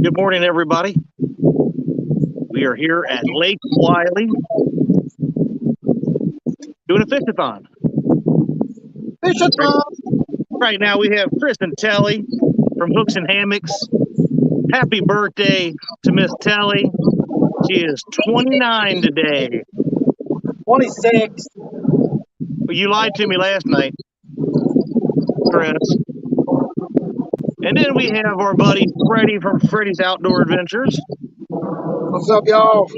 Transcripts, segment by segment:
Good morning, everybody. We are here at Lake Wylie doing a Fish-A-Thon. Fish-A-Thon. Right now we have Chris and Telly from Hooks and Hammocks. Happy birthday to Miss Telly. She is 29 today. 26. You lied to me last night, Chris. And then we have our buddy Freddie from Freddie's Outdoor Adventures. What's up, y'all?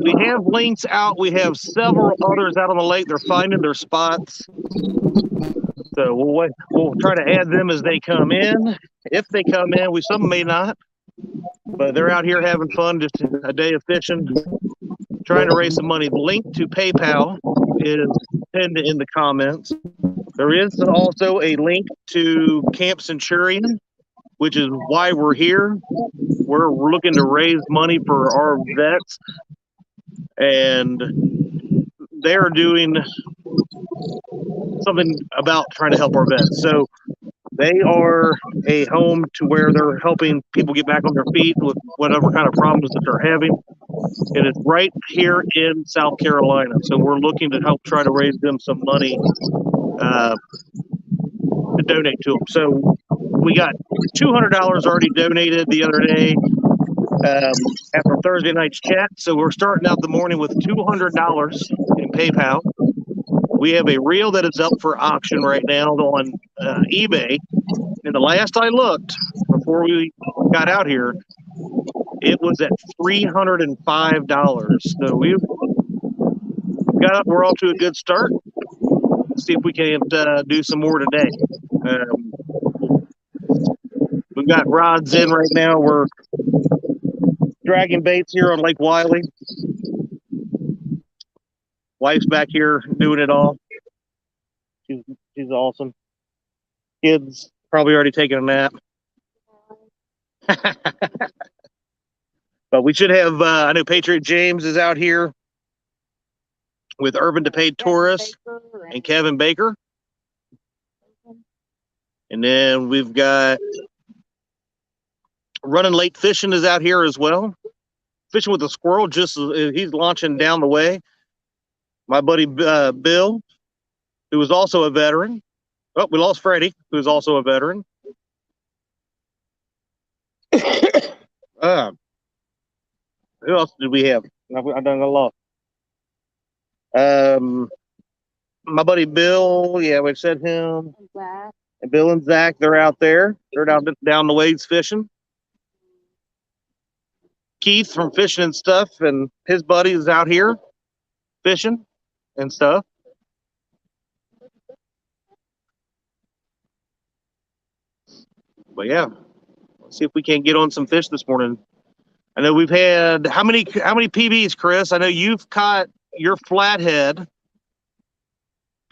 We have links out. We have several others out on the lake. They're finding their spots. So we'll try to add them as they come in. If they come in, some may not. But they're out here having fun, just a day of fishing, trying to raise some money. The link to PayPal is pinned in the comments. There is also a link to Camp Centurion, which is why we're here. We're looking to raise money for our vets, and they're doing something about trying to help our vets. So they are a home to where they're helping people get back on their feet with whatever kind of problems that they're having. And it's right here in South Carolina. So we're looking to help try to raise them some money to donate to them. So we got $200 already donated the other day after Thursday night's chat. So we're starting out the morning with $200 in PayPal. We have a reel that is up for auction right now on eBay. And the last I looked, before we got out here, it was at $305. So we're off to a good start. Let's see if we can do some more today. We've got rods in right now. We're dragging baits here on Lake Wylie. Wife's back here doing it all. She's awesome. Kids probably already taking a nap. But we should have, I know Patriot James is out here with Urban to Paid Tourists and Kevin Baker. And then we've got Running Late Fishing is out here as well. Fishing with a Squirrel, he's launching down the way. My buddy Bill, who is also a veteran. Oh, we lost Freddie, who's also a veteran. Who else did we have? I done a lot. My buddy Bill, yeah, we've said him. And Bill and Zach, they're out there. They're down the ways fishing. Keith from Fishing and Stuff and his buddy is out here fishing and stuff. But yeah, let's see if we can't get on some fish this morning. I know we've had how many PBs, Chris? I know you've caught your flathead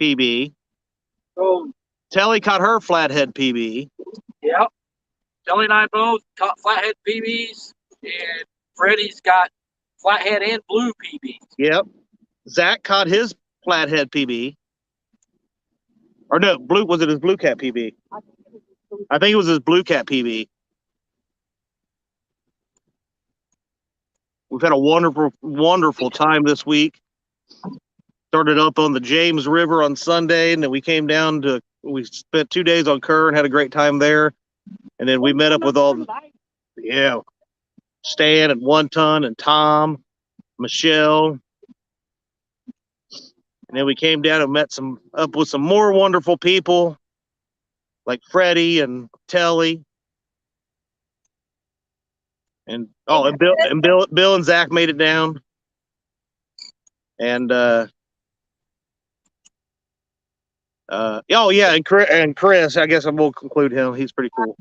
PB. Oh, Telly caught her flathead PB. Yep. Telly and I both caught flathead PBs, and Freddie's got flathead and blue PBs. Yep. Zach caught his flathead PB. Or no, was it his blue cat PB? I think it was his blue cat PB. We've had a wonderful, wonderful time this week. Started up on the James River on Sunday, and then we came down we spent 2 days on Kerr and had a great time there. And then we met up with Stan and One Ton and Tom, Michelle. And then we came down and met up with some more wonderful people like Freddie and Telly. And Bill and Zach made it down. And and Chris, I guess I will conclude him. He's pretty cool.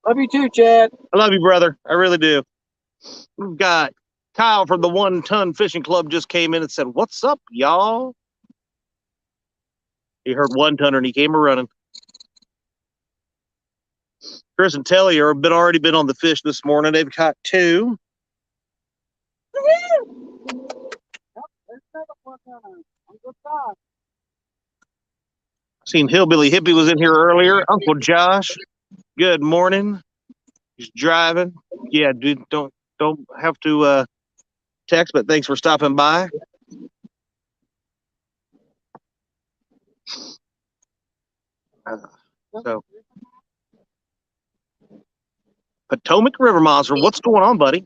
love you too, Chad. I love you, brother. I really do. We've got Kyle from the 1 Ton Fishing Club just came in and said, "What's up, y'all?" He heard 1 tonner and he came a running. Chris and Telly are already been on the fish this morning. They've caught 2. Seen Hillbilly Hippie was in here earlier. Uncle Josh, good morning. He's driving. Yeah, dude, don't have to text, but thanks for stopping by. So, Potomac River Monster, what's going on, buddy?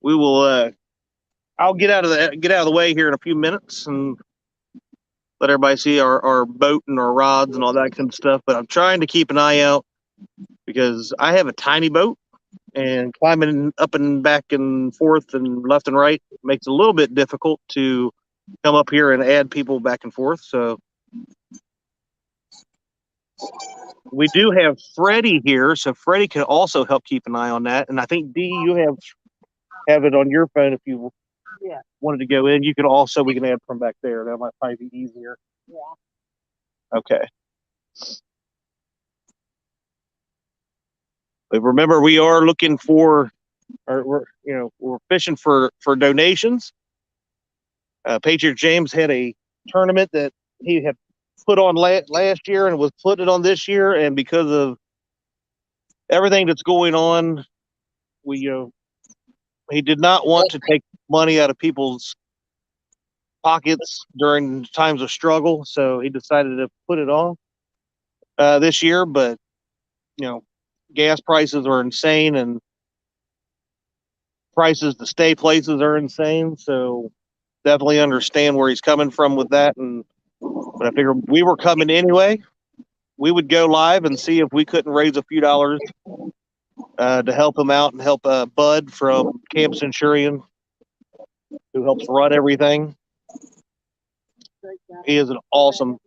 We will. I'll get out of the way here in a few minutes and let everybody see our boat and our rods and all that kind of stuff. But I'm trying to keep an eye out because I have a tiny boat, and climbing up and back and forth and left and right makes it a little bit difficult to come up here and add people back and forth. So we do have Freddie here, so Freddie can also help keep an eye on that. And I think Dee, you have it on your phone if you wanted to go in. You could also, we can add from back there. That might probably be easier. Yeah. Okay. But remember, we are looking for, or we're fishing for donations. Patriot James had a tournament that he had put on last year and was putting it on this year, and because of everything that's going on, he did not want to take money out of people's pockets during times of struggle, so he decided to put it on this year. But gas prices are insane, and prices to stay places are insane. So definitely understand where he's coming from with that. But I figured we were coming anyway. We would go live and see if we couldn't raise a few dollars to help him out and help Bud from Camp Centurion, who helps run everything. He is an awesome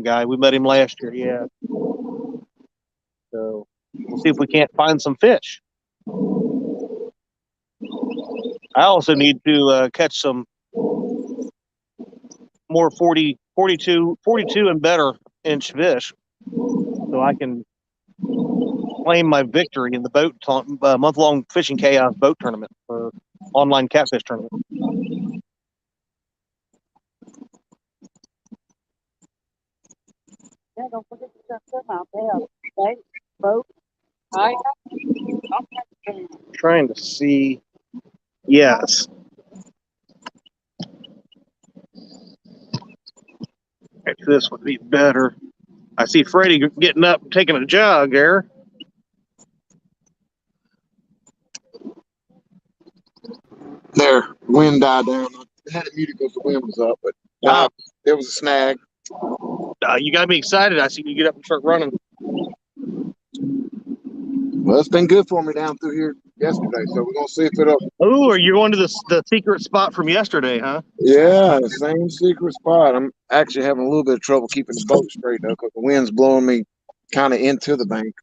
guy. We met him last year. Yeah. So we'll see if we can't find some fish. I also need to catch some more 42 and better inch fish so I can claim my victory in the month-long Fishing Chaos boat tournament for online catfish tournament. Yeah, don't forget to check them out. They have bank, boat, kayak, all kinds of things. Trying to see. Yes. This would be better. I see Freddie getting up, taking a jog there. There, wind died down. I had it muted because the wind was up, but there was a snag. You got me excited. I see you get up and start running. Well, it's been good for me down through here yesterday, so we're going to see if it'll. Oh, are you going to the secret spot from yesterday, huh? Yeah, the same secret spot. I'm actually having a little bit of trouble keeping the boat straight, though, because the wind's blowing me kind of into the bank.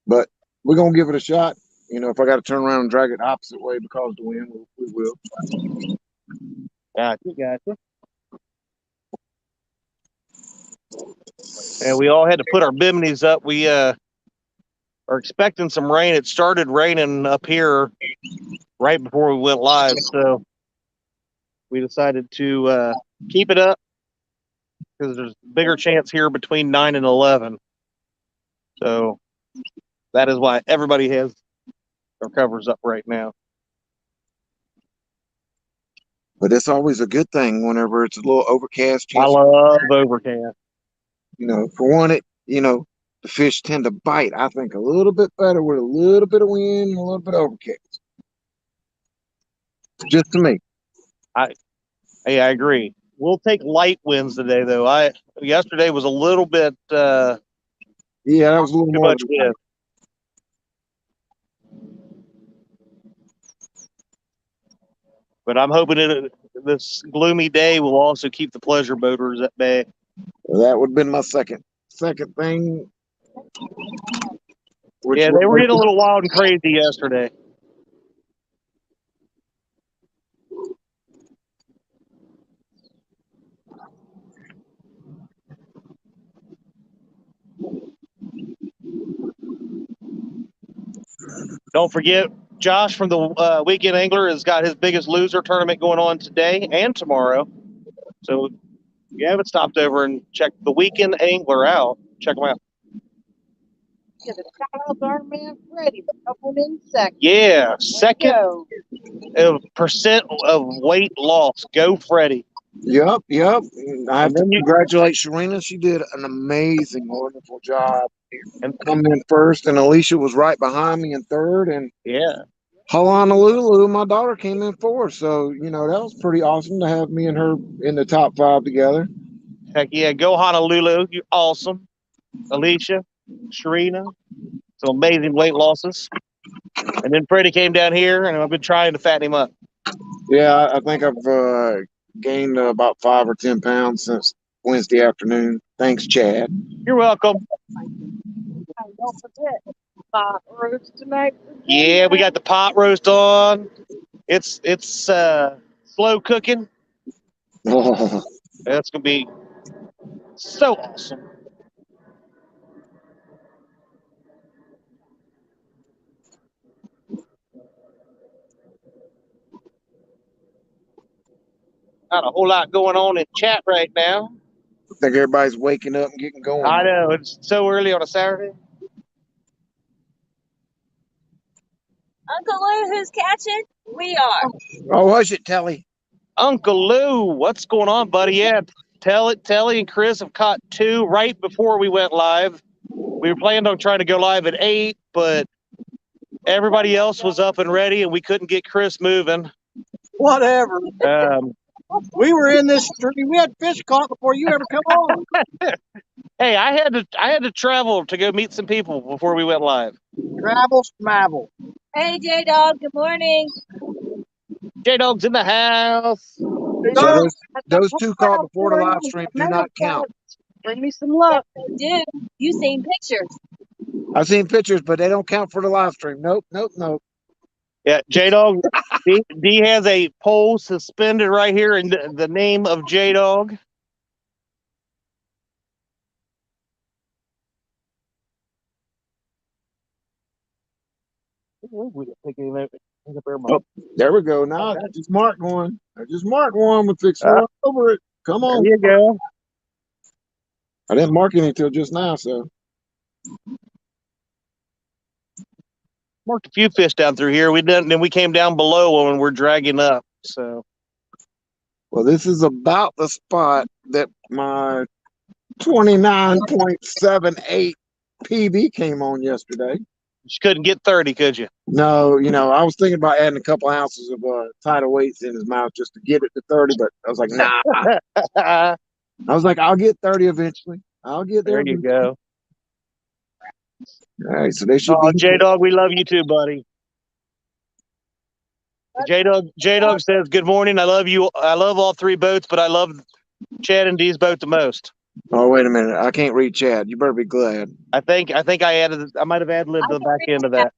But we're going to give it a shot. If I got to turn around and drag it the opposite way because of the wind, we will. Gotcha. And we all had to put our biminies up. We are expecting some rain. It started raining up here right before we went live, so we decided to keep it up because there's a bigger chance here between 9 and 11. So that is why everybody has their covers up right now. But it's always a good thing whenever it's a little overcast. I love overcast. For one, the fish tend to bite, I think, a little bit better with a little bit of wind and a little bit of overcast. Just to me. I agree. We'll take light winds today, though. Yesterday was a little bit that was a little too more much wind. But I'm hoping this gloomy day will also keep the pleasure boaters at bay. Well, that would have been my second thing. Yeah, they were getting a little wild and crazy yesterday. Don't forget, Josh from the Weekend Angler has got his biggest loser tournament going on today and tomorrow. So if you haven't stopped over and checked the Weekend Angler out, check them out. Give a shout out to our man Freddie, coming in second. Yeah, Let's second go. percent of weight loss. Go, Freddie. Yep. I have And to then you- congratulate Sharina. She did an amazing, wonderful job. And- Coming in first, and Alicia was right behind me in third, and Yeah. Honolulu, my daughter, came in fourth. So, that was pretty awesome to have me and her in the top 5 together. Heck yeah. Go, Honolulu. You're awesome. Alicia, Sharina. Some amazing weight losses. And then Freddie came down here, and I've been trying to fatten him up. Yeah, I think I've gained about 5 or 10 pounds since Wednesday afternoon. Thanks, Chad. You're welcome. And don't forget, pot roast tonight. Yeah, we got the pot roast on. It's slow cooking. Oh, That's gonna be so awesome. Not a whole lot going on in chat right now. I think everybody's waking up and getting going. I know it's so early on a Saturday. Uncle Lou, who's catching? We are. Oh, hush it, Telly. Uncle Lou, what's going on, buddy? Yeah, Telly and Chris have caught 2 right before we went live. We were planning on trying to go live at 8, but everybody else was up and ready, and we couldn't get Chris moving. Whatever. Um, We were in this stream. We had fish caught before you ever come on. hey, I had to travel to go meet some people before we went live. Travel, smavel. Hey, J Dog. Good morning. J Dog's in the house. So those 2 caught before the live stream do not count. Bring me some luck. Dude, you seen pictures. I've seen pictures, but they don't count for the live stream. Nope. Yeah, J Dog. D has a pole suspended right here in the name of J Dog. Oh, there we go. Now I just marked one. We'll fix right over it. Come on. There you go. I didn't mark any till just now, so. Marked a few fish down through here. Then we came down below when we're dragging up. So, Well, this is about the spot that my 29.78 PB came on yesterday. you couldn't get 30, could you? No, I was thinking about adding a couple ounces of tidal weights in his mouth just to get it to 30, but I was like, nah. I was like, I'll get 30 eventually. I'll get there. There you go. All right, so they should Oh, be. J Dog, we love you too, buddy. J Dog says, "Good morning. I love you. I love all 3 boats, but I love Chad and D's boat the most." Oh, wait a minute. I can't read Chad. You better be glad. I think I might have ad-libbed the back end of that.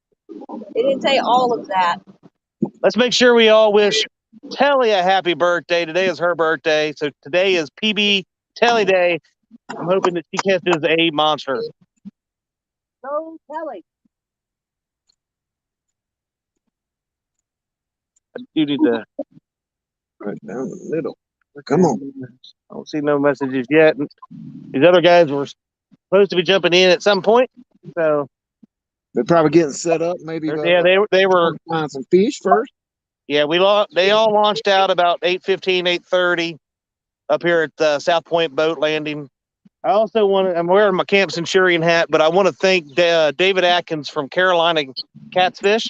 It didn't say all of that. Let's make sure we all wish Telly a happy birthday. Today is her birthday, so today is PB Telly Day. I'm hoping that she catches a monster. Go, Kelly. You need to. Right down the middle. Come on. I don't see no messages yet. These other guys were supposed to be jumping in at some point, so They're probably getting set up. Maybe yeah, they were. find some fish first. Yeah, they all launched out about 8:15, 8:30 up here at South Point Boat Landing. I'm wearing my Camp Centurion hat, but I want to thank David Atkins from Carolina Catfish.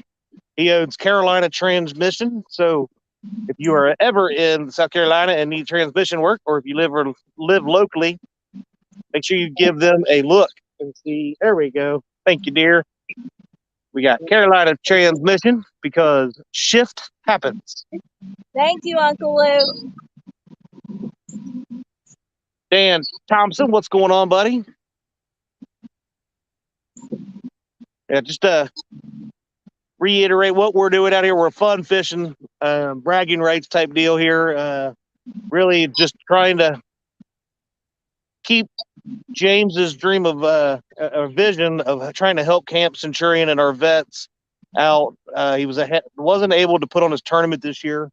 He owns Carolina Transmission. So if you are ever in South Carolina and need transmission work, or if you live locally, make sure you give them a look and see. There we go. Thank you, dear. We got Carolina Transmission because shift happens. Thank you, Uncle Lou. Dan Thompson, what's going on, buddy? Yeah, just reiterate what we're doing out here. We're fun fishing, bragging rights type deal here. Really just trying to keep James's dream of a vision of trying to help Camp Centurion and our vets out. He wasn't able to put on his tournament this year.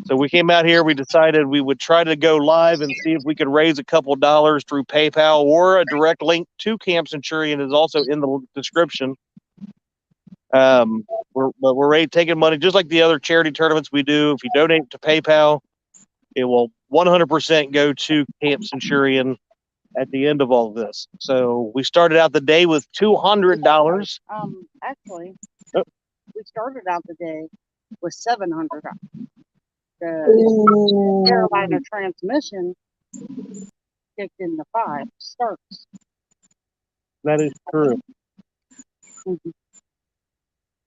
So we came out here. We decided we would try to go live and see if we could raise a couple dollars through PayPal, or a direct link to Camp Centurion is also in the description. We're taking money just like the other charity tournaments we do. If you donate to PayPal, it will 100% go to Camp Centurion at the end of all of this. So we started out the day with $200. Actually, Oh. we started out the day with $700. The Carolina transmission kicked in the 5 starts. That is true. Mhm.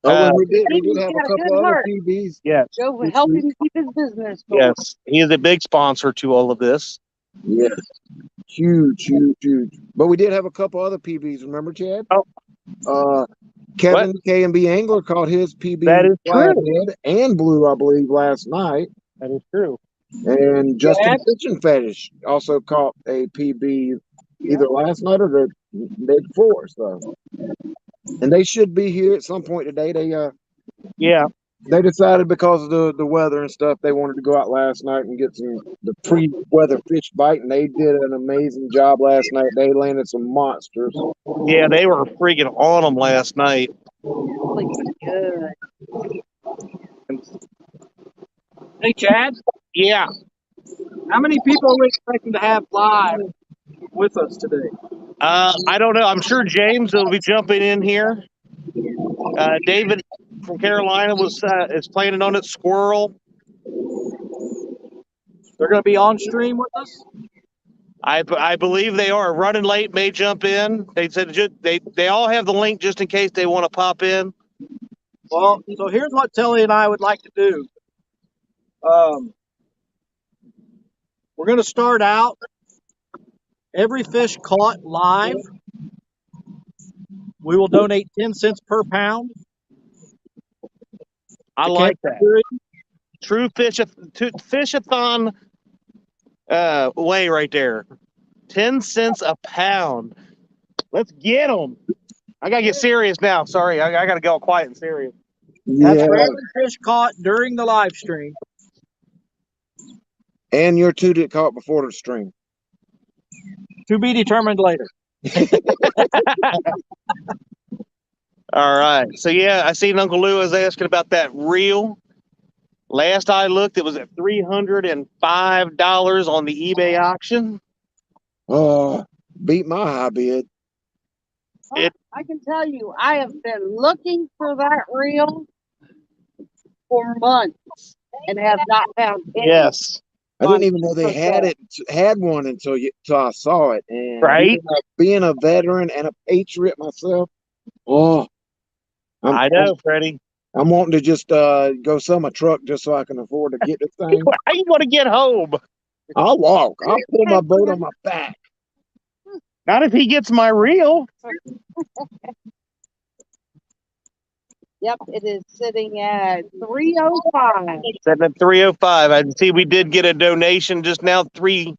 Oh, and we did have He's got a a couple good other heart. PBs. Yes. Joe This helped week. him keep his business going. Yes. He is a big sponsor to all of this. Yes. Huge. But we did have a couple other PBs, remember, Chad? Oh. Kevin K&B Angler caught his PB That is true. flathead and blue, I believe, last night. That is true. And Justin Chad? Fishing Fetish also caught a PB either last night or the day before. So, and they should be here at some point today. Yeah. They decided because of the weather and stuff, they wanted to go out last night and get the pre-weather fish bite, and they did an amazing job last night. They landed some monsters. Yeah, they were freaking on them last night. Really good. Hey, Chad, Yeah. how many people are we expecting to have live with us today? I don't know. I'm sure James will be jumping in here. David from Carolina is planning on it. Squirrel. They're going to be on stream with us? I believe they are. Running Late may jump in. They said they all have the link just in case they want to pop in. Well, so here's what Telly and I would like to do. We're going to start out every fish caught live. We will donate 10 cents per pound. I to like Camp that. Centurion. True Fish-A-Thon way right there. 10 cents a pound. Let's get them. I got to get serious now. Sorry. I got to go quiet and serious. That's Yeah, for every fish caught during the live stream. and your two that caught before the stream. To be determined later. All right. So, yeah, I seen Uncle Lou was asking about that reel. Last I looked, it was at $305 on the eBay auction. Oh, beat my high bid. Well, I can tell you, I have been looking for that reel for months and have not found it. Yes. I didn't even know they had one until I saw it. And Right. being a veteran and a patriot myself, I know, Freddie. I'm wanting to just go sell my truck just so I can afford to get this thing. How you want to get home? I'll walk. I'll pull my boat on my back. Not if he gets my reel. Yep, it is sitting at 305. Sitting at 305. I see we did get a donation just now. We're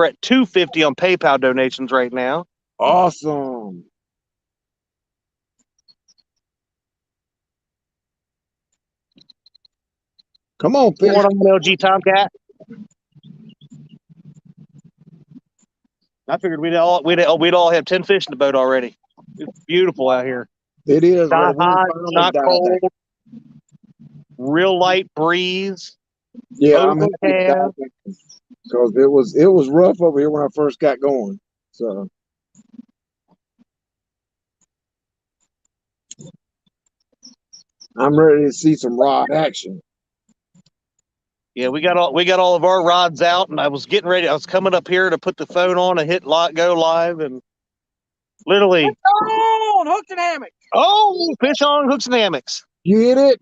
at 250 on PayPal donations right now. Awesome. Come on, fish. Going on LG Tomcat. I figured we'd all have 10 fish in the boat already. It's beautiful out here. It is. Not hot, not cold. Real light breeze. Yeah, I'm Overcast. because it was rough over here when I first got going. So I'm ready to see some rod action. Yeah, we got all of our rods out, and I was getting ready. I was coming up here to put the phone on and hit go live, and literally, Oh, hooked and hammock. oh, fish on hooks and hammocks. You hit it?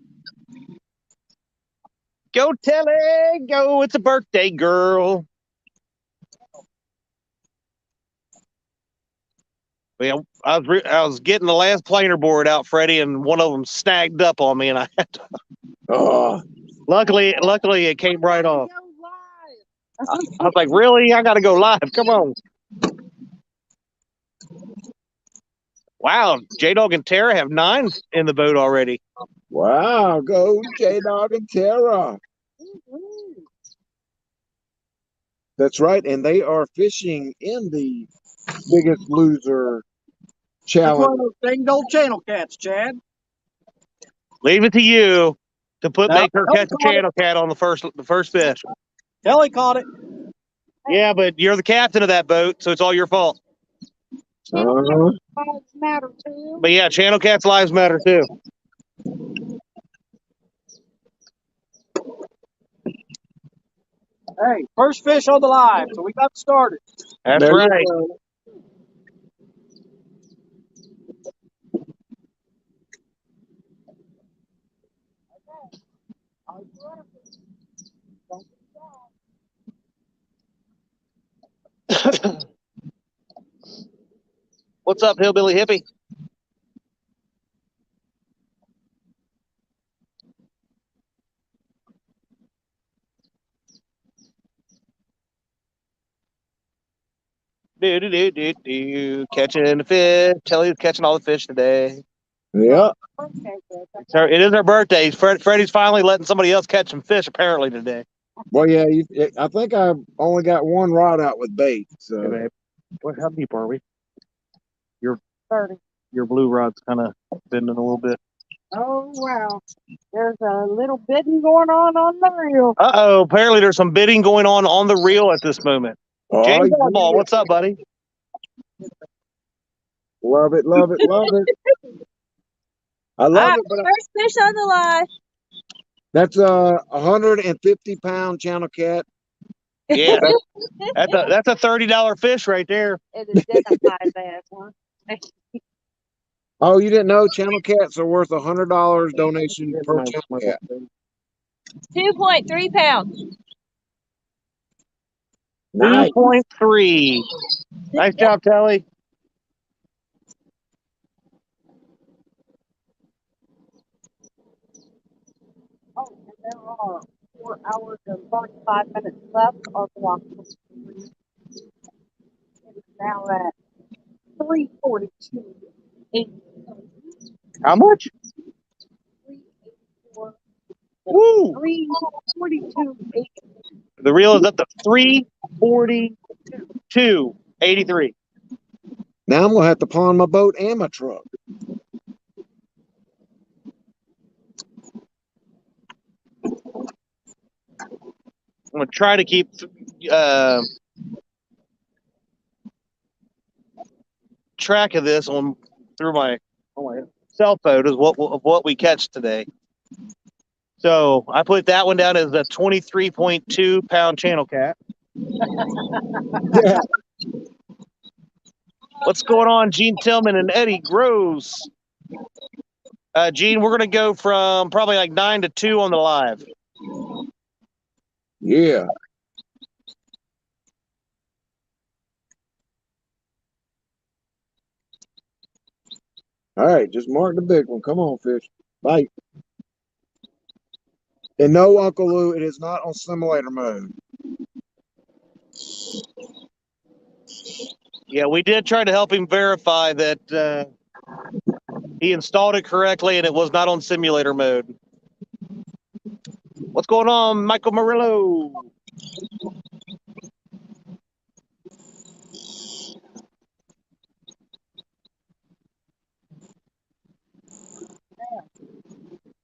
Go Telly, go! It's a birthday girl. Well, I was getting the last planer board out, Freddie, and one of them snagged up on me, and I had to. Oh, Luckily, it came right off. I was like, really? I got to go live. Come on. Wow, J-Dog and Tara have 9 in the boat already. wow. Go J-Dog and Tara. That's right, and they are fishing in the Biggest Loser That's one challenge. of those dang old channel cats, Chad. Leave it to you to No, make her Kelly catch a caught it. channel cat on the first fish. Kelly caught it. Yeah, but you're the captain of that boat, so it's all your fault. Uh-huh. Lives matter too. But yeah, channel cats' lives matter too. Hey, first fish on the live, so we got started. That's There you right. go. What's up, hillbilly hippie? Do. Catching the fish. Telly's catching all the fish today. Yeah. It is her birthday. Freddie's finally letting somebody else catch some fish apparently today. Well, yeah, I think I only got one rod out with bait. So Hey, babe. How deep are we? 30. Your blue rod's kind of bending a little bit. Oh, wow. There's a little bidding going on the reel. Uh-oh. Apparently there's some bidding going on the reel at this moment. oh, James yeah. Ball, what's up, buddy? Love it, love it, love it. I love Alright, it, but first fish on the live. that's a 150-pound channel cat. Yeah, that's a $30 fish right there. It identifies as one. Oh, you didn't know channel cats are worth $100 donation per channel cat. 2.3 pounds. Nice. 2.3. Nice job, Telly. Oh, and there are 4 hours and 45 minutes left of walk. It's now at 3:42. How much? 3:84. Woo! 3:42. The reel is up to 342.83. Now I'm gonna have to pawn my boat and my truck. I'm gonna try to keep track of this through my cell phone of what we catch today. So I put that one down as a 23.2 pound channel cat. Yeah. What's going on, Gene Tillman and Eddie Gross? Gene, we're gonna go from probably like 9 to 2 on the live. Yeah. All right, just mark the big one. Come on, fish. Bite. And no, Uncle Lou, it is not on simulator mode. Yeah, we did try to help him verify that he installed it correctly and it was not on simulator mode. What's going on, Michael Murillo?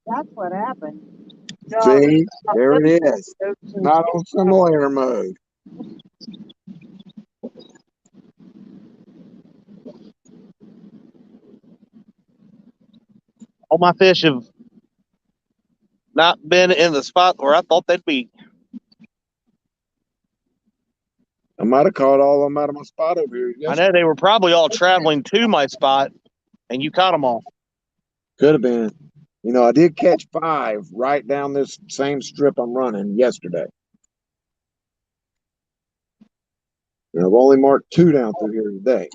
That's what happened. See, there it is. Not on simulator mode. All my fish have not been in the spot where I thought they'd be. I might have caught all of them out of my spot over here. I know they were probably all traveling to my spot, and you caught them all. Could have been. You know, I did catch 5 right down this same strip I'm running yesterday. And I've only marked 2 down through here today.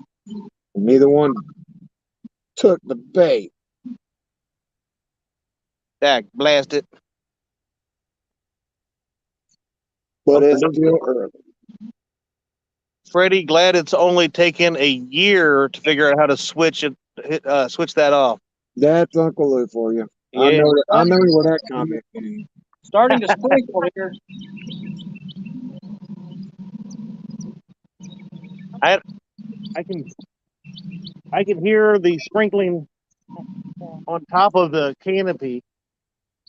And neither one took the bait. Dag, blast it. But it's still early. Freddie, glad it's only taken a year to figure out how to switch that off. That's Uncle Lou for you. Yeah. I know where that comment came. Starting to sprinkle here. I can hear the sprinkling on top of the canopy,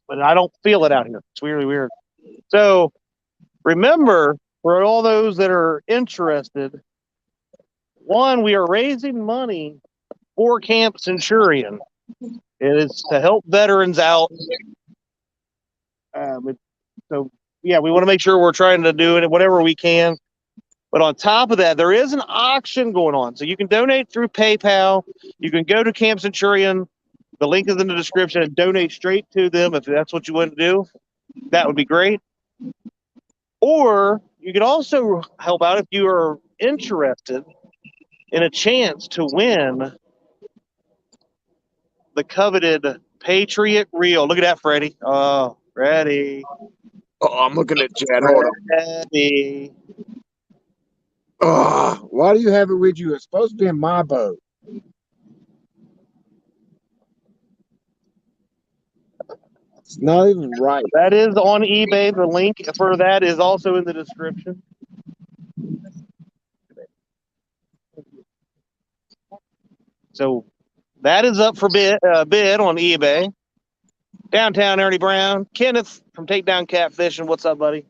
but I don't feel it out here. It's really weird. So remember, for all those that are interested, one, we are raising money for Camp Centurion. It is to help veterans out. So yeah, we want to make sure we're trying to do it whatever we can. But on top of that, there is an auction going on. So you can donate through PayPal. You can go to Camp Centurion. The link is in the description and donate straight to them if that's what you want to do. That would be great. Or you could also help out if you are interested in a chance to win the coveted Patriot reel. Look at that, Freddie. Oh, Freddie. Oh, I'm looking at chat. Hold on. Freddie. Oh, why do you have it with you? It's supposed to be in my boat. It's not even right. That is on eBay. The link for that is also in the description. So that is up for bid on eBay. Downtown Ernie Brown. Kenneth from Takedown Catfishing. What's up, buddy?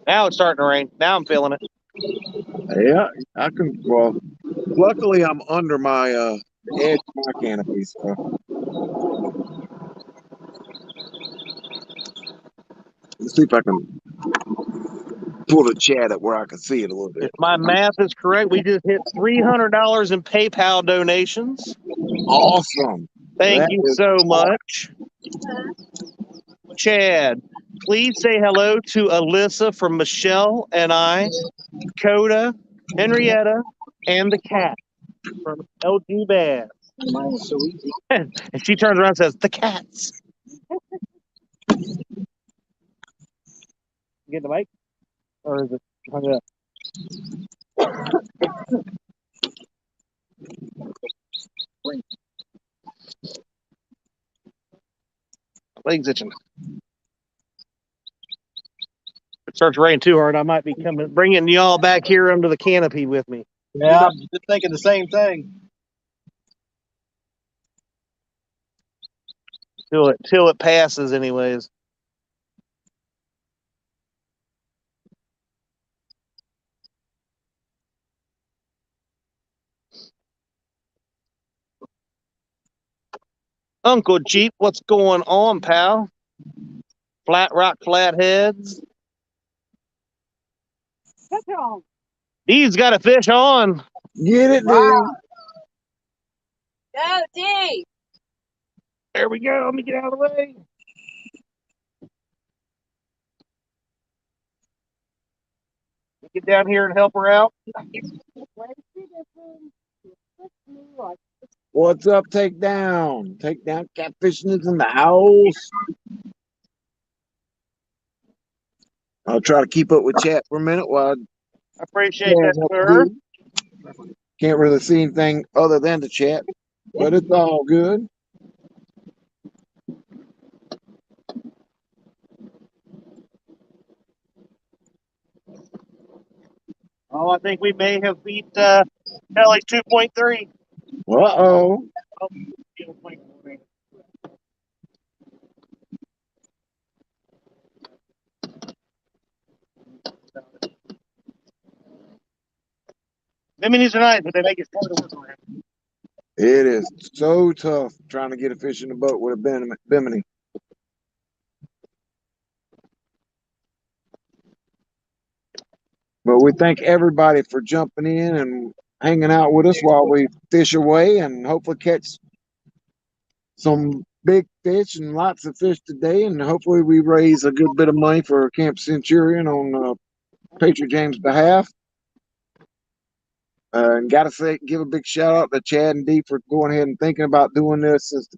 Now it's starting to rain. Now I'm feeling it. Yeah, I can. Well, luckily I'm under my edge of my canopy. So let's see if I can pull the chat up where I can see it a little bit. If my math is correct, we just hit $300 in PayPal donations. Awesome. Thank you so much. Chad, please say hello to Alyssa from Michelle and I, Coda, Henrietta, and the cat from LG Bass. Mine's so easy. And she turns around and says, the cats. Get the mic? Or is it hung up? Legs itching. If it starts raining too hard, I might be bringing y'all back here under the canopy with me. Yeah, I'm just thinking the same thing. Till it passes, anyways. Uncle Jeep, what's going on, pal? Flat Rock Flatheads. He's got a fish on. Get it, dude. Go, D. There we go. Let me get out of the way. Get down here and help her out. What's up, Takedown? Takedown Catfishing is in the house. I'll try to keep up with chat for a minute while I appreciate that, sir. Can't really see anything other than the chat, but it's all good. Oh, I think we may have beat Kelly's 2.3. Uh-oh. Bimini's are nice, but they make it hard to work around. It is so tough trying to get a fish in the boat with a bimini. But we thank everybody for jumping in and hanging out with us while we fish away and hopefully catch some big fish and lots of fish today. And hopefully we raise a good bit of money for Camp Centurion on Patriot James' behalf. And got to say, give a big shout out to Chad and Dee for going ahead and thinking about doing this since the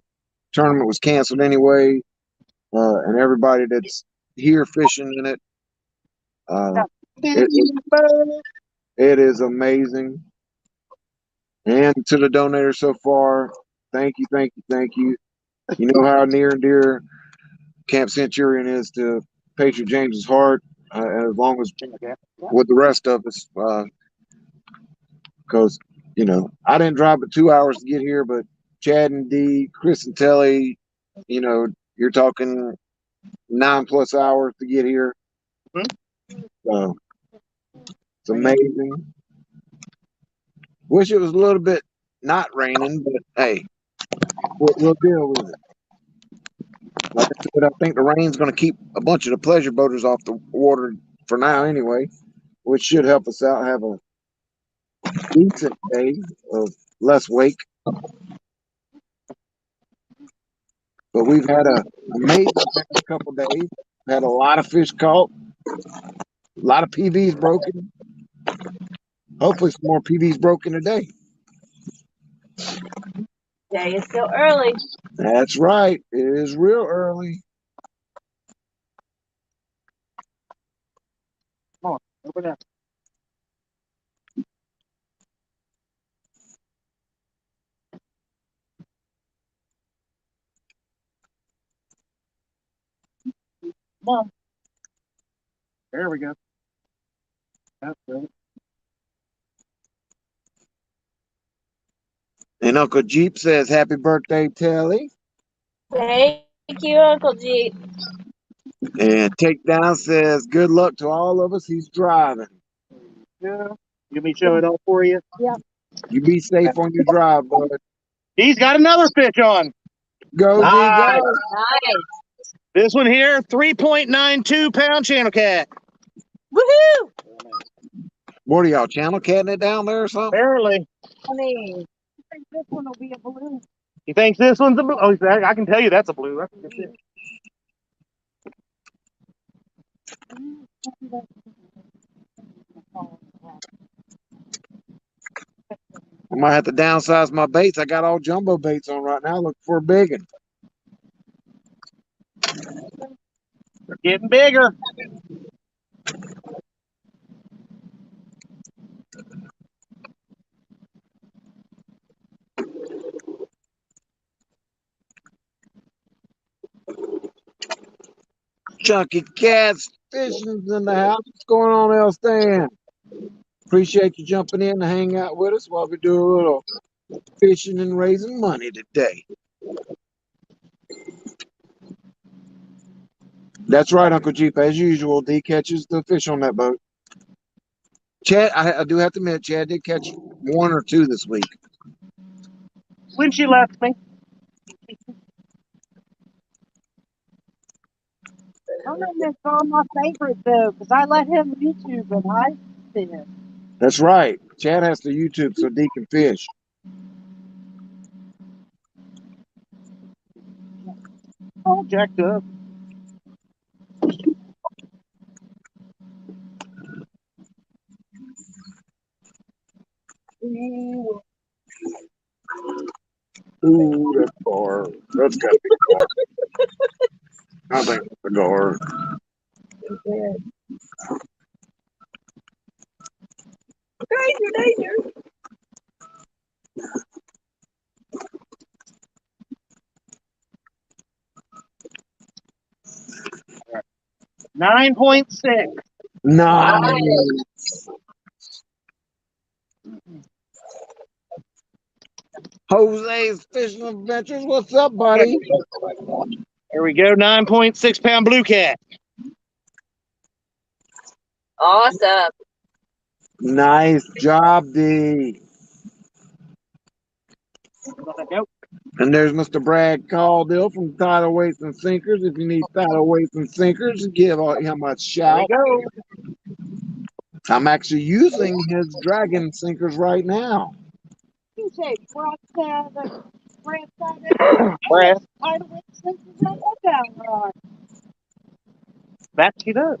tournament was canceled anyway. And everybody that's here fishing in it. It is amazing. And to the donators so far, thank you, thank you, thank you. You know how near and dear Camp Centurion is to Patriot James's heart, as long as with the rest of us. Because, I didn't drive but 2 hours to get here, but Chad and Dee, Chris and Telly, you're talking 9+ hours to get here. So it's amazing. Wish it was a little bit not raining, but hey, we'll deal with it. Like I said, I think the rain's going to keep a bunch of the pleasure boaters off the water for now anyway, which should help us out have a decent day of less wake. But we've had an amazing couple days. Had a lot of fish caught, a lot of PVs broken. Hopefully some more PVs broken today. Day is still early. That's right. It is real early. Come on, open up. Come on. There we go. That's good. And Uncle Jeep says, "Happy birthday, Telly." Thank you, Uncle Jeep. And Takedown says, "Good luck to all of us. He's driving. Yeah. Let me show it all for you. You be safe on your drive, bud. He's got another fish on. Go, D, Nice. go." Nice. This one here, 3.92 pound channel cat. Woohoo! What are y'all channel catting it down there or something? Barely. Honey. I think this one will be a balloon. He thinks this one's a blue. Oh, I can tell you that's a blue. That's a good fish. I might have to downsize my baits. I got all jumbo baits on right now. Looking for a big one. They're getting bigger. Chunky Cats Fishing's in the house. What's going on, Elstan? Appreciate you jumping in to hang out with us while we do a little fishing and raising money today. That's right, Uncle Jeep. As usual, D catches the fish on that boat. Chad, I do have to admit, Chad did catch 1 or 2 this week. When she left me. Herman is on my favorite though, because I let him YouTube and I fish. That's right. Chad has to YouTube so D can fish. All jacked up. Ooh, that's gar. That's got to be gar. I think it's a gar. Danger. 9.6. Nice. Jose's Fishing Adventures. What's up, buddy? There we go. 9.6 pound blue cat. Awesome. Nice job, D. Nope. And there's Mr. Brad Caldill from Tidal Weights and Sinkers. If you need Tidal Weights and Sinkers, give him a There shout. we go. I'm actually using his Dragon Sinkers right now. You say brought the Brad side Brad. I don't think that down right. That she does.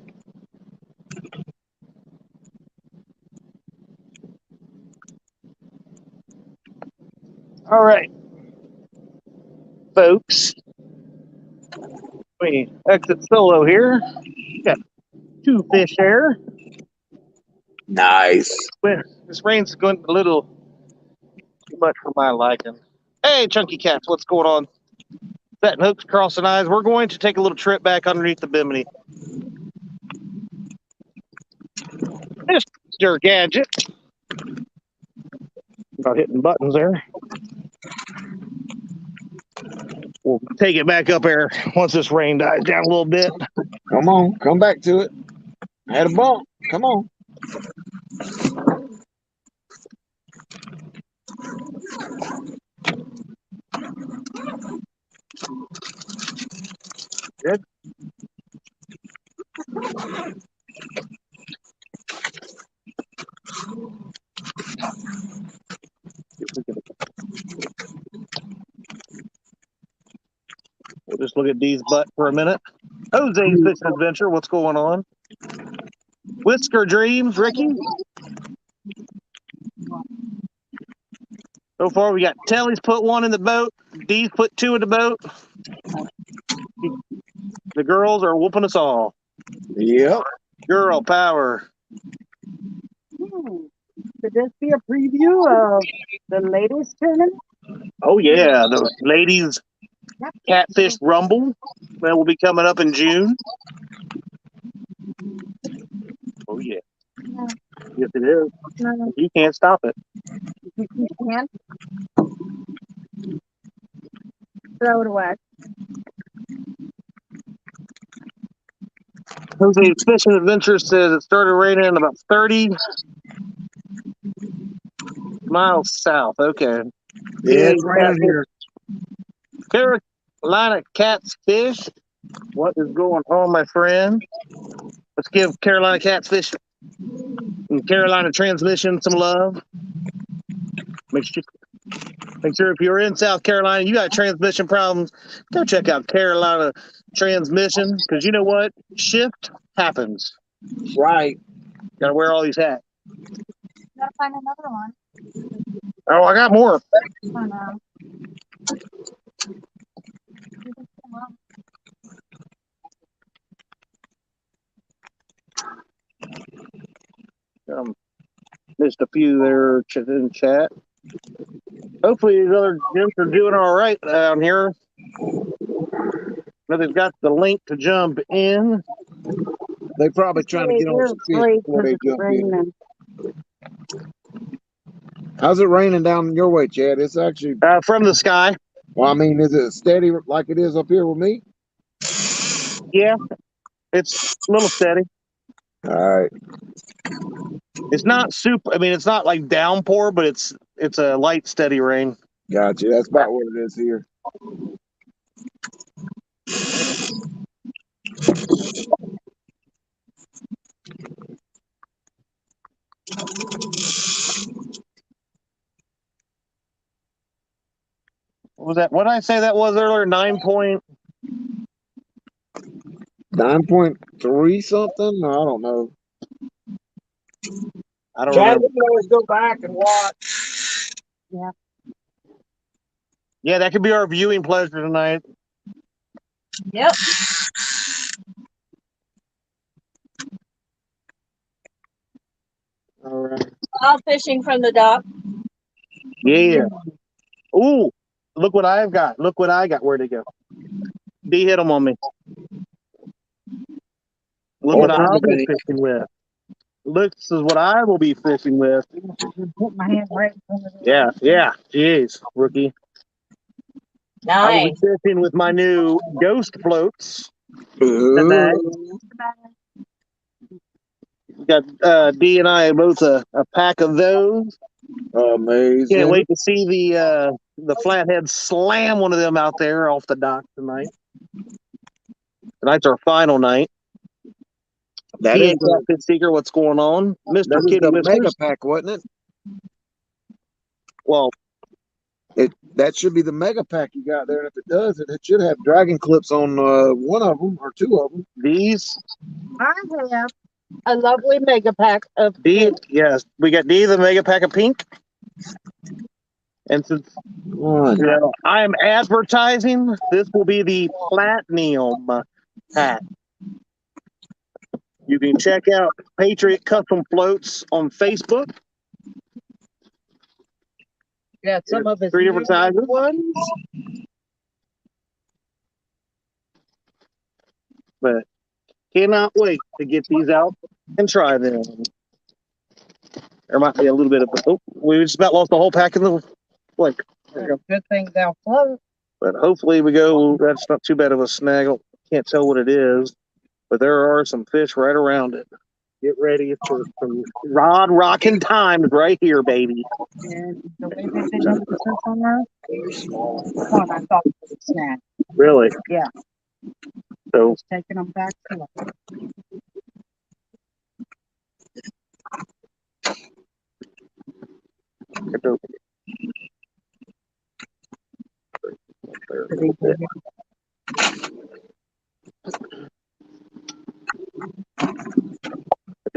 All right, folks. We exit solo here. Got 2 fish there. Nice. This rain's going a little too much for my liking. Hey, Chunky Cats, what's going on? Setting hooks, crossing eyes. We're going to take a little trip back underneath the Bimini. Mr. Gadget. Not hitting buttons there. We'll take it back up there once this rain dies down a little bit. Come on, come back to it. I had a bump. Come on. Good. We'll just look at Dee's butt for a minute. Jose's Fish Adventure, what's going on? Whisker Dreams, Ricky. So far, we got Telly's put 1 in the boat. Dee's put 2 in the boat. The girls are whooping us all. Yep. Girl power. Could this be a preview of the latest tournament? Oh, yeah. The ladies' Catfish Rumble that will be coming up in June. Oh, yeah. Yes, it is. You can't stop it. You can. Throw it away. Jose's Fishing Adventure says it started raining about 30 miles south. Okay. Yeah, it's raining here. Carolina Catfish. What is going on, my friend? Let's give Carolina Catfish and Carolina Transmission some love. Make sure if you're in South Carolina, you got transmission problems, go check out Carolina Transmission, because you know what? Shift happens. Right. Got to wear all these hats. Gotta find another one. Oh, I got more. Oh no. Missed a few there in chat. Hopefully these other gyms are doing all right down here. Now they've got the link to jump in. They probably trying to get on some fish before they jump in. How's it raining down your way, Chad? It's actually From the sky. Well, I mean, is it steady like it is up here with me? Yeah, it's a little steady. All right. It's not super. I mean, it's not like downpour, but it's a light, steady rain. Gotcha. That's about what it is here. What was that? What did I say that was earlier? 9.3 something? No, I don't know. I don't Chad, know. we can always go back and watch. Yeah, that could be our viewing pleasure tonight. Yep. All right. All fishing from the dock. Yeah. Ooh, look what I've got. Look what I got. Where'd it go? D hit them on me. Look what I'll be fishing with. Look, this is what I will be fishing with. Put my hand right in front of it. Yeah. Jeez, rookie. I will be Nice. fishing with my new ghost floats. Ooh. We got D and I both a pack of those. Amazing. Can't wait to see the flathead slam one of them out there off the dock tonight. Tonight's our final night. That is Catfish Seeker, what's going on? Mr. that is Kitty the Whiskers. mega pack, wasn't Well, it? That should be the mega pack you got there. And if it does, it should have dragon clips on one of them or two of them. these I have a lovely mega pack of D, yes, we got D, the mega pack of pink. And since One. I am advertising, this will be the platinum hat. You can check out Patriot Custom Floats on Facebook. Yeah, some of his 3 different sizes. ones. But cannot wait to get these out and try them. There might be a little bit of, oh, we just about lost the whole pack in the lake. Good thing they'll float. But hopefully we go, that's not too bad of a snaggle. Can't tell what it is, but there are some fish right around it. Get ready for some rod rocking times right here, baby. And the way they did the surf on there, one I thought was a snack. Really? Yeah. So Just taking them back to it.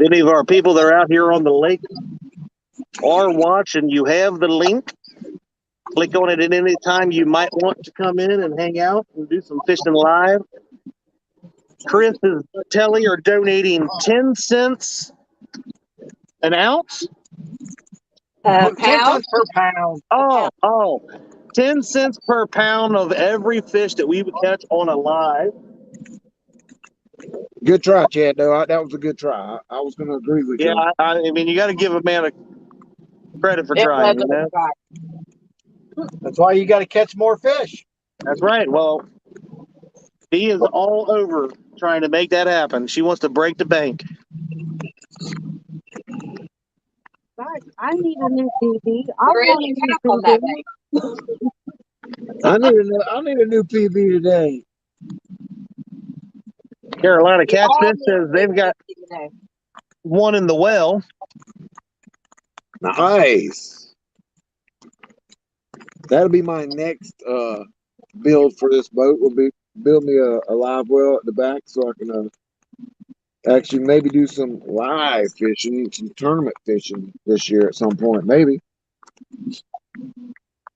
if any of our people that are out here on the lake are watching, you have the link. Click on it at any time you might want to come in and hang out and do some fishing live. Chris and Telly are donating 10 cents an ounce. 10 Pound. cents per pound. Oh, 10 cents per pound of every fish that we would catch on a live. Good try, Chad. Though that was a good try. I was going to agree with Yeah, you. I mean, you got to give a man a credit for It trying, was you know? That's why you got to catch more fish. That's right. Well, he is all over trying to make that happen. She wants to break the bank. Guys, I need a new TV. I We're want in a half on new that TV. day. I need a new PB today. Carolina Catfish All says they've got today. one in the well. Nice. That'll be my next build for this boat. Will be build me a live well at the back so I can actually maybe do some live fishing, some tournament fishing this year at some point, maybe.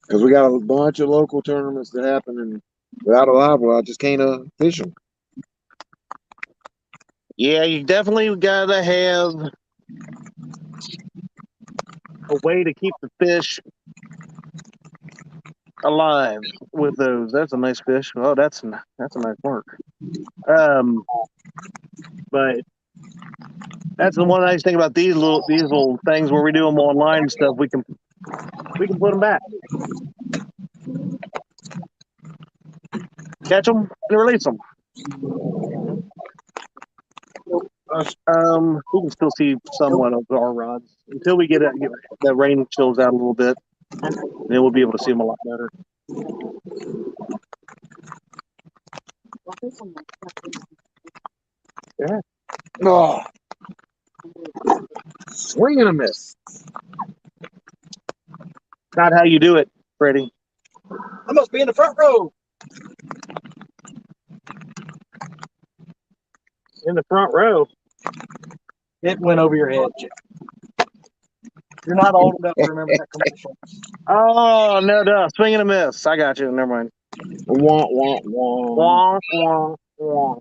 Because we got a bunch of local tournaments that happen, and without a live well, I just can't fish them. Yeah, you definitely got to have a way to keep the fish alive with those. That's a nice fish. Oh, that's a nice mark. But that's the one nice thing about these little things where we do them online and stuff. We can put them back, catch them, and release them. We can still see somewhat of our rods until we get that rain chills out a little bit. Then we'll be able to see them a lot better. Yeah. Oh, swing and a miss. Not how you do it, Freddie. I must be in the front row. In the front row. It went over your head, Jim. You're not old enough to remember that commercial. Oh, no. Swing and a miss. I got you. Never mind. Wah, wah, wah. Wah, wah, wah.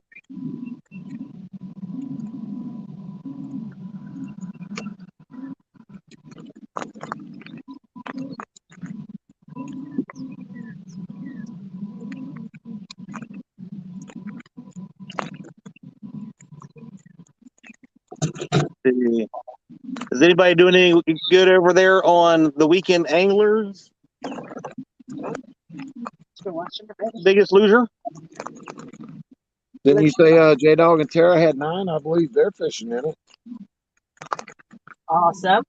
Is anybody doing any good over there on the Weekend Anglers? Biggest Loser? Didn't you say J Dog and Tara had 9? I believe they're fishing in it. Awesome.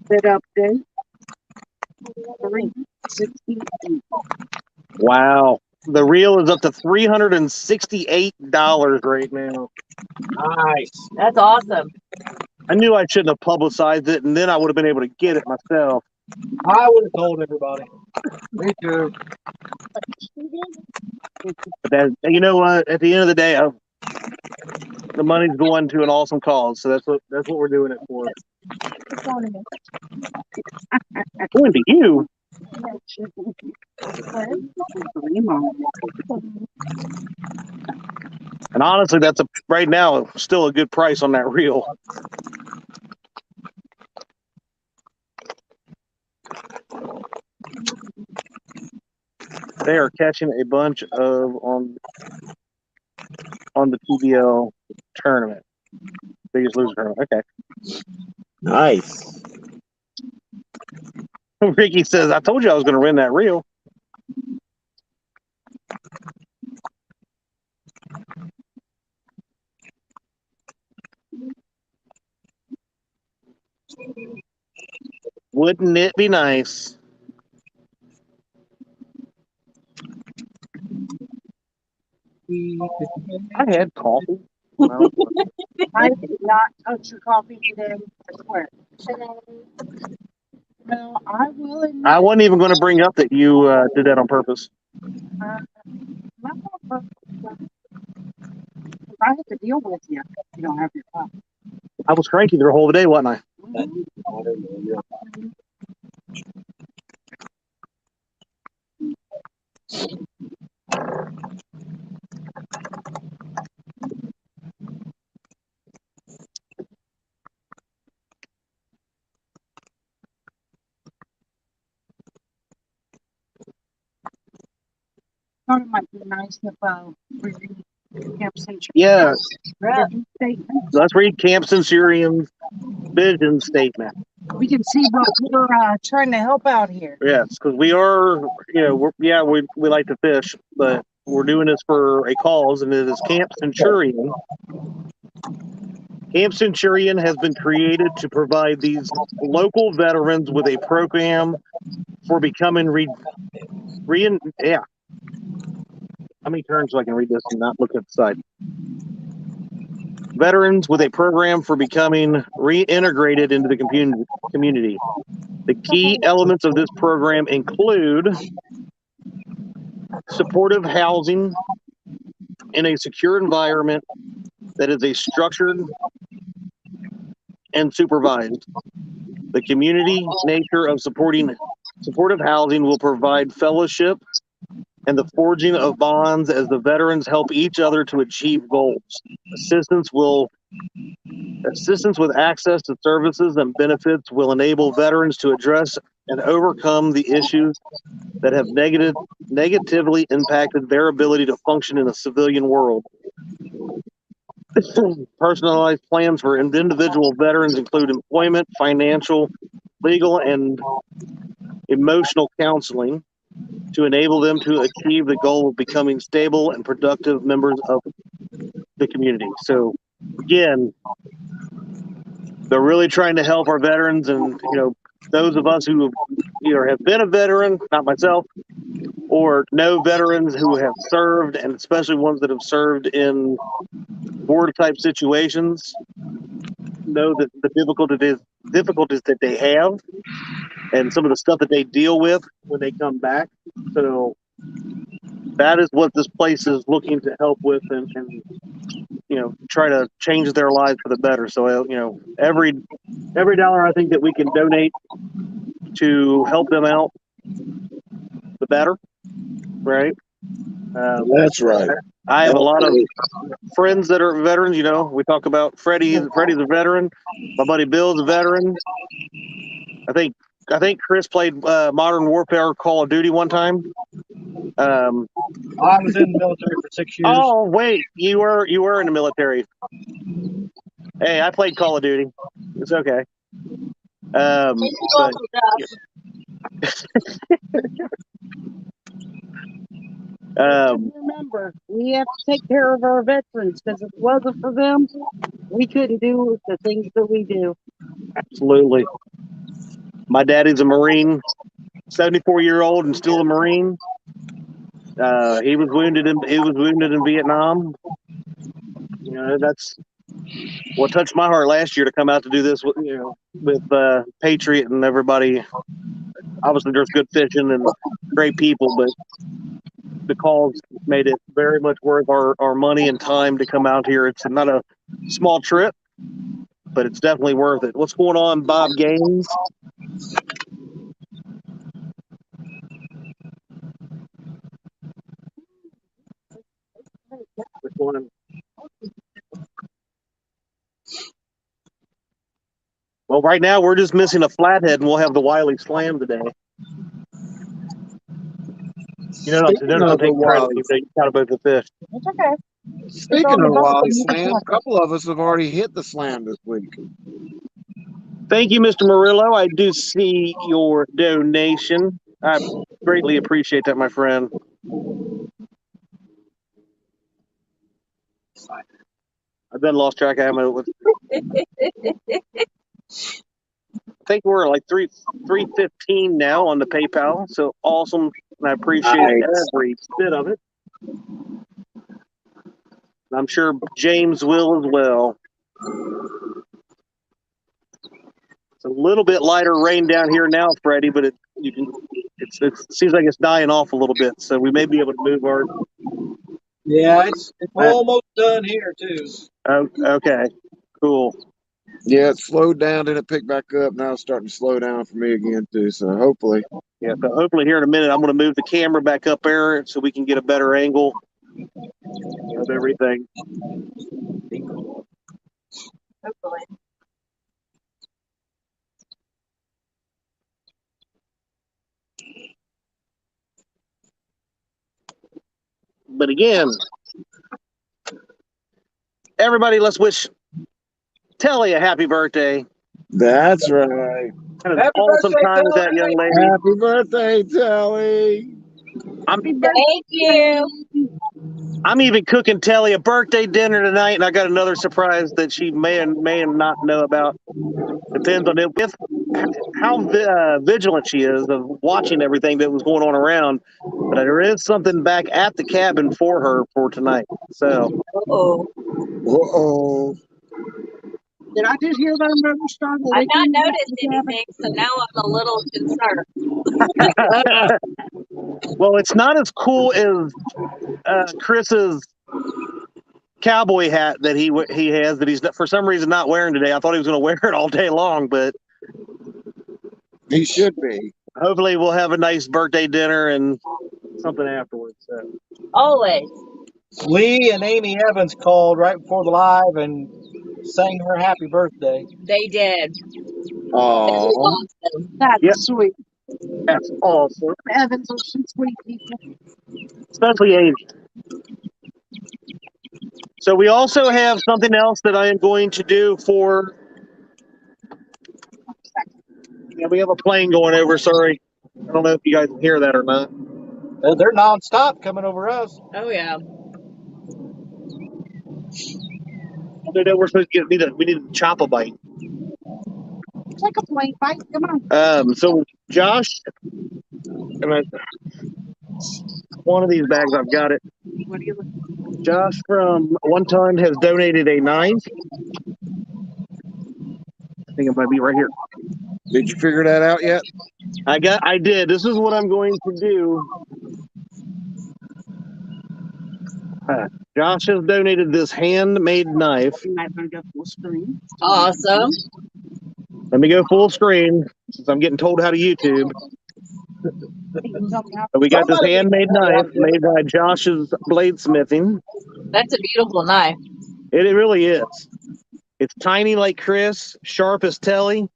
Bid update. 368. Wow. The reel is up to $368 right now. Nice. That's awesome. I knew I shouldn't have publicized it, and then I would have been able to get it myself. I would have told everybody. Me too. But that, you know what? At the end of the day, The money's going to an awesome cause, so that's what we're doing it for. It's going to me. Going to you. And honestly, that's right now still a good price on that reel. They are catching a bunch of on the TBL tournament. Biggest loser tournament. Okay. Nice. Ricky says, I told you I was going to win that reel. Wouldn't it be nice? I had coffee. No. I did not touch your coffee today. I swear. No, I will admit. I wasn't even going to bring up that you did that on purpose. Not on purpose. I have to deal with you. You don't have your coffee. I was cranky the whole day, wasn't I? Thought it might be nice if we read Camp Centurion. Yes. Vision statement. Let's read Camp Centurion's vision statement. We can see what we're trying to help out here. Yes, because we are, we like to fish, but we're doing this for a cause, and it is Camp Centurion. Camp Centurion has been created to provide these local veterans with a program for becoming How many turns so I can read this and not look at the side? Veterans with a program for becoming reintegrated into the community. The key elements of this program include supportive housing in a secure environment that is a structured and supervised. The community nature of supportive housing will provide fellowship and the forging of bonds as the veterans help each other to achieve goals. Assistance with access to services and benefits will enable veterans to address and overcome the issues that have negatively impacted their ability to function in a civilian world. Personalized plans for individual veterans include employment, financial, legal, and emotional counseling to enable them to achieve the goal of becoming stable and productive members of the community. So, again, they're really trying to help our veterans, and those of us who either have been a veteran, not myself, or know veterans who have served, and especially ones that have served in war-type situations, know that the difficulties that they have and some of the stuff that they deal with when they come back. So that is what this place is looking to help with and try to change their lives for the better. So, every dollar I think that we can donate to help them out, the better, right? That's right. I have a lot of friends that are veterans. We talk about Freddie. Freddie's a veteran. My buddy Bill's a veteran. I think Chris played Modern Warfare Call of Duty one time. I was in the military for 6 years. Oh wait, you were in the military. Hey, I played Call of Duty. It's okay. Remember, we have to take care of our veterans, because if it wasn't for them, we couldn't do the things that we do. Absolutely. My daddy's a Marine, 74-year-old and still a Marine. He was wounded in Vietnam. That's what touched my heart last year to come out to do this with Patriot and everybody. Obviously, there's good fishing and great people, but the calls made it very much worth our money and time to come out here. It's not a small trip, but it's definitely worth it. What's going on, Bob Gaines? What's going on? Well, right now we're just missing a flathead, and we'll have the Wylie Slam today. You know, Speaking don't of the take credit. Wylie, You got both the fish. It's okay. speaking of Wylie Slam, a couple of us have already hit the slam this week. Thank you, Mr. Murillo. I do see your donation. I greatly appreciate that, my friend. I've been lost track of how much. I think we're like 315 now on the PayPal. So awesome, and I appreciate every bit of it. I'm sure James will as well. It's a little bit lighter rain down here now, Freddie, but it seems like it's dying off a little bit. So we may be able to move our. Yeah, it's almost done here too. Oh, okay, cool. Yeah, it slowed down, then it picked back up. Now it's starting to slow down for me again too. So hopefully, Yeah, so hopefully here in a minute, I'm going to move the camera back up there so we can get a better angle of everything. Hopefully. But again, everybody, let's wish Telly a happy birthday. that's right. Had an Happy awesome birthday, time with that Telly. young lady. Happy birthday, Telly. Thank you. I'm even cooking Telly a birthday dinner tonight, and I got another surprise that she may not know about. Depends on it with how vigilant she is of watching everything that was going on around. But there is something back at the cabin for her for tonight. So. Uh-oh. Uh-oh. Did I just hear that another start? I've not noticed anything, so now I'm a little concerned. Well, it's not as cool as Chris's cowboy hat that he has that he's for some reason not wearing today. I thought he was going to wear it all day long, but He should be. hopefully we'll have a nice birthday dinner and something afterwards. So. Always. Lee and Amy Evans called right before the live and sang her happy birthday. They did. Oh, Awesome. That's Yep. sweet. That's awesome. Evans are some sweet people. Especially Amy. So we also have something else that I am going to do for. Yeah, we have a plane going over. Sorry, I don't know if you guys can hear that or not. They're nonstop coming over us. Oh, yeah. We're supposed to we need to chop a bite. Take a plane bite. Come on. So Josh, one of these bags I've got it. What do you look? Josh from one time has donated a knife. I think it might be right here. did you figure that out yet? I did. This is what I'm going to do. Josh has donated this handmade knife. You might want to go full screen. Awesome. Let me go full screen since I'm getting told how to YouTube. So we got this handmade knife made by Josh's Bladesmithing. That's a beautiful knife. It really is. It's tiny like Chris, sharp as Telly.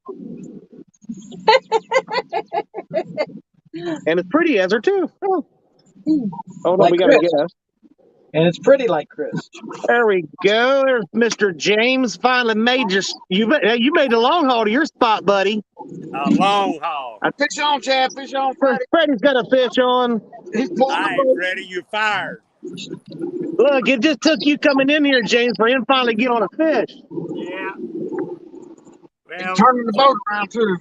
And it's pretty as her too. Oh. Hold on, Like we got to Chris. guess. And it's pretty like Chris. There we go. There's Mr. James finally made you made the long haul to your spot, buddy. A long haul. Fish on, Chad. Fish on, Freddie. Freddie's got a fish on. He's pulling All the right, boat. Freddie, you're fired. Look, it just took you coming in here, James, for him to finally get on a fish. Yeah. He's Well, turning the boat around too.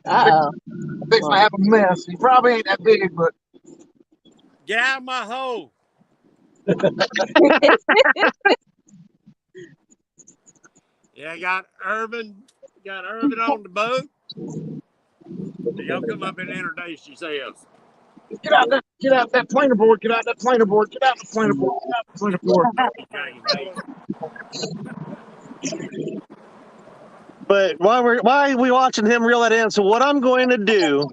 Uh-oh. Fixing to have a mess. He probably ain't that big, but get out of my hole. Yeah, got Irvin on the boat. So y'all come up and introduce yourselves. Get out that planer board. Get out that planer board. Get out the planer board. Get out the planer board. But why are we watching him reel that in? So what I'm going to do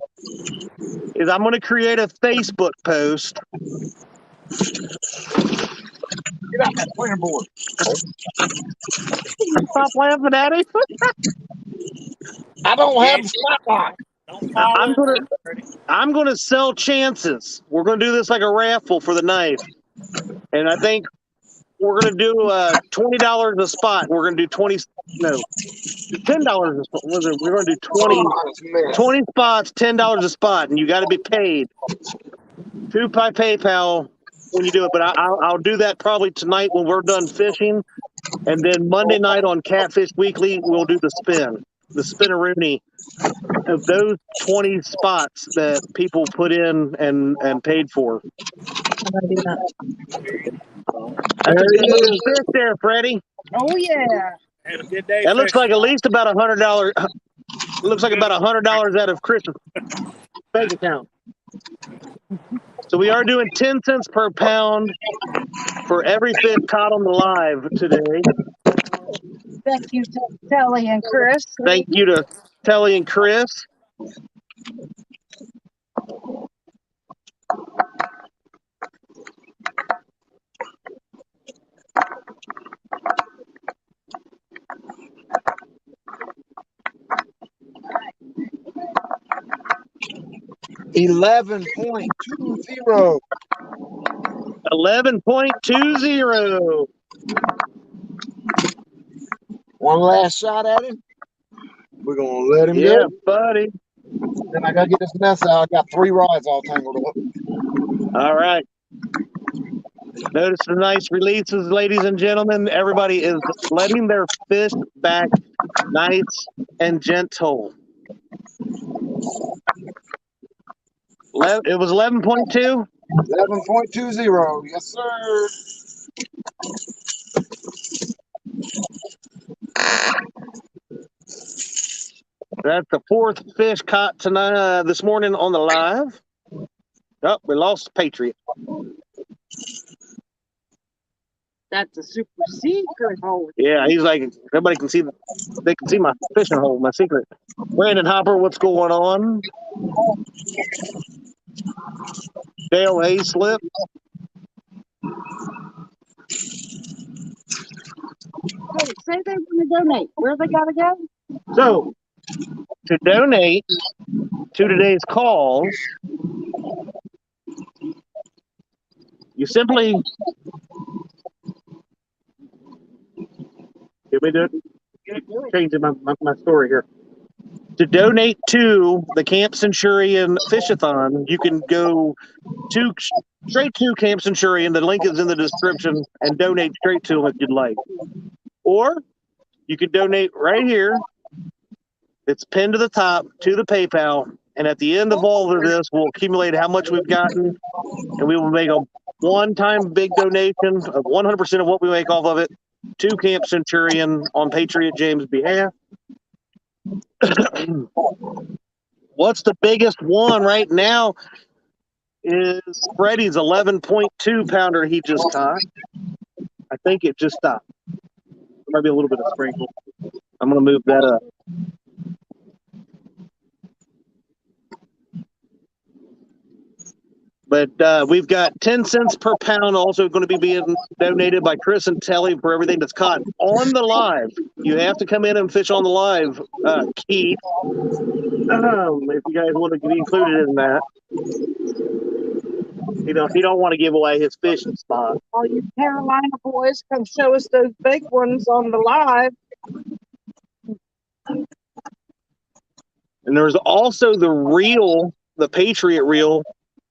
is I'm going to create a Facebook post. Get out that planer board. Stop laughing at him. I don't have the spotlight. Don't fall I'm gonna sell chances. We're gonna do this like a raffle for the knife, and I think we're gonna do $20 a spot. We're gonna do $10 a spot. We're gonna do 20 spots, $10 a spot, and you got to be paid. To by PayPal when you do it, but I'll do that probably tonight when we're done fishing, and then Monday night on Catfish Weekly we'll do the spinaroonie of those 20 spots that people put in and paid for. I'm gonna do that. That's a good looking fish there, Freddie. Oh yeah. Have a good day. That looks fishing. like at least about $100. Looks like about $100 out of Chris's bank account. So we are doing 10 cents per pound for every fish caught on the live today. Thank you, Telly and Chris. Thank you to Telly and Chris. $11.20. 11.20. One last shot at him. We're gonna let him Yeah, go. buddy. Then I gotta get this mess out. I got 3 rods all tangled up. All right. Notice the nice releases, ladies and gentlemen. Everybody is letting their fish back nice and gentle. It was 11.2. 11.20. Yes, sir. That's the 4th fish caught tonight this morning on the live. Oh, we lost Patriot. That's a super secret hole. Yeah, he's like, everybody can see, they can see my fishing hole, my secret. Brandon Hopper, what's going on? Dale Hayslip. Hey, say they want to donate. Where they gotta go? So, to donate to today's calls, you simply changing my story here. To donate to the Camp Centurion Fish-A-Thon, you can go straight to Camp Centurion. The link is in the description, and donate straight to them if you'd like. Or you can donate right here. It's pinned to the top to the PayPal. And at the end of all of this, we'll accumulate how much we've gotten, and we will make a one-time big donation of 100% of what we make off of it to Camp Centurion on Patriot James' behalf. What's the biggest one right now is Freddie's 11.2 pounder he just caught. I think it just stopped. There might be a little bit of sprinkle. I'm going to move that up. But we've got 10 cents per pound also going to be being donated by Chris and Telly for everything that's caught on the live. You have to come in and fish on the live, Keith. If you guys want to be included in that. You know, if you don't want to give away his fishing spot. All you Carolina boys come show us those big ones on the live. And there's also the Patriot reel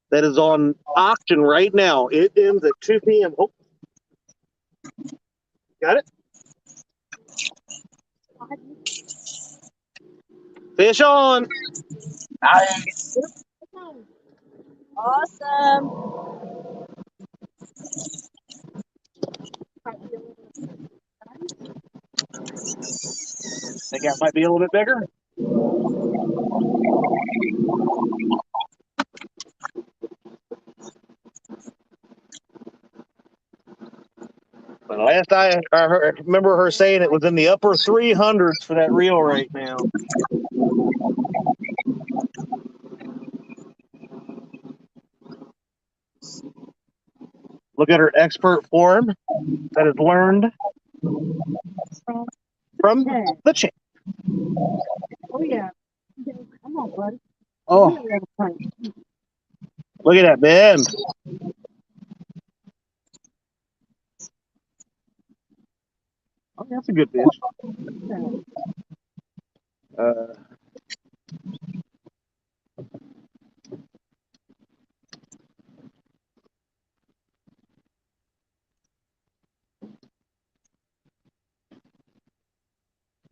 that is on auction right now. It ends at 2 p.m. Oh. Got it? Fish on. Nice. Awesome. Think that might be a little bit bigger. last I remember her saying, it was in the upper 300s for that reel right now. Look at her expert form that is learned from the champ. Oh, yeah. Come on, buddy. Oh, look at that bend. Oh, that's a good fish.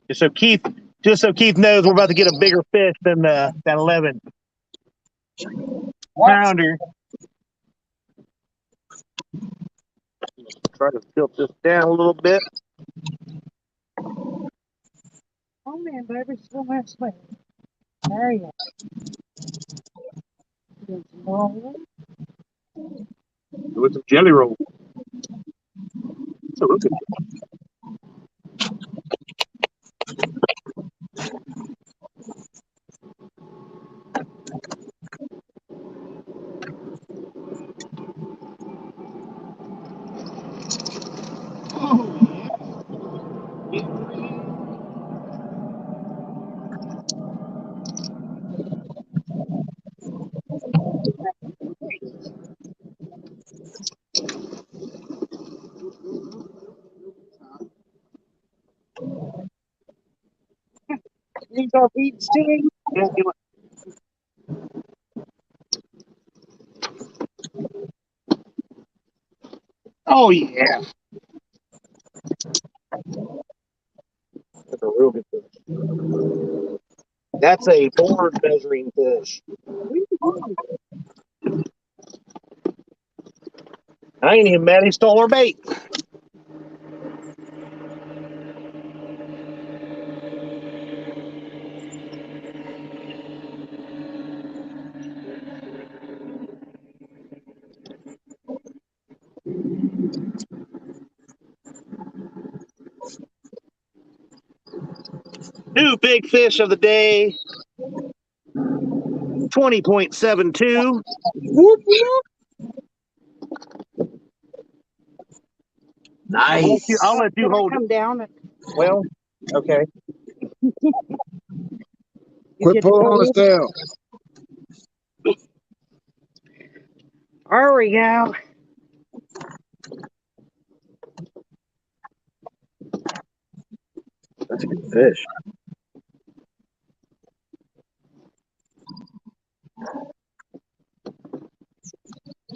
Just so Keith knows, we're about to get a bigger fish than that 11 pounder. Try to tilt this down a little bit. Oh, man, baby. So much space. There you go. With some jelly roll. So look at These are beats too. Oh yeah. That's a real good fish. That's a board measuring fish. I ain't even mad he stole her bait. New big fish of the day. 20.72. Whoop, whoop. Nice. I'll let you hold it. Come down. Well, okay. Quit pulling on the tail. There we go. That's a good fish.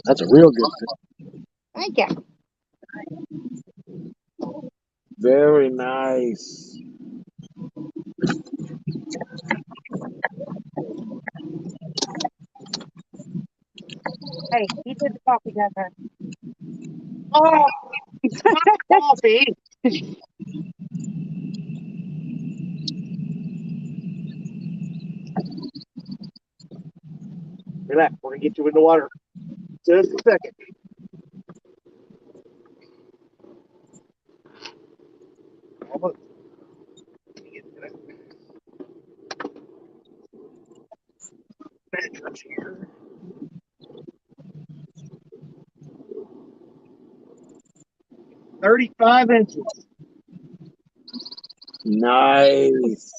That's a real good fish. Thank you. Very nice. Hey, you did the coffee, guys. Oh, Coffee. Relax. We're going to get you in the water. Just a second. Almost. 35 inches. Nice.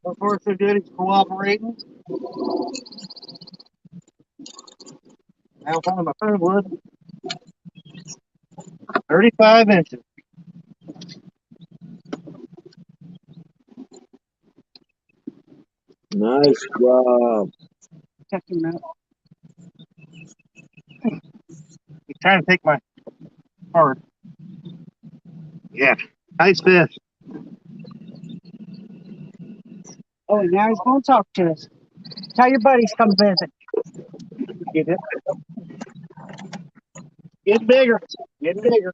So far, so good. He's cooperating. Now, if only my phone would. 35 inches. Nice job. check him out. He's trying to take my card. Yeah. Nice fish. Oh, now he's going to talk to us. Tell your buddies come visit. Get it. Get bigger. Get bigger.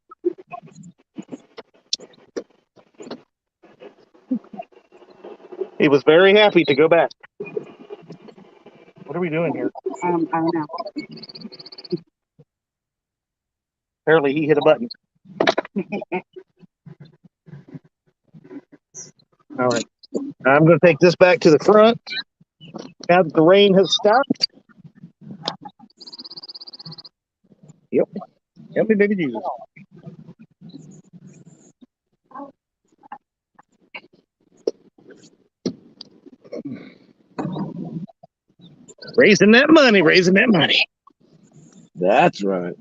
He was very happy to go back. What are we doing here? I don't know. Apparently he hit a button. All right. I'm going to take this back to the front. Now that the rain has stopped. Yep. Help me, baby Jesus. Raising that money, raising that money. That's right.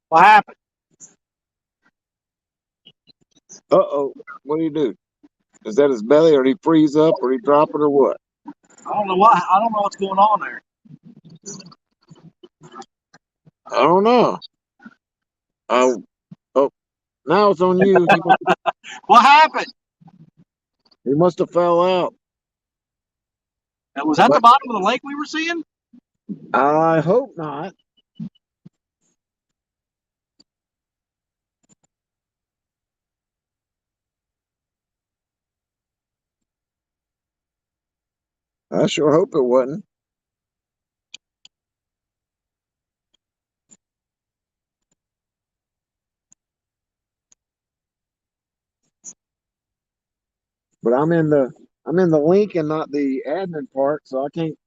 What happened? Uh-oh. What do you do? Is that his belly, or did he freeze up, or did he drop it, or what? I don't know what's going on there. I don't know. Oh, now it's on you. What happened? He must have fell out. And was that the bottom of the lake we were seeing? I hope not. I sure hope it wasn't. But I'm in the link and not the admin part, so I can't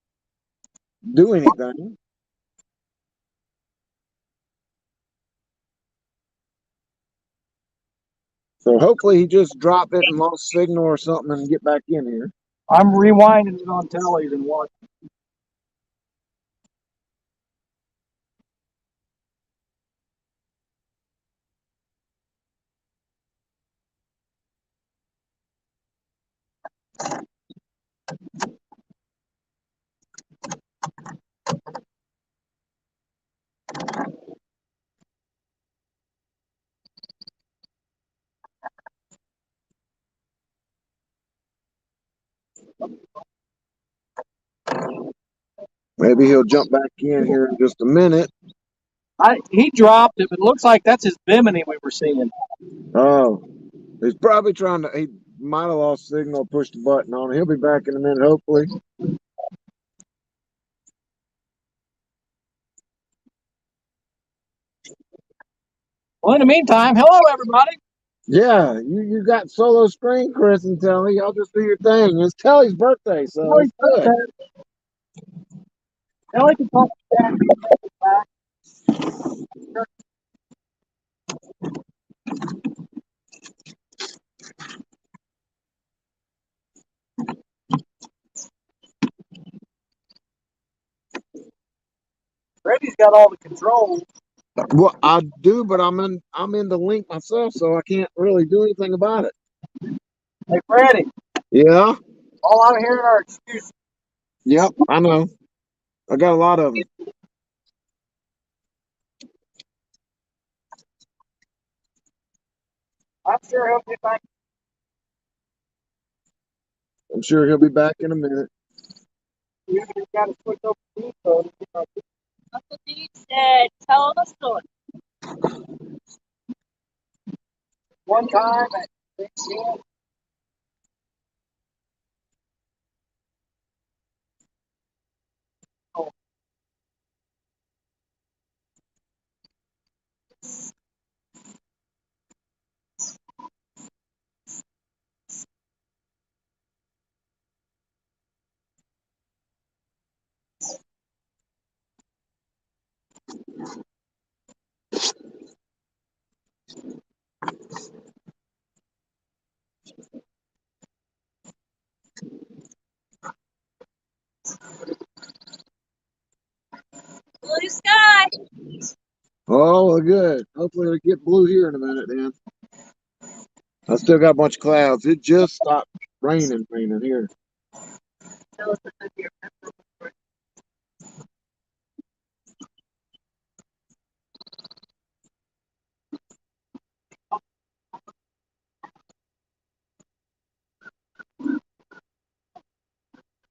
do anything. So hopefully he just dropped it and lost signal or something and get back in here. I'm rewinding it on tellies and watching. Maybe he'll jump back in here in just a minute. He dropped it, but it looks like that's his bimini we were seeing. Oh, he's probably he might have lost signal, pushed the button on it. He'll be back in a minute, hopefully. Well, in the meantime, hello everybody. Yeah, you got solo screen, Chris and Telly. Y'all just do your thing. It's Telly's birthday, so it's good. Telly can talk back. Brady's got all the controls. Well, I do, but I'm in the link myself, so I can't really do anything about it. Hey, Brady, Yeah. all I'm hearing are excuses. Yep, I know. I got a lot of them. I'm sure he'll be back. I'm sure he'll be back in a minute. He's got to switch over to so Uncle D said, tell the story. one time at Big Ten. Blue sky. Oh, well, good. Hopefully it'll get blue here in a minute, then. I still got a bunch of clouds. It just stopped raining here. Tell us about your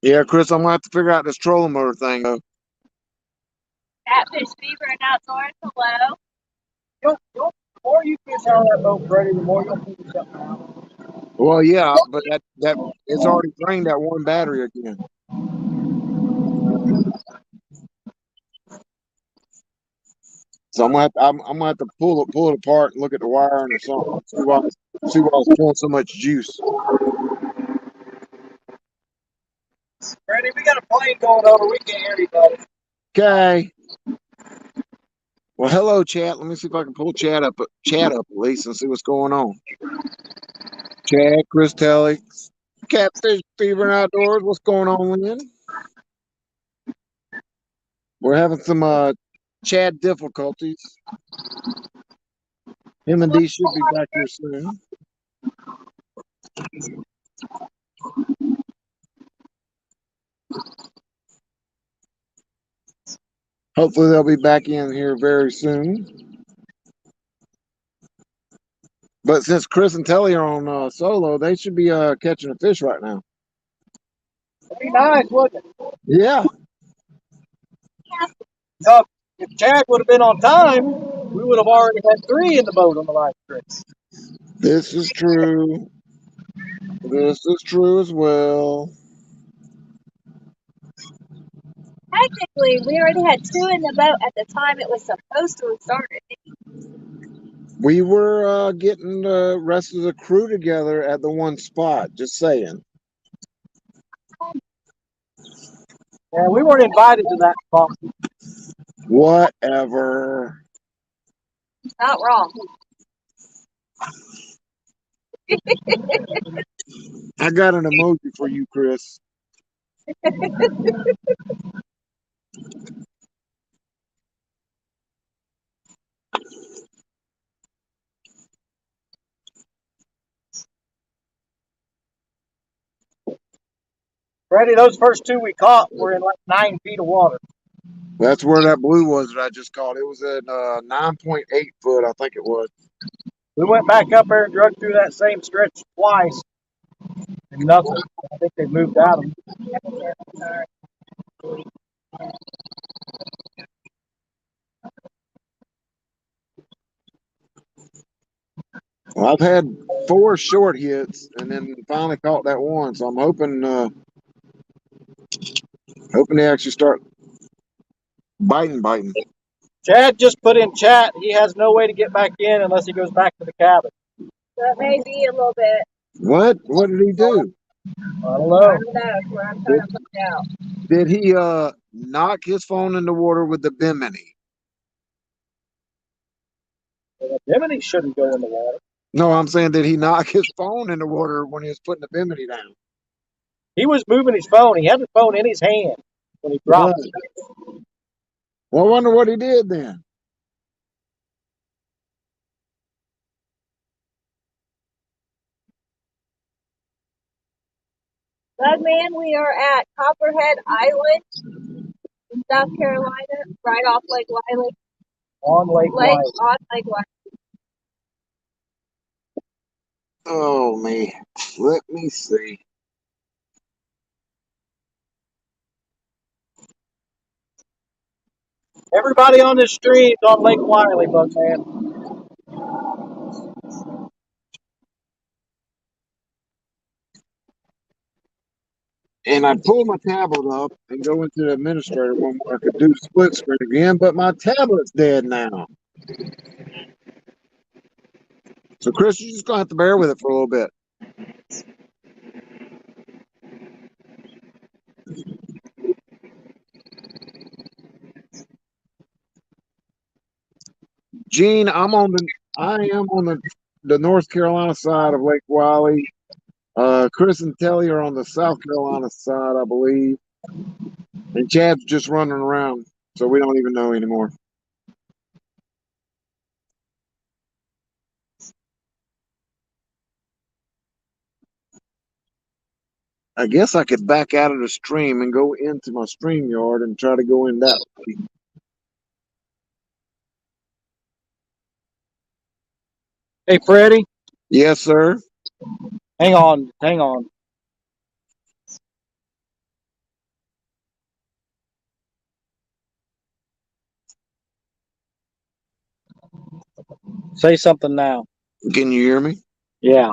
Yeah, Chris, I'm gonna have to figure out this trolling motor thing. Catfish fever and outdoors. Hello. The more you fish out of that boat, Freddie, the more you'll figure something out. Well, yeah, but that it's already drained that one battery again. So I'm gonna have to pull it apart and look at the wiring or something. See why it's pulling so much juice. Freddie, we got a plane going over. We can't hear anybody. Okay. Well, hello, chat. Let me see if I can pull chat up at least and see what's going on. Chad, Chris Telly, Catfish Fever and Outdoors. What's going on, Lynn? We're having some chat difficulties. Him and D should be back here soon. Hopefully they'll be back in here very soon. But since Chris and Telly are on solo, they should be catching a fish right now. It'd be nice, wouldn't it? Yeah. No, if Chad would have been on time, we would have already had 3 in the boat on the live trip. This is true. This is true as well. Technically, we already had 2 in the boat at the time it was supposed to have started. We were getting the rest of the crew together at the one spot. Just saying. Yeah, we weren't invited to that spot. Whatever. Not wrong. I got an emoji for you, Chris. Freddie, those first 2 we caught were in like 9 feet of water. That's where that blue was that I just caught. It was at 9.8 foot, I think it was. We went back up there and drug through that same stretch twice, and nothing. I think they moved out of them. Well, I've had 4 short hits and then finally caught that one. So I'm hoping they actually start biting. Chad just put in chat. He has no way to get back in unless he goes back to the cabin. That may be a little bit. What? What did he do? I don't know. I don't know. That's where I'm trying to find out. Did he knock his phone in the water with the bimini? The Bimini shouldn't go in the water. No, I'm saying did he knock his phone in the water when he was putting the bimini down? He was moving his phone. He had the phone in his hand when he dropped it. Well, I wonder what he did then. Bugman, we are at Copperhead Island in South Carolina, right off Lake Wylie. On Lake Wylie. On Lake Wylie. Oh, me. Let me see. Everybody on this stream's on Lake Wylie, Bugman. And I pull my tablet up and go into the administrator one where I could do split screen again, but my tablet's dead now. So, Chris, you're just going to have to bear with it for a little bit. Gene, I am on the North Carolina side of Lake Wylie. Chris and Telly are on the South Carolina side, I believe. And Chad's just running around, so we don't even know anymore. I guess I could back out of the stream and go into my StreamYard and try to go in that way. Hey, Freddie. Yes, sir. Hang on. Say something now. Can you hear me? Yeah.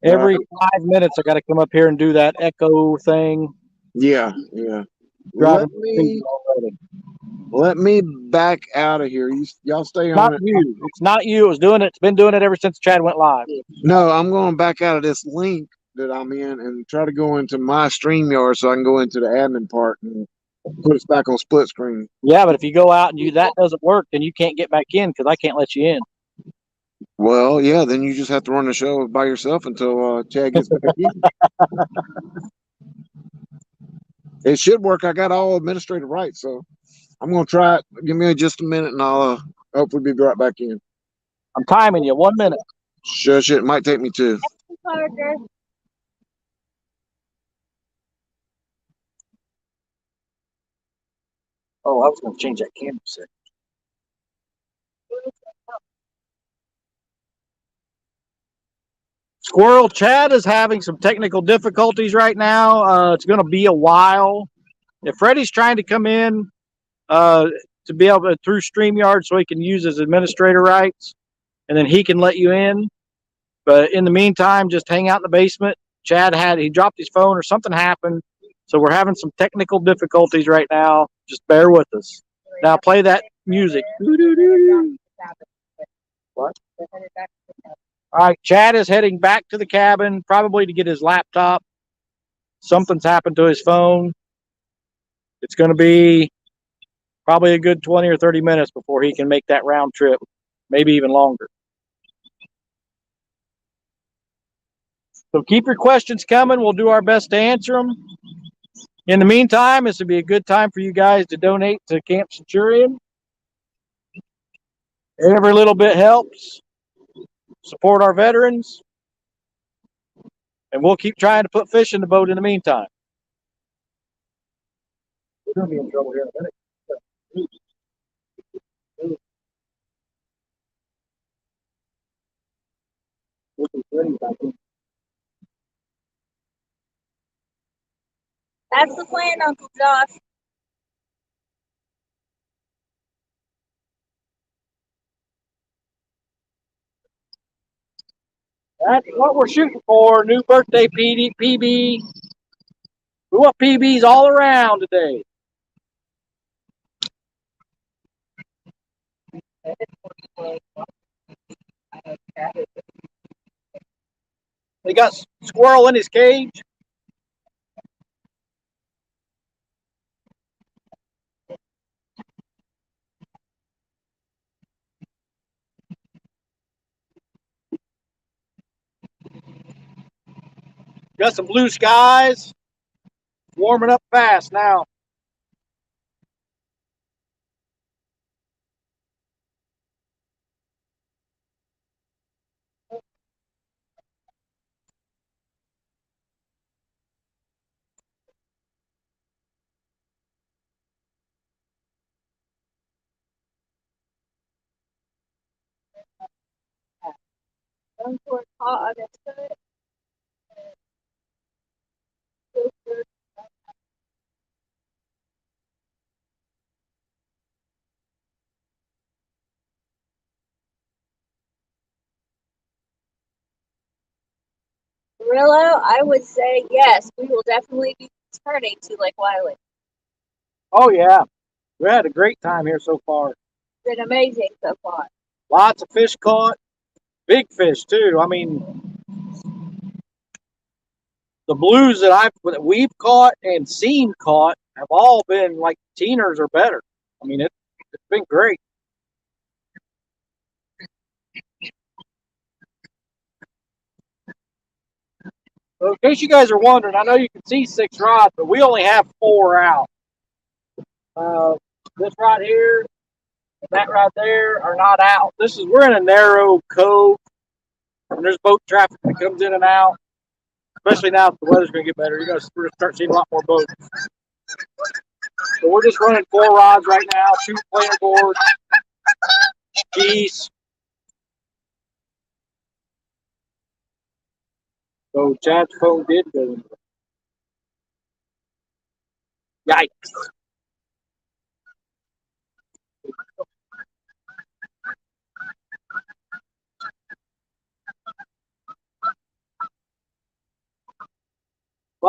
Every 5 minutes, I got to come up here and do that echo thing. Yeah. Driving Let me back out of here. Y'all stay Not on it. you. It's not you. It's doing it. It's been doing it ever since Chad went live. No, I'm going back out of this link that I'm in and try to go into my StreamYard so I can go into the admin part and put us back on split screen. Yeah, but if you go out and that doesn't work, then you can't get back in because I can't let you in. Well, yeah, then you just have to run the show by yourself until Chad gets back in. It should work. I got all administrative rights, so I'm going to try it. Give me just a minute, and I'll hopefully be right back in. I'm timing you. 1 minute. Shush, it might take me 2. Parker. Oh, I was going to change that camera set. Squirrel Chad is having some technical difficulties right now. It's going to be a while. If Freddie's trying to come in to be able to through StreamYard so he can use his administrator rights, and then he can let you in. But in the meantime, just hang out in the basement. Chad he dropped his phone or something happened. So we're having some technical difficulties right now. Just bear with us. Now play that music. What? All right, Chad is heading back to the cabin, probably to get his laptop. Something's happened to his phone. It's going to be probably a good 20 or 30 minutes before he can make that round trip, maybe even longer. So keep your questions coming. We'll do our best to answer them. In the meantime, this would be a good time for you guys to donate to Camp Centurion. Every little bit helps. Support our veterans. And we'll keep trying to put fish in the boat in the meantime. We're going to be in trouble here in a minute. That's the plan, Uncle Josh. That's what we're shooting for. New birthday PB. We want PBs all around today. They got squirrel in his cage. Got some blue skies. Warming up fast now. Rillo, I would say yes, we will definitely be returning to Lake Wylie. Oh, yeah. We had a great time here so far. It's been amazing so far. Lots of fish caught. Big fish, too. I mean, the blues that we've caught and seen caught have all been like teeners or better. I mean, it's been great. So in case you guys are wondering, I know you can see 6 rods, but we only have 4 out. This right here and that right there are not out. We're in a narrow cove, and there's boat traffic that comes in and out. Especially now that the weather's going to get better, we're going to start seeing a lot more boats. So we're just running 4 rods right now, 2 planer boards, geese. So Chad's phone did go. Yikes.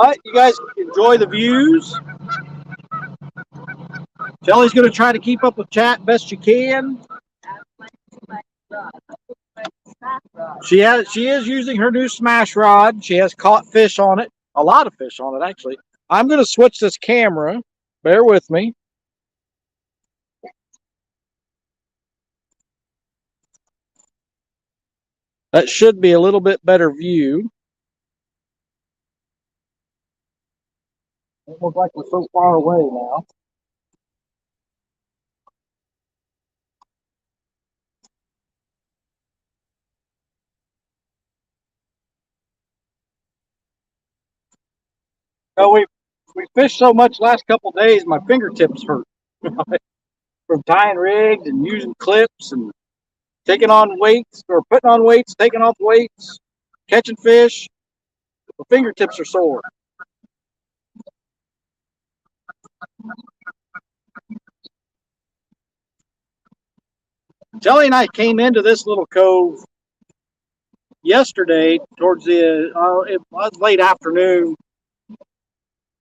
But you guys enjoy the views. Shelly's going to try to keep up with chat best you can. She is using her new smash rod. She has caught fish on it, a lot of fish on it actually. I'm going to switch this camera. Bear with me. That should be a little bit better view. It looks like we're so far away now. So we fished so much last couple days, my fingertips hurt from tying rigs and using clips and taking on weights or putting on weights, taking off weights, catching fish. The fingertips are sore. Jelly and I came into this little cove yesterday towards it was late afternoon,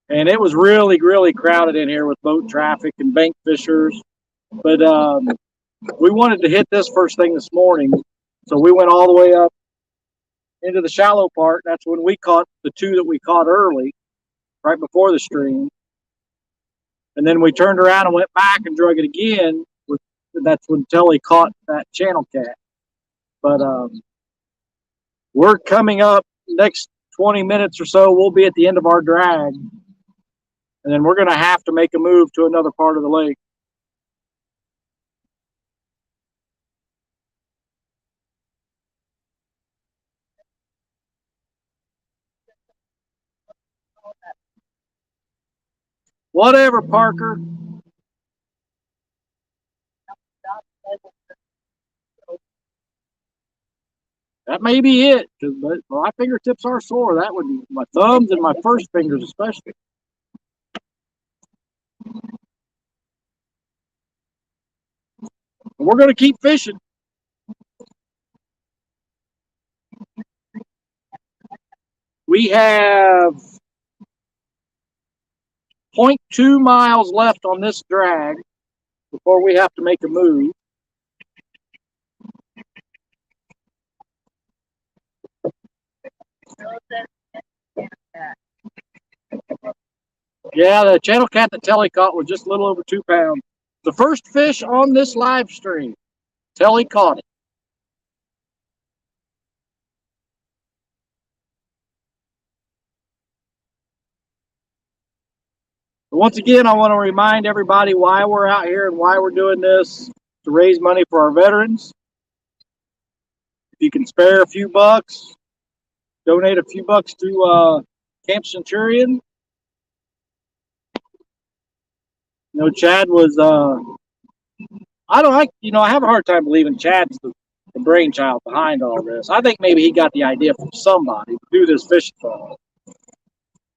and it was really, really crowded in here with boat traffic and bank fishers. But we wanted to hit this first thing this morning, so we went all the way up into the shallow part. That's when we caught the two that we caught early, right before the stream. And then we turned around and went back and drug it again. That's when Telly caught that channel cat. But we're coming up next 20 minutes or so. We'll be at the end of our drag. And then we're going to have to make a move to another part of the lake. Whatever, Parker. That may be it, but my fingertips are sore. That would be my thumbs and my first fingers especially. We're going to keep fishing. We have 0.2 miles left on this drag before we have to make a move. Yeah, the channel cat that Telly caught was just a little over 2 pounds. The first fish on this live stream. Telly caught it. Once again, I want to remind everybody why we're out here and why we're doing this, to raise money for our veterans. If you can spare a few bucks, donate a few bucks to Camp Centurion. You know, Chad was, I have a hard time believing Chad's the brainchild behind all this. I think maybe he got the idea from somebody to do this Fish-A-Thon.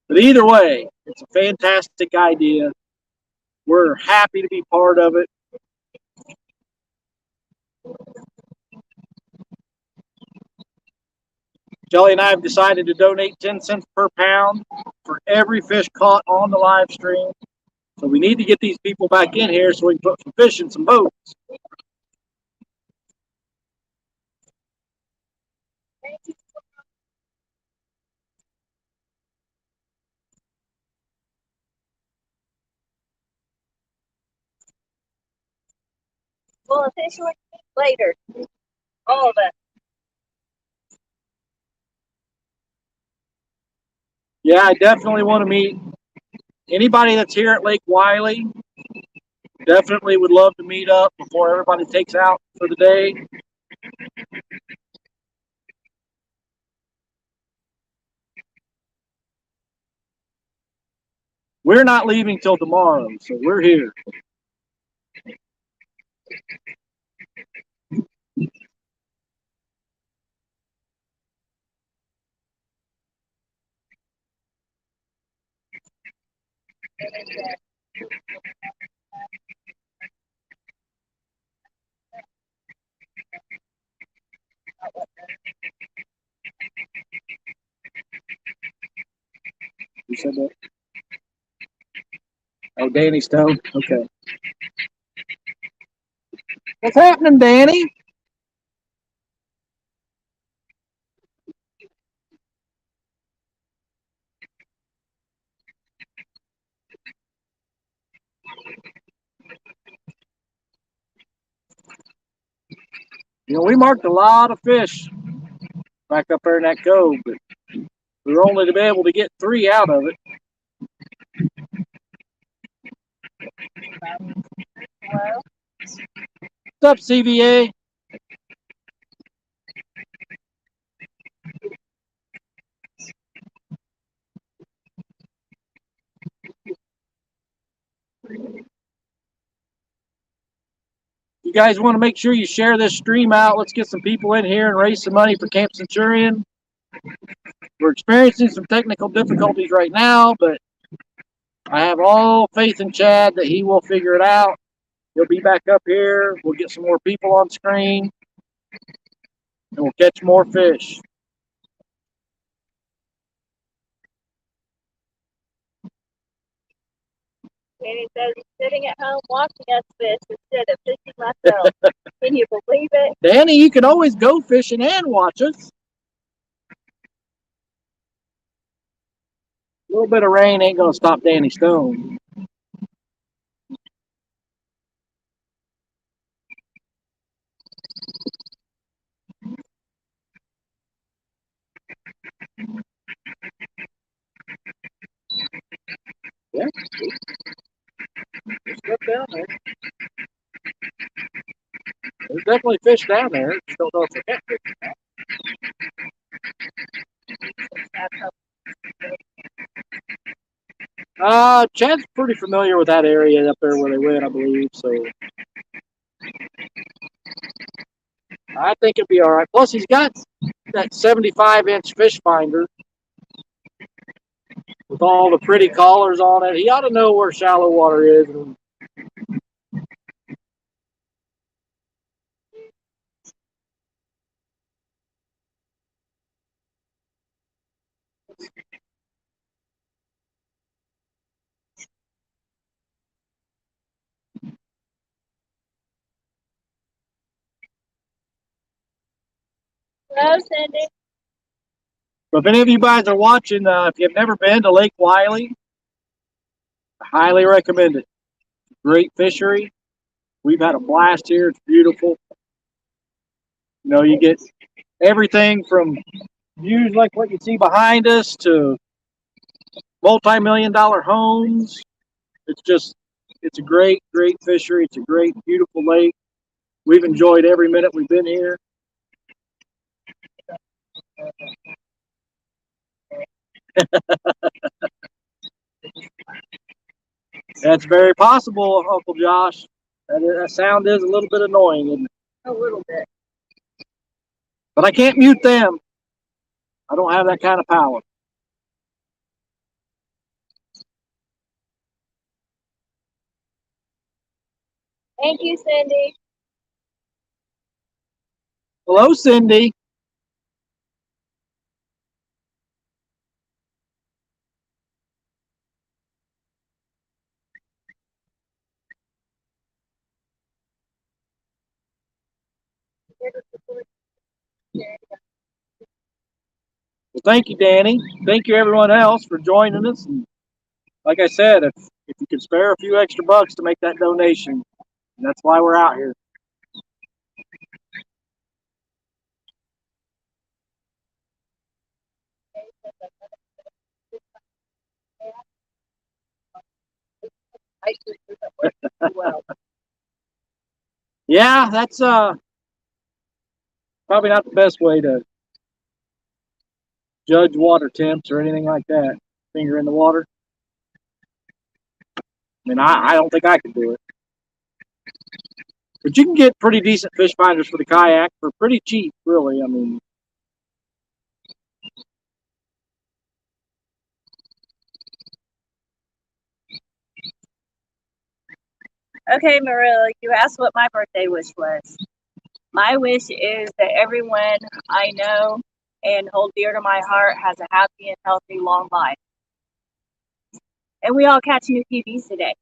But either way, it's a fantastic idea. We're happy to be part of it. Jelly and I have decided to donate 10 cents per pound for every fish caught on the live stream. So we need to get these people back in here so we can put some fish in some boats. We'll officially meet later. All of us. Yeah, I definitely want to meet anybody that's here at Lake Wylie. Definitely would love to meet up before everybody takes out for the day. We're not leaving till tomorrow, so we're here. said that. Oh, Danny Stone. Okay. What's happening, Danny? You know, we marked a lot of fish back up there in that cove, but we were only to be able to get 3 out of it. Hello? What's up, CVA? You guys want to make sure you share this stream out. Let's get some people in here and raise some money for Camp Centurion. We're experiencing some technical difficulties right now, but I have all faith in Chad that he will figure it out. He'll be back up here. We'll get some more people on screen, and we'll catch more fish. Danny says he's sitting at home watching us fish instead of fishing myself. Can you believe it? Danny, you can always go fishing and watch us. A little bit of rain ain't going to stop Danny Stone. Yeah. There's stuff down there. There's definitely fish down there. Just don't know if they're catfish or not. Chad's pretty familiar with that area up there where they went, I believe. So I think it'll be all right. Plus, he's got that 75-inch fish finder with all the pretty collars on it. He ought to know where shallow water is. Hello, Cindy. But if any of you guys are watching, if you've never been to Lake Wylie, I highly recommend it. Great fishery. We've had a blast here. It's beautiful. You know, you get everything from views like what you see behind us to multi-million-dollar homes. It's a great, great fishery. It's a great, beautiful lake. We've enjoyed every minute we've been here. That's very possible, Uncle Josh. That sound is a little bit annoying, isn't it? A little bit. But I can't mute them. I don't have that kind of power. Thank you, Cindy. Hello, Cindy. Well, thank you, Danny. Thank you, everyone else, for joining us. And like I said, if you can spare a few extra bucks to make that donation, and that's why we're out here. Yeah, that's probably not the best way to judge water temps or anything like that. Finger in the water. I mean, I don't think I could do it. But you can get pretty decent fish finders for the kayak for pretty cheap, really. I mean, Okay, Marilla, you asked what my birthday wish was. My wish is that everyone I know and hold dear to my heart has a happy and healthy long life. And we all catch new PBs today.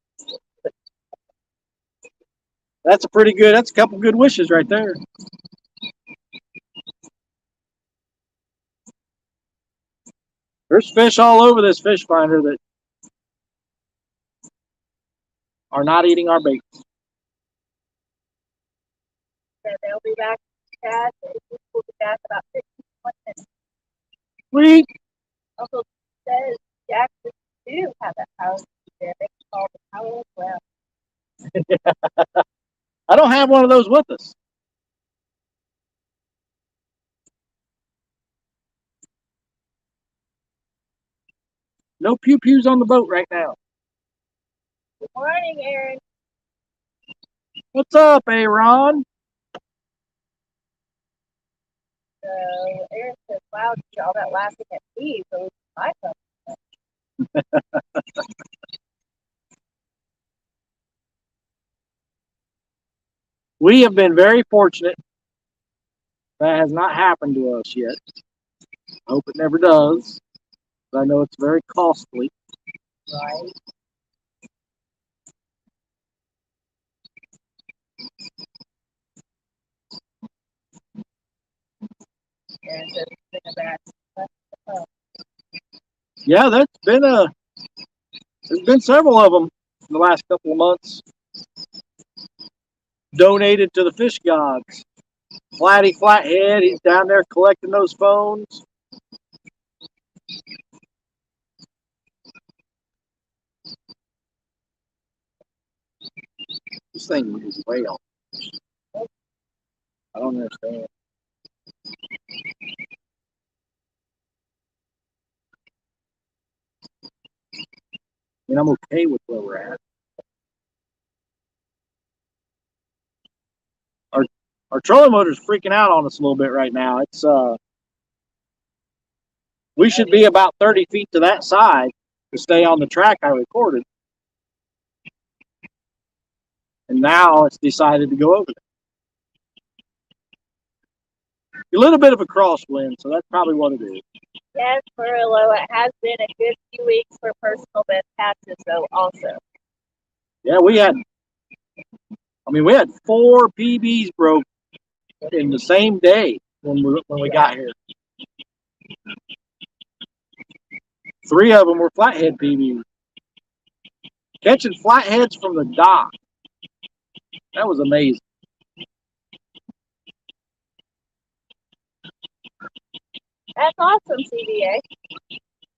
That's a couple good wishes right there. There's fish all over this fish finder that are not eating our bait. So they'll be back to catch. We'll be back about 15 minutes. Sweet. Uncle says Jack do have that power there. They call the power as well. I don't have one of those with us. No pew-pews on the boat right now. Good morning, Aaron. What's up, Aaron? So Aaron says, wow, did all that laughing at me, so it's my phone. We have been very fortunate. That has not happened to us yet. I hope it never does. But I know it's very costly. Right. Aaron says it's been a bad. Yeah, there's been several of them in the last couple of months. Donated to the fish gods. Flathead, he's down there collecting those phones. This thing is way off. I don't understand. I mean, I'm okay with where we're at. Our trolling motor's freaking out on us a little bit right now. It's we should be about 30 feet to that side to stay on the track I recorded. And now it's decided to go over there. A little bit of a crosswind, so that's probably what it is. Yes, Murillo, it has been a good few weeks for personal best catches, though, also. Yeah, we had 4 PBs broke in the same day when we got here. 3 of them were flathead PBs. Catching flatheads from the dock. That was amazing. That's awesome, CBA.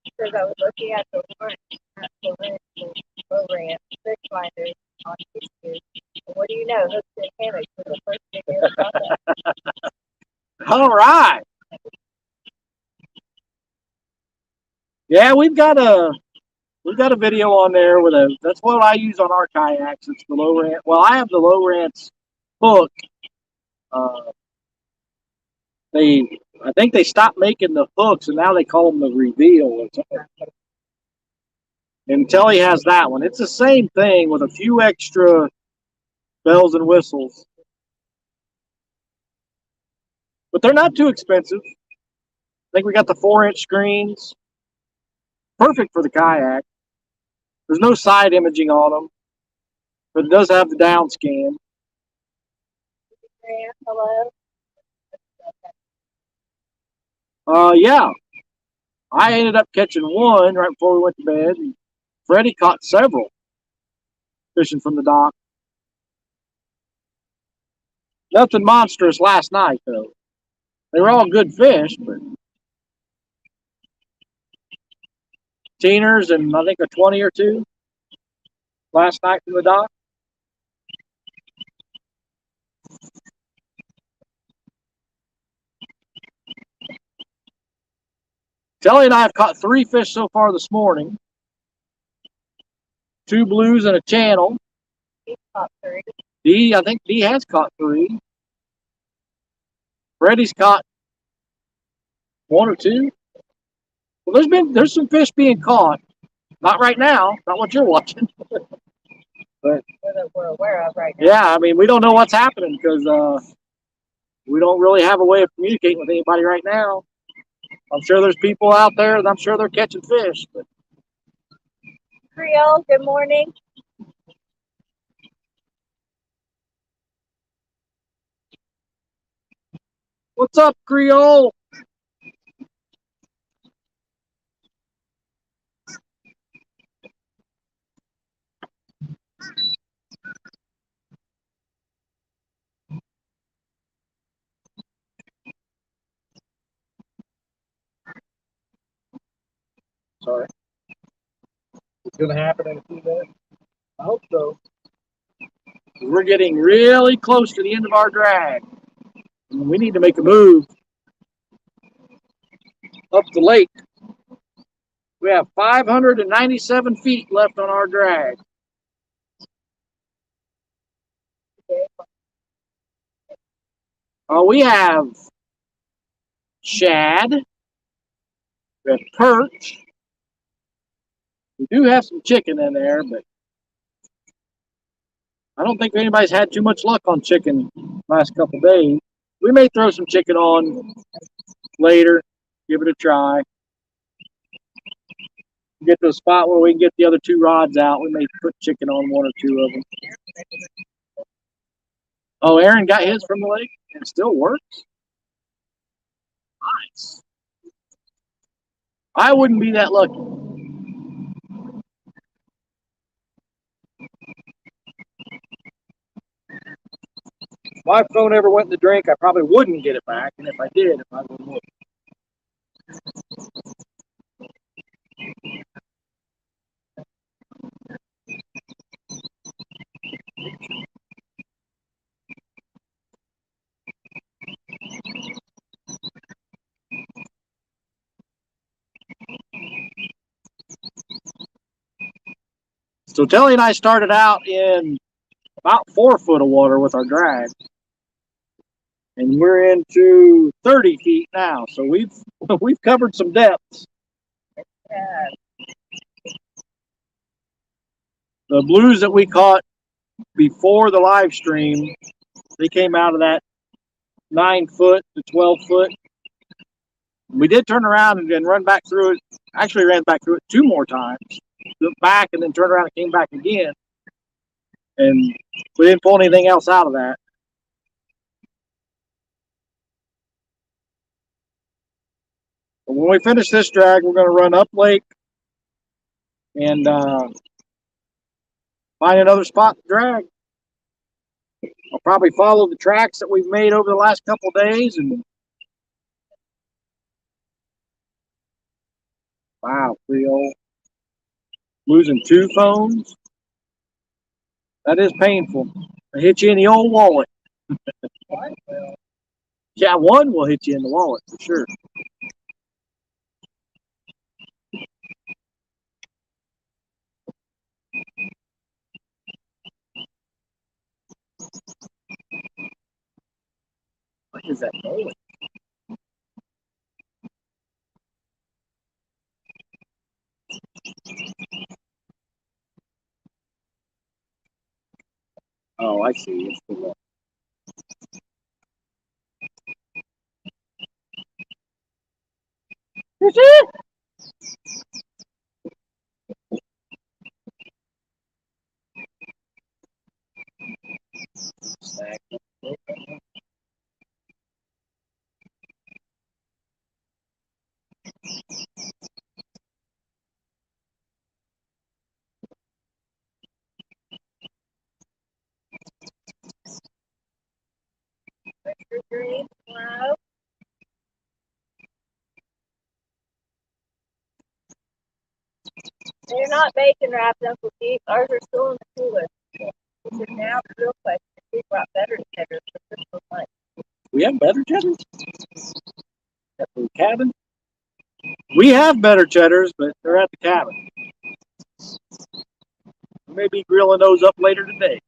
Because I was looking at the program, fish finders on YouTube. And what do you know? Hooks and hammocks for the first thing they ever thought of. All right. Yeah, we've got a video on there with that's what I use on our kayaks. It's the Lowrance. Well, I have the Lowrance hook. I think they stopped making the hooks and now they call them the reveal or something. And Telly has that one. It's the same thing with a few extra bells and whistles. But they're not too expensive. I think we got the 4-inch screens. Perfect for the kayak. There's no side imaging on them. But it does have the down scan. Hello. Yeah. I ended up catching one right before we went to bed. And Freddie caught several fishing from the dock. Nothing monstrous last night, though. They were all good fish, but teeners and I think a 20 or 2 last night from the dock. Telly and I have caught 3 fish so far this morning. 2 blues and a channel. He's caught 3. I think D has caught 3. Freddie's caught 1 or 2. Well, there's some fish being caught. Not right now, not what you're watching. But That we're aware of right now. yeah, I mean, we don't know what's happening because we don't really have a way of communicating with anybody right now. I'm sure there's people out there, and I'm sure they're catching fish. But Creole. Good morning. What's up, Creole? Sorry. It's going to happen in a few minutes. I hope so. We're getting really close to the end of our drag. We need to make a move up the lake. We have 597 feet left on our drag. We have shad. We have perch. We do have some chicken in there, but I don't think anybody's had too much luck on chicken last couple of days. We may throw some chicken on later, give it a try. Get to a spot where we can get the other two rods out. We may put chicken on one or two of them. Oh, Aaron got his from the lake? It still works? Nice. I wouldn't be that lucky. If my phone ever went in the drink, I probably wouldn't get it back. And if I did, I probably would. So Telly and I started out in about 4 foot of water with our drag. And we're into 30 feet now. So we've covered some depths. The blues that we caught before the live stream, they came out of that 9 foot to 12 foot. We did turn around and then run back through it. Actually ran back through it 2 more times. Looked back and then turned around and came back again. And we didn't pull anything else out of that. But when we finish this drag, we're going to run up lake and find another spot to drag. I'll probably follow the tracks that we've made over the last couple of days. And wow, Creole. Losing 2 phones. That is painful. I hit you in the old wallet. Yeah, one will hit you in the wallet for sure. What is that noise? Oh, I see. It's the one. Is it? Green, hello. They're not bacon wrapped, Uncle Pete. Ours are still in the cooler. Which is now the real question. We brought better cheddar for Christmas lunch. We have better cheddars? At the cabin? We have better cheddars, but they're at the cabin. We may be grilling those up later today.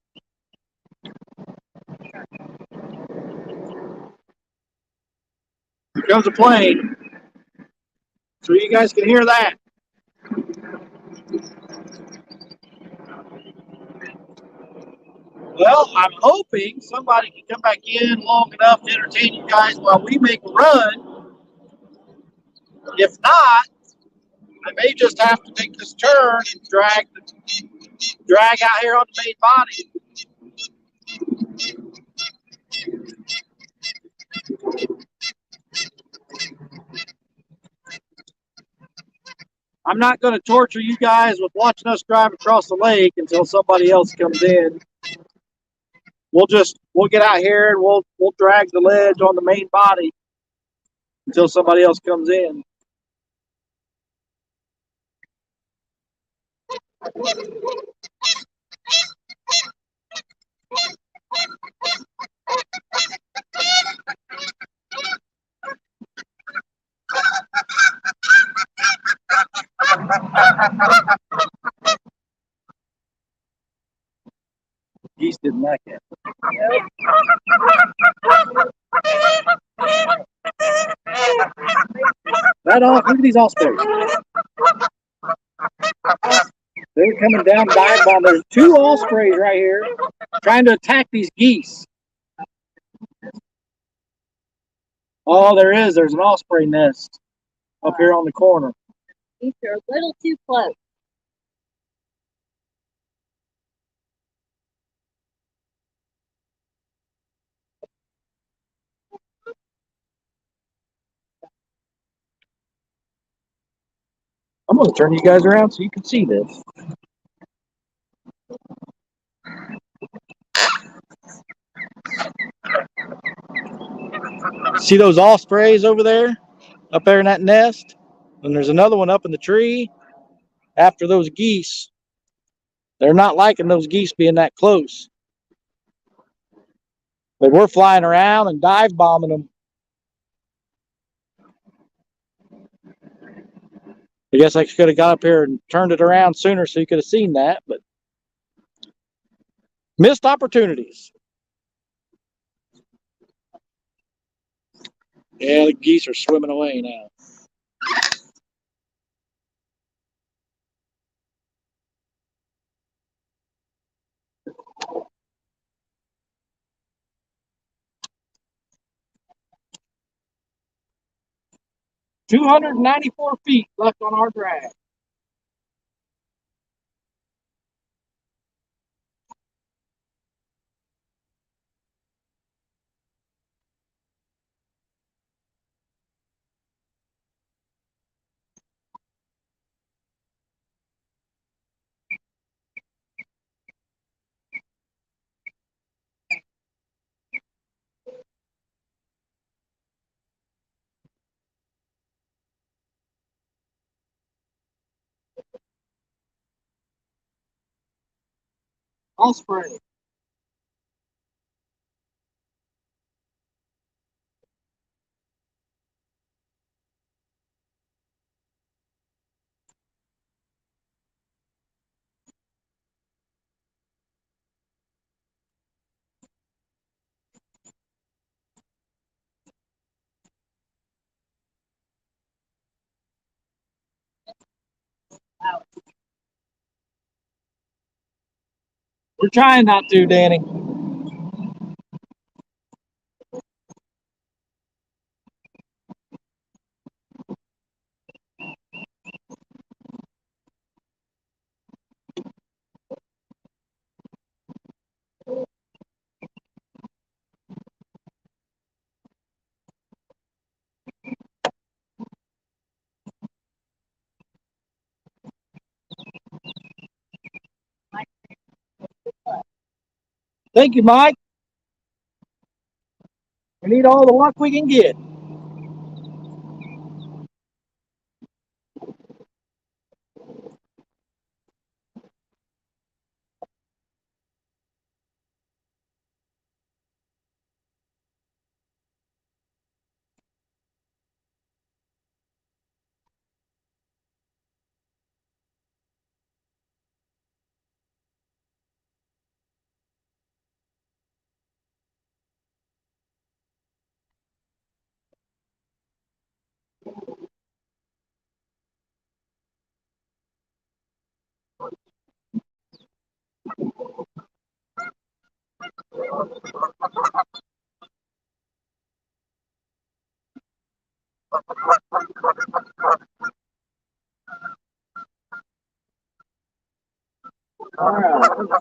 Here comes a plane. So you guys can hear that. Well, I'm hoping somebody can come back in long enough to entertain you guys while we make a run. If not, I may just have to take this turn and drag out here on the main body. I'm not going to torture you guys with watching us drive across the lake until somebody else comes in. We'll get out here and we'll drag the ledge on the main body until somebody else comes in. Geese didn't like it. Right on, look at these ospreys. They're coming down dive bomb. There's 2 ospreys right here trying to attack these geese. Oh, there's an osprey nest up here on the corner. These are a little too close. I'm going to turn you guys around so you can see this. See those ospreys over there? Up there in that nest? And there's another one up in the tree after those geese. They're not liking those geese being that close. But we're flying around and dive bombing them. I guess I could have got up here and turned it around sooner so you could have seen that, but missed opportunities. Yeah, the geese are swimming away now. $294 feet left on our drag. Osprey. We're trying not to, Danny. Thank you, Mike. We need all the luck we can get.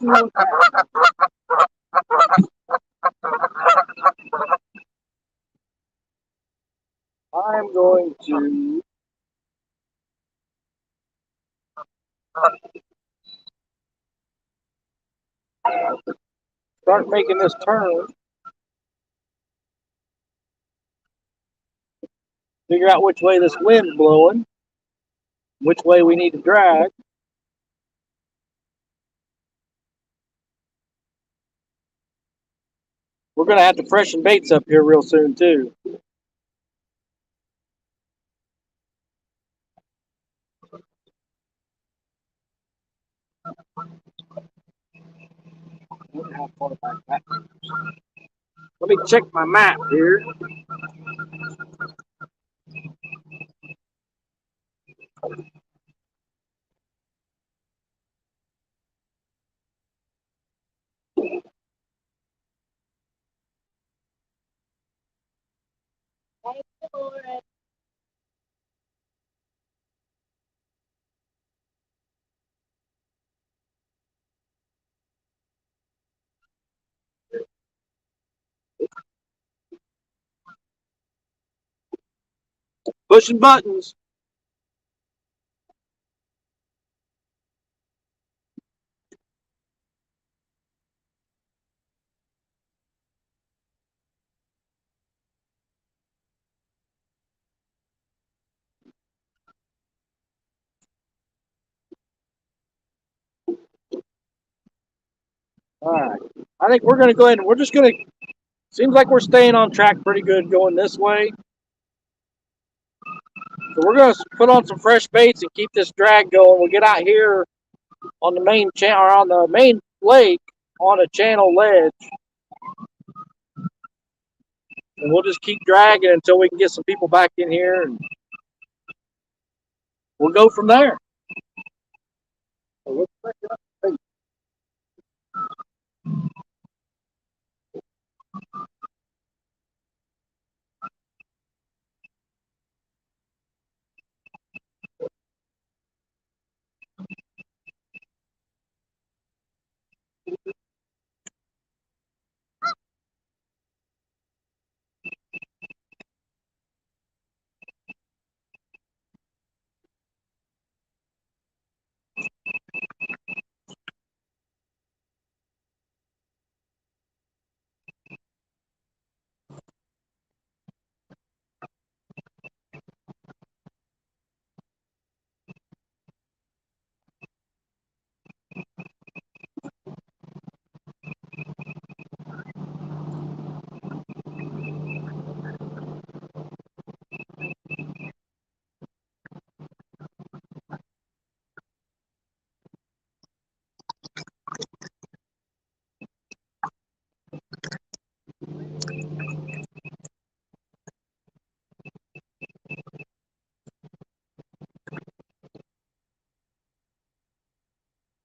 see what's happening. I'm going to start making this turn. Figure out which way this wind's blowing, which way we need to drag. We're going to have to freshen baits up here real soon, too. Let me check my map here. Pushing buttons. All right. I think we're going to go ahead and we're just going to, seems like we're staying on track pretty good going this way. So we're going to put on some fresh baits and keep this drag going. We'll get out here on the main channel, or on the main lake on a channel ledge. And we'll just keep dragging until we can get some people back in here, and we'll go from there.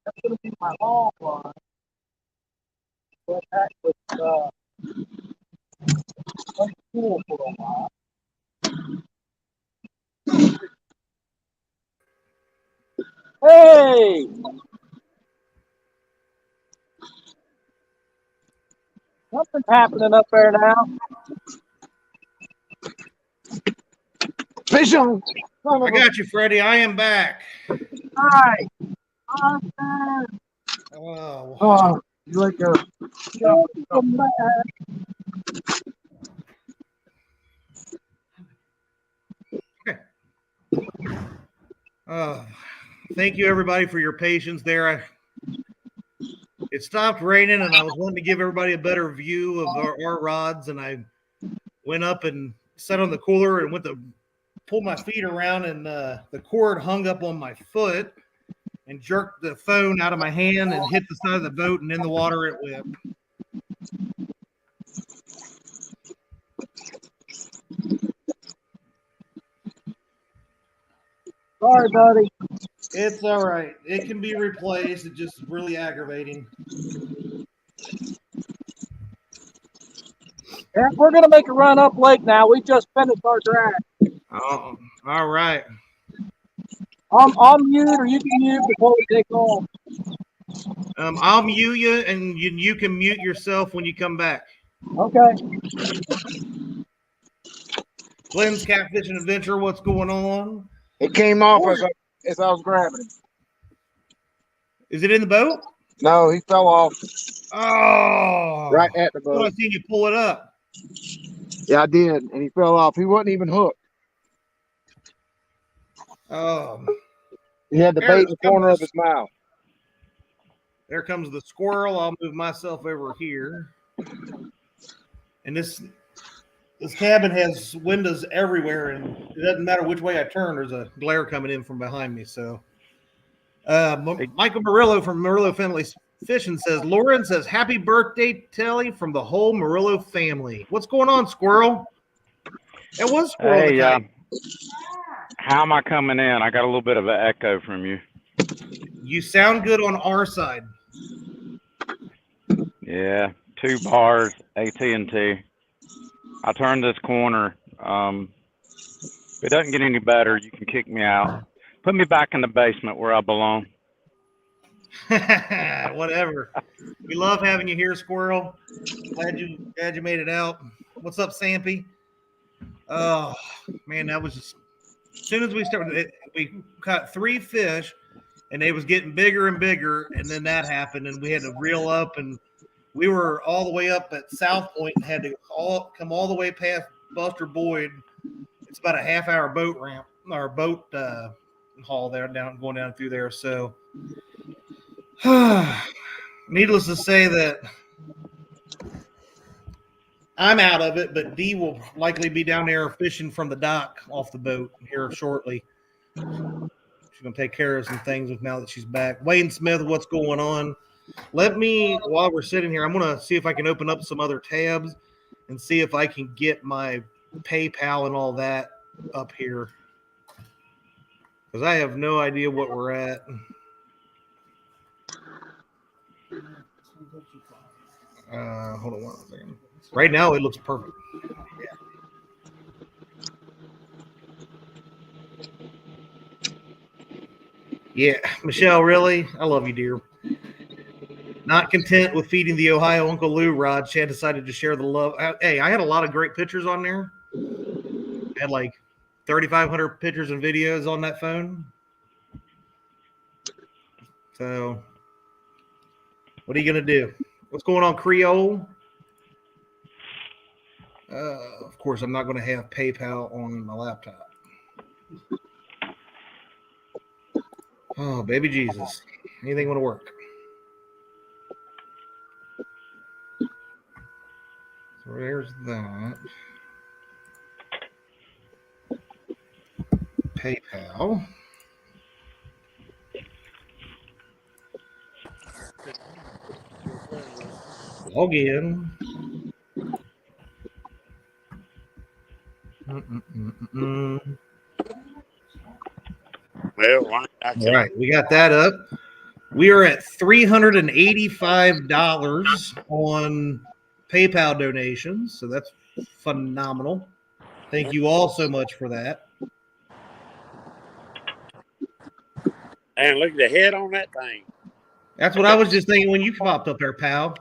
That's going to be my long line. But that was cool for a while. Hey! Something's happening up there now. Fish on. I got you, Freddie. I am back. Hi. Awesome. Oh, You like a thank you, everybody, for your patience there. It stopped raining, and I was wanting to give everybody a better view of our rods, and I went up and sat on the cooler and went to pull my feet around, and the cord hung up on my foot and jerked the phone out of my hand and hit the side of the boat, and in the water it went. Sorry, buddy. It's all right. It can be replaced. It's just really aggravating. Yeah, we're going to make a run up lake now. We just finished our drag. Oh, all right. I'm mute, or you can mute before we take off. I'll mute you, and you can mute yourself when you come back. Okay. Glenn's Catfish and Adventure, what's going on? It came off as I was grabbing him. Is it in the boat? No, he fell off Oh, right at the I thought I boat. seen you pull it up. Yeah, I did, and he fell off. He wasn't even hooked. Oh, He had the bait in the corner of his mouth. there comes the squirrel. I'll move myself over here. And this cabin has windows everywhere, and it doesn't matter which way I turn. There's a glare coming in from behind me. So, Michael Murillo from Murillo Family Fishing says, Lauren says, happy birthday, Telly, from the whole Murillo family. What's going on, squirrel? It was squirrel. Hey, how am I coming in? I got a little bit of an echo from you. You sound good on our side. Yeah, 2 bars, AT&T. I turned this corner. If it doesn't get any better, you can kick me out. Put me back in the basement where I belong. Whatever. We love having you here, squirrel. Glad you made it out. What's up, Sampy? Oh man, that was just as soon as we started, we caught 3 fish, and they was getting bigger and bigger, and then that happened, and we had to reel up, and we were all the way up at South Point and had to come all the way past Buster Boyd. It's about a half-hour boat ramp or boat haul there going down through there. So, needless to say that I'm out of it, but Dee will likely be down there fishing from the dock off the boat here shortly. She's going to take care of some things now that she's back. Wayne Smith, what's going on? While we're sitting here, I'm going to see if I can open up some other tabs and see if I can get my PayPal and all that up here. Because I have no idea what we're at. Hold on one second. Right now, it looks perfect. Yeah, Michelle, really? I love you, dear. Not content with feeding the Ohio Uncle Lou rod, Chad decided to share the love. Hey, I had a lot of great pictures on there. I had like 3,500 pictures and videos on that phone. So, what are you going to do? What's going on, Creole? Of course, I'm not going to have PayPal on my laptop. Oh, baby Jesus. Anything want to work? So there's that. PayPal. Log in. Well, All right, we got that up. We are at $385 on PayPal donations, so that's phenomenal. Thank you all so much for that. and look at the head on that thing. That's what I was just thinking when you popped up there, pal.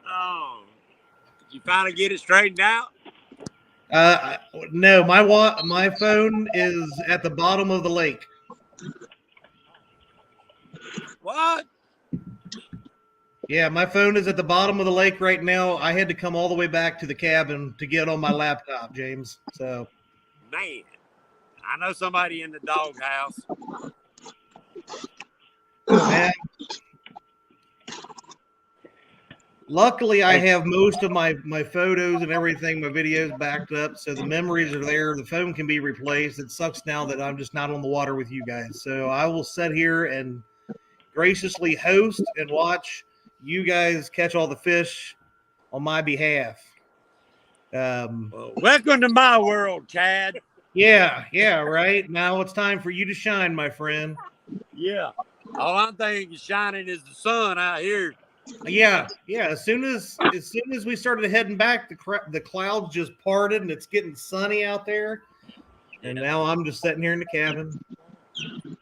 Oh, did you finally get it straightened out? No, my phone is at the bottom of the lake. What? Yeah, my phone is at the bottom of the lake right now. I had to come all the way back to the cabin to get on my laptop, James. So, Man, I know somebody in the doghouse. man, luckily I have most of my photos and everything, my videos backed up, so the memories are there. The phone can be replaced. It sucks now that I'm just not on the water with you guys. So I will sit here and graciously host and watch you guys catch all the fish on my behalf. Well, welcome to my world, Chad. Yeah, right. Now it's time for you to shine, my friend. Yeah. All I'm thinking is shining is the sun out here. Yeah. As soon as we started heading back, the clouds just parted and it's getting sunny out there. And now I'm just sitting here in the cabin.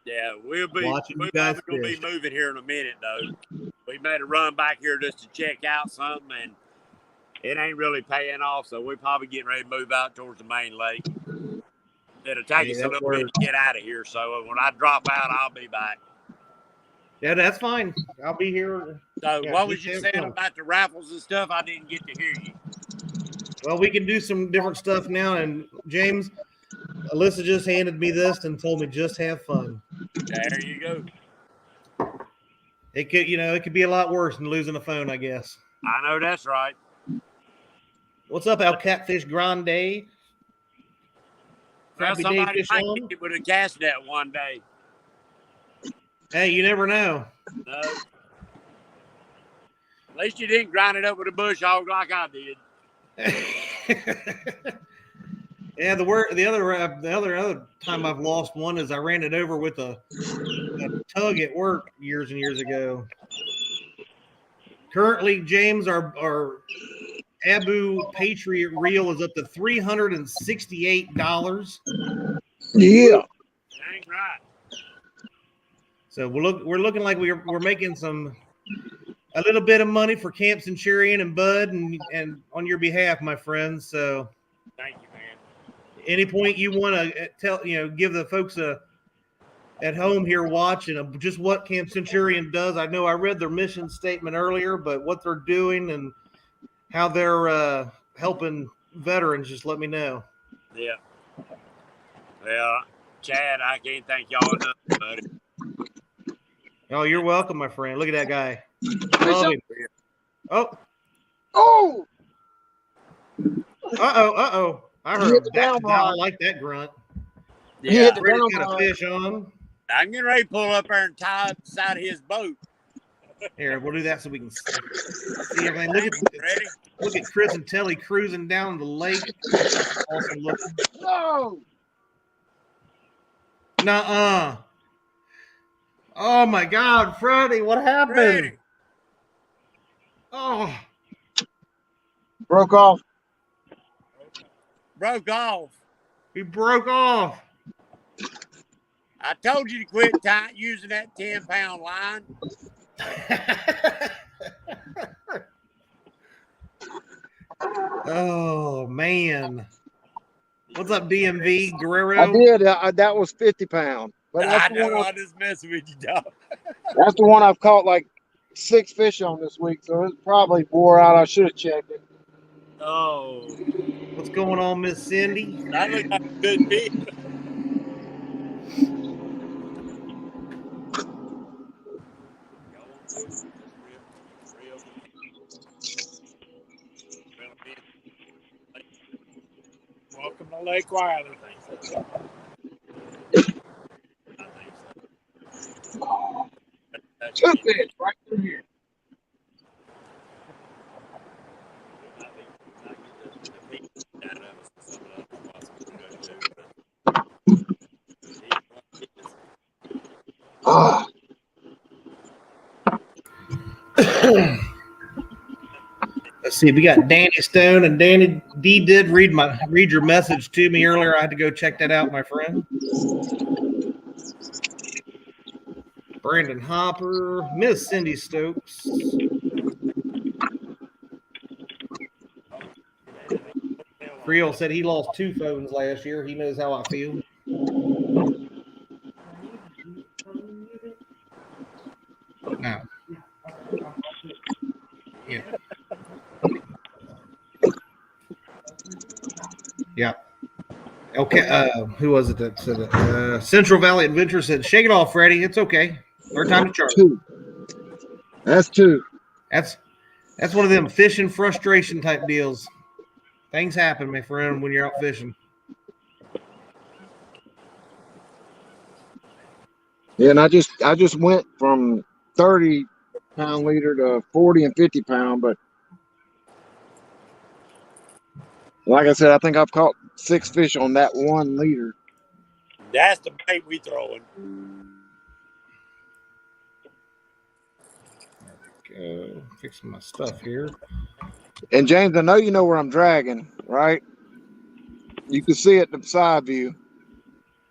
Yeah, we're Watching you probably guys gonna be fish. moving here in a minute though. We made a run back here just to check out something, and it ain't really paying off. So we're probably getting ready to move out towards the main lake. It'll take Hey, us a that little bit works. to get out of here. So when I drop out, I'll be back. Yeah, that's fine. I'll be here. So Yeah, what was just you have saying fun. about the raffles and stuff? I didn't get to hear you. Well, we can do some different stuff now. And James, Alyssa just handed me this and told me just have fun. There you go. It could be a lot worse than losing a phone, I guess. I know that's right. What's up, Al Catfish Grande? Well, Crappy Dave somebody Fish might on? get it with a cast net one day. Hey, you never know. No. At least you didn't grind it up with a bush hog like I did. Yeah, the other time I've lost one is I ran it over with a tug at work years and years ago. Currently, James, our Abu Patriot reel is up to $368. Yeah. Dang right. So we're looking like we're making a little bit of money for Camp Centurion and Bud and on your behalf, my friends. So Thank you, man. any point you want to give the folks at home here watching just what Camp Centurion does. I know I read their mission statement earlier, but what they're doing and how they're helping veterans, just let me know. Yeah. Well, Chad, I can't thank y'all enough, buddy. Oh, you're welcome, my friend. Look at that guy. Love him. Oh. Oh. Uh-oh. I heard Hit him. the down I don't line. like that grunt. Yeah. Hit the Freddy's down got a line. fish on. I'm getting ready to pull up there and tie up the side of his boat. Here, we'll do that so we can see everything. Ready? Look at Chris and Telly cruising down the lake. Awesome looking. No. Nuh-uh. Oh my God, Freddie, what happened? Ready. Oh, Broke off. Broke off. he broke off. I told you to quit using that 10-pound line. Oh man. What's up, DMV Guerrero? I did. That was 50 pounds. But I that's the know. one. I'm just messing with you, dog. That's the one I've caught like 6 fish on this week. So it's probably wore out. I should have checked it. Oh. What's going on, Miss Cindy? That looks like a good fish. Welcome to Lake Wylie. Two fish right through here. Ah. Let's see. We got Danny Stone and Danny D did read your message to me earlier. I had to go check that out, my friend. Brandon Hopper, Miss Cindy Stokes. Creel said he lost 2 phones last year. He knows how I feel. Now, yeah. Yeah. Okay. Who was it that said it? Central Valley Adventure said, "Shake it off, Freddie. It's okay. Third time to charge." 2. That's 2. That's one of them fishing frustration type deals. Things happen, my friend, when you're out fishing. Yeah, and I just went from 30-pound leader to 40 and 50-pound, but like I said, I think I've caught 6 fish on that 1 leader. That's the bait we throwing. Go fixing my stuff here. And James, I know you know where I'm dragging, right? You can see it in the side view.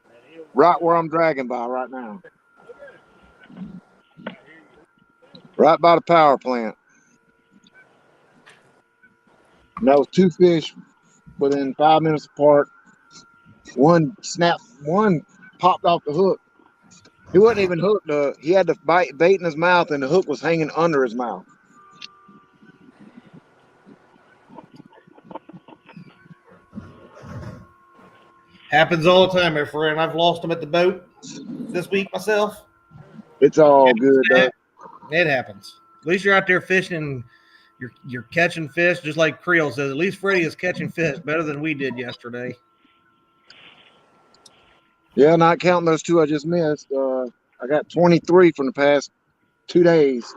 That hill Right where I'm dragging by right now. Right by the power plant. And that was 2 fish within 5 minutes apart. One popped off the hook. He wasn't even hooked. He had the bait in his mouth, and the hook was hanging under his mouth. Happens all the time, my friend. I've lost them at the boat this week myself. It's all good, though. It happens. At least you're out there fishing and you're catching fish, just like Creel says. At least Freddie is catching fish better than we did yesterday. Yeah, not counting those 2 I just missed. I got 23 from the past 2 days,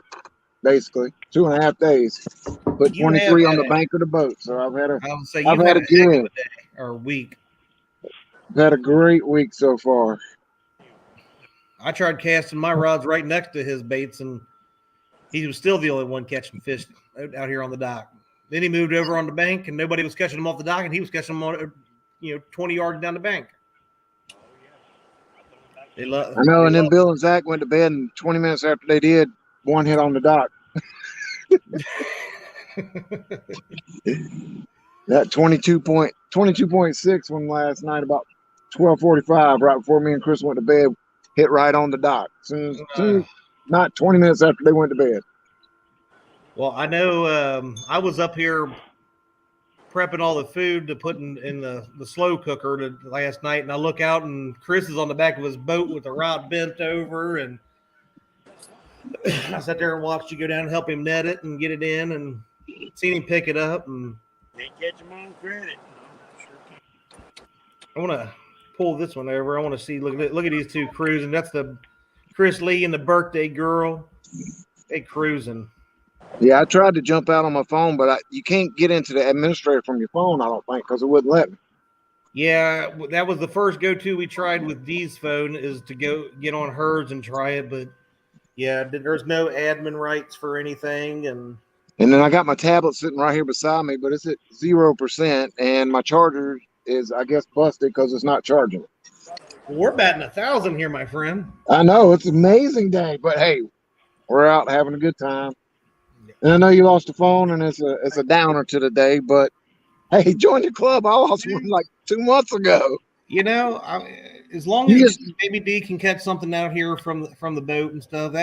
basically 2.5 days. Put 23 on the bank of the boat, so I've had a good day or week. I've had a great week so far. I tried casting my rods right next to his baits, and he was still the only one catching fish out here on the dock. Then he moved over on the bank, and nobody was catching them off the dock, and he was catching them on, 20 yards down the bank. I know, and then Bill and Zach went to bed, and 20 minutes after they did, one hit on the dock. That 22.6 one last night about 12:45, right before me and Chris went to bed, hit right on the dock. Not 20 minutes after they went to bed. Well, I know I was up here prepping all the food to put in the slow cooker last night, and I look out, and Chris is on the back of his boat with the rod bent over, and I sat there and watched you go down and help him net it and get it in, and seen him pick it up. And Can't catch them on credit. I want to pull this one over. I want to see. Look at these 2 cruising. That's the Chris Lee and the birthday girl. They cruising. Yeah, I tried to jump out on my phone, but you can't get into the administrator from your phone, I don't think, because it wouldn't let me. Yeah, that was the first go-to we tried with Dee's phone, is to go get on hers and try it. But yeah, there's no admin rights for anything. And then I got my tablet sitting right here beside me, but it's at 0%, and my charger is, I guess, busted because it's not charging. We're batting 1,000 here, my friend. I know, it's an amazing day, but hey, we're out having a good time. And I know you lost the phone, and it's a downer to the day, but hey, join the club. I lost one like 2 months ago. As long as maybe D can catch something out here from the boat and stuff,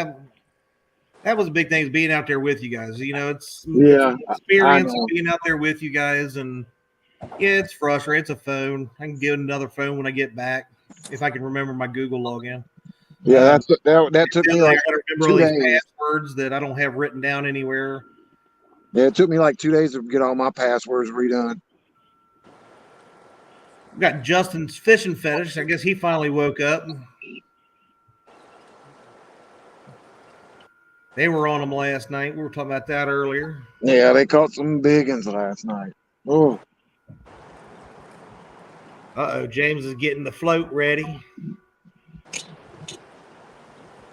that was a big thing, is being out there with you guys. It's an experience being out there with you guys, and yeah, it's frustrating. It's a phone. I can get another phone when I get back if I can remember my Google login. Yeah, that took me like 2 days. Passwords that I don't have written down anywhere. Yeah, it took me like 2 days to get all my passwords redone. Got Justin's fishing fetish. I guess he finally woke up. They were on them last night. We were talking about that earlier. Yeah, they caught some big ones last night. Oh. James is getting the float ready.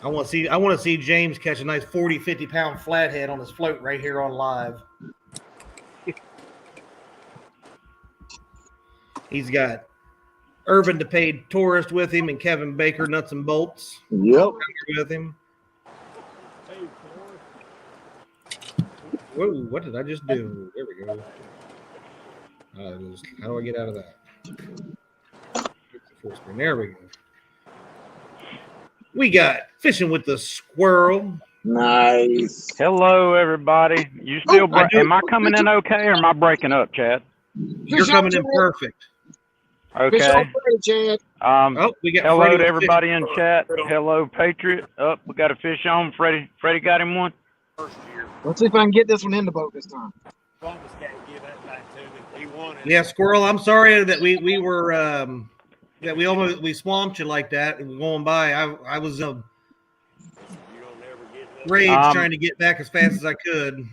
I want to see James catch a nice 40, 50-pound flathead on his float right here on live. He's got Irvin the Paid Tourist with him and Kevin Baker Nuts and Bolts. Yep. With him. Whoa, what did I just do? There we go. How do I get out of that? There we go. We got Fishing with the Squirrel. Nice. Hello, everybody. You still am I coming in okay, or am I breaking up, Chad? You're coming in perfect. Okay. Chad. We got hello Freddie to everybody in chat. Hello, Patriot. We got a fish on. Freddie got him one. Let's see if I can get this one in the boat this time. Yeah, Squirrel. I'm sorry that we were that we swamped you like that and going by. I was rage trying to get back as fast as I could.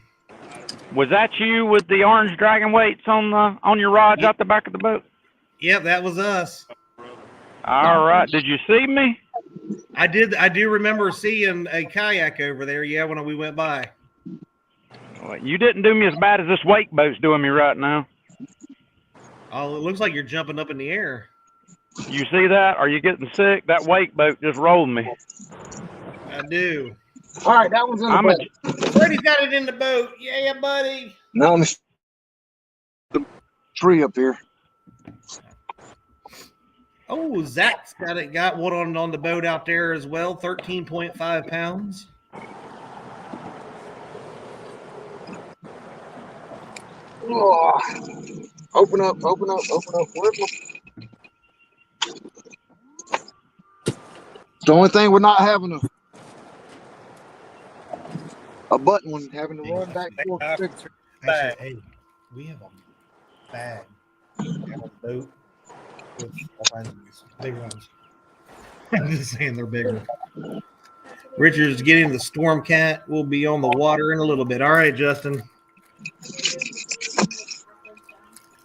Was that you with the orange dragon weights on your rods out the back of the boat? Yep, that was us. All right. Did you see me? I did. I do remember seeing a kayak over there. Yeah, when we went by. Well, you didn't do me as bad as this wake boat's doing me right now. Oh, it looks like you're jumping up in the air. You see that? Are you getting sick? That wake boat just rolled me. I do. All right, that one's in the I'm a, boat. Freddie's got it in the boat. Yeah, buddy. Now on the tree up here. Oh, Zach's got one on the boat out there as well. 13.5 pounds. Oh, open up. Where's my... The only thing we're not having a button one, having to run back and forth. Actually, hey, we have a bag. We have a boat with all kinds of these big ones. I'm just saying they're bigger. Richard's getting the Storm Cat. We'll be on the water in a little bit. All right, Justin.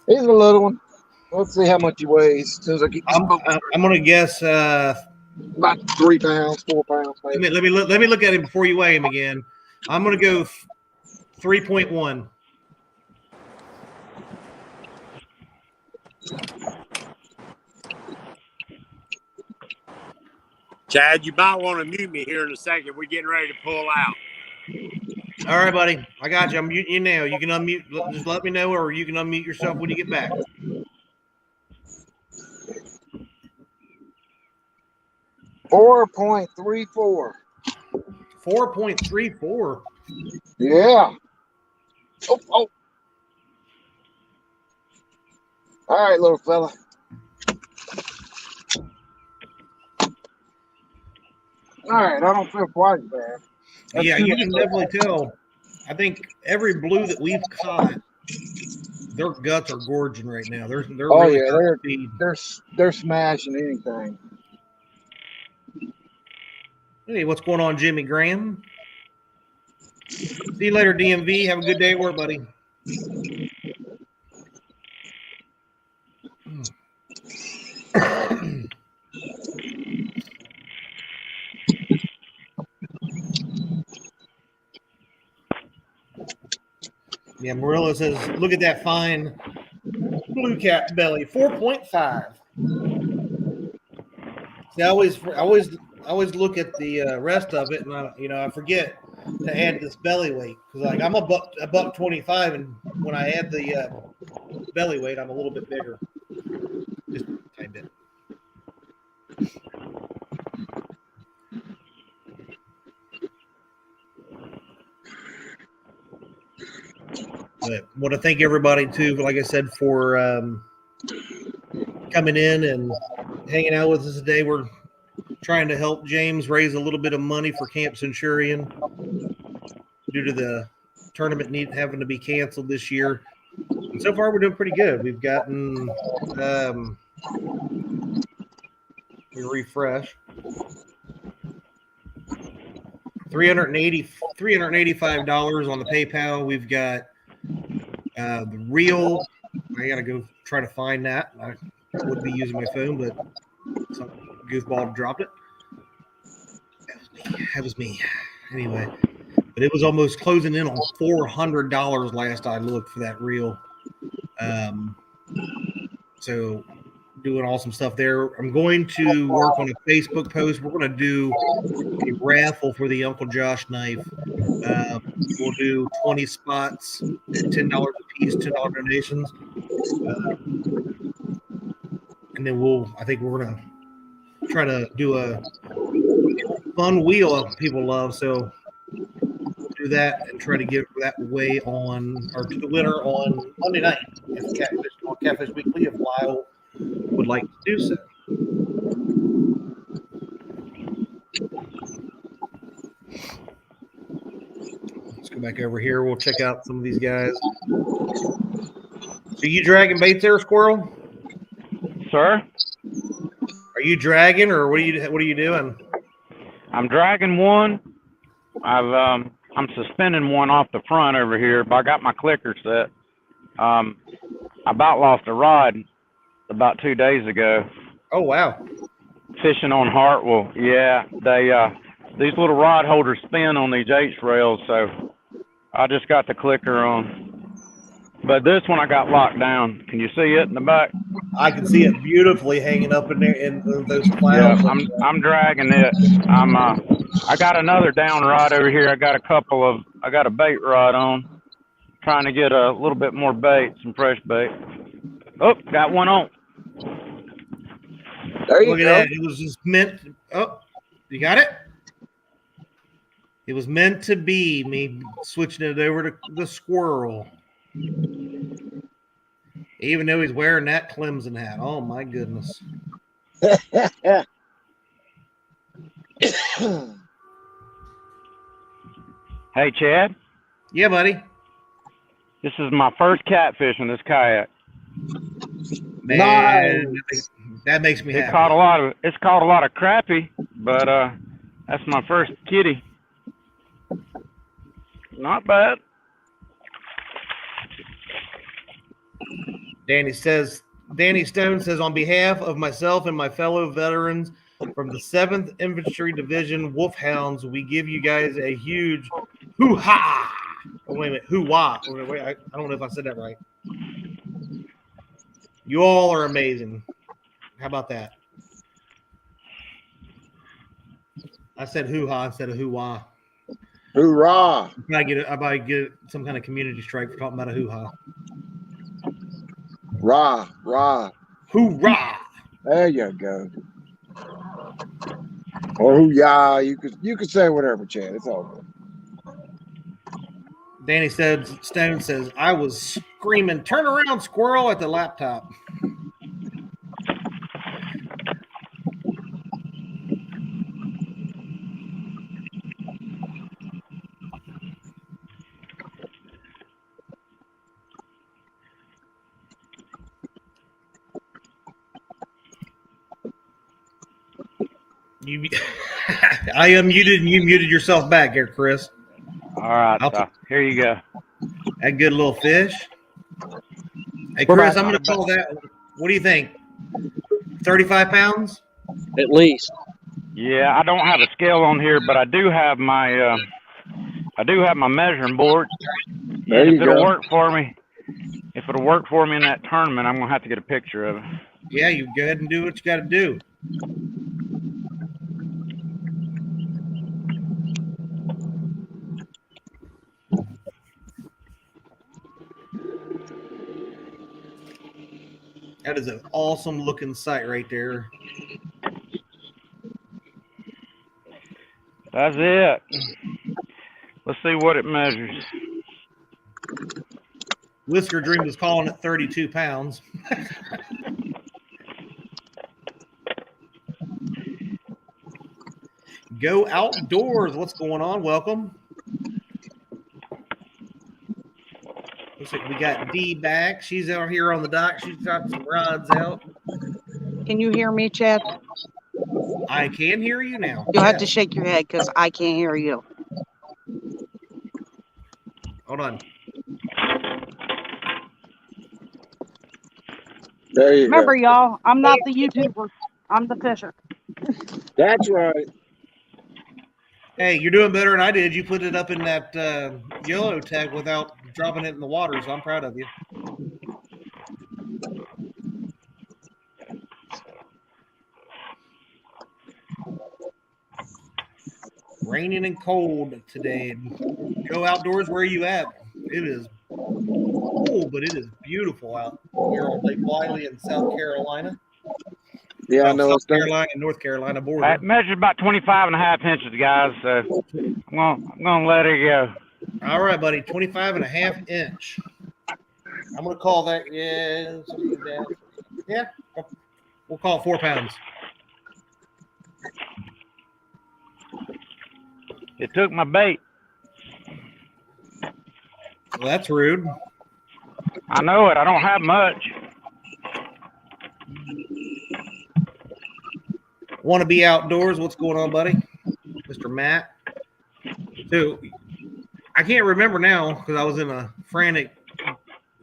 He's a little one. Let's see how much he weighs. As soon as I get I'm gonna guess about 3 pounds, 4 pounds. Maybe. let me look at him before you weigh him again. I'm gonna go 3.1. Chad, you might want to mute me here in a second. We're getting ready to pull out. All right, buddy. I got you. I'm muting you now. You can unmute. Just let me know, or you can unmute yourself when you get back. 4.34. 4.34. Yeah. Oh. All right, little fella. All right, I don't feel quite as bad. Yeah, you can definitely tell. I think every blue that we've caught, their guts are gorging right now. They're Oh really yeah, they're smashing anything. Hey, what's going on, Jimmy Graham? See you later, DMV. Have a good day at work, buddy. Yeah, Marilla says, look at that fine blue cat belly, 4.5. See, I always look at the rest of it, and I forget to add this belly weight because like I'm a buck 25, and when I add the belly weight, I'm a little bit bigger, just a tiny bit. But I want to thank everybody too, like I said, for coming in and hanging out with us today. We're trying to help James raise a little bit of money for Camp Centurion due to the tournament having to be canceled this year. And so far, we're doing pretty good. We've gotten we refresh $385 on the PayPal. We've got the reel. I gotta go try to find that. I would be using my phone, but some goofball dropped it. That was me. Anyway, but it was almost closing in on $400 last I looked for that reel. So doing awesome stuff there. I'm going to work on a Facebook post. We're going to do a raffle for the Uncle Josh knife. We'll do 20 spots at $10 a piece, $10 donations. And then I think we're going to try to do a fun wheel people love. So we'll do that and try to give that away to the winner on Monday night on Catfish Weekly if Lyle would like to do so. Let's go back over here. We'll check out some of these guys. So you dragging baits there, Squirrel? Sir? Are you dragging, or what are you doing? I'm dragging one. I'm suspending one off the front over here, but I got my clicker set. I about lost a rod about 2 days ago. Oh wow! Fishing on Hartwell. Yeah, these little rod holders spin on these H rails, so I just got the clicker on. But this one I got locked down. Can you see it in the back? I can see it beautifully hanging up in there in those Yeah, clouds. I'm dragging it. I got another down rod over here. I got a bait rod on. Trying to get a little bit more bait, some fresh bait. Oh, got one on. There you Look at go. that. It was just meant. Oh, you got it? It was meant to be me switching it over to the squirrel. Even though he's wearing that Clemson hat. Oh, my goodness. Hey, Chad. Yeah, buddy. This is my first catfish in this kayak. Man, that makes me happy. It's caught a lot of crappie, but that's my first kitty. Not bad. Danny Stone says, on behalf of myself and my fellow veterans from the 7th Infantry Division Wolfhounds, we give you guys a huge hoo-ha. Oh, wait a minute. Hoo-wah. Wait, I don't know if I said that right. You all are amazing. How about that? I said hoo-ha instead of hoo-wah. Hoorah! I might get some kind of community strike for talking about a hoo-ha. Rah, rah. Hoorah! There you go. Or hoo-yah. You could say whatever, Chad. It's all good. Danny Stone says, I was screaming, turn around, squirrel, at the laptop. I unmuted and you muted yourself back here, Chris. All right, here you go. That good little fish. Hey, Chris, I'm going to call that. What do you think? 35 pounds? At least. Yeah, I don't have a scale on here, but I do have my measuring board. There And you if it'll go. work for me, in that tournament, I'm gonna have to get a picture of it. Yeah, you go ahead and do what you got to do. That is an awesome looking sight right there. That's it. Let's see what it measures. Whisker Dream was calling it 32 pounds. Go outdoors. What's going on? Welcome. Looks like we got Dee back. She's out here on the dock. She's got some rods out. Can you hear me, Chad? I can hear you now. You'll have to shake your head because I can't hear you. Hold on. There you Remember, go. y'all, I'm not the YouTuber. I'm the fisher. That's right. Hey, you're doing better than I did. You put it up in that yellow tag without dropping it in the water, so I'm proud of you. Raining and cold today. Go outdoors. Where are you at? It is cold, but it is beautiful out here on Lake Wylie in South Carolina. Yeah, I know. South Carolina and North Carolina border. I measured about 25.5 inches, guys. So I'm gonna let it go. All right, buddy. 25.5 inch. I'm gonna call that. Yeah. We'll call it 4 pounds. It took my bait. Well, that's rude. I know it. I don't have much. Want to be outdoors? What's going on, buddy? Mr. Matt. So I can't remember now because I was in a frantic,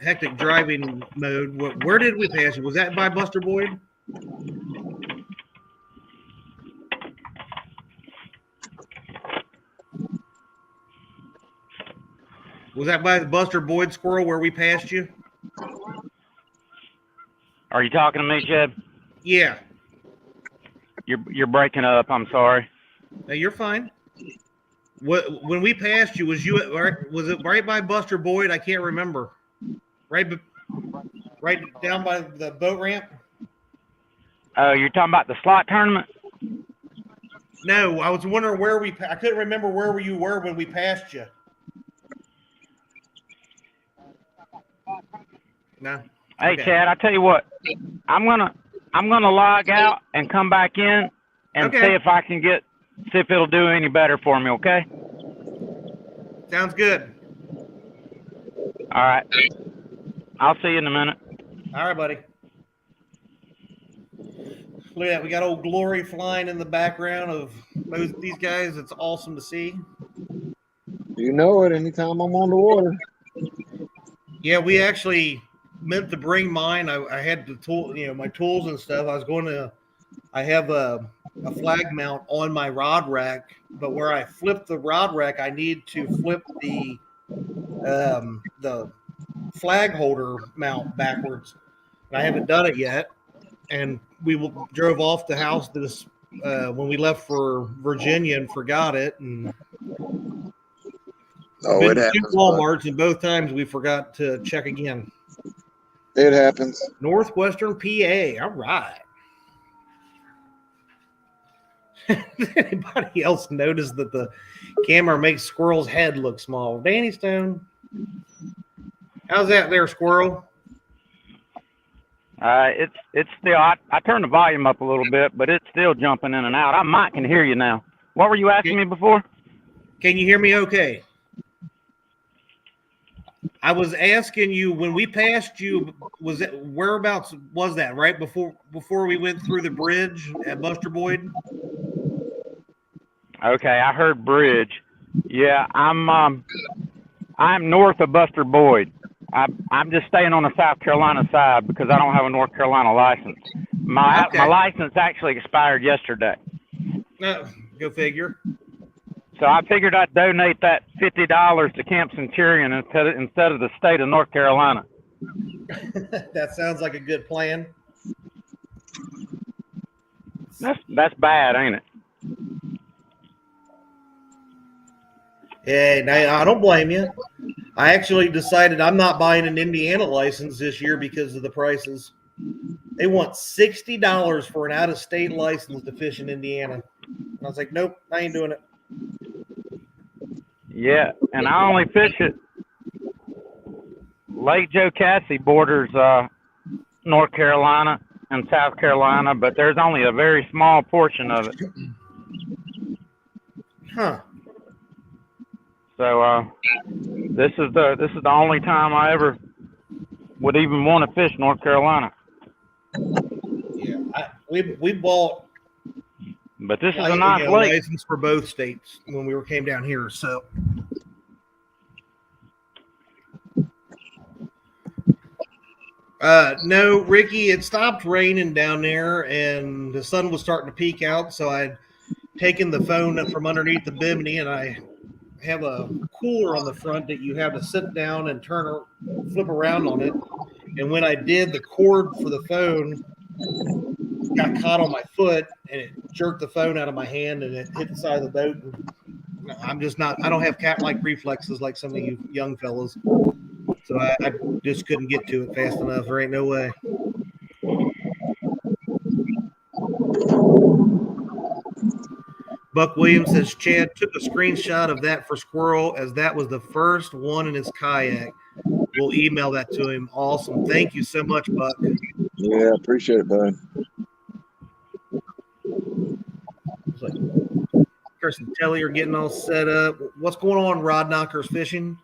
hectic driving mode. Where did we pass it? Was that by Buster Boyd? Was that by the Buster Boyd squirrel where we passed you? Are you talking to me, Jeb? Yeah. You're breaking up. I'm sorry. Hey, you're fine. When we passed you, was it right by Buster Boyd? I can't remember. Right down by the boat ramp? Oh, you're talking about the slot tournament? No, I was wondering I couldn't remember where you were when we passed you. No. Hey, Okay. Chad, I tell you what, I'm gonna log out and come back in and Okay. see if it'll do any better for me. Okay. Sounds good. All right. I'll see you in a minute. All right, buddy. Look at that. We got old Glory flying in the background of these guys. It's awesome to see. You know it. Anytime I'm on the water. Yeah, we actually meant to bring mine. I had the tool, my tools and stuff. I have a flag mount on my rod rack, but where I flip the rod rack, I need to flip the flag holder mount backwards. And I haven't done it yet. And we drove off the house when we left for Virginia and forgot it. And it happens. Walmarts, and both times we forgot to check again. It happens. Northwestern PA. All right. Anybody else notice that the camera makes Squirrel's head look small? Danny Stone. How's that there, Squirrel? It's still. I turned the volume up a little bit, but it's still jumping in and out. I might can hear you now. What were you asking me before? Can you hear me okay? I was asking you when we passed you. Whereabouts was that? Right before we went through the bridge at Buster Boyd. Okay, I heard bridge. Yeah, I'm north of Buster Boyd. I'm just staying on the South Carolina side because I don't have a North Carolina license. My license actually expired yesterday. Go figure. So I figured I'd donate that $50 to Camp Centurion instead of the state of North Carolina. That sounds like a good plan. That's bad, ain't it? Hey, now I don't blame you. I actually decided I'm not buying an Indiana license this year because of the prices. They want $60 for an out-of-state license to fish in Indiana. And I was like, nope, I ain't doing it. Yeah, and I only fish at Lake Jocassee borders North Carolina and South Carolina, but there's only a very small portion of it. Huh. So this is the only time I ever would even want to fish North Carolina. Yeah, we bought. But this is a nice lake. License for both states when we came down here. So. No, Ricky, it stopped raining down there, and the sun was starting to peek out. So I'd taken the phone from underneath the bimini, and I have a cooler on the front that you have to sit down and flip around on it. And when I did, the cord for the phone got caught on my foot, and it jerked the phone out of my hand, and it hit the side of the boat. And I don't have cat-like reflexes like some of you young fellas. So I just couldn't get to it fast enough. There ain't no way. Buck Williams says, Chad took a screenshot of that for Squirrel as that was the first one in his kayak. We'll email that to him. Awesome. Thank you so much, Buck. Yeah, appreciate it, bud. It's like Chris and Telly are getting all set up. What's going on, Rod Knockers Fishing?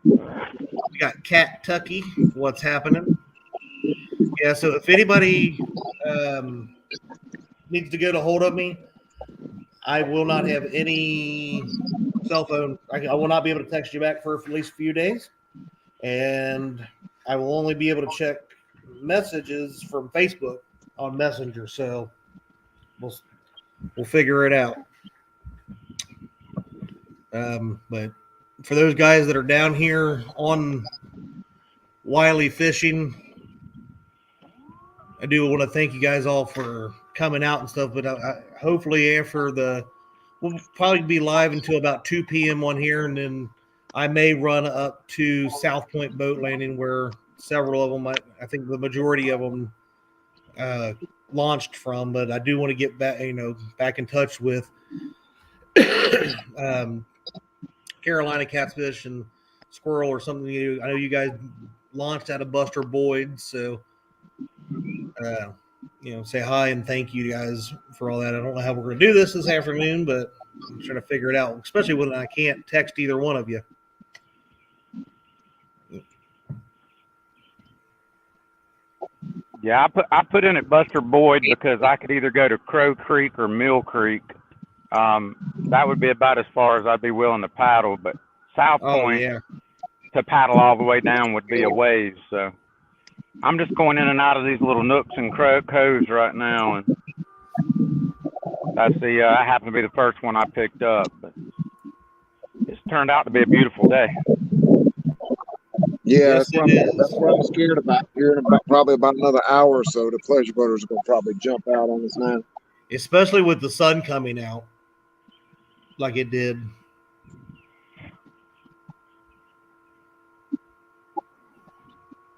We got Cat Tucky. What's happening? Yeah, so if anybody needs to get a hold of me, I will not have any cell phone. I will not be able to text you back for at least a few days. And I will only be able to check messages from Facebook on Messenger. So we'll figure it out. But for those guys that are down here on Wylie fishing, I do want to thank you guys all for coming out and stuff. But hopefully we'll probably be live until about 2 p.m. on here, and then I may run up to South Point Boat Landing where several of them, I think the majority of them launched from. But I do want to get back in touch with Carolina Catfish and Squirrel or something. I know you guys launched out of Buster Boyd, so say hi and thank you guys for all that. I don't know how we're going to do this afternoon, but I'm trying to figure it out, especially when I can't text either one of you. Yeah, I put in at Buster Boyd because I could either go to Crow Creek or Mill Creek. That would be about as far as I'd be willing to paddle, but South Point to paddle all the way down would be a ways. So I'm just going in and out of these little nooks and coves right now, and that's I happen to be the first one I picked up. But it's turned out to be a beautiful day. Yeah, Yes, that's what I'm scared about. Here in probably about another hour or so, the pleasure boaters are going to probably jump out on us now. Especially with the sun coming out like it did.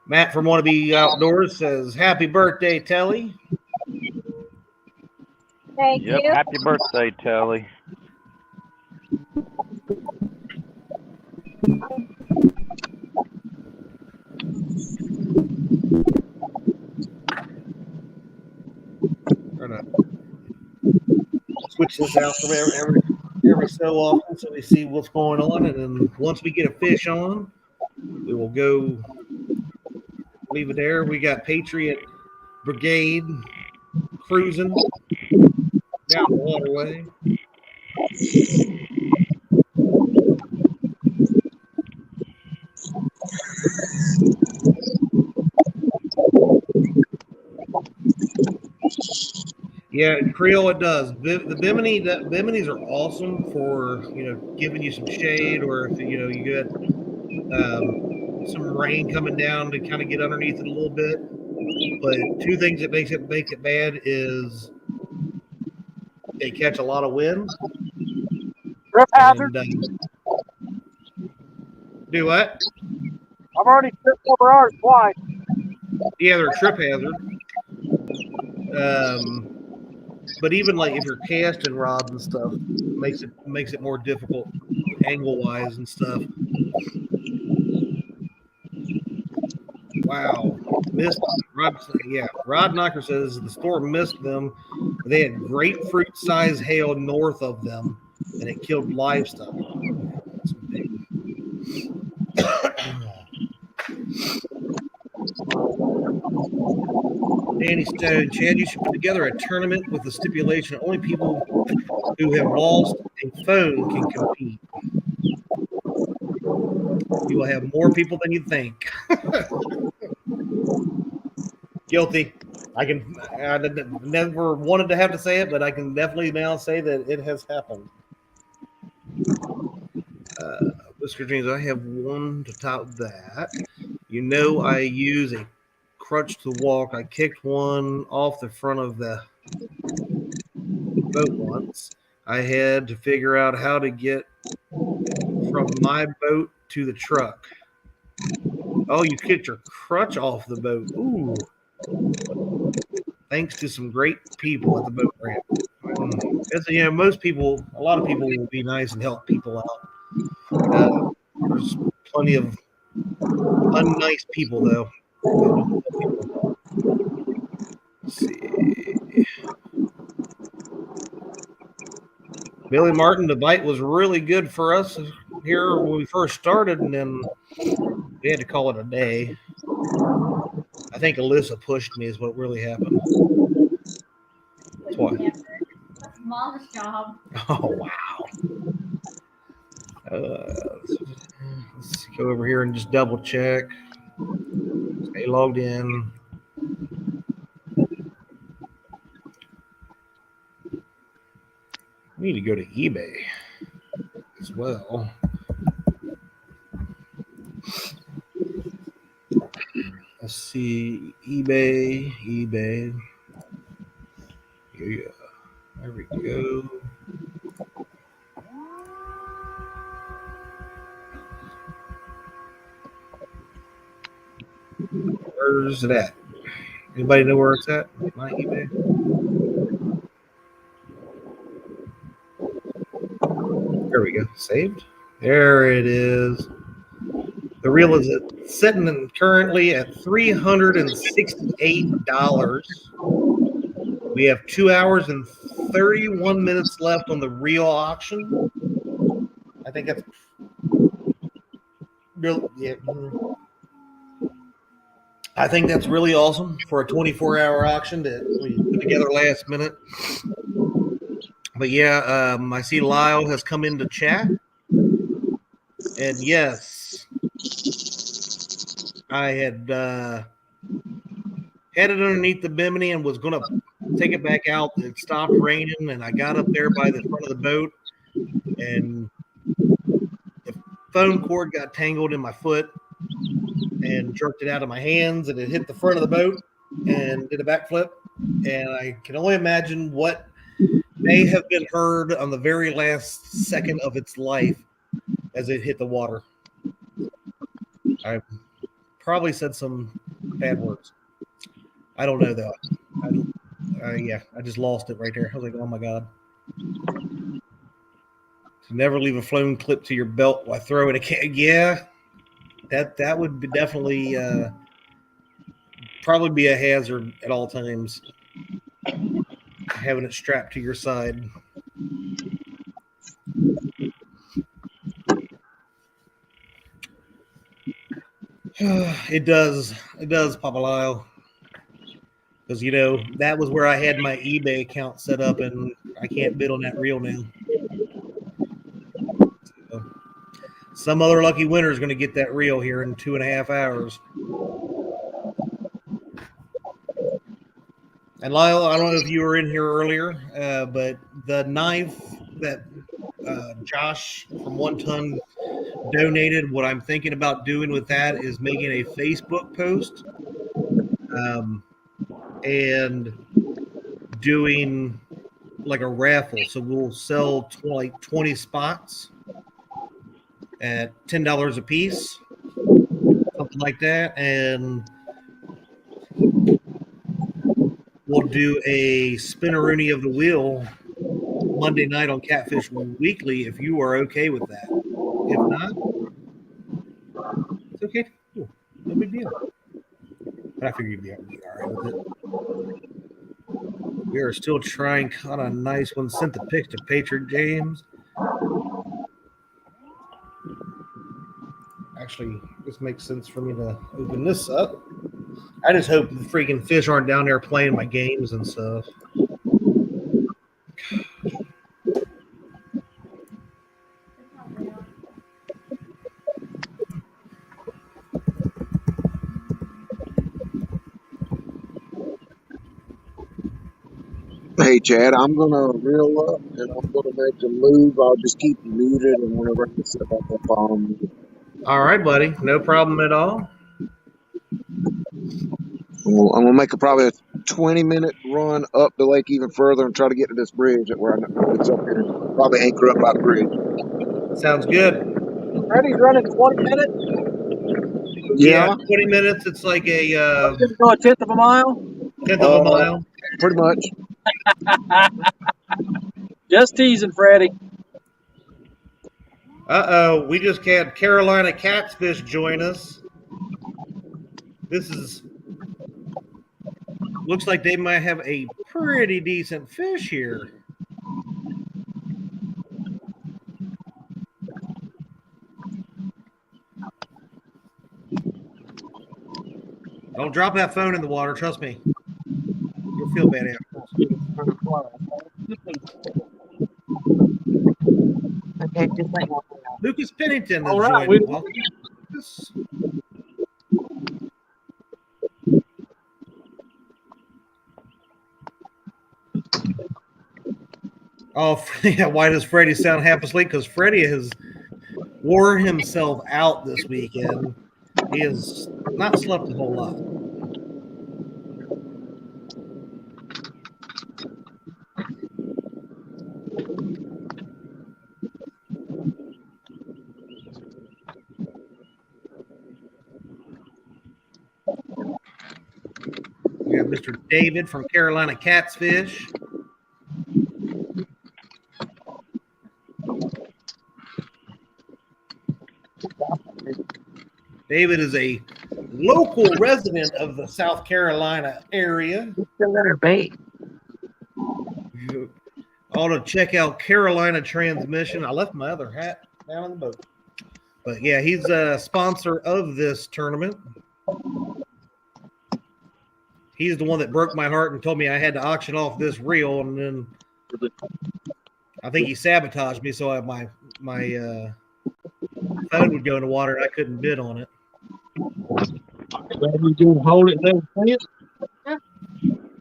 Matt from Wanna Be Outdoors says, "Happy birthday, Telly." Thank you. Happy birthday, Telly. Switch this out from every so often so we see what's going on, and then once we get a fish on, we will go leave it there. We got Patriot Brigade cruising down the waterway. Yeah, Creole, it does. The Biminis are awesome for giving you some shade, or if you get some rain coming down to kind of get underneath it a little bit. But two things that make it bad is they catch a lot of wind. Trip hazard. Do what? I've already tripped over ours twice. Yeah, they're a trip hazard. But even like if you're casting rods and stuff, makes it more difficult angle wise and stuff. Wow, missed Rod Knocker says the storm missed them. They had grapefruit size hail north of them, and it killed livestock. Danny Stone, Chad, you should put together a tournament with the stipulation only people who have lost a phone can compete. You will have more people than you think. Guilty. I never wanted to have to say it, but I can definitely now say that it has happened. Whisker Jeans, I have one to top that. I use a crutch to walk. I kicked one off the front of the boat once. I had to figure out how to get from my boat to the truck. Oh, you kicked your crutch off the boat. Ooh. Thanks to some great people at the boat ramp. A lot of people will be nice and help people out. There's plenty of unnice people, though. Let's see. Billy Martin, the bite was really good for us here when we first started, and then we had to call it a day. I think Alyssa pushed me is what really happened. What? Mom's job. Oh, wow. Let's go over here and just double check. Stay logged in. We need to go to eBay. as well. Let's see, eBay. Yeah, there we go. Where's it at? Anybody know where it's at? My eBay. There we go. Saved. There it is. The reel is sitting currently at $368. We have 2 hours and 31 minutes left on the reel auction. I think that's real. Yeah. I think that's really awesome for a 24-hour auction that we put together last minute. But yeah, I see Lyle has come into chat. And yes, I had had it underneath the bimini and was going to take it back out. It stopped raining, and I got up there by the front of the boat, and the phone cord got tangled in my foot and jerked it out of my hands, and it hit the front of the boat and did a backflip. And I can only imagine what may have been heard on the very last second of its life as it hit the water. I probably said some bad words. I don't know, though. I just lost it right there. I was like, oh, my God. To never leave a phone clip to your belt while throwing a can. Yeah, that would be definitely probably be a hazard at all times, having it strapped to your side. It does, Papa Lyle. Because, you know, that was where I had my eBay account set up, and I can't bid on that reel now. So, some other lucky winner is going to get that reel here in 2.5 hours. And Lyle, I don't know if you were in here earlier, but the knife that Josh from 1 Ton donated, what I'm thinking about doing with that is making a Facebook post and doing like a raffle. So we'll sell 20 spots at $10 a piece, something like that, and we'll do a spinneroonie of the wheel Monday night on Catfish Weekly if you are okay with that. If not, it's okay. Cool. No big deal. But I figure you'd be all right with it. We are still trying. Caught a nice one. Sent the pics to Patriot James. Actually, this makes sense for me to open this up. I just hope the freaking fish aren't down there playing my games and stuff. Hey, Chad, I'm going to reel up and I'm going to make a move. I'll just keep you muted and whenever I can step up, I'll follow you. All right, buddy. No problem at all. I'm going to make probably a 20-minute run up the lake even further and try to get to this bridge at where I know it's up here. Probably anchor up by the bridge. Sounds good. Freddie's running 20 minutes. Yeah. 20 minutes. It's like a Go a tenth of a mile. tenth of a mile. Pretty much. Just teasing, Freddie. Uh-oh. We just had Carolina Catfish join us. This is... Looks like they might have a pretty decent fish here. Don't drop that phone in the water. Trust me. You'll feel bad after. Okay, just like Lucas Pennington is All right, joining. Welcome. Lucas. Oh, yeah. Why does Freddie sound half asleep? Because Freddie has wore himself out this weekend. He has not slept a whole lot. We got Mr. David from Carolina Catfish. David is a local resident of the South Carolina area. bait. You ought to check out Carolina Transmission. I left my other hat down in the boat. But yeah, he's a sponsor of this tournament. He's the one that broke my heart and told me I had to auction off this reel, and then I think he sabotaged me, so my phone would go in the water and I couldn't bid on it. Glad you do hold it there.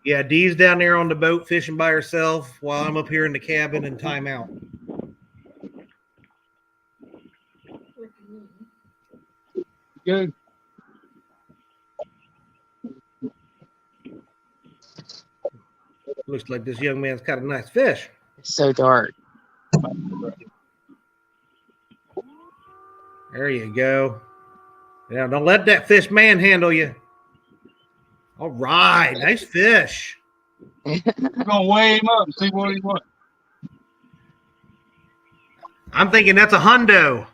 Yeah, Dee's down there on the boat fishing by herself while I'm up here in the cabin in timeout. Good. Looks like this young man's got a nice fish. It's so dark. There you go. Yeah, don't let that fish manhandle you. All right, nice fish. We're gonna weigh him up and see what he wants. I'm thinking that's a hundo.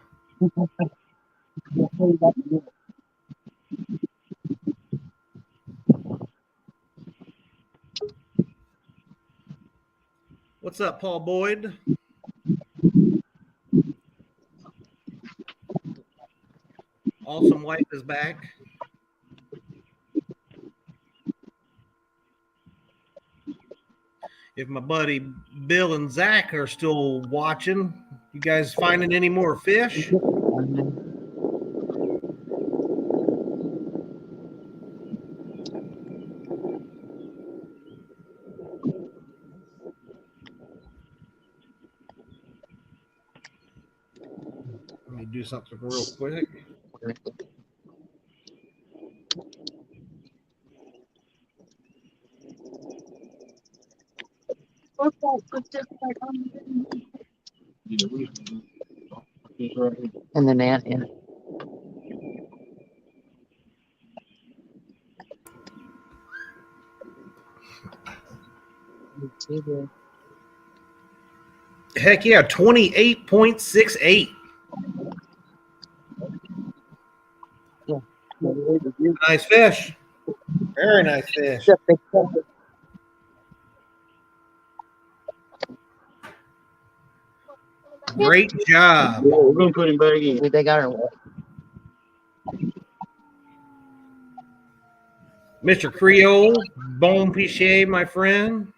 What's up, Paul Boyd? Awesome Wife is back. If my buddy Bill and Zach are still watching, you guys finding any more fish? Let me do something real quick. And the net, yeah. Heck yeah, 28.68. Nice fish. Very nice fish. Great job. Yeah, we're gonna put him back in. They got her. Mr. Creole, bon pichet, my friend.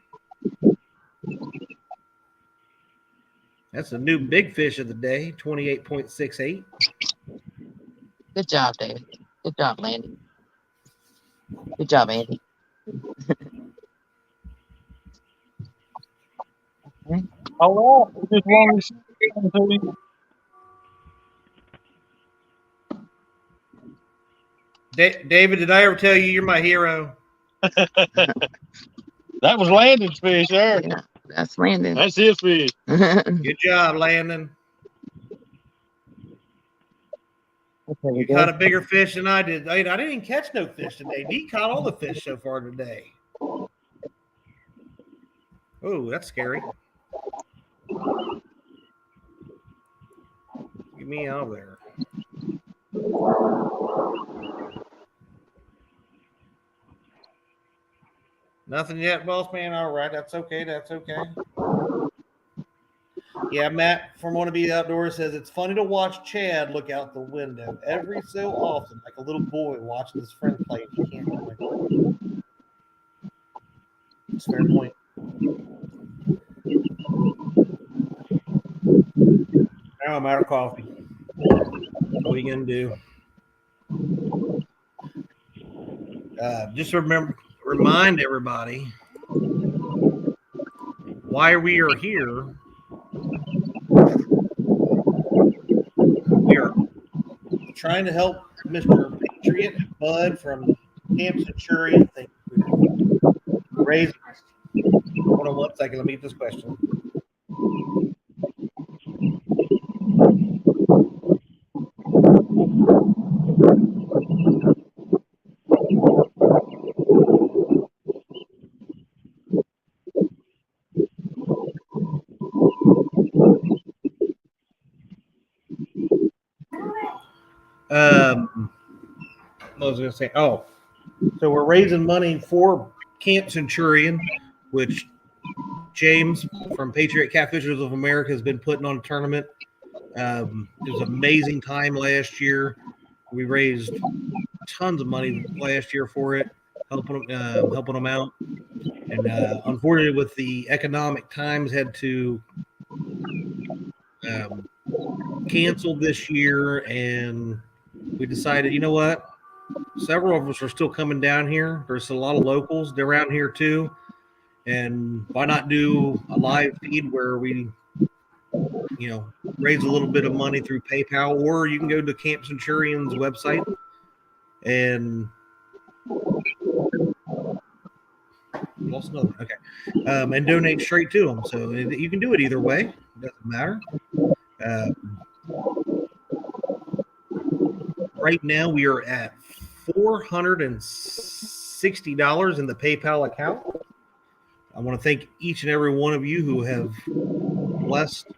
That's a new big fish of the day, 28.68. Good job, David. Good job, Landy. Good job, Andy. Okay. All right. Just want to David, did I ever tell you you're my hero? That was Landon's fish there. Yeah, that's Landon. That's his fish. Good job, Landon. You caught a bigger fish than I did. I didn't even catch no fish today. Dee caught all the fish so far today. Oh, that's scary. Get me out of there. Nothing yet, boss man. All right, that's okay. That's okay. Yeah, Matt from Wanna Be Outdoors says it's funny to watch Chad look out the window every so often, like a little boy watching his friend play. He can't do it. It's a fair point. Now I'm out of coffee. What are you gonna do? Just remind everybody why we are here. We are trying to help Mr. Patriot and Bud from Camp Centurion. Raise. Hold on 1 second. Let me get this question. I was going to say, so we're raising money for Camp Centurion, which James from Patriot Catfishers of America has been putting on a tournament. It was an amazing time last year. We raised tons of money last year for it, helping them out. And unfortunately, with the economic times, had to cancel this year, and we decided, you know what? Several of us are still coming down here. There's a lot of locals. They're around here too. And why not do a live feed where we, raise a little bit of money through PayPal, or you can go to Camp Centurion's website and lost another one. Okay. And donate straight to them. So you can do it either way. It doesn't matter. Right now we are at $460 in the PayPal account. I want to thank each and every one of you who have blessed,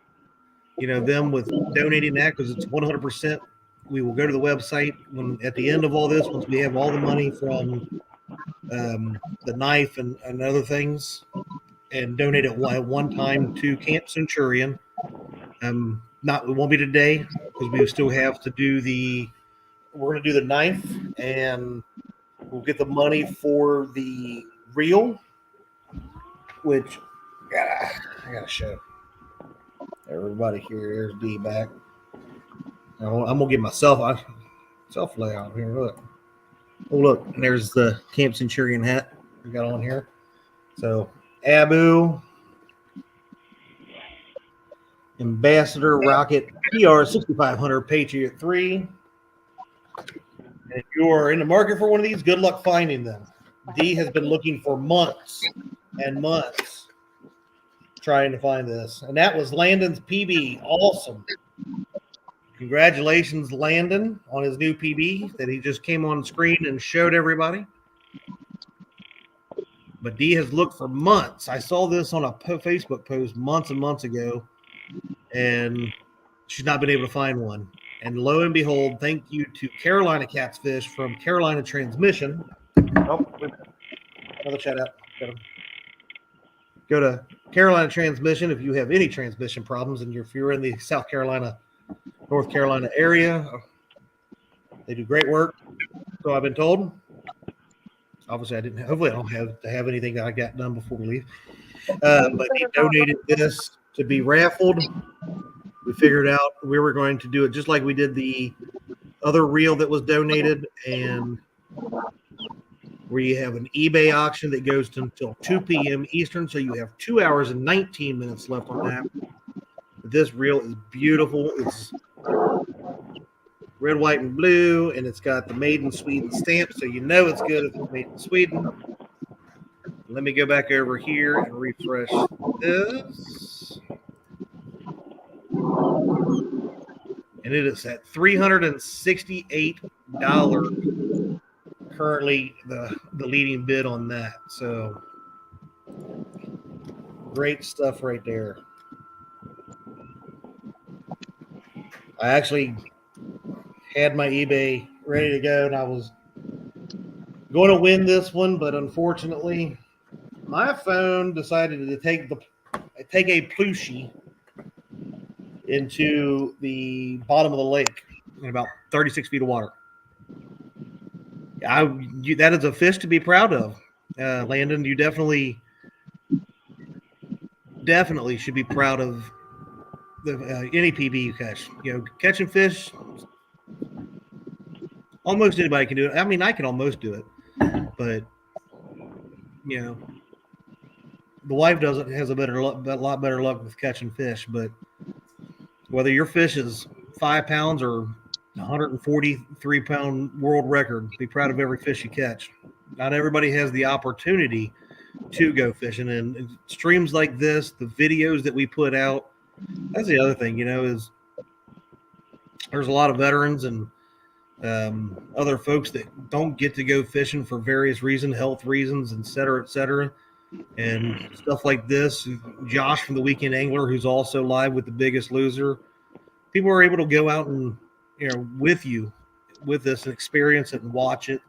them with donating that, because it's 100%. We will go to the website at the end of all this, once we have all the money from the knife and other things, and donate it one time to Camp Centurion. It won't be today, because we still have to do we're going to do the knife, and we'll get the money for the reel, which I gotta show everybody here. There's D back. I'm gonna get myself self layout here. Look, and there's the Camp Centurion hat we got on here. So Abu, Ambassador, Rocket, PR 6500, Patriot 3. And if you are in the market for one of these, good luck finding them. D has been looking for months and months trying to find this. And that was Landon's PB. Awesome. Congratulations, Landon, on his new PB that he just came on screen and showed everybody. But D has looked for months. I saw this on a Facebook post months and months ago, and she's not been able to find one. And lo and behold, thank you to Carolina Catfish from Carolina Transmission. Oh, another shout out. Go to Carolina Transmission if you have any transmission problems, and if you're in the South Carolina, North Carolina area. They do great work, so I've been told. Obviously, hopefully I don't have to have anything that I got done before we leave. But he donated this to be raffled. We figured out we were going to do it just like we did the other reel that was donated, and we have an eBay auction that goes until 2 p.m. Eastern, so you have 2 hours and 19 minutes left on that. This reel is beautiful. It's red, white, and blue, and it's got the Made in Sweden stamp, so you know it's good if it's made in Sweden. Let me go back over here and refresh this. And it is at $368 currently, the leading bid on that. So great stuff right there. I actually had my eBay ready to go, and I was going to win this one, but unfortunately my phone decided to take a plushie into the bottom of the lake in about 36 feet of water. That is a fish to be proud of, Landon. You definitely should be proud of any PB you catch. Catching fish, almost anybody can do it. I mean, I can almost do it, but the wife has a lot better luck with catching fish. But whether your fish is 5 pounds or 143-pound world record, be proud of every fish you catch. Not everybody has the opportunity to go fishing, and streams like this, the videos that we put out, that's the other thing, is there's a lot of veterans and other folks that don't get to go fishing for various reasons, health reasons, et cetera, and stuff like this. Josh from the Weekend Angler, who's also live with The Biggest Loser, people are able to go out and with you with this and experience it and watch it,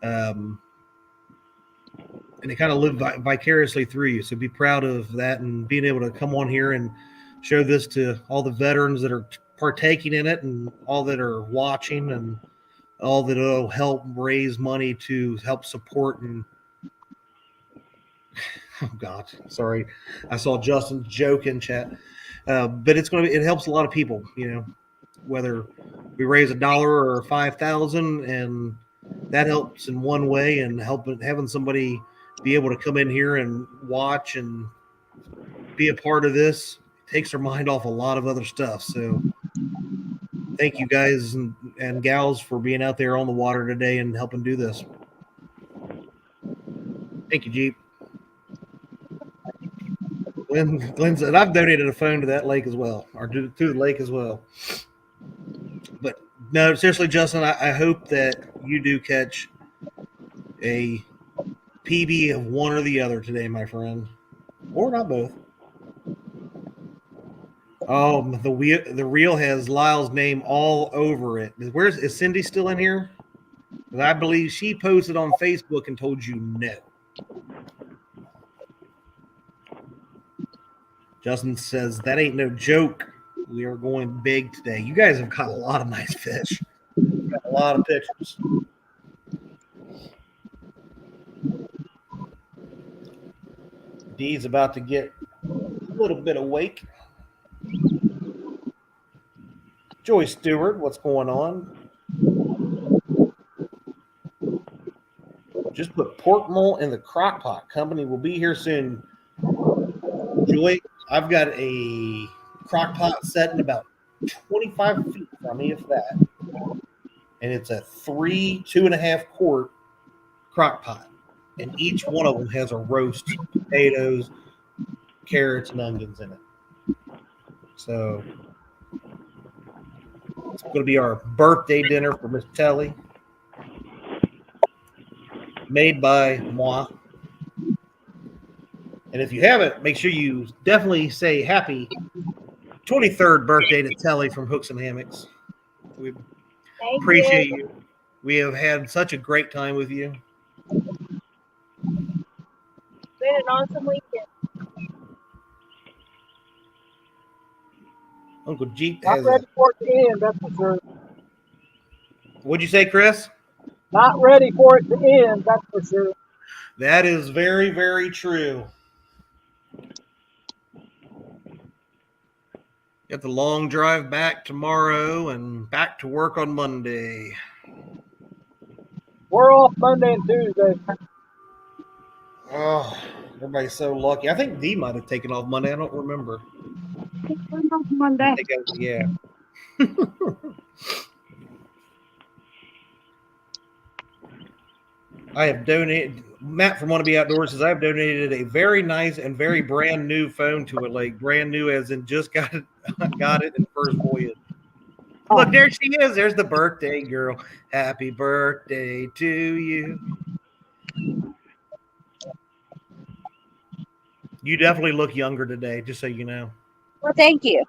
and they kind of live vicariously through you. So be proud of that and being able to come on here and show this to all the veterans that are partaking in it and all that are watching and all that will help raise money to help support. And oh God, sorry, I saw Justin's joke in chat, but it helps a lot of people, whether we raise $1 or 5,000, and that helps in one way, and having somebody be able to come in here and watch and be a part of this takes their mind off a lot of other stuff. So thank you guys and gals for being out there on the water today and helping do this. Thank you, Jeep. Glenn said, I've donated a phone to that lake as well, or to the lake as well. But no, seriously, Justin, I hope that you do catch a PB of one or the other today, my friend, or not both. Oh, the reel has Lyle's name all over it. Is Cindy still in here? I believe she posted on Facebook and told you no. Justin says, that ain't no joke. We are going big today. You guys have caught a lot of nice fish. Got a lot of pictures. Dee's about to get a little bit awake. Joy Stewart, what's going on? Just put pork mole in the crock pot. Company will be here soon. Joy, I've got a crock pot set in about 25 feet from me, if that. And it's a 2.5 quart crock pot. And each one of them has a roast, potatoes, carrots, and onions in it. So it's going to be our birthday dinner for Miss Telly. Made by moi. And if you haven't, make sure you definitely say happy 23rd birthday to Telly from Hooks and Hammocks. We appreciate you. We have had such a great time with you. Been an awesome weekend. Uncle Jeep Not has ready for it to end, that's for sure. What'd you say, Chris? Not ready for it to end, that's for sure. That is very, very true. Got the long drive back tomorrow and back to work on Monday. We're off Monday and Tuesday. Oh, everybody's so lucky. I think Dee might have taken off Monday. I don't remember. Monday. Yeah. I have donated. Matt from Wanna Be Outdoors says I have donated a very nice and very brand new phone to it, like brand new as in just got it in first voyage. Look, there she is. There's the birthday girl. Happy birthday to you. You definitely look younger today, just so you know. Well, thank you.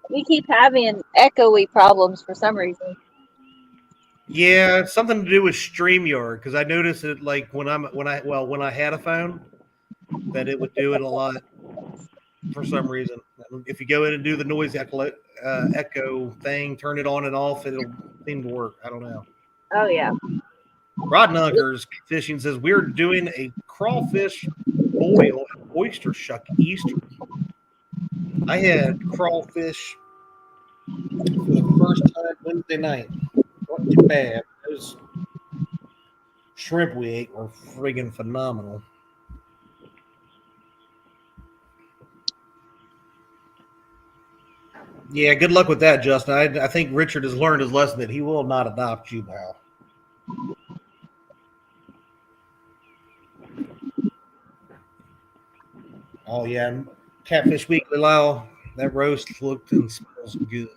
We keep having echoey problems for some reason. Yeah, it's something to do with StreamYard, because I noticed that like when I had a phone, that it would do it a lot for some reason. If you go in and do the noise echo thing, turn it on and off, it'll seem to work. I don't know. Oh yeah. Rod Nuggers Fishing says we're doing a crawfish boil oyster shuck Easter. I had crawfish for the first time Wednesday night. Not too bad. Those shrimp we ate were friggin' phenomenal. Yeah, good luck with that, Justin. I think Richard has learned his lesson that he will not adopt you, pal. Oh, yeah. Catfish Weekly, Lyle. That roast looked and smells good.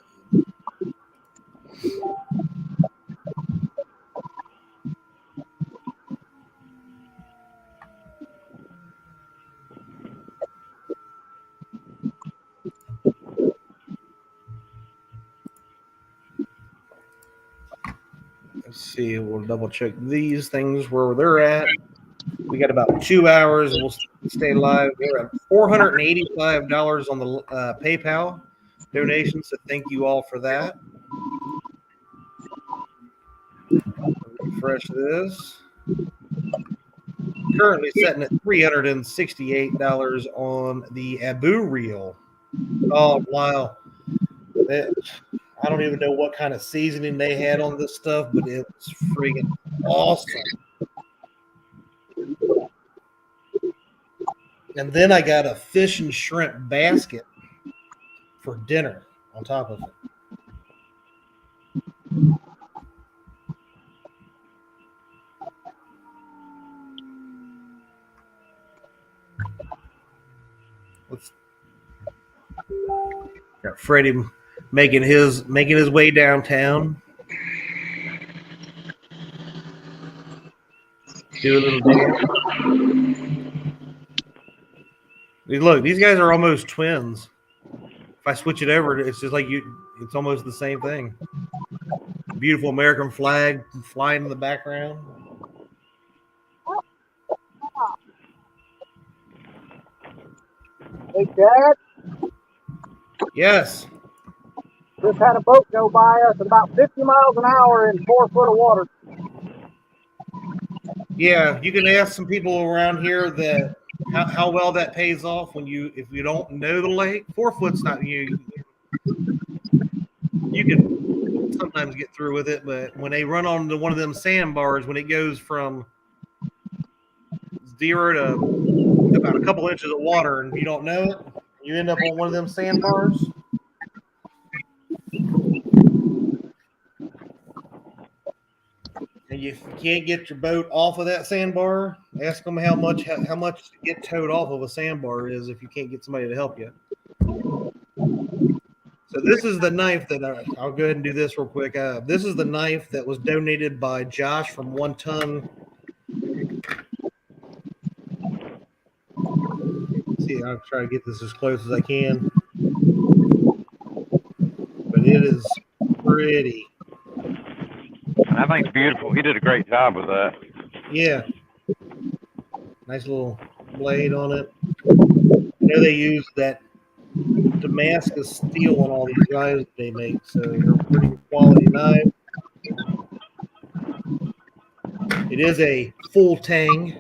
Let's see. We'll double check these things where they're at. We got about 2 hours. We'll stay live. We're at $485 on the PayPal donation. So thank you all for that. Refresh this. Currently setting at $368 on the Abu reel. Oh, wow. I don't even know what kind of seasoning they had on this stuff, but it was freaking awesome. And then I got a fish and shrimp basket for dinner on top of it. Got Freddie making his way downtown. Do a little dance. Look, these guys are almost twins. If I switch it over, it's just like it's almost the same thing. Beautiful American flag flying in the background. Hey, Dad, Yes. just had a boat go by us at about 50 miles an hour in 4 foot of water. Yeah, you can ask some people around here that how well that pays off if you don't know the lake. 4 foot's not you can sometimes get through with it, but when they run onto one of them sandbars, when it goes from 0 to about a couple inches of water and you don't know it, you end up on one of them sandbars. And if you can't get your boat off of that sandbar, ask them how much to get towed off of a sandbar is if you can't get somebody to help you. So this is the knife that I'll go ahead and do this real quick. This is the knife that was donated by Josh from 1 Ton. Let's see, I'll try to get this as close as I can. But it is pretty. I think it's beautiful. He did a great job with that. Yeah. Nice little blade on it. I know they use that Damascus steel on all these guys they make, so they're a pretty good quality knife. It is a full tang.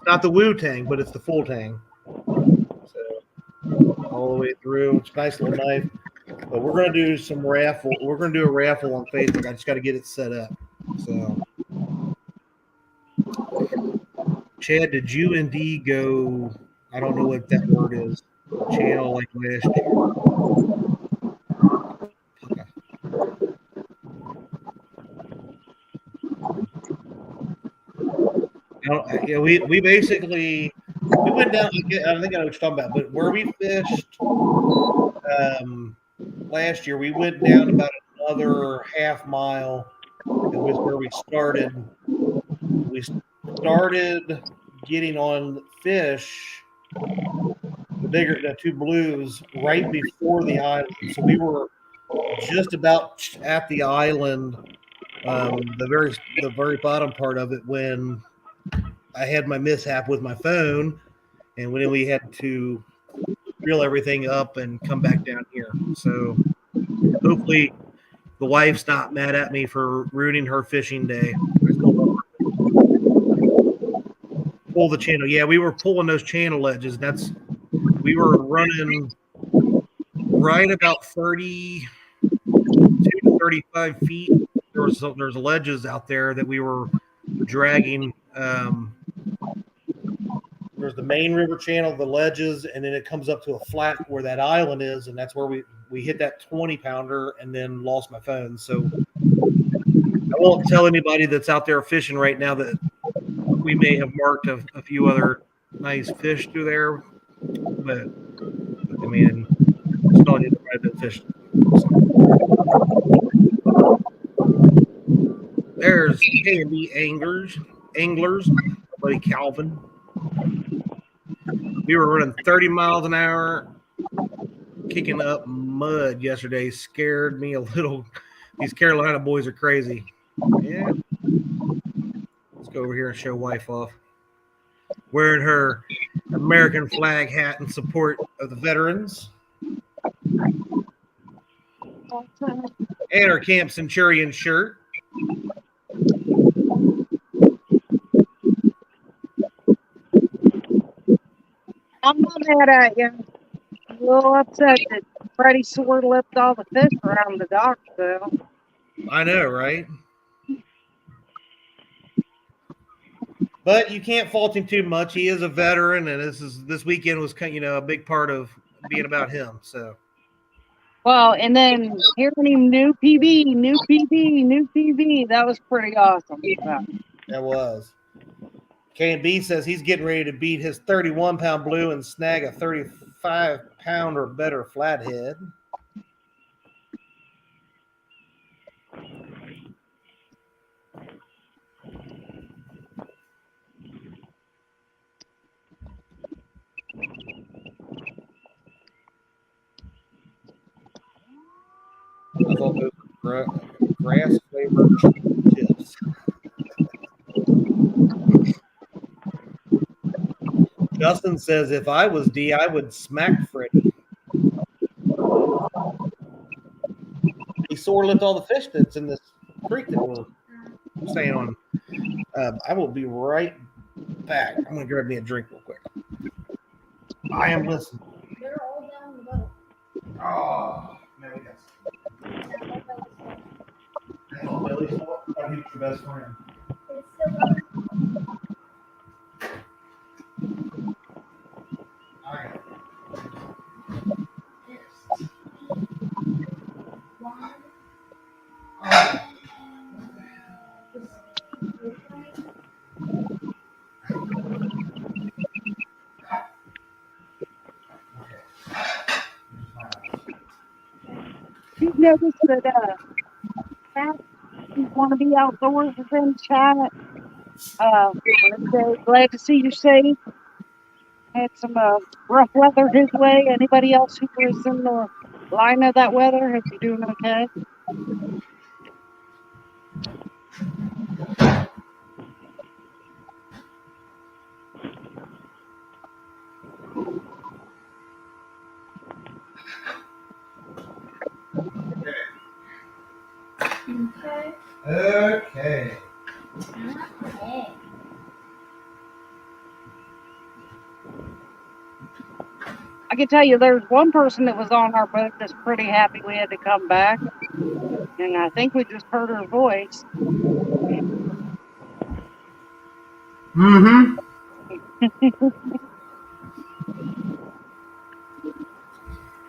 Not the Wu Tang, but it's the full tang. So all the way through. It's a nice little knife. But we're going to do some raffle. We're going to do a raffle on Facebook. I just got to get it set up. So, Chad, did you and D go? I don't know what that word is. Channel like last year? Yeah, we basically went down. I think I know what you're talking about. But where we fished last year, we went down about another half mile. It was where we started. We started getting on fish, the 2 blues, right before the island. So we were just about at the island, the very bottom part of it, when I had my mishap with my phone, and when we had to reel everything up and come back down here. So hopefully the wife's not mad at me for ruining her fishing day. Pull the channel. Yeah, we were pulling those channel edges. We were running right about 32 to 35 feet. There's ledges out there that we were dragging. There's the main river channel, the ledges, and then it comes up to a flat where that island is, and that's where we we hit that 20 pounder and then lost my phone. So I won't tell anybody that's out there fishing right now that we may have marked a few other nice fish through there, but I mean, it's not just private fishing. So. There's K&B anglers, my buddy Calvin. We were running 30 miles an hour, kicking up mud yesterday. Scared me a little. These Carolina boys are crazy. Yeah. Let's go over here and show wife off. Wearing her American flag hat in support of the veterans. And her Camp Centurion shirt. I'm not mad at you. I'm a little upset that Freddie sore lipped all the fish around the dock, though. I know, right? But you can't fault him too much. He is a veteran, and this weekend was a big part of being about him. So. Well, and then hearing him new PB, that was pretty awesome. That was. K&B says he's getting ready to beat his 31-pound blue and snag a 35-pound or better flathead. I thought those were grass-flavored chips. Justin says, if I was D, I would smack Freddie. He sore lipped all the fish that's in this creek that we're staying on. I will be right back. I'm going to grab me a drink real quick. I am listening. They're all down the boat. Oh, man, we got Billy's your best friend. It's still All right. You noticed that Pat, you want to be outdoors with them, chat. Glad to see you safe. Had some rough weather his way. Anybody else who was in the line of that weather? Is he doing okay? Okay. I can tell you there's one person that was on our boat that's pretty happy we had to come back. And I think we just heard her voice. Mm-hmm.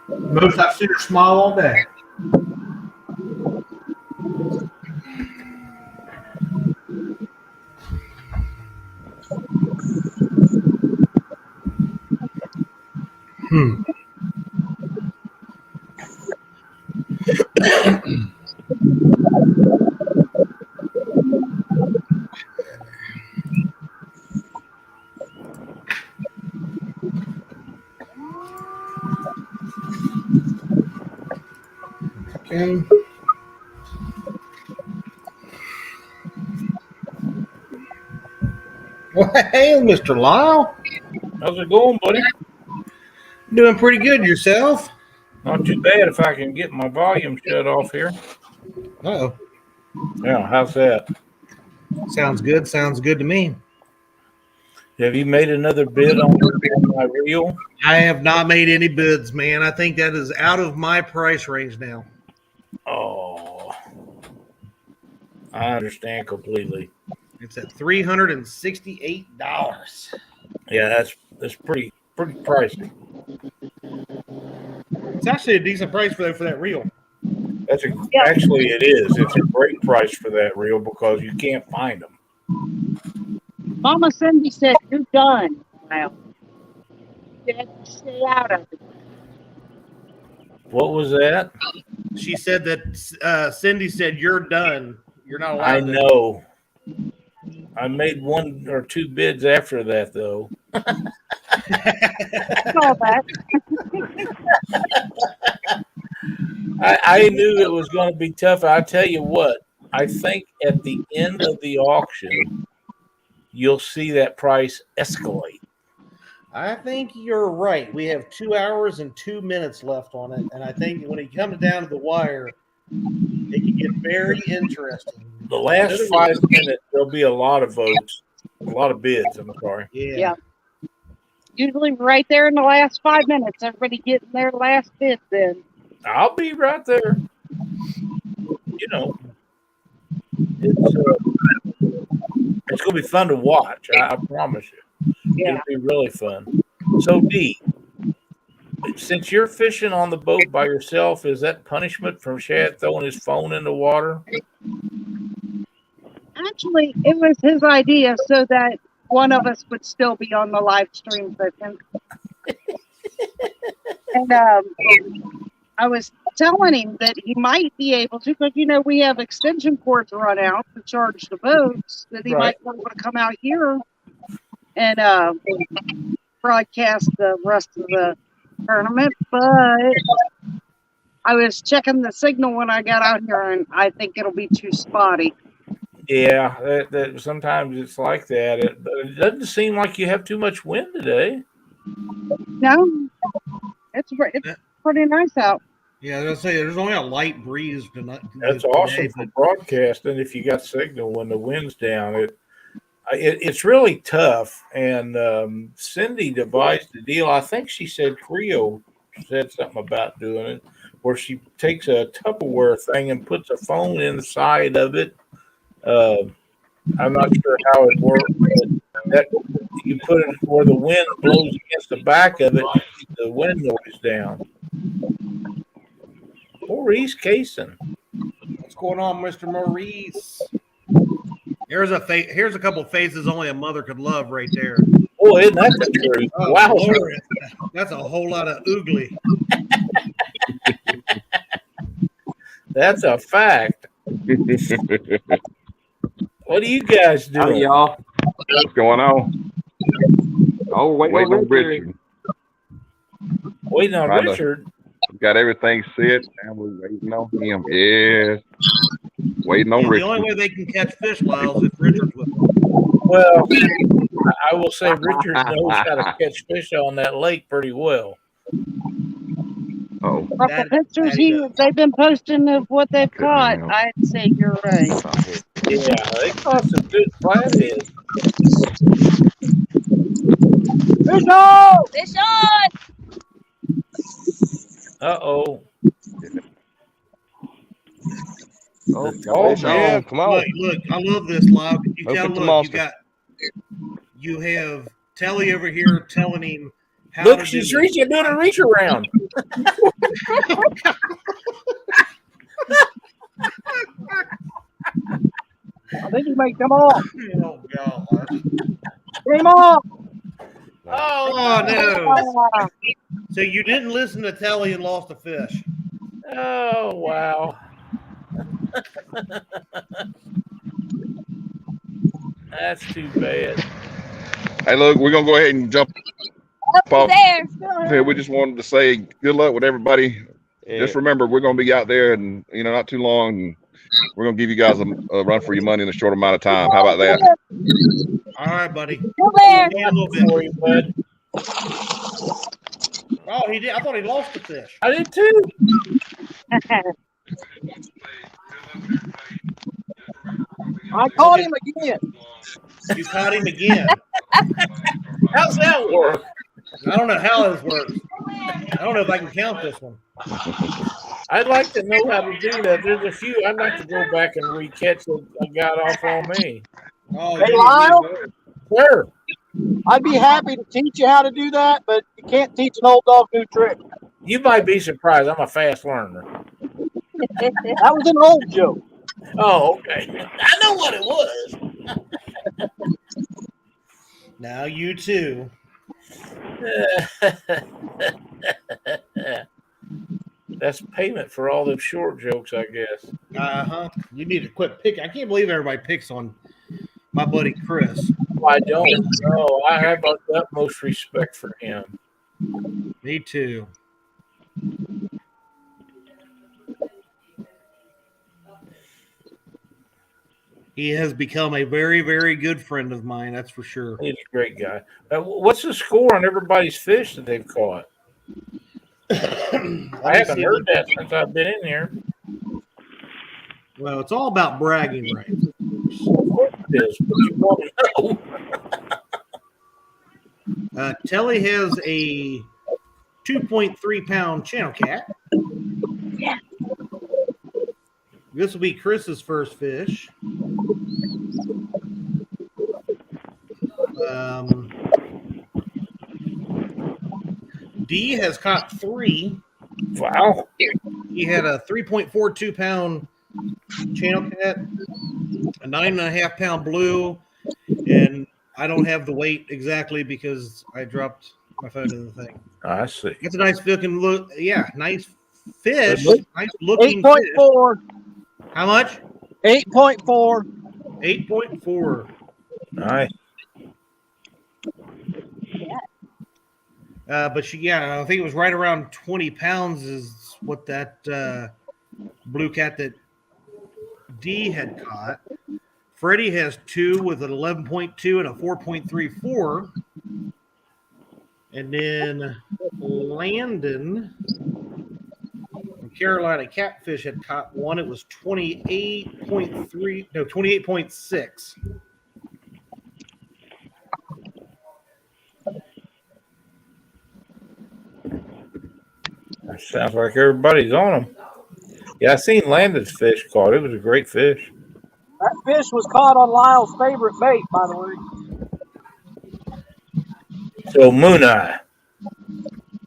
Most I've seen her smile all day. Okay. Well, hey, Mr. Lyle. How's it going, buddy? Doing pretty good yourself. Not too bad if I can get my volume shut off here. Uh-oh. Yeah, how's that? Sounds good. Sounds good to me. Have you made another bid on my reel? I have not made any bids, man. I think that is out of my price range now. Oh, I understand completely. It's at $368. Yeah, that's pretty pricey. It's actually a decent price for that reel. Actually, it is. It's a great price for that reel because you can't find them. Mama Cindy said, "You're done." Well, you have to stay out of it. What was that? She said that Cindy said, "You're done. You're not allowed." I know. I made 1 or 2 bids after that, though. I knew it was going to be tough. I tell you what, I think at the end of the auction, you'll see that price escalate. I think you're right. We have 2 hours and 2 minutes left on it, and I think when it comes down to the wire, it can get very interesting. The last 5 minutes, there'll be a lot of votes, a lot of bids. I'm sorry. Yeah. Usually right there in the last 5 minutes, everybody getting their last bid then. I'll be right there. You know, it's going to be fun to watch. I promise you. Yeah. It'll be really fun. So, Dee, since you're fishing on the boat by yourself, is that punishment from Shad throwing his phone in the water? Actually, it was his idea so that one of us would still be on the live stream fishing. And I was telling him that he might be able to, because, you know, we have extension cords run out to charge the boats, that he might be able to come out here and broadcast the rest of the tournament. But I was checking the signal when I got out here, and I think it'll be too spotty. Yeah, that sometimes it's like that. But it doesn't seem like you have too much wind today. No, it's pretty nice out. Yeah, I was gonna say there's only a light breeze tonight. That's awesome for broadcasting if you got signal when the wind's down. It's really tough. And Cindy devised a deal. I think she said Creo said something about doing it, where she takes a Tupperware thing and puts a phone inside of it. I'm not sure how it works, but that you put it where the wind blows against the back of it, to keep the wind noise down. Maurice Cason. What's going on, Mr. Maurice? Here's a couple of faces only a mother could love right there. Oh, isn't that the truth? Oh, wow. Lord. That's a whole lot of oogly. That's a fact. What are you guys doing? Howdy, y'all. What's going on? Oh, waiting on Richard. Waiting on Richard? Got everything set, and we're waiting on him. Yes. Waiting on Richard. The only way they can catch fish, Lyles, is Richard's with them. Well, I will say Richard knows how to catch fish on that lake pretty well. Oh. From the pictures they've been posting of what they've caught, I'd say you're right. Yeah, they caught some good flatheads. Fish on! Fish on! Uh-oh. Oh, man, come on. Look, I love this, Lyle. You have Telly over here telling him how look, to she's doing a reach around. I think he may come off. Oh, God. Came off. Oh, no. So you didn't listen to Telly and lost a fish. Oh, wow. That's too bad. Hey, look, we're going to go ahead and jump off. There. We just wanted to say good luck with everybody. Yeah. Just remember, we're going to be out there and, not too long. And we're going to give you guys a run for your money in a short amount of time. How about that? All right, buddy. Go there. A little bit for you, bud. Oh, he did. I thought he lost the fish. I did too. I caught him again. You caught him again. How's that work? I don't know how this works. I don't know if I can count this one. I'd like to know how to do that. There's a few I'd like to go back and recatch that got off on me. Oh, hey, Lyle? Sure. I'd be happy to teach you how to do that, but you can't teach an old dog new trick. You might be surprised. I'm a fast learner. That was an old joke. Oh, okay. I know what it was. Now you too. That's payment for all them short jokes, I guess. You need to quit picking. I can't believe everybody picks on my buddy Chris. I don't know. I have the utmost respect for him. Me too. He has become a very, very good friend of mine. That's for sure. He's a great guy. What's the score on everybody's fish that they've caught? I haven't heard that since I've been in here. Well, it's all about bragging rights. Of course it is, but you want to know. Telly has a 2.3 pound channel cat. Yeah. This will be Chris's first fish. D has caught 3. Wow. He had a 3.42 pound channel cat, a 9.5 pound blue, and I don't have the weight exactly because I dropped my phone in the thing. I see. It's a nice looking look. Yeah, nice fish. Nice looking 8.4. fish. How much? 8.4. 8.4. Nice. But I think it was right around 20 pounds is what that blue cat that D had caught. Freddie has 2 with an 11.2 and a 4.34. And then Landon from Carolina Catfish had caught 1. It was 28.6. Sounds like everybody's on them. Yeah, I seen Landon's fish caught. It was a great fish. That fish was caught on Lyle's favorite bait, by the way. So Moon Eye.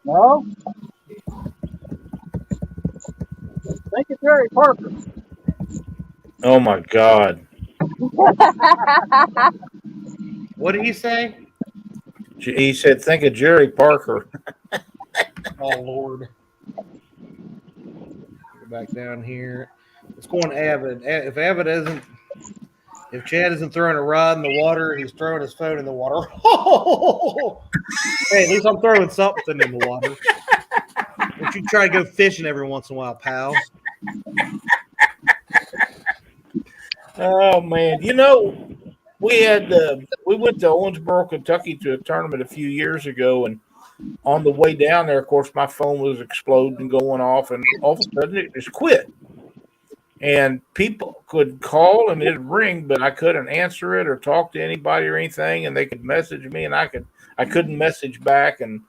No? Think of Jerry Parker. Oh my God. What did he say? He said, think of Jerry Parker. Oh, Lord. Go back down here. Let's go on Avid. If Chad isn't throwing a rod in the water, he's throwing his phone in the water. Hey, at least I'm throwing something in the water. Don't you try to go fishing every once in a while, pal. Oh man, we went to Owensboro, Kentucky to a tournament a few years ago, and on the way down there, of course, my phone was exploding, going off, and all of a sudden it just quit. And people could call and it'd ring, but I couldn't answer it or talk to anybody or anything. And they could message me, and I couldn't message back. And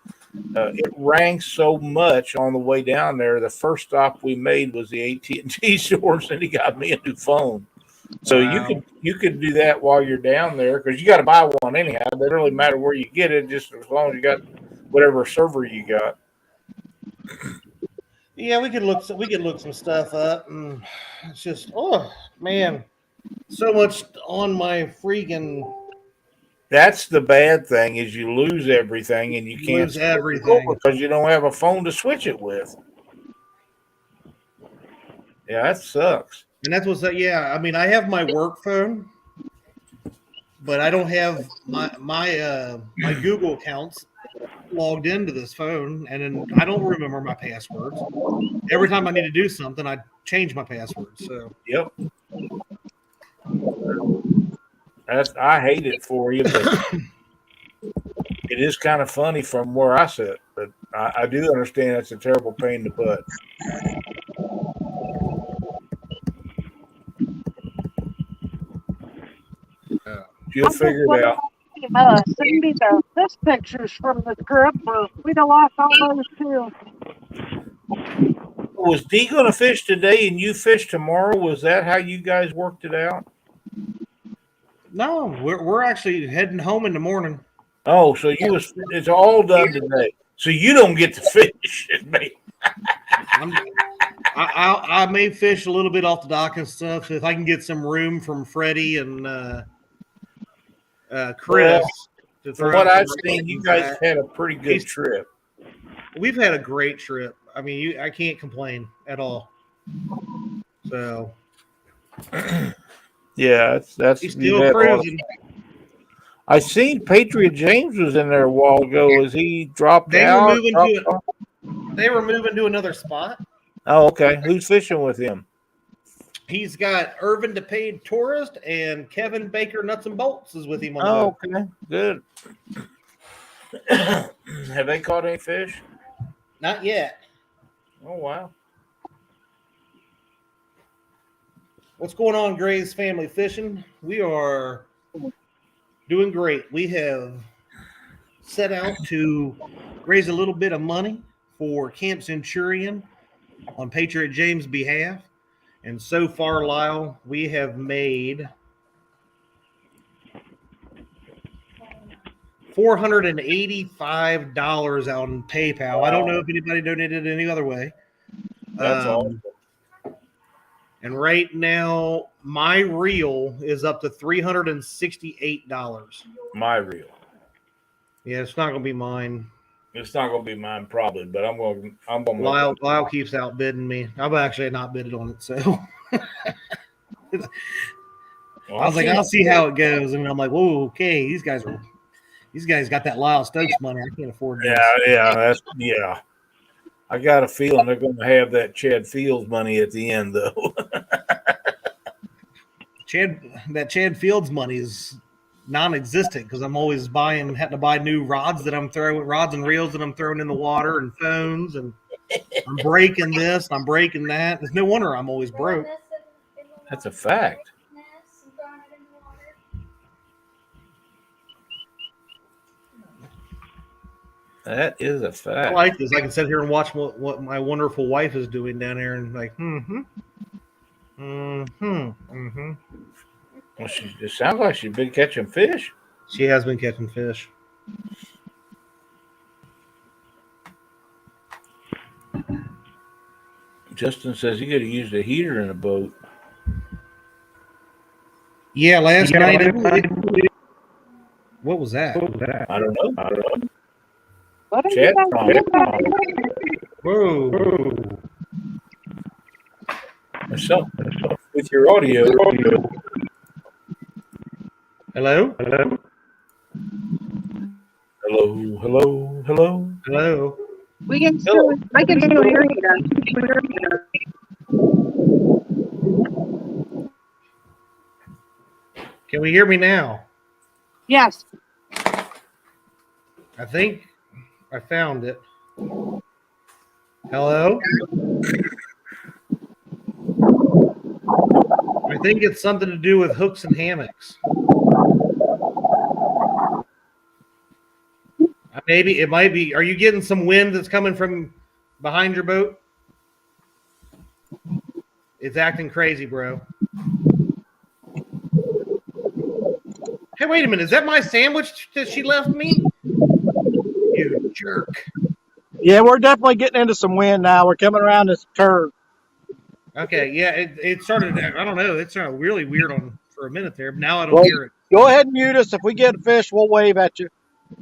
it rang so much on the way down there. The first stop we made was the AT&T store, and he got me a new phone. So wow. you could do that while you're down there because you got to buy one anyhow. It doesn't really matter where you get it, just as long as you got whatever server you got. Yeah, we could look some stuff up. And it's just, oh man, so much on my freaking. That's the bad thing is you lose everything and you can't lose everything because you don't have a phone to switch it with. Yeah, that sucks. And that's what's that. Yeah, I mean, I have my work phone, but I don't have my Google accounts logged into this phone, and then I don't remember my passwords. Every time I need to do something, I change my password. So yep, I hate it for you, but it is kind of funny from where I sit. But I do understand it's a terrible pain in the butt. You'll figure it out. Send me the fish pictures from the trip, or we'd have lost all those too. Was Dee going to fish today and you fish tomorrow? Was that how you guys worked it out? No, we're actually heading home in the morning. Oh, so it's all done today. So you don't get to fish. I may fish a little bit off the dock and stuff. So if I can get some room from Freddie and Chris. Well, from what I've seen, you guys had a pretty good trip. We've had a great trip. I mean, I can't complain at all. So, yeah, that's he's still cruising. I seen Patriot James was in there a while ago. Is he dropped out? They were moving to another spot. Oh, okay. Who's fishing with him? He's got Irvin DePaid Tourist and Kevin Baker Nuts and Bolts is with him on okay. Good. Have they caught any fish? Not yet. Oh, wow. What's going on, Gray's Family Fishing? We are doing great. We have set out to raise a little bit of money for Camp Centurion on Patriot James' behalf. And so far, Lyle, we have made $485 on PayPal. I don't know if anybody donated any other way. That's awesome. And right now, my reel is up to $368. My reel. Yeah, it's not going to be mine. It's not going to be mine probably, but I'm going. Lyle keeps outbidding me. I've actually not bidded on it, so I was like, I'll see how it goes, and I'm like, whoa, okay, these guys got that Lyle Stokes money. I can't afford this. Yeah. I got a feeling they're going to have that Chad Fields money at the end, though. Chad Fields money is non-existent because I'm always having to buy new rods and reels that I'm throwing in the water and phones, and I'm breaking this, I'm breaking that. It's no wonder I'm always broke. That's a fact. That is a fact. I like this. I can sit here and watch what my wonderful wife is doing down there and like, Well, it sounds like she's been catching fish. She has been catching fish. Justin says you got to use the heater in a boat. Yeah, last night. What was that? I don't know. What are Chat you guys time. Whoa. So, with your audio. Hello? Hello. I can still hear you guys. Can we hear me now? Yes. I think I found it. Hello? I think it's something to do with hooks and hammocks. Maybe it might be. Are you getting some wind that's coming from behind your boat? It's acting crazy, bro. Hey, wait a minute. Is that my sandwich that she left me? You jerk. Yeah, we're definitely getting into some wind now. We're coming around this curve. Okay, yeah, it started. I don't know. It sounded really weird for a minute there. But now I don't hear it. Go ahead and mute us. If we get a fish, we'll wave at you.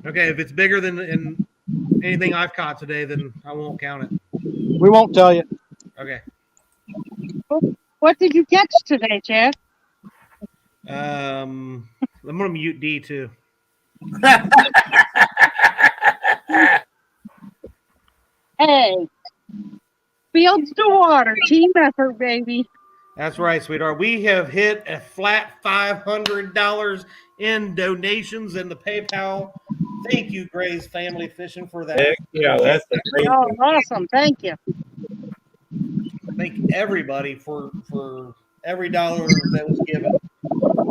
Okay, if it's bigger than anything I've caught today, then I won't count it. We won't tell you. Okay. What did you catch today, Chad? I'm gonna mute D too. Hey, fields to water, team effort, baby. That's right, sweetheart. We have hit a flat $500 in donations in the PayPal. Thank you, Gray's Family Fishing, for that. Heck yeah, that's amazing. Oh, awesome. Thank you. Thank everybody for every dollar that was given.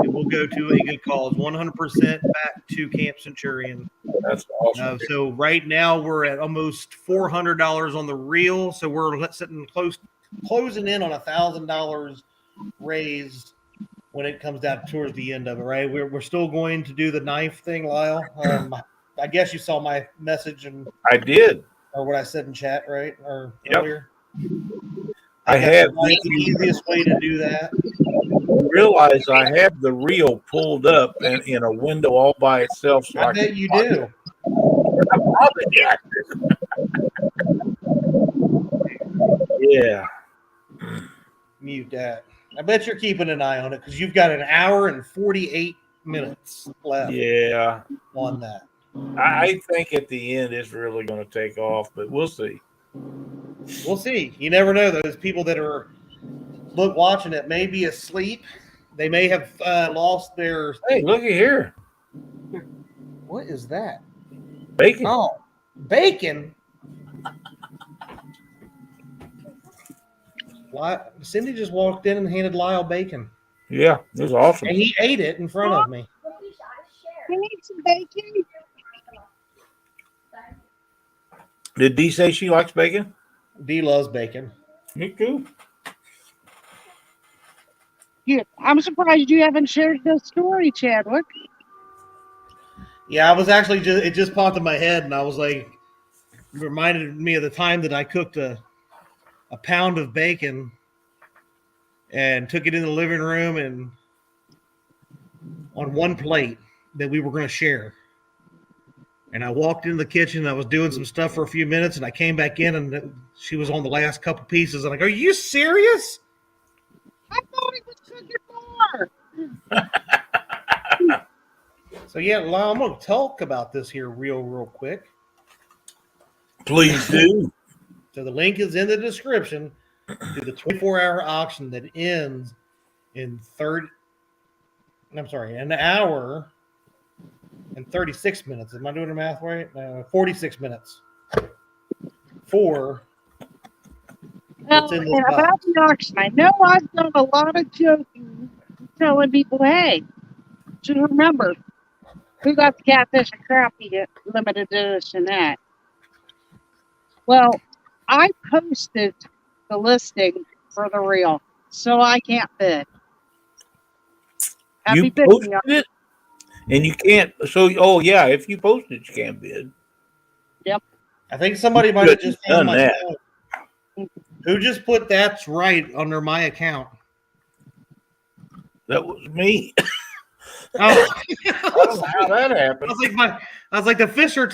It will go to a good cause, 100% back to Camp Centurion. That's awesome. So right now we're at almost $400 on the reel. So we're sitting closing in on $1,000 raised when it comes down towards the end of it, right? We're still going to do the knife thing, Lyle. I guess you saw my message and I did, or what I said in chat, right? Or yep. earlier. I have the easiest way to do that. realize I have the reel pulled up and in a window all by itself. So I bet you do. Yeah. Mute that. I bet you're keeping an eye on it because you've got an hour and 48 minutes left. Yeah. On that. I think at the end it's really going to take off, but we'll see. We'll see. You never know. Those people that are watching it may be asleep. They may have lost their. Hey, looky here. What is that? Bacon. Oh, bacon. Cindy just walked in and handed Lyle bacon. Yeah, it was awesome. And he ate it in front of me. I need some bacon. Did Dee say she likes bacon? Dee loves bacon. Me too. Yeah, I'm surprised you haven't shared the story, Chadwick. Yeah, I was actually it just popped in my head, and I was like, it reminded me of the time that I cooked a pound of bacon and took it in the living room and on one plate that we were going to share. And I walked into the kitchen. I was doing some stuff for a few minutes, and I came back in, and she was on the last couple pieces. And I go, "Are you serious?" I thought he was cooking more. So yeah, Lyle, I'm going to talk about this here real quick. Please do. So the link is in the description to the 24-hour auction that ends in an hour and 36 minutes. Am I doing the math right? 46 minutes. Well, and about the auction, I know I've done a lot of joking, telling people, hey, just remember, who got the Catfish and Crappie limited edition that? Well, I posted the listing for the reel, so I can't bid. You posted it? And you can't. So, oh, yeah, if you post it, you can't bid. Yep. I think somebody might have just done that. Who just put "that's right" under my account? That was me. Oh, I don't know how that happened. I was like the Fisher.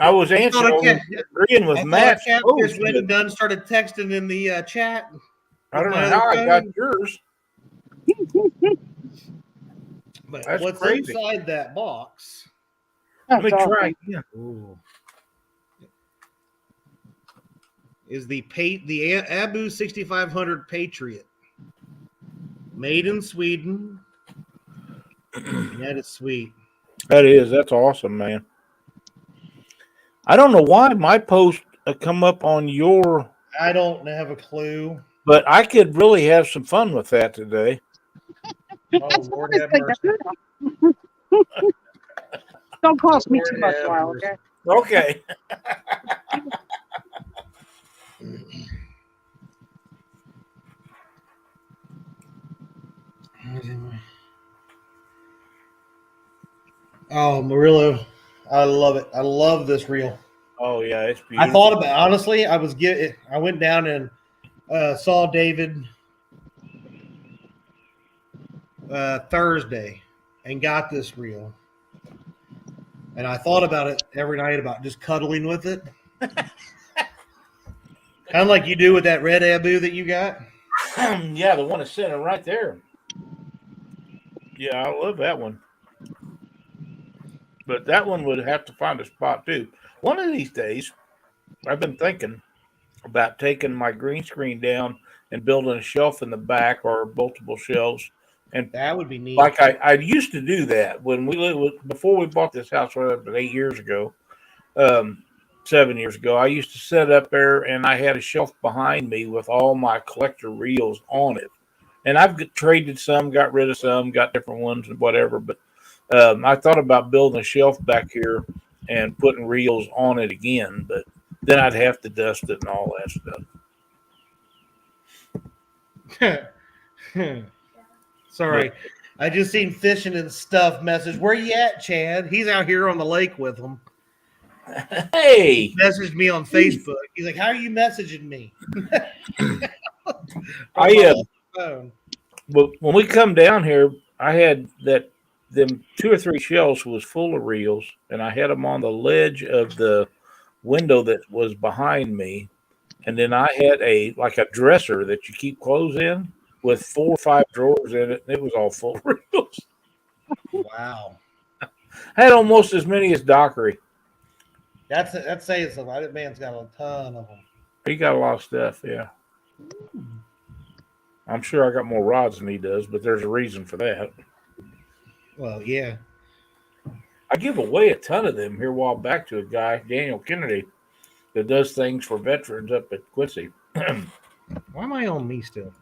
I was answering, agreeing with Matt. Catfish went and done started texting in the chat. I don't know how I got yours. But That's what's crazy. inside that box? Let me try again. Is the Abu 6500 Patriot, made in Sweden. That is sweet. That is. That's awesome, man. I don't know why my post come up on your. I don't have a clue. But I could really have some fun with that today. Oh, Lord have mercy. Don't cost me too much, Lyle, okay? Okay. Oh, Murillo, I love it. I love this reel. Oh yeah, it's beautiful. I thought about honestly. I went down and saw David Thursday and got this reel, and I thought about it every night about just cuddling with it, kind of like you do with that red Abu that you got. Yeah, the one that's sitting right there. Yeah, I love that one. But that one would have to find a spot too. One of these days, I've been thinking about taking my green screen down and building a shelf in the back or multiple shelves. And that would be neat. Like I used to do that when we lived before we bought this house, about 8 years ago, 7 years ago. I used to set up there and I had a shelf behind me with all my collector reels on it. And I've traded some, got rid of some, got different ones and whatever. But I thought about building a shelf back here and putting reels on it again, but then I'd have to dust it and all that stuff. Sorry. I just seen Fishing and Stuff message. Where you at, Chad? He's out here on the lake with them. Hey, Messaged me on Facebook. He's like, "How are you messaging me?" Phone. But when we come down here, I had them 2 or 3 shelves was full of reels, and I had them on the ledge of the window that was behind me, and then I had a dresser that you keep clothes in with 4 or 5 drawers in it, and it was all full of reels. Wow, I had almost as many as Dockery. that's saying something. That man's got a ton of them. He got a lot of stuff, yeah. I'm sure I got more rods than he does, but there's a reason for that. Well, yeah. I give away a ton of them here a while back to a guy, Daniel Kennedy, that does things for veterans up at Quincy. Why am I on me still?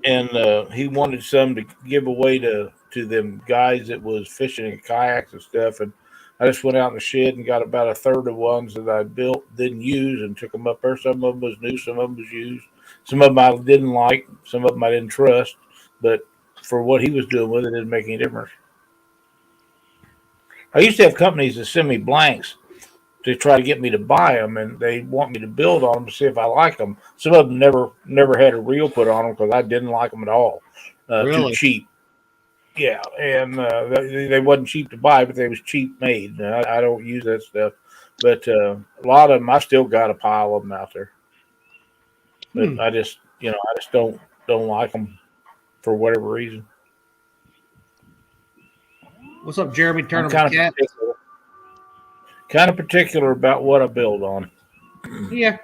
And he wanted some to give away to them guys that was fishing in kayaks and stuff. And I just went out in the shed and got about a third of ones that I built, didn't use, and took them up there. Some of them was new, some of them was used. Some of them I didn't like, some of them I didn't trust. But for what he was doing with it, it didn't make any difference. I used to have companies that send me blanks to try to get me to buy them, and they want me to build on them to see if I like them. Some of them never had a reel put on them because I didn't like them at all. Really? Too cheap. Yeah, and they wasn't cheap to buy, but they was cheap made. I don't use that stuff, but a lot of them I still got a pile of them out there. But I just don't like them for whatever reason. What's up, Jeremy? Turn kind of particular about what I build on. Yeah.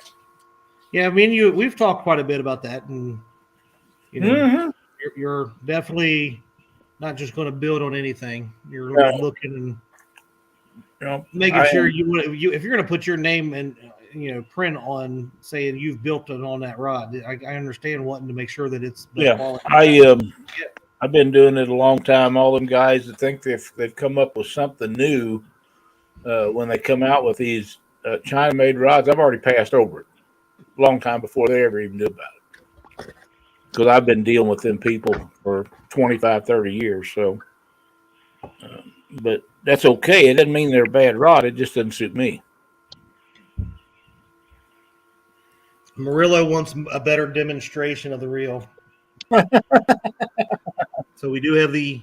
I mean, we've talked quite a bit about that, and you're definitely not just going to build on anything. You're looking and making sure if you're going to put your name and print on saying you've built it on that rod. I understand wanting to make sure that it's quality. I've been doing it a long time. All them guys that think they've come up with something new when they come out with these China-made rods, I've already passed over it a long time before they ever even knew about it. Because I've been dealing with them people for 25, 30 years. So, but that's okay. It doesn't mean they're a bad rod. It just doesn't suit me. Murillo wants a better demonstration of the reel. So we do have the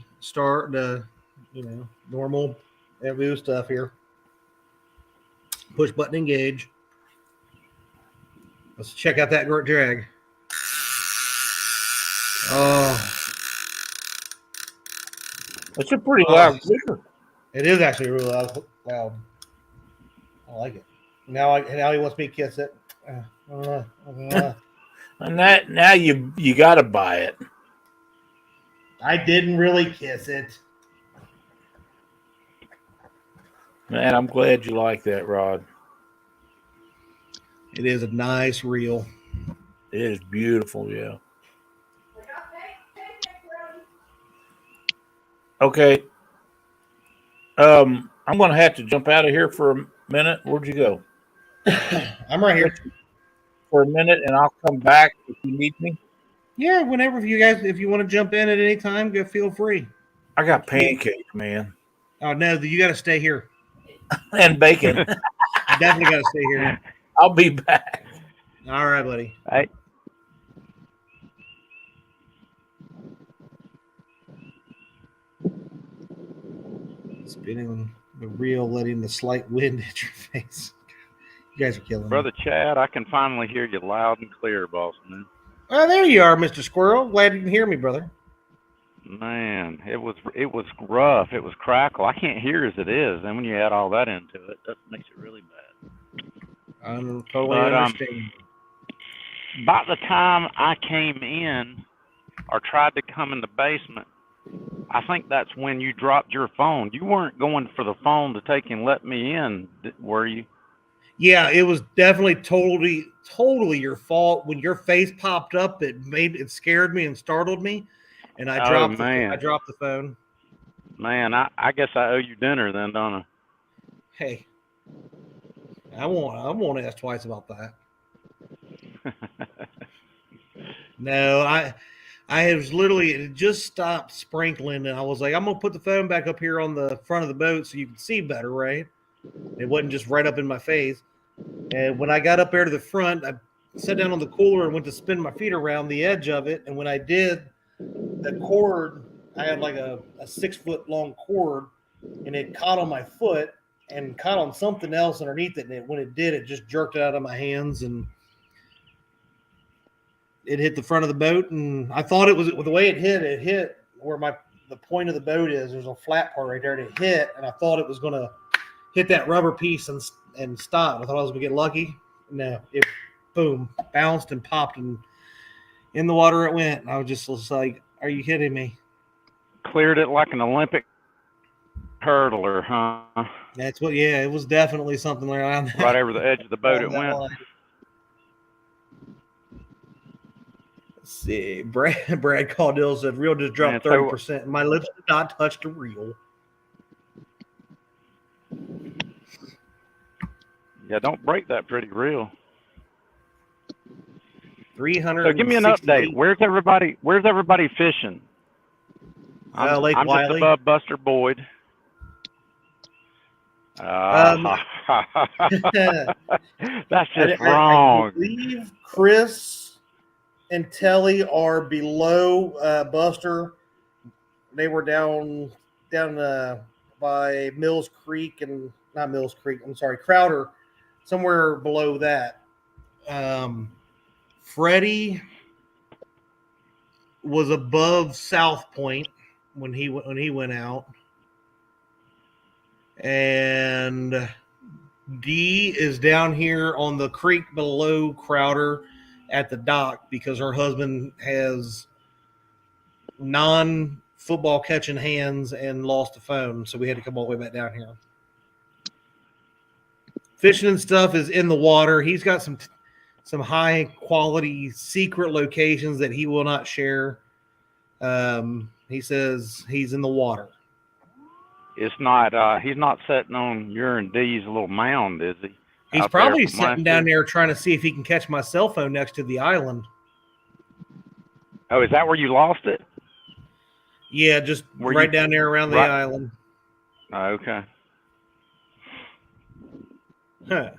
normal Evu stuff here. Push button engage. Let's check out that drag. Oh, it's a pretty loud clicker. It is actually really loud. I like it. Now he wants me to kiss it. And now you got to buy it. I didn't really kiss it. Man, I'm glad you like that rod. It is a nice reel. It is beautiful, yeah. Okay. I'm going to have to jump out of here for a minute. Where'd you go? I'm right here. For a minute, and I'll come back if you need me. Yeah, whenever if you want to jump in at any time, feel free. I got pancakes, man. Oh, no, you got to stay here. And bacon. You definitely got to stay here. I'll be back. All right, buddy. All right. Spinning the reel, letting the slight wind hit your face. You guys are killing Brother Chad, I can finally hear you loud and clear, boss man. Oh, there you are, Mr. Squirrel. Glad you can hear me, brother. Man, it was rough. It was crackle. I can't hear as it is. Then when you add all that into it, that makes it really bad. I'm totally understanding. About the time I came in or tried to come in the basement, I think that's when you dropped your phone. You weren't going for the phone to take and let me in, were you? Yeah, it was definitely totally your fault. When your face popped up, it scared me and startled me, and I dropped the phone. Man, I guess I owe you dinner then, don't I? Hey, I won't ask twice about that. No, I was literally, it just stopped sprinkling, and I was like, I'm gonna put the phone back up here on the front of the boat so you can see better, right? It wasn't just right up in my face. And when I got up there to the front, I sat down on the cooler and went to spin my feet around the edge of it. And when I did, the cord, I had like a 6 foot long cord, and it caught on my foot and caught on something else underneath it. And when it did, it just jerked it out of my hands and it hit the front of the boat. And I thought it was the way it hit where the point of the boat is. There's a flat part right there, and it hit. And I thought it was going to hit that rubber piece and stop. I thought I was going to get lucky. No, it boom, bounced and popped, and in the water it went. And I was just like, are you kidding me? Cleared it like an Olympic hurdler, huh? That's what, yeah, it was definitely something around that. Right over the edge of the boat it went. Line. Let's see. Brad Caudill said, reel just dropped 30%. My lips did not touch the reel. Yeah, don't break that pretty reel. 300. So give me an update. Where's everybody fishing? Lake I'm Wylie. just above Buster Boyd. That's just wrong. I believe Chris and Telly are below Buster. They were down by Mills Creek and not Mills Creek. I'm sorry, Crowder, somewhere below that. Freddie was above South Point when he went out, and Dee is down here on the creek below Crowder at the dock because her husband has non-football catching hands and lost a phone, so we had to come all the way back down here. Fishing and stuff is in the water. He's got some high quality secret locations that he will not share. He says he's in the water. It's not. He's not sitting on your and Dee's little mound, is he? He's probably sitting down there trying to see if he can catch my cell phone next to the island. Oh, is that where you lost it? Yeah, just right down there around the island. Okay. Huh.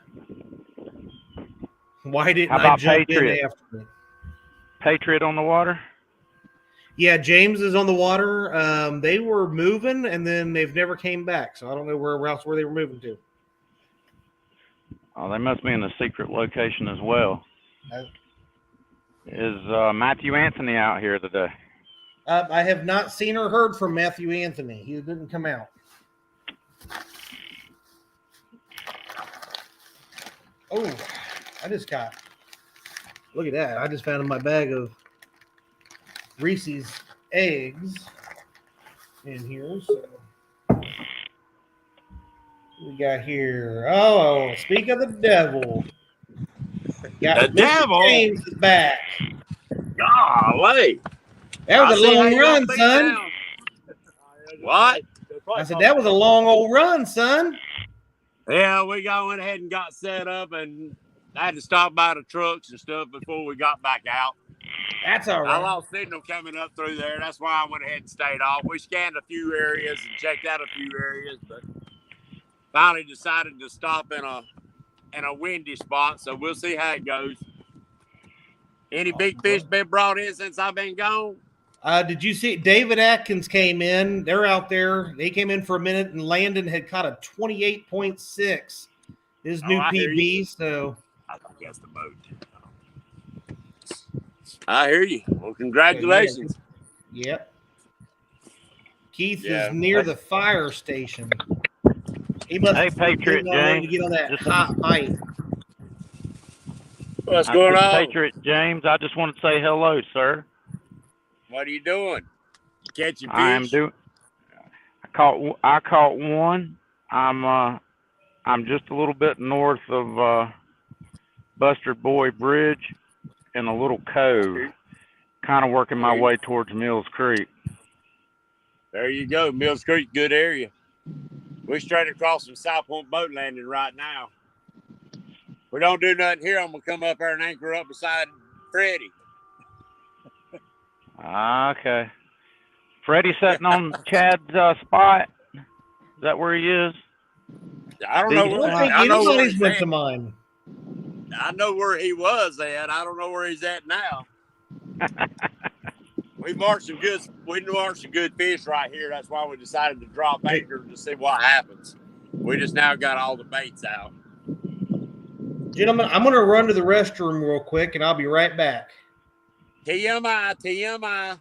Why didn't How about I jump Patriot? in after it? Patriot on the water? Yeah, James is on the water. They were moving, and then they've never came back. So I don't know where they were moving to. Oh, they must be in a secret location as well. Is Matthew Anthony out here today? I have not seen or heard from Matthew Anthony. He didn't come out. Oh, look at that. I just found in my bag of Reese's eggs in here. So we got here. Oh, speak of the devil. The devil? James is back. Golly. That was a long run, son. What? I said, that was a long old run, son. Yeah, we went ahead and got set up, and I had to stop by the trucks and stuff before we got back out. That's all right. I lost signal coming up through there. That's why I went ahead and stayed off. We scanned a few areas and checked out a few areas, but finally decided to stop in a windy spot. So we'll see how it goes. Any big fish been brought in since I've been gone? Did you see David Atkins came in? They're out there. They came in for a minute, and Landon had caught a 28.6. His new PB. So I think that's the boat. I hear you. Well, congratulations. Yep. Keith is near the fire station. He must Hey, Patriot James. to get on that hot pipe. What's going on? Patriot James, I just want to say hello, sir. What are you doing? Catching fish? I am doing. I caught one. I'm just a little bit north of Buster Boyd Bridge in a little cove, kind of working my way towards Mills Creek. There you go, Mills Creek, good area. We're straight across from South Point Boat Landing right now. We don't do nothing here. I'm gonna come up there and anchor up beside Freddie. Okay. Freddie sitting on Chad's spot. Is that where he is? I don't know where. I I know where anybody's he's went at. to mine. I know where he was at. I don't know where he's at now. We marked some good fish right here. That's why we decided to drop anchor to see what happens. We just now got all the baits out. Gentlemen, I'm going to run to the restroom real quick, and I'll be right back. TMI.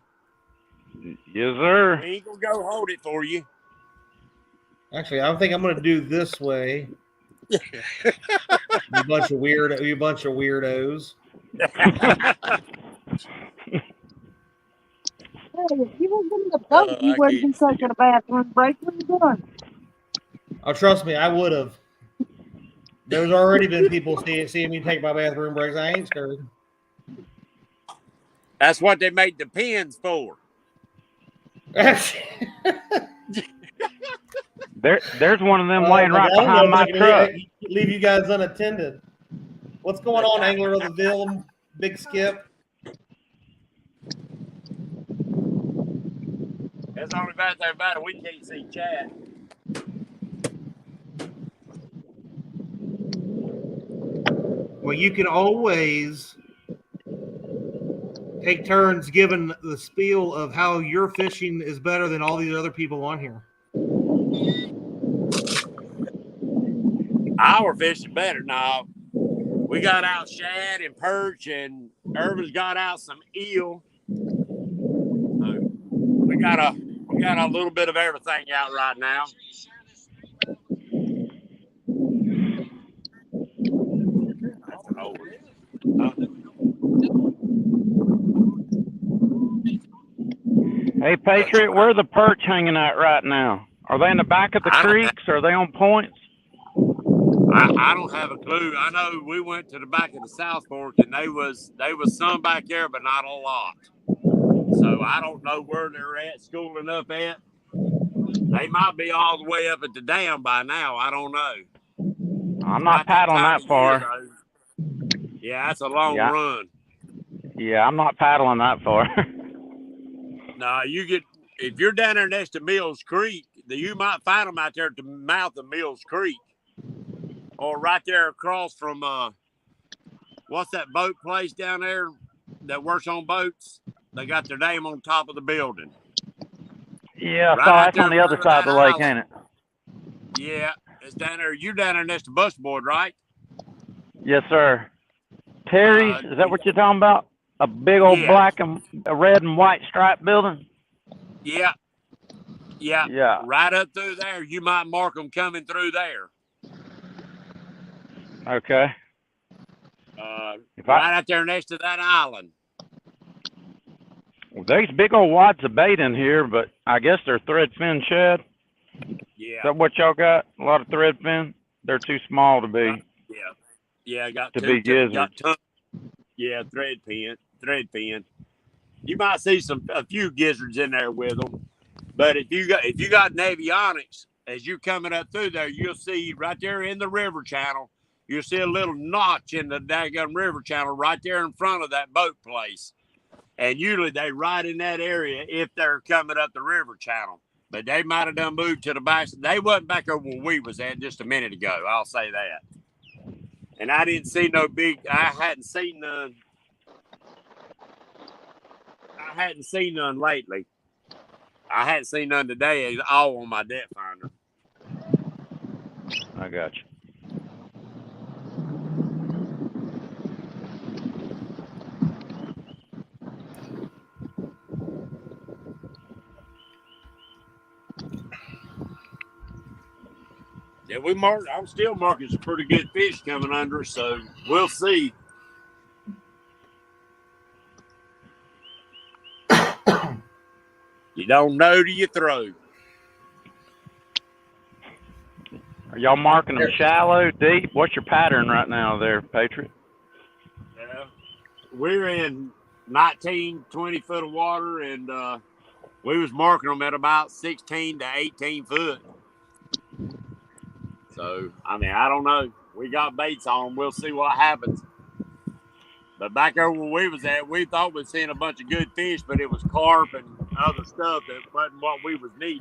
Yes, sir. We ain't gonna go hold it for you. Actually, I think I'm going to do this way. You bunch of weirdos. Hey, if you was in the boat, you wouldn't be taking a bathroom break. What are you doing? Oh, trust me, I would have. There's already been people seeing me take my bathroom breaks. I ain't scared. That's what they make the pins for. There's one of them laying right behind my truck. Leave you guys unattended. What's going on, Angler of the Ville? Big Skip. That's only bad thing about it. We can't see chat. Well, you can always take turns giving the spiel of how your fishing is better than all these other people on here. Our fishing better now. We got out shad and perch, and Irvin's got out some eel. We got a little bit of everything out right now. Hey, Patriot, where are the perch hanging out right now? Are they in the back of the creeks? Or are they on points? I don't have a clue. I know we went to the back of the South Fork, and they was some back there, but not a lot. So I don't know where they're at, schooling up at. They might be all the way up at the dam by now. I don't know. I'm not paddling that far. Yeah, that's a long run. Yeah, I'm not paddling that far. No, if you're down there next to Mills Creek, you might find them out there at the mouth of Mills Creek, or right there across from what's that boat place down there that works on boats? They got their name on top of the building. Yeah, I saw that's on the other side of the lake, ain't it? Yeah, it's down there. You're down there next to Busboard, right? Yes, sir. Terry's, is that what you're talking about? A big old black and a red and white striped building? Yeah. Right up through there. You might mark them coming through there. Okay. Right out there next to that island. Well, there's big old wads of bait in here, but I guess they're thread fin shad. Yeah. Is that what y'all got? A lot of thread fin? They're too small to be. Yeah, got to be gizzards. Yeah, thread fin. You might see a few gizzards in there with them, but if you got Navionics, as you're coming up through there, you'll see right there in the river channel, you'll see a little notch in the daggone river channel right there in front of that boat place. And usually they right in that area if they're coming up the river channel. But they might have done moved to the back. They wasn't back over where we was at just a minute ago. I'll say that. And I didn't see I hadn't seen none. I hadn't seen none lately. I hadn't seen none today. It's all on my depth finder. I got you. Yeah, I'm still marking some pretty good fish coming under, so we'll see. You don't know till you throw. Are y'all marking them shallow, deep? What's your pattern right now there, Patriot? Yeah, we're in 19, 20 foot of water, and we was marking them at about 16 to 18 foot. So, I mean, I don't know. We got baits on them. We'll see what happens. But back over where we was at, we thought we'd seen a bunch of good fish, but it was carp and other stuff that wasn't what we was needing.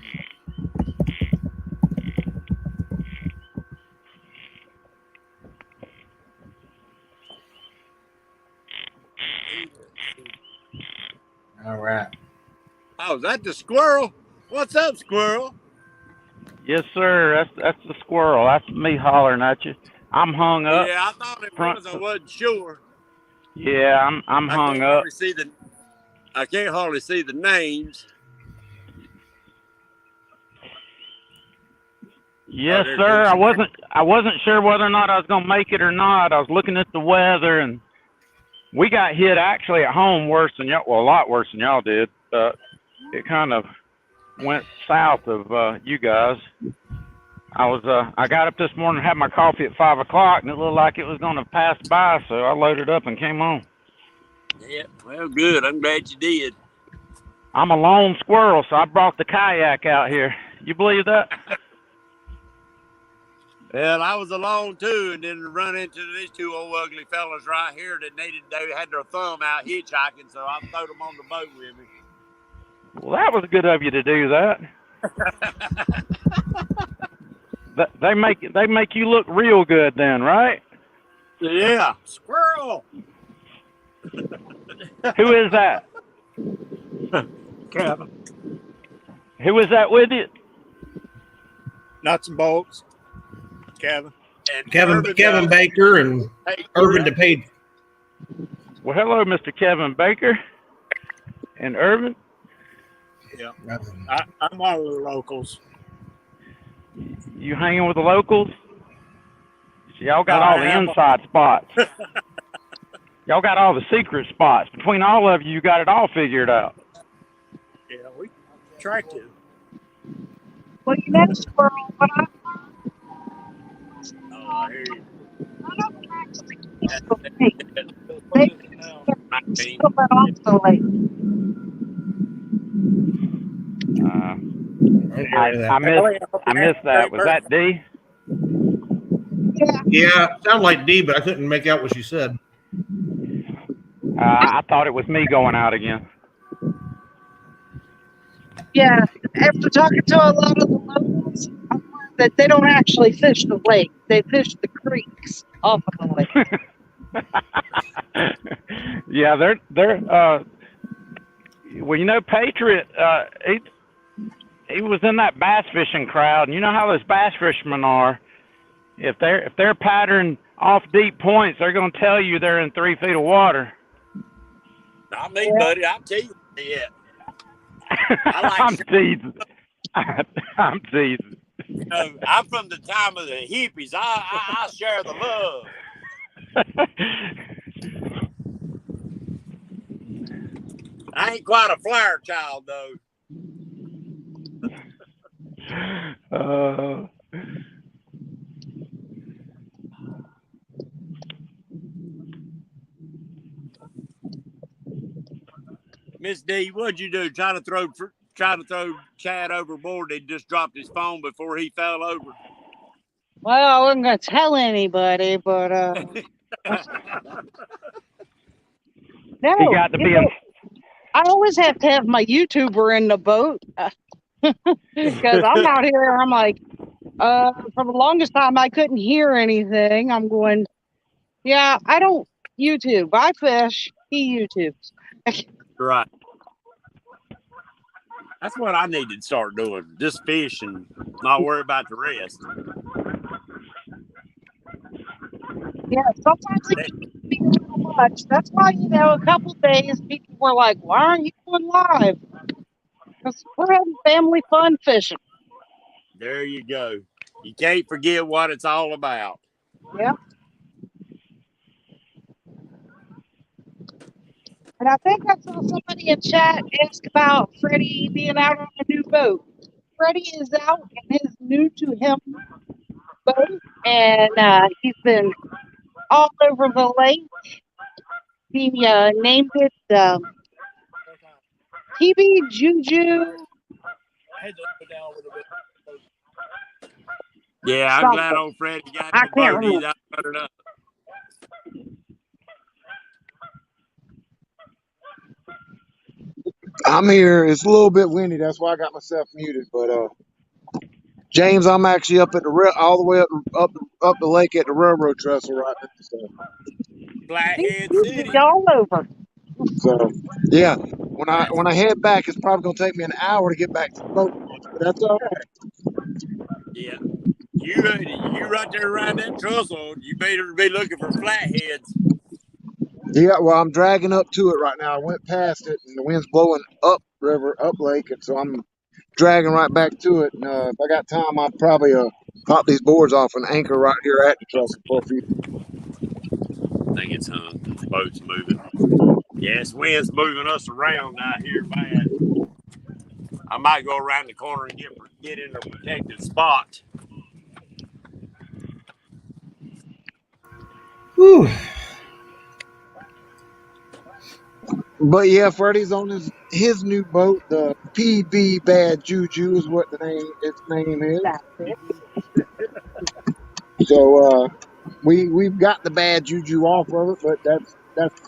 Oh, is that the squirrel? What's up, squirrel? Yes, sir. That's the squirrel. That's me hollering at you. I'm hung up. Yeah, I thought it front. was. I wasn't sure. Yeah, I'm hung up. I can't hardly see the names. Yes, sir. I wasn't sure whether or not I was gonna make it or not. I was looking at the weather, and we got hit actually at home worse than y'all. Well, a lot worse than y'all did. It kind of went south of you guys. I got up this morning and had my coffee at 5 o'clock, and it looked like it was gonna pass by, so I loaded up and came on. Yeah, well, good. I'm glad you did. I'm a lone squirrel, so I brought the kayak out here. You believe that? Well, I was alone too, and then run into these two old ugly fellas right here that they had their thumb out hitchhiking, so I throwed them on the boat with me. Well, that was good of you to do that. They make you look real good then, right? Yeah, squirrel. Who is that? Kevin. Who is that with you? Nuts and bolts. Kevin. And Kevin Baker and Irvin DePage. Well, hello, Mr. Kevin Baker and Irvin. Yeah, I'm one of the locals. You hanging with the locals? So y'all got all the inside spots. Y'all got all the secret spots. Between all of you, you got it all figured out. Yeah, we tracked it. Well, you know, squirrel, but I hear you. I don't actually use the lake. They still let off the lake. I missed that. Was that D? Yeah, it sounded like D, but I couldn't make out what she said. I thought it was me going out again. Yeah, after talking to a lot of the locals, I learned that they don't actually fish the lake; they fish the creeks off of the lake. Yeah, they're. Well, you know, Patriot. He was in that bass fishing crowd, and you know how those bass fishermen are. If they're patterning off deep points, they're going to tell you they're in 3 feet of water. Not me, buddy. I'll tell you. Yeah. I'm teasing. I'm teasing. You know, I'm from the time of the hippies. I share the love. I ain't quite a flower child, though. Miss D, what'd you do? Trying to throw Chad overboard? He just dropped his phone before he fell over. Well, I wasn't going to tell anybody, but no, he got to be. I always have to have my YouTuber in the boat because I'm out here. I'm like, for the longest time, I couldn't hear anything. I'm going, yeah, I don't YouTube. I fish. He YouTubes. Right. That's what I need to start doing. Just fish and not worry about the rest. Yeah, sometimes it can be too much. That's why, a couple days people were like, why aren't you going live? Because we're having family fun fishing. There you go. You can't forget what it's all about. Yeah. And I think I saw somebody in chat ask about Freddie being out on a new boat. Freddie is out in his new to him boat, and he's been all over the lake. He named it TB Juju. Yeah, I'm glad old Freddie got the boat. He's out running up. I'm here. It's a little bit windy. That's why I got myself muted. But James, I'm actually up at all the way up the lake at the railroad trestle right now. Flathead City. All over. So yeah, when I head back, it's probably gonna take me an hour to get back to the boat. But that's all right. Yeah. You right there around that trestle, you better be looking for flatheads. Yeah, well, I'm dragging up to it right now. I went past it, and the wind's blowing up river, up lake, and so I'm dragging right back to it. And if I got time, I'll probably pop these boards off and anchor right here at the trestle for a few. I think it's hung. The boat's moving. Yeah, this wind's moving us around out here bad. I might go around the corner and get in a protected spot. Whew. But yeah, Freddie's on his new boat. The PB Bad Juju is what its name is. So we've got the bad juju off of it, but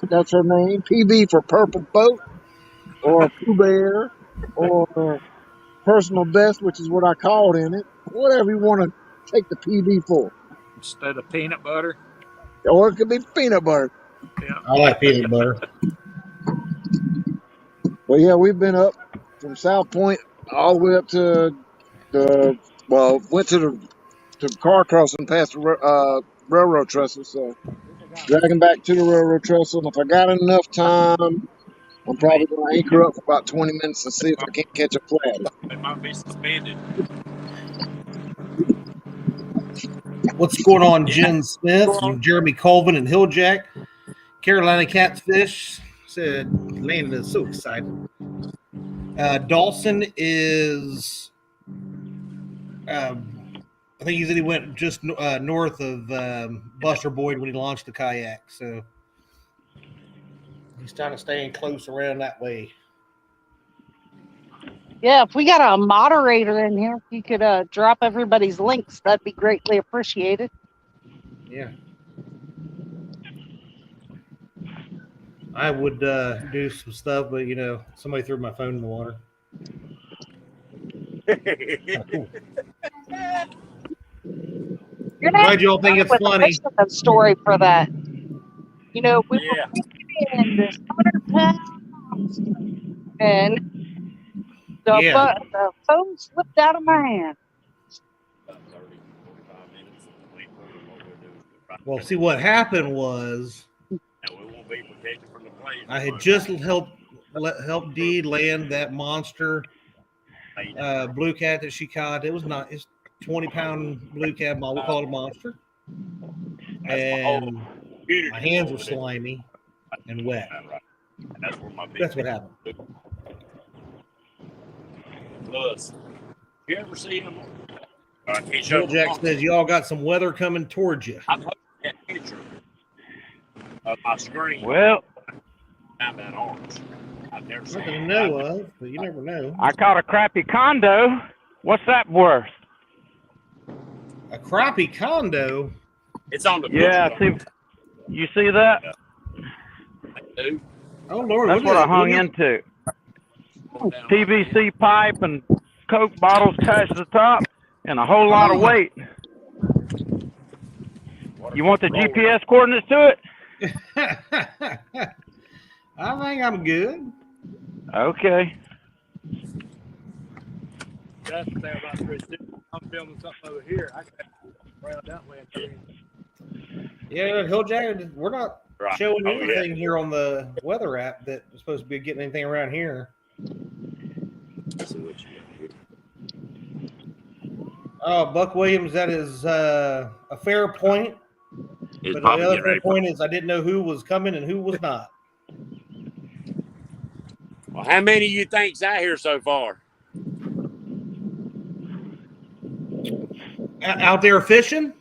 that's her name. PB for Purple Boat, or Pooh Bear, or Personal Best, which is what I called in it. Whatever you want to take the PB for. Instead of peanut butter. Or it could be peanut butter. Yeah. I like peanut butter. Well, yeah, we've been up from South Point all the way up to went to the car crossing past the railroad trestle. So dragging back to the railroad trestle. And if I got enough time, I'm probably going to anchor up for about 20 minutes and see if I can't catch a flat. It might be suspended. What's going on, Jen Smith and Jeremy Colvin and Hilljack? Carolina Catfish said Landon is so excited. Dawson is, I think he said he went just north of Buster Boyd when he launched the kayak. So he's trying to stay in close around that way. Yeah, if we got a moderator in here, if you could drop everybody's links, that'd be greatly appreciated. Yeah. I would do some stuff, but somebody threw my phone in the water. Cool. You're Glad you all think it's funny. A story for that. We were in this 100 pounds, and the phone slipped out of my hand. Well, see, what happened was I had just helped Dee land that monster blue cat that she caught. It's 20-pound blue cat. We'll call it a monster. And my hands were slimy and wet. That's what happened. Plus, you ever see him? Jack says y'all got some weather coming towards you. I'm posting that picture of my screen. Well, I'm that orange. I've never seen Nothing to know of, but you never know. I caught a crappy condo. What's that worth? A crappy condo? It's on the Yeah, you see that? Oh, Lord. That's what I hung into. PVC pipe and Coke bottles attached to the top and a whole lot of weight. You want the GPS coordinates to it? I think I'm good. Okay. That's the thing about Chris. I'm filming something over here. I can round that way. Yeah, Hilljack, we're not showing anything here on the weather app that is supposed to be getting anything around here. Oh, Buck Williams, that is a fair point. But the other fair point is I didn't know who was coming and who was not. Well, how many of you think's out here so far? Out there fishing?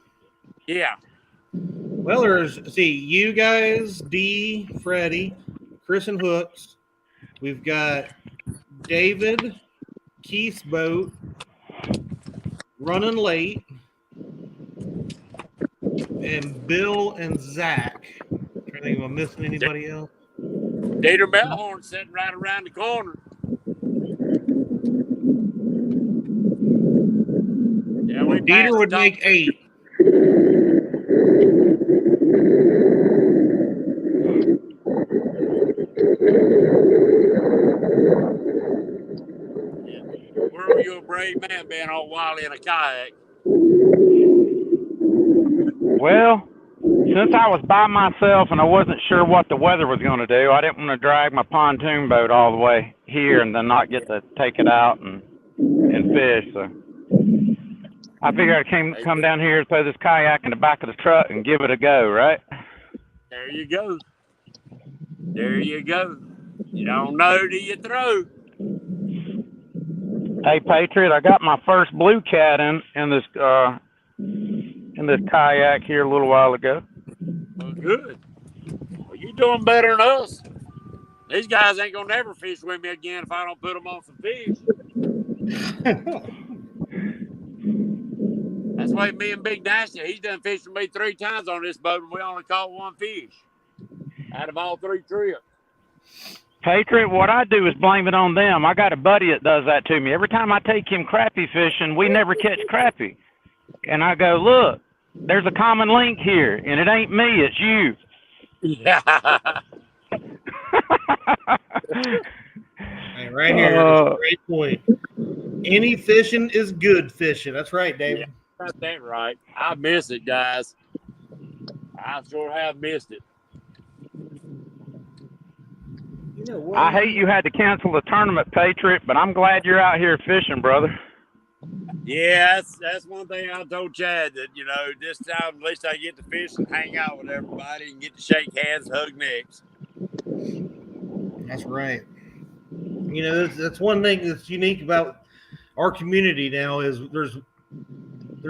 Yeah. Well, there's, you guys, Dee, Freddie, Chris and Hooks. We've got David, Keith's boat, running late, and Bill and Zach. I'm trying to think if I'm missing anybody else. Dieter Bellhorn sitting right around the corner. Yeah, Dieter would make 8. like being on Wylie in a kayak? Well, since I was by myself and I wasn't sure what the weather was going to do, I didn't want to drag my pontoon boat all the way here and then not get to take it out and fish. So I figured I'd come down here, throw this kayak in the back of the truck, and give it a go. Right? There you go. There you go. You don't know till you throw. Hey, Patriot, I got my first blue cat in this kayak here a little while ago. Well, good. Well, you're doing better than us. These guys ain't gonna never fish with me again if I don't put them on some fish. That's why me and Big Nasty, he's done fished with me 3 times on this boat, and we only caught 1 fish out of all 3 trips. Patriot, what I do is blame it on them. I got a buddy that does that to me. Every time I take him crappie fishing, we never catch crappie. And I go, look, there's a common link here, and it ain't me, it's you. Yeah. Hey, right here, that's a great point. Any fishing is good fishing. That's right, David. Yeah, got that right. I miss it, guys. I sure have missed it. You know what? I hate you had to cancel the tournament, Patriot, but I'm glad you're out here fishing, brother. Yeah, that's one thing I told Chad, that, you know, this time at least I get to fish and hang out with everybody and get to shake hands, hug necks. That's right. You know, that's one thing that's unique about our community now is there's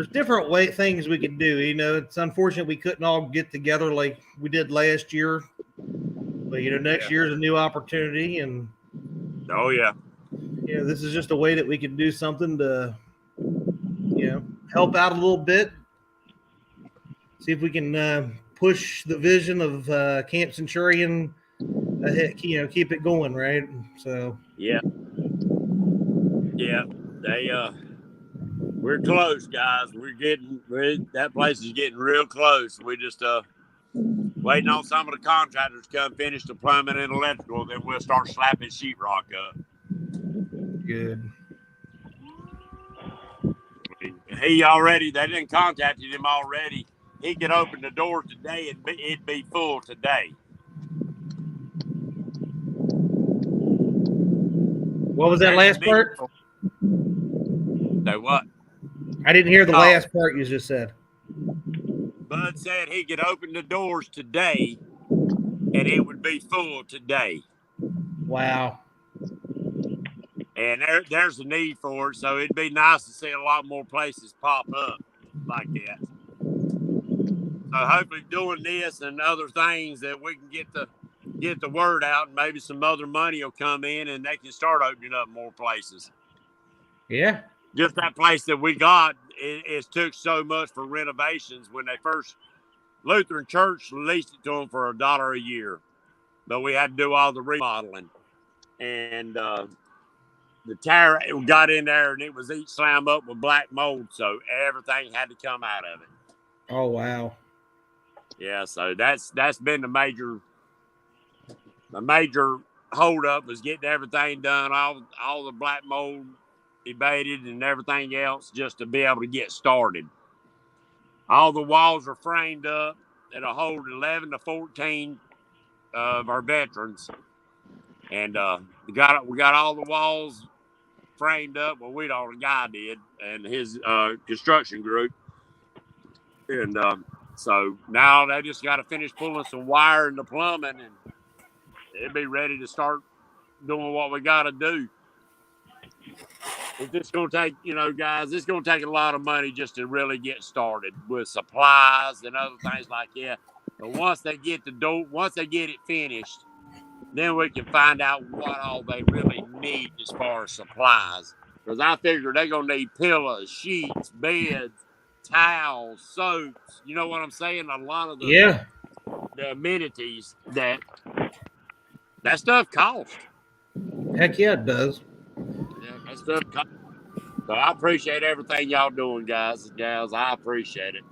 different things we can do. You know, it's unfortunate we couldn't all get together like we did last year. But, you know, next year's a new opportunity. And, oh, yeah. You know, this is just a way that we can do something to, you know, help out a little bit. See if we can push the vision of Camp Centurion ahead, you know, keep it going, right? So. Yeah. Yeah. We're close, guys. That place is getting real close. We just, waiting on some of the contractors to come finish the plumbing and electrical, then we'll start slapping sheetrock up. Good. They didn't contact him already. He could open the door today and it'd be full today. What was that last part? So what? I didn't hear the last part you just said. Bud said he could open the doors today and it would be full today. Wow. And there's a need for it, so it'd be nice to see a lot more places pop up like that. So hopefully doing this and other things that we can get the word out, and maybe some other money will come in and they can start opening up more places. Yeah. Just that place that we got, it took so much for renovations. When they first, Lutheran Church leased it to them for $1 a year, but we had to do all the remodeling. And the tower got in there and it was each slam up with black mold, so everything had to come out of it. Oh, wow. Yeah, so that's been the major hold up, is getting everything done, all the black mold abated and everything else, just to be able to get started. All the walls are framed up. It'll hold 11 to 14 of our veterans, and we got all the walls framed up. Well, the guy did, and his construction group, and so now they just got to finish pulling some wire and the plumbing, and it'll be ready to start doing what we got to do. It's just going to take, guys, it's going to take a lot of money just to really get started with supplies and other things like that. But once they get it finished, then we can find out what all they really need as far as supplies. Because I figure they're going to need pillows, sheets, beds, towels, soaps. You know what I'm saying? A lot of the amenities that stuff costs. Heck yeah, it does. Yeah, that stuff costs. So I appreciate everything y'all doing, guys and gals. I appreciate it.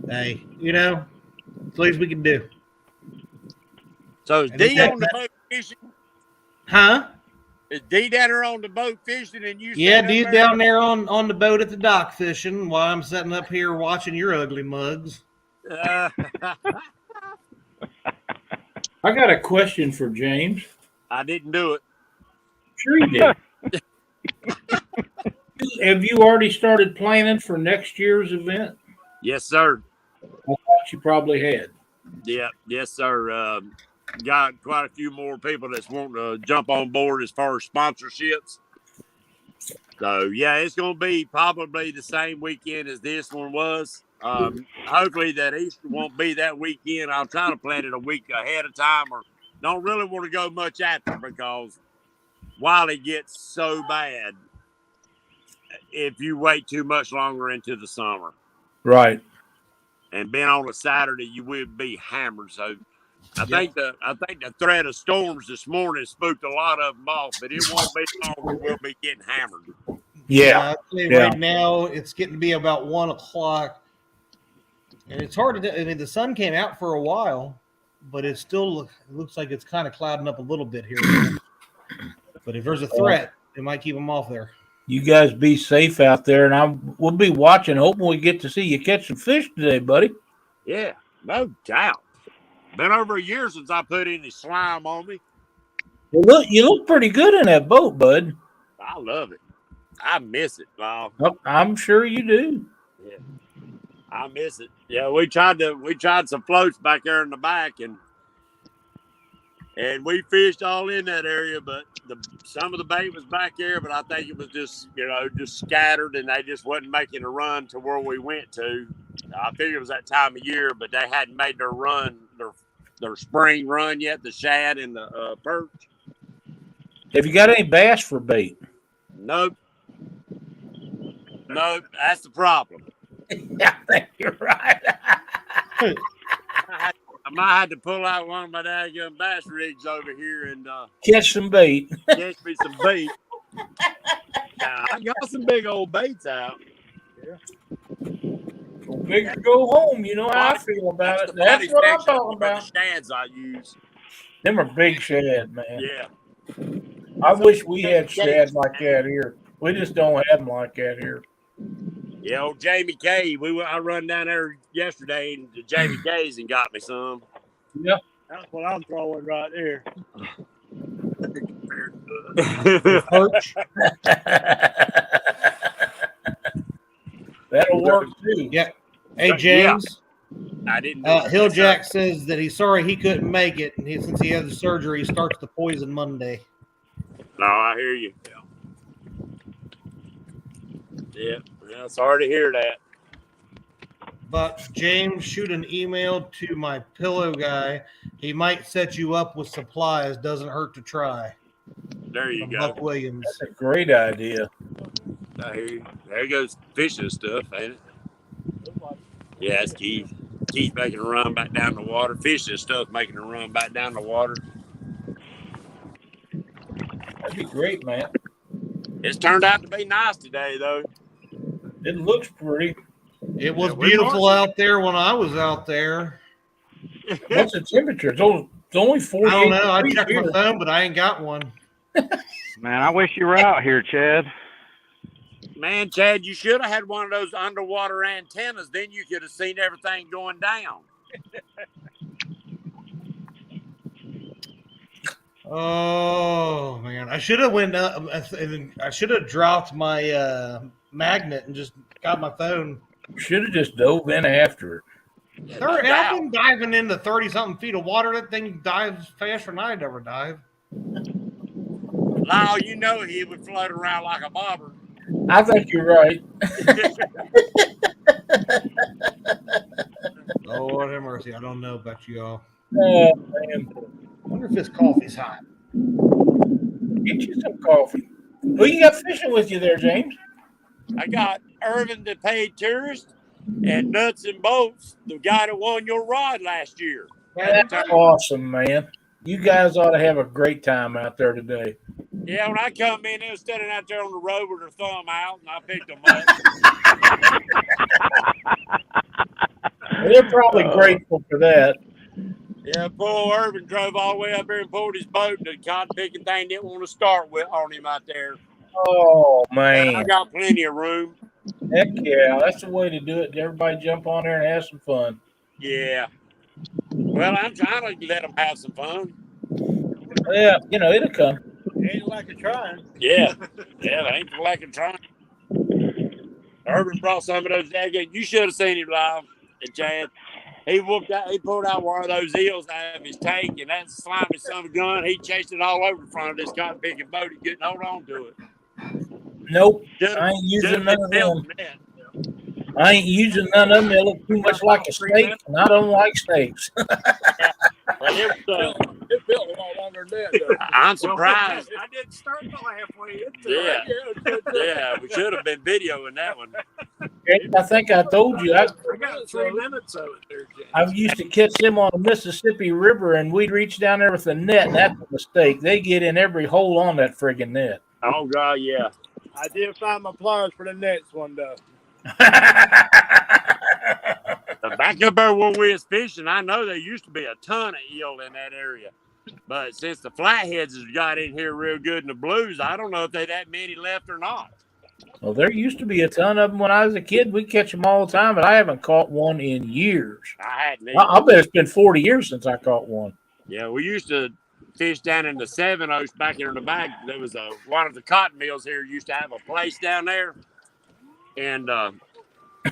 Hey, it's the least we can do. So is D on the boat fishing? Huh? Is D down there on the boat fishing and you Yeah, sitting up dude, there? down there on the boat at the dock fishing while I'm sitting up here watching your ugly mugs. I got a question for James. I didn't do it. Sure you did. Have you already started planning for next year's event? Yes, sir. I thought you probably had. Yeah, yes, sir. Got quite a few more people that's wanting to jump on board as far as sponsorships. So yeah, it's going to be probably the same weekend as this one was. Hopefully that Easter won't be that weekend. I'm trying to plan it a week ahead of time, or don't really want to go much after because Wylie gets so bad if you wait too much longer into the summer. Right. And being on a Saturday, you would be hammered. So I think the threat of storms this morning spooked a lot of them off, but it won't be long. We'll be getting hammered. Yeah. Right now it's getting to be about 1 o'clock, and it's hard to do. I mean, the sun came out for a while, but it looks like it's kind of clouding up a little bit here. But if there's a threat, it might keep them off there. You guys be safe out there, and we'll be watching, hoping we get to see you catch some fish today, buddy. Yeah, no doubt. Been over a year since I put any slime on me. You look pretty good in that boat, bud. I love it. I miss it. I'm sure you do. Yeah, I miss it. Yeah, we tried some floats back there in the back, and we fished all in that area, but some of the bait was back there, but I think it was just scattered, and they just wasn't making a run to where we went to. I figured it was that time of year, but they hadn't made their run, their spring run yet, the shad and the perch. Have you got any bass for bait? Nope, that's the problem. I think you're right. I might have to pull out one of my daggum bass rigs over here and catch some bait. Catch me some bait. I got some big old baits out. Yeah. Go big or go home. You know how I feel about it. That's what I'm talking about. The shads I use. Them are big shad, man. Yeah. I wish we had shad like that here. We just don't have them like that here. Yeah, old Jamie K. I run down there yesterday to Jamie K's and got me some. Yeah. That's what I'm throwing right there. That'll work too. Yeah. Hey, James. I didn't. Hilljack says that he's sorry he couldn't make it, and since he had the surgery, he starts the poison Monday. No, I hear you. Yeah. Yeah, sorry to hear that. But James, shoot an email to my pillow guy. He might set you up with supplies. Doesn't hurt to try. There you go. Buck Williams. That's a great idea. I hear you. There goes fishing stuff, ain't it? Yeah, it's Keith. Keith making a run back down the water. Fishing stuff making a run back down the water. That'd be great, man. It's turned out to be nice today, though. It looks pretty. It was beautiful out there when I was out there. What's the temperature? It's only 40. I don't know. I checked my phone, but I ain't got one. Man, I wish you were out here, Chad. Man, Chad, you should have had one of those underwater antennas. Then you could have seen everything going down. Oh man, I should have went up. I should have dropped my magnet and just got my phone. Should have just dove in after it. I've been diving into 30-something feet of water. That thing dives faster than I'd ever dive. Lyle, you know he would float around like a bobber. I think you're right. Lord have mercy. I don't know about you all. Oh, man. I wonder if this coffee's hot. Get you some coffee. Who you got fishing with you there, James? I got Irvin, the paid tourist, and Nuts and Bolts, the guy that won your rod last year. That's awesome, man. You guys ought to have a great time out there today. Yeah, when I come in, they were standing out there on the road with their thumb out, and I picked them up. They're probably grateful for that. Yeah, poor Urban drove all the way up here and pulled his boat. The cotton picking thing didn't want to start with on him out there. Oh But I man, got plenty of room. heck yeah, that's the way to do it. Everybody jump on there and have some fun. Yeah. Well, I'm trying to let them have some fun. Yeah, it'll come. Ain't like a trying. Yeah. Yeah, they ain't for lack of trying. Urban brought some of those daggone. You should have seen him live at Chad. He whooped out. He pulled out one of those eels out of his tank, and that slimy son of a gun. He chased it all over in front of this cotton picking boat. He couldn't hold on to it. Nope, Should've- I ain't using should've none been of building them. that. I ain't using none of them. They look too much like a steak, and I don't like steaks. But it was, It built a lot longer than that, though. I'm surprised. I didn't start until halfway into Yeah. it. Yeah, we should have been videoing that one. I think I told you I got 3 minutes of it there, James. I used to catch them on the Mississippi River, and we'd reach down there with a net, and that's a mistake. They get in every hole on that friggin' net. Oh God, yeah. I did find my pliers for the nets one day. Back up there where we was fishing, I know there used to be a ton of eel in that area. But since the flatheads has got in here real good in the blues, I don't know if they that many left or not. Well, there used to be a ton of them when I was a kid. We catch them all the time, but I haven't caught one in years. I hadn't I'll bet it's been 40 years since I caught one. Yeah, we used to fish down in the Seven Oaks back here in the back. There was one of the cotton mills here used to have a place down there. And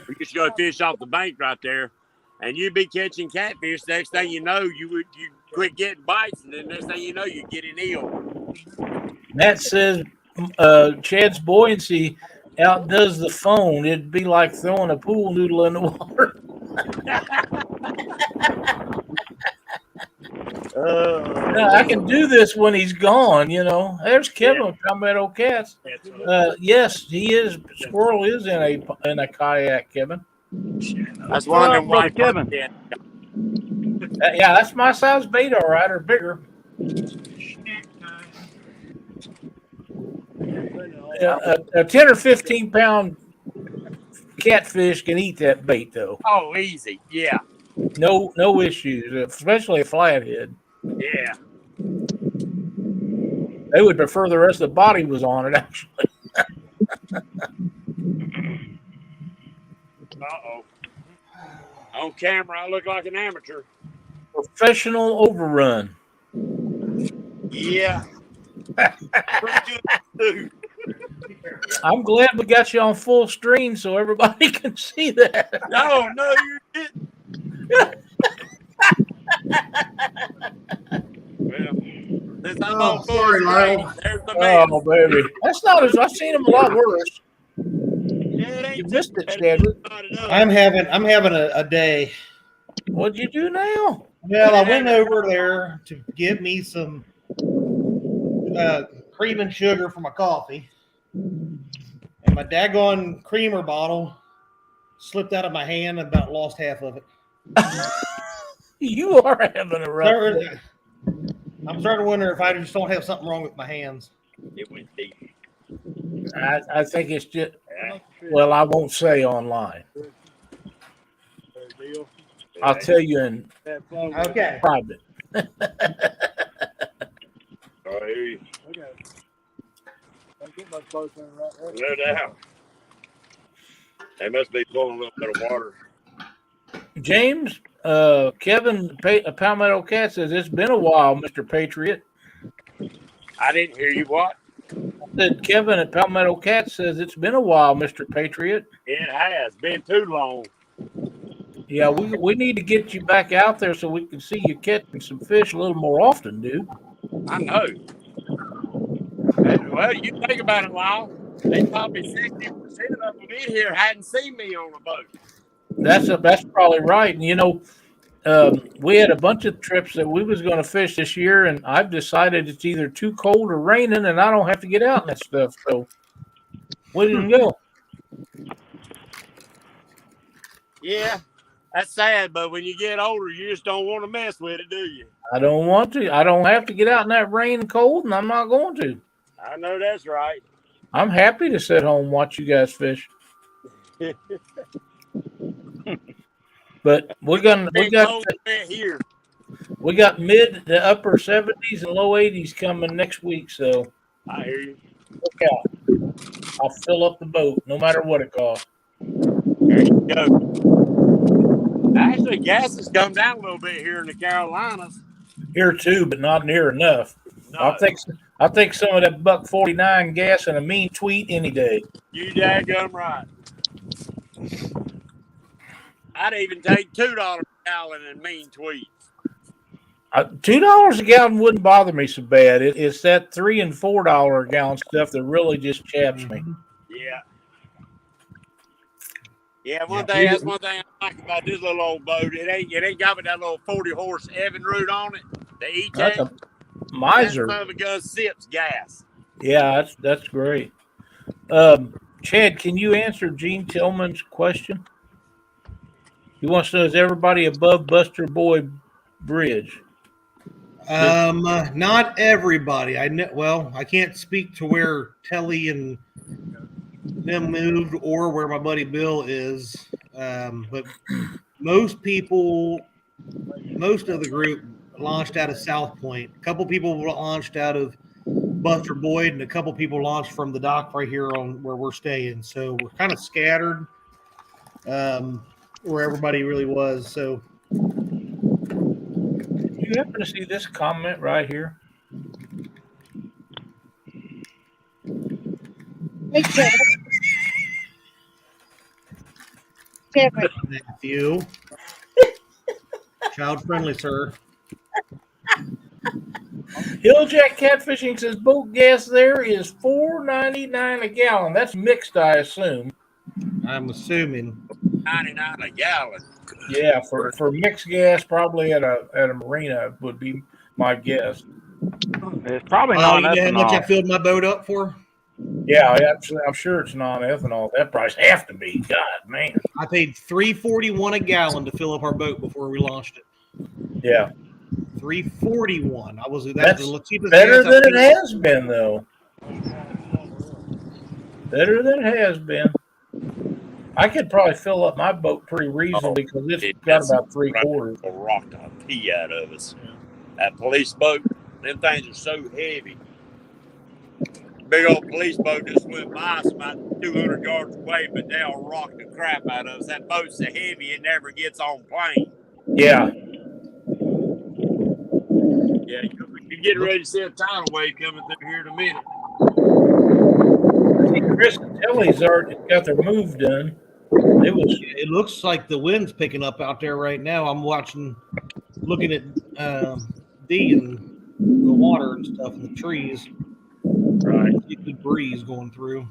we used to go fish off the bank right there. And you'd be catching catfish. Next thing you know, you quit getting bites. And then next thing you know, you get an eel. Matt says Chad's buoyancy outdoes the phone. It'd be like throwing a pool noodle in the water. I can do this when he's gone, There's Kevin with Palmetto Cats. Yes, he is. Squirrel is in a kayak, Kevin. That's one of them white Kevin. Yeah, that's my size bait, all right, or bigger. A 10 or 15 pound catfish can eat that bait, though. Oh, easy. Yeah. No issues, especially a flathead. Yeah. They would prefer the rest of the body was on it, actually. Uh-oh. On camera, I look like an amateur. Professional overrun. Yeah. Pretty good, too. I'm glad we got you on full screen so everybody can see that. No, you didn't. Well, since I'm on full screen, there's the man. Oh, baby. That's not as I've seen them a lot worse. Yeah, it ain't You missed it, Chadwick. I'm having a day. What'd you do now? Well, I went over there to get me some cream and sugar for my coffee, and my daggone creamer bottle slipped out of my hand and about lost half of it. You are having a rough day. I'm starting to wonder if I just don't have something wrong with my hands. It went deep. I think it's just, well, I won't say online. I'll tell you in private. I hear you. No doubt. They must be pulling a little bit of water. James, Kevin, Palmetto Cat says, it's been a while, Mr. Patriot. I didn't hear you. What? I said Kevin at Palmetto Cat says, it's been a while, Mr. Patriot. It has been too long. Yeah, we need to get you back out there so we can see you catching some fish a little more often, dude. I know. Well, you think about it, Lyle. They probably 60% of them in here hadn't seen me on a boat. That's probably right. And we had a bunch of trips that we was going to fish this year, and I've decided it's either too cold or raining, and I don't have to get out and that stuff. So we didn't go. Yeah, that's sad, but when you get older, you just don't want to mess with it, do you? I don't want to. I don't have to get out in that rain and cold, and I'm not going to. I know that's right. I'm happy to sit home and watch you guys fish. But we got here. We got mid to upper 70s and low 80s coming next week, so I hear you. look out. I'll fill up the boat no matter what it costs. There you go. Actually, gas has come down a little bit here in the Carolinas. Here too, but not near enough. No, I'll take some of that $1.49 gas and a mean tweet any day. you daggum right. I'd even take $2 a gallon and mean tweets. $2 a gallon wouldn't bother me so bad. It's that $3 and $4 a gallon stuff that really just chaps me. Yeah. Yeah, that's one thing I like about this little old boat. It ain't got that little 40-horse Evinrude on it. The E-Tank. That's a miser. That son of a gun sips gas. Yeah, that's great. Chad, can you answer Gene Tillman's question? He wants to know, is everybody above Buster Boy Bridge? Not everybody. I can't speak to where Telly and them moved or where my buddy Bill is. But most of the group launched out of South Point. A couple people launched out of Buster Boyd, and a couple people launched from the dock right here on where we're staying. So we're kind of scattered where everybody really was. So do you happen to see this comment right here? Matthew. Child friendly, sir. Hilljack Catfishing says boat gas there is $4.99 a gallon. That's mixed, I assume. I'm assuming 99 a gallon. Yeah, for mixed gas, probably at a marina would be my guess. It's probably you not know how much I ethanol. filled my boat up for? Yeah, I'm sure it's non-ethanol. That price have to be. God, man. I paid $3.41 a gallon to fill up our boat before we launched it. Yeah. $3.41. That's the cheapest better gas than I've it has been, though. Better than it has been. I could probably fill up my boat pretty reasonably because it's got about 3/4. Rocked the pee out of us. That police boat, them things are so heavy. Big old police boat just went by us about 200 yards away, but they all rocked the crap out of us. That boat's so heavy it never gets on plane. Yeah. Yeah, you're getting ready to see a tidal wave coming through here in a minute. I think Chris and Telly's already got their move done. It looks like the wind's picking up out there right now. I'm looking at D and the water and stuff and the trees. Right. Good breeze going through.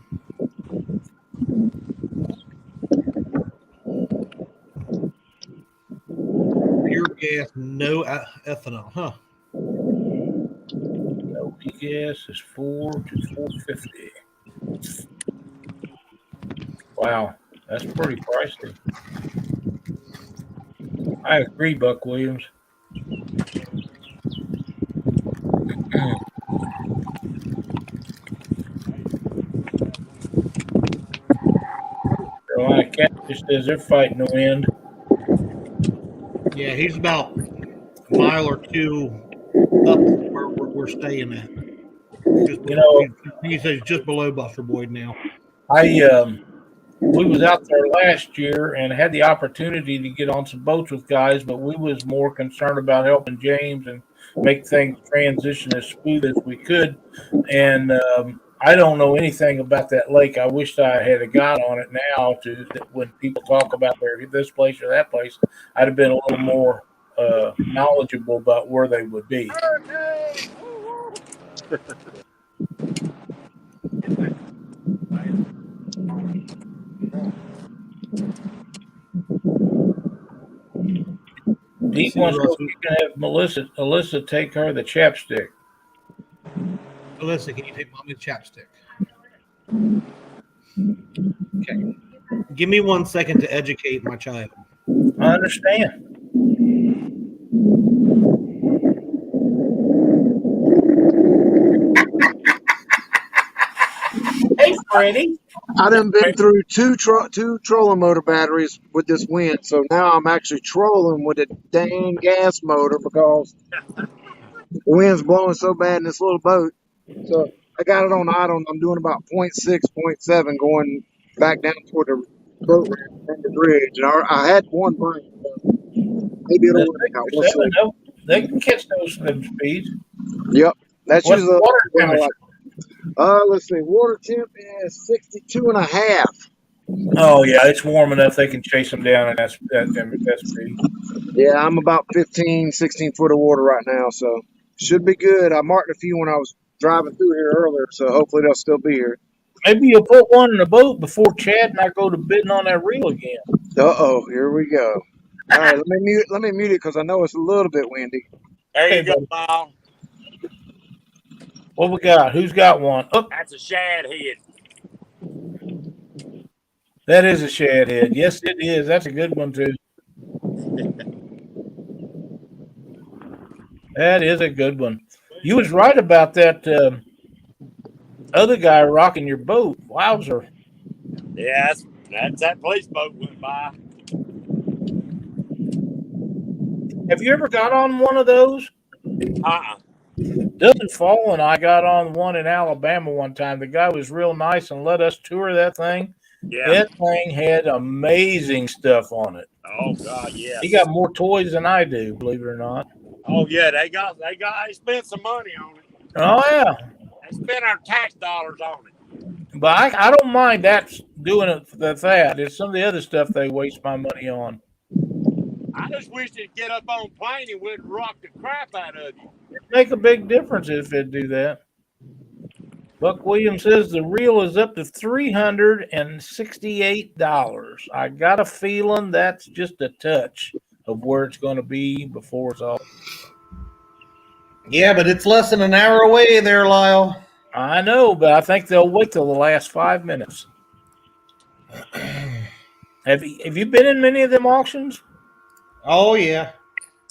Pure gas, no ethanol, huh? LP gas is $4 to $4.50. Wow, that's pretty pricey. I agree, Buck Williams. Carolina Catfish says they're fighting the wind. Yeah, he's about a mile or two up where we're staying at. He says just below Buster Boyd now. We was out there last year and had the opportunity to get on some boats with guys, but we was more concerned about helping James and make things transition as smooth as we could. And I don't know anything about that lake. I wish I had a got on it now when people talk about this place or that place, I'd have been a little more knowledgeable about where they would be. Deke wants to know if you can have Alyssa take her the chapstick. Alyssa, can you take mommy the chapstick? Okay. Give me 1 second to educate my child. I understand. Hey, Freddie. I done been through two trolling motor batteries with this wind, so now I'm actually trolling with a dang gas motor because the wind's blowing so bad in this little boat. So I got it on idle, and I'm doing about 0.6, 0.7 going back down toward the boat ramp and the bridge. And I had one burning, so maybe it'll work out. We'll see. They can catch those speeds. Yep, that's What's usually the water what I temperature? like. Let's see, water temp is 62.5. Oh yeah, it's warm enough they can chase them down, and that's speed. Yeah, I'm about 15, 16 foot of water right now, so should be good. I marked a few when I was driving through here earlier, so hopefully they'll still be here. Maybe you'll put one in the boat before Chad and I go to bidding on that reel again. Here we go. All right, let me mute it because I know it's a little bit windy. There you go, Paul. What we got? Who's got one? Oh, That's a shad head. that is a shad head. Yes, it is. That's a good one too. That is a good one. You was right about that other guy rocking your boat. Wowzer. Yeah, that's that police boat went by. Have you ever got on one of those? Doesn't fall, and I got on one in Alabama one time. The guy was real nice and let us tour that thing. Yeah. That thing had amazing stuff on it. Oh God, yeah. He got more toys than I do, believe it or not. Oh yeah, they spent some money on it. Oh yeah. They spent our tax dollars on it. But I don't mind that doing it for that. It's some of the other stuff they waste my money on. I just wish it'd get up on plane and wouldn't rock the crap out of you. It'd make a big difference if it do that. Buck Williams says the reel is up to $368. I got a feeling that's just a touch of where it's going to be before it's all. Yeah, but it's less than an hour away there, Lyle. I know, but I think they'll wait till the last 5 minutes. Have you been in many of them auctions? Oh, yeah.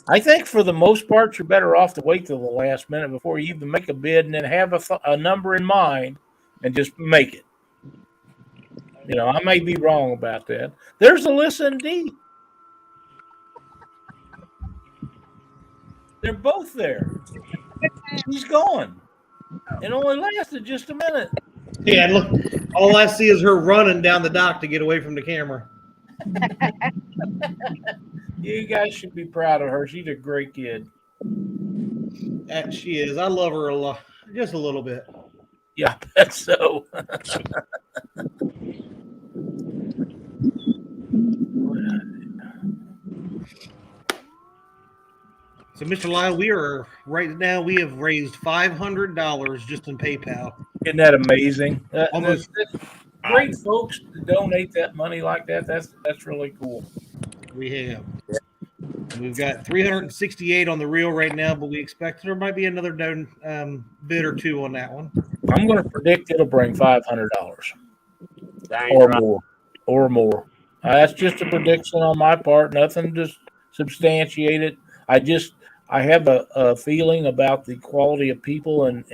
I think for the most part, you're better off to wait till the last minute before you even make a bid and then have a number in mind and just make it. You know, I may be wrong about that. There's Alyssa and Dee. They're both there. She's gone. It only lasted just a minute. Yeah, look, all I see is her running down the dock to get away from the camera. You guys should be proud of her. She's a great kid. She is. I love her a lot, just a little bit. Yeah, I bet so. So, Mr. Lyle, we have raised $500 just in PayPal. Isn't that amazing? Almost. That's great folks to donate that money like that. That's really cool. We have. We've got 368 on the reel right now, but we expect there might be another bid or two on that one. I'm going to predict it'll bring $500 or more. That's just a prediction on my part. Nothing to substantiate it. I have a feeling about the quality of people and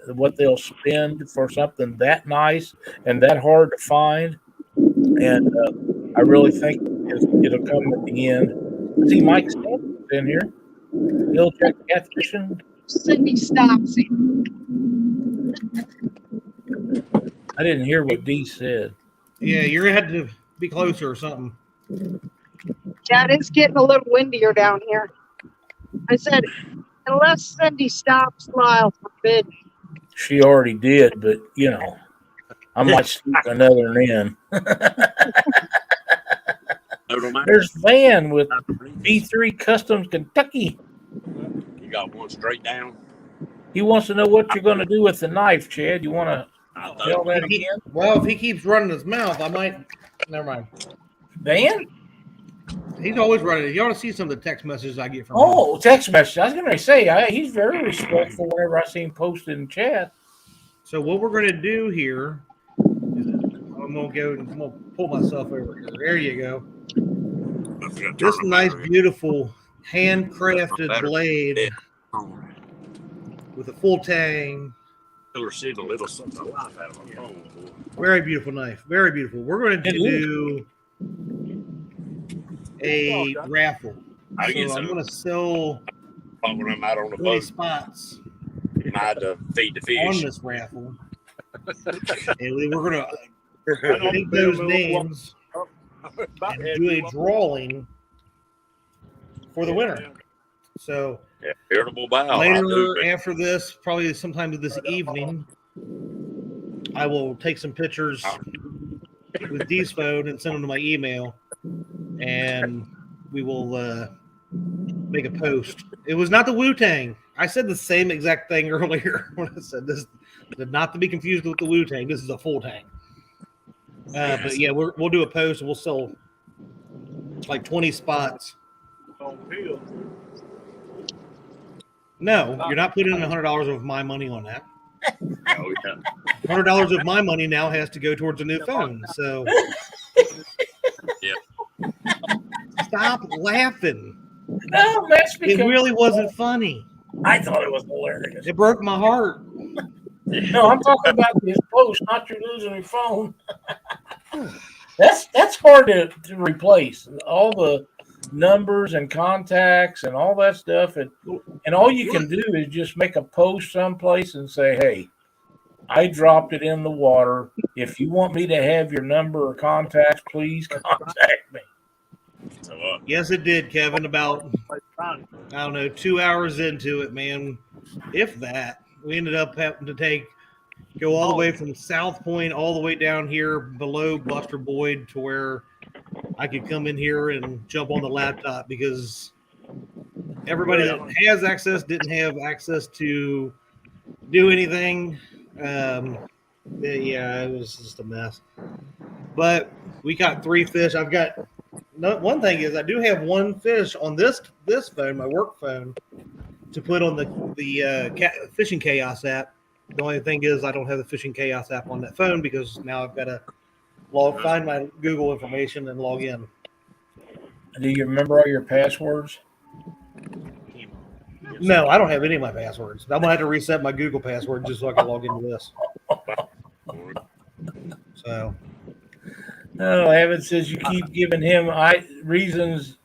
what they'll spend for something that nice and that hard to find. And I really think it'll come at the end. See, Mike Stanton's in here. He'll check catfishing. Cindy stops him. I didn't hear what Dee said. Yeah, you're going to have to be closer or something. Yeah, it's getting a little windier down here. I said, unless Cindy stops Lyle for bidding. She already did, but, you know, I might sneak another in. There's Van with B3 Customs Kentucky. You got one straight down. He wants to know what you're going to do with the knife, Chad. You want to tell that again? Well, if he keeps running his mouth, I might. Never mind. Van? He's always running. You ought to see some of the text messages I get from him. Oh, text message. I was going to say, he's very respectful whenever I see him posted in chat. So what we're going to do here is I'm going to pull myself over here. There you go. This nice, beautiful, handcrafted blade with a full tang Killer see the little something alive out of my phone. Very beautiful knife. Very beautiful. We're going to do a raffle. I get So I'm some. going to sell When I'm out on the 20 boat, spots I had to feed the on fish. this raffle. And we're going to take those names and do a drawing for the winner. So Yeah, irritable bowel. later after this, probably sometime this evening, I will take some pictures with Dee's phone and send them to my email, and we will make a post. It was not the Wu-Tang. I said the same exact thing earlier when I said this, not to be confused with the Wu-Tang. This is a full tang. But yeah, we'll do a post and we'll sell like 20 spots. No, you're not putting in $100 of my money on that. Oh, yeah. $100 of my money now has to go towards a new phone. So Yeah. stop laughing. No, that's because It really wasn't funny. I thought it was hilarious. It broke my heart. No, I'm talking about this post, not you losing your phone. That's hard to replace. All the numbers and contacts and all that stuff, and all you can do is just make a post someplace and say, "Hey, I dropped it in the water. If you want me to have your number or contacts, please contact me." So, Yes, it did, Kevin. About, I don't know, 2 hours into it, man. If that. We ended up having to go all the way from South Point all the way down here below Buster Boyd to where I could come in here and jump on the laptop because everybody that has access didn't have access to do anything. Yeah, it was just a mess. But we got 3 fish. I've got one thing is I do have 1 fish on this phone, my work phone, to put on the Fishing Chaos app. The only thing is I don't have the Fishing Chaos app on that phone because now I've got to find my Google information and log in. Do you remember all your passwords? No, I don't have any of my passwords. I'm gonna have to reset my Google password just so I can log into this. So, No, Evan says you keep giving him reasons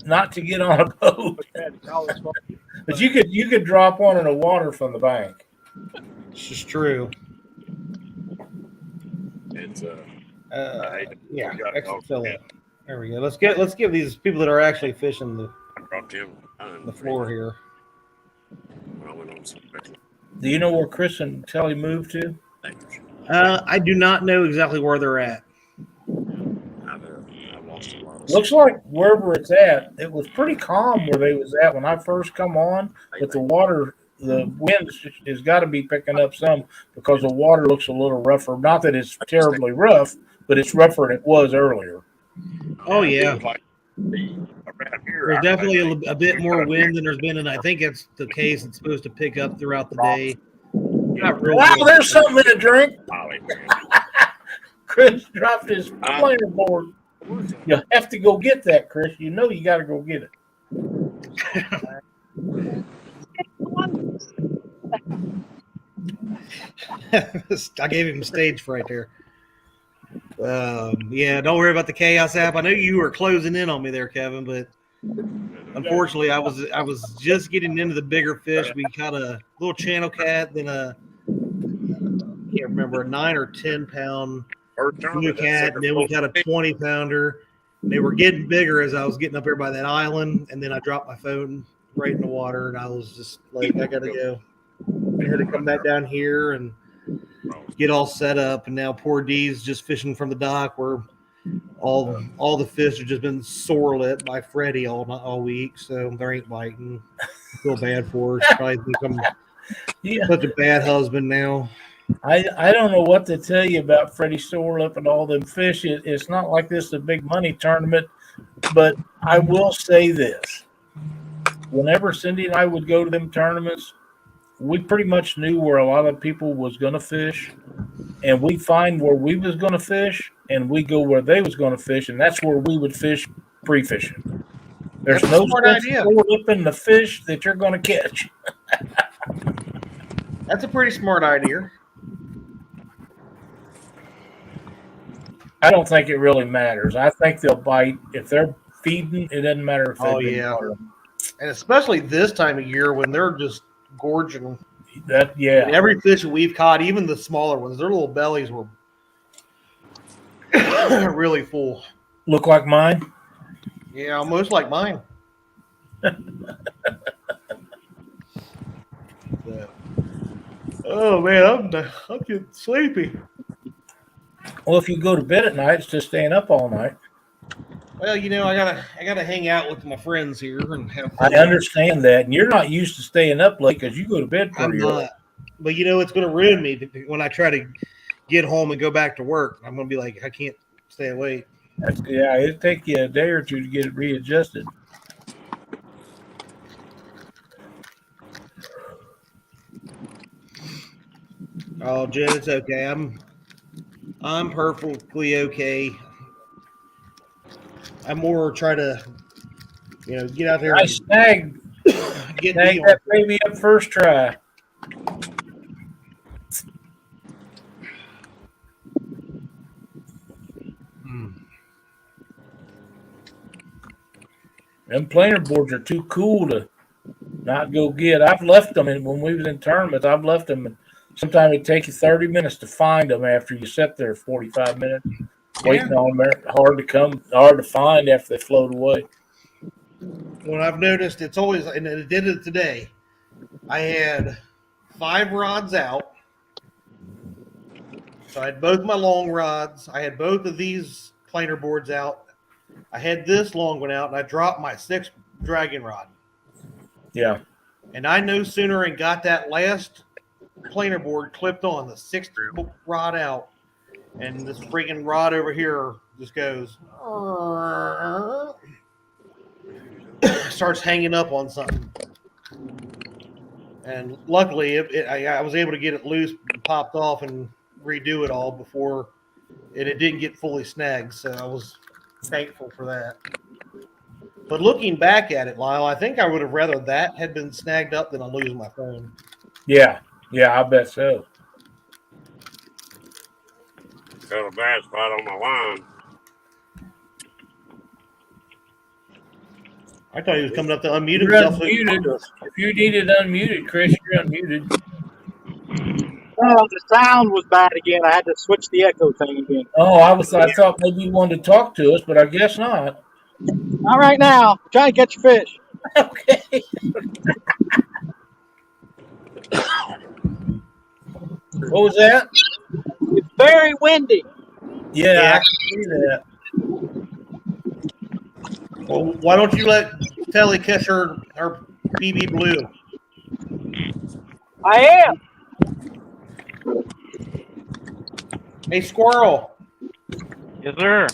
not to get on a boat. But you could drop one in the water from the bank. it's just true. it's Yeah, extra fill in. There we go. Let's give these people that are actually fishing the floor here. Do you know where Chris and Kelly moved to? I do not know exactly where they're at. Looks like wherever it's at, it was pretty calm where they was at when I first come on, but the wind has got to be picking up some because the water looks a little rougher. Not that it's terribly rough, but it's rougher than it was earlier. Oh yeah, there's definitely a bit more wind than there's been, and I think it's the case. It's supposed to pick up throughout the day. Not real Wow, good. there's something in a drink. Chris dropped his planer board. You have to go get that, Chris. You know you got to go get it. I gave him stage fright there. Yeah, don't worry about the Chaos app. I know you were closing in on me there, Kevin, but unfortunately, I was just getting into the bigger fish. We caught a little channel cat, then I can't remember, a 9 or 10 pound blue cat, and then we got a 20 pounder. They were getting bigger as I was getting up here by that island, and then I dropped my phone right in the water, and I was just like, I gotta go. I had to come back down here and get all set up, and now poor D's just fishing from the dock where all the fish have just been sore lit by Freddie all week, so there ain't biting. I feel bad for her. She probably think I'm such a bad husband now. I don't know what to tell you about Freddie Sorelip and all them fish. It's not like this is a big money tournament, but I will say this. Whenever Cindy and I would go to them tournaments, we pretty much knew where a lot of people was going to fish, and we find where we was going to fish, and we go where they was going to fish, and that's where we would fish pre-fishing. There's no idea in the fish that you're going to catch. That's a pretty smart idea. I don't think it really matters. I think they'll bite if they're feeding. It doesn't matter if Oh they've been yeah, watered. and especially this time of year when they're just gorging. That And yeah. every fish that we've caught, even the smaller ones, their little bellies were really full. Look like mine. Yeah, almost like mine. Oh man, I'm getting sleepy. Well, if you go to bed at night, it's just staying up all night. Well, you know, I gotta hang out with my friends here and have I fun. understand that, and you're not used to staying up late because you go to bed I'm pretty early. not, but you know, it's gonna ruin me when I try to get home and go back to work. I'm gonna be like, I can't stay awake. Yeah, it'll take you a day or two to get it readjusted. Oh, Jen, it's okay. I'm perfectly okay. I'm more trying to, you know, get out there I and snagged get me that baby up first try. Them planer boards are too cool to not go get. I've left them, and when we was in tournaments, I've left them. And sometimes it takes you 30 minutes to find them after you sit there 45 minutes waiting on them. They're hard to come, hard to find after they float away. What I've noticed, it's always, and it did it today. I had 5 rods out. So I had both my long rods. I had both of these planer boards out. I had this long one out, and I dropped my 6th dragon rod. Yeah. And I no sooner and got that last planer board clipped on, the 6th rod out, and this freaking rod over here just goes, starts hanging up on something. And luckily, I was able to get it loose, popped off, and redo it all before, and it didn't get fully snagged. So I was thankful for that. But looking back at it, Lyle, I think I would have rather that had been snagged up than I lose my phone. Yeah, I bet so. Got a bad spot on my line. I thought he was coming up to unmute You're himself. unmuted. If you needed unmuted, Chris, you're unmuted. Well, the sound was bad again. I had to switch the echo thing again. Oh, I thought maybe you wanted to talk to us, but I guess not. Not right now. I'm trying to catch fish. Okay. What was that? It's very windy. Yeah, I can see that. Well, why don't you let Telly catch her BB blue? I am. Hey, Squirrel. Yes, sir.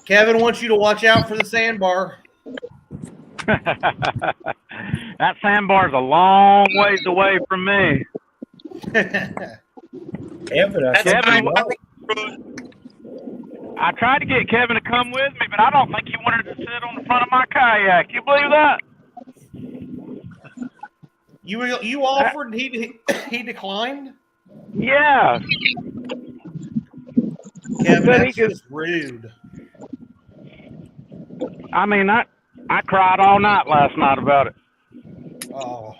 Kevin wants you to watch out for the sandbar. That sandbar's a long ways away from me. Kevin, I tried to get Kevin to come with me, but I don't think he wanted to sit on the front of my kayak. You believe that? You offered, he declined? Yeah. Kevin, that's just rude. I mean, I cried all night last night about it. Oh,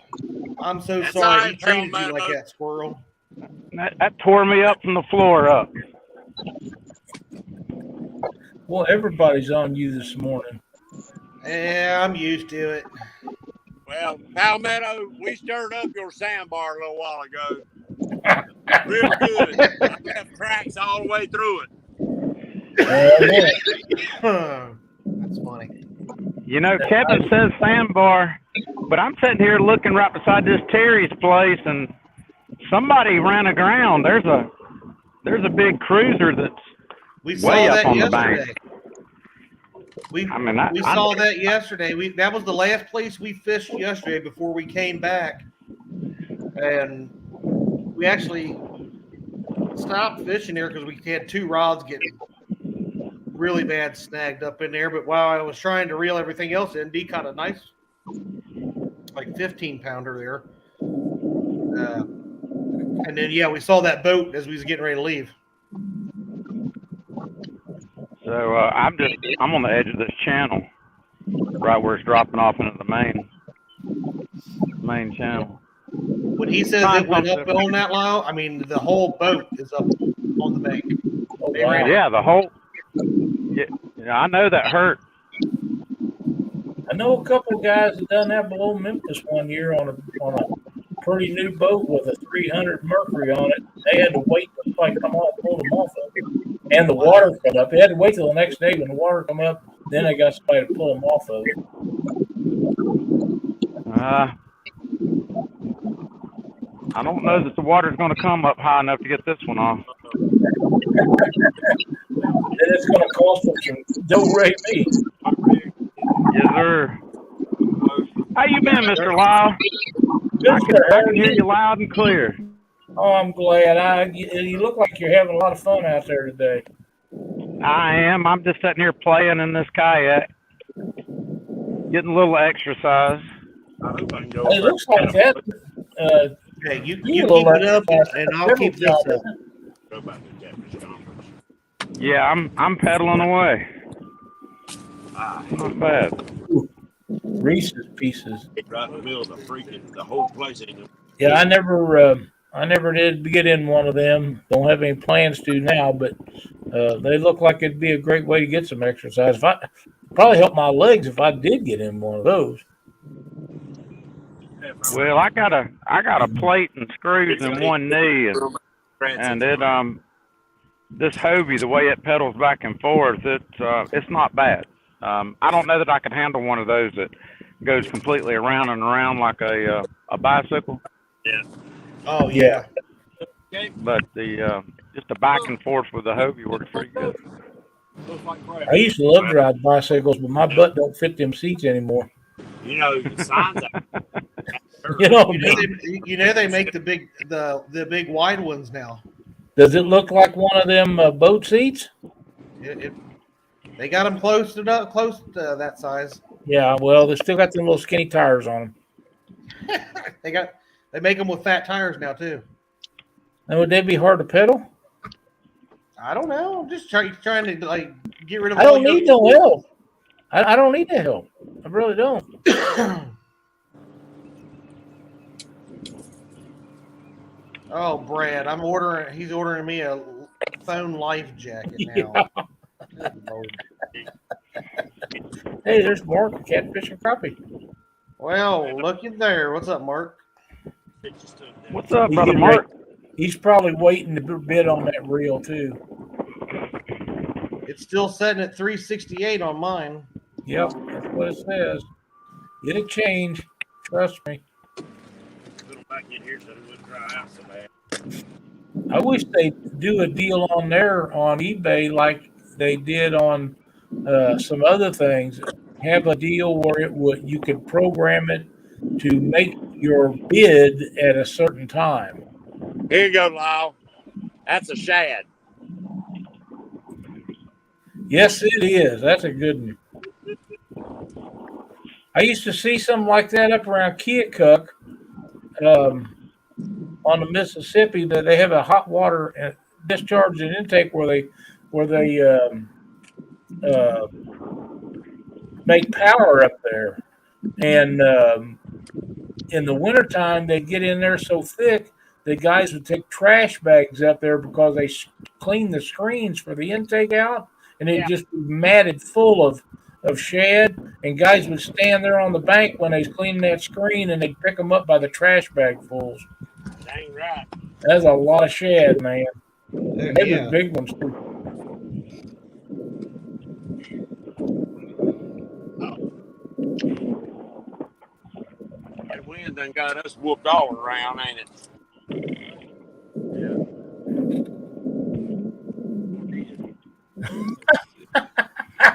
I'm so sorry he treated you like that, Squirrel. That tore me up from the floor up. Well, everybody's on you this morning. Yeah, I'm used to it. Well, Palmetto, we stirred up your sandbar a little while ago. Real good. I left tracks all the way through it. That's funny. You know, Kevin says sandbar, but I'm sitting here looking right beside this Terry's place, and somebody ran aground. There's a big cruiser that's way up on the bank. We saw that yesterday. That was the last place we fished yesterday before we came back, and we actually stopped fishing there because we had 2 rods getting really bad snagged up in there. But while I was trying to reel everything else in, D caught a nice, like 15-pounder there. And then we saw that boat as we was getting ready to leave. So I'm on the edge of this channel, right where it's dropping off into the main channel. When he says it went up on that Lyle, I mean the whole boat is up on the bank. Oh, They ran Yeah, the whole. Yeah, I know that hurt. I know a couple of guys that done that below Memphis one year on a pretty new boat with a 300 Mercury on it. They had to wait till somebody come on and pull them off of it. And the water come up. They had to wait till the next day when the water come up. Then they got somebody to pull them off of it. I don't know that the water's going to come up high enough to get this one off. Then it's going to cost them some do-re me. Yes, sir. How you been, Mr. Lyle? I can hear you loud and clear. Oh, I'm glad. You look like you're having a lot of fun out there today. I am. I'm just sitting here playing in this kayak, getting a little exercise. It looks like that. Hey, you keep it up, and I'll keep this up. Yeah, I'm pedaling away. Not bad. Reese's Pieces. Right in the middle of the whole place. Yeah, I never did get in one of them. Don't have any plans to now, but they look like it'd be a great way to get some exercise. Probably help my legs if I did get in one of those. Well, I got a plate and screws in one knee, and it this Hobie, the way it pedals back and forth, it's not bad. I don't know that I could handle one of those that goes completely around and around like a bicycle. Yeah. Oh yeah. But just the back and forth with the Hobie works pretty good. I used to love to ride bicycles, but my butt don't fit them seats anymore. You know, the signs. You know they make the big wide ones now. Does it look like one of them boat seats? They got them close to that size. Yeah, well, they still got them little skinny tires on them. They make them with fat tires now too. And would they be hard to pedal? I don't know. I'm just trying to like get rid of. I don't need no help. I don't need the help. I really don't. Oh, Brad, he's ordering me a phone life jacket now. Yeah. Hey, there's Mark, Catfish and Crappie. Well, looky there. What's up, Mark? What's up, brother Mark? He's probably waiting to bid on that reel too. It's still setting at 368 on mine. Yep, that's what it says. It'll change. Trust me. I wish they'd do a deal on there on eBay like they did on some other things. Have a deal where you could program it to make your bid at a certain time. Here you go, Lyle. That's a shad. Yes, it is. That's a good one. I used to see something like that up around Keokuk on the Mississippi, that they have a hot water discharge and intake where they make power up there. And in the wintertime, they get in there so thick, the guys would take trash bags up there because they clean the screens for the intake out, and it'd just be matted full of shad, and guys would stand there on the bank when they was cleaning that screen, and they'd pick them up by the trash bag fulls. Dang right. That's a lot of shad, man. They were big ones too. That wind done got us whooped all around, ain't it?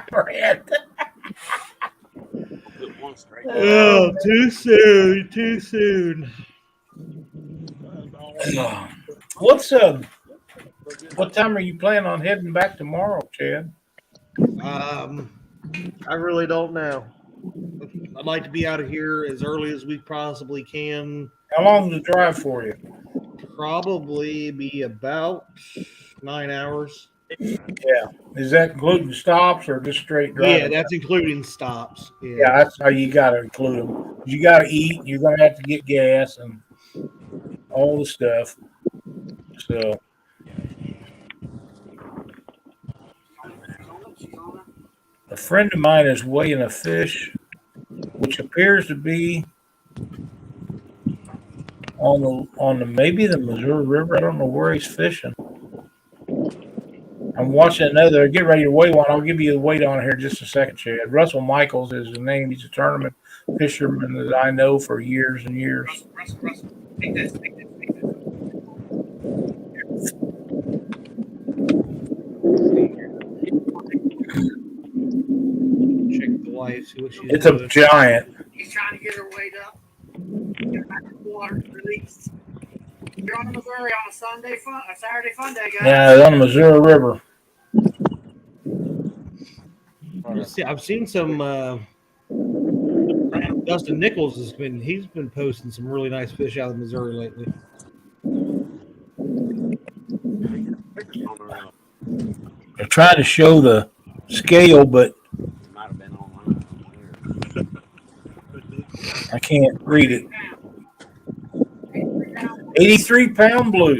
Brad. Oh, too soon. What time are you planning on heading back tomorrow, Chad? I really don't know. I'd like to be out of here as early as we possibly can. How long is the drive for you? Probably be about 9 hours. Yeah. Is that including stops or just straight driving? Yeah, that's including stops. Yeah, that's how you got to include them. You got to eat. You're going to have to get gas and all the stuff. So, a friend of mine is weighing a fish, which appears to be on the maybe the Missouri River. I don't know where he's fishing. I'm watching another. Get ready to weigh one. I'll give you the weight on here in just a second, Chad. Russell Michaels is his name. He's a tournament fisherman that I know for years and years. Russell, take this. Check the wife, see what she's It's doing. a giant. He's trying to get her weight up. Get her back to the water, release. You're on the Missouri on a Saturday fun day, guys. Yeah, it's on the Missouri River. I've seen some. Dustin Nichols he's been posting some really nice fish out of Missouri lately. They're trying to show the scale, but I can't read it. 83-pound blue.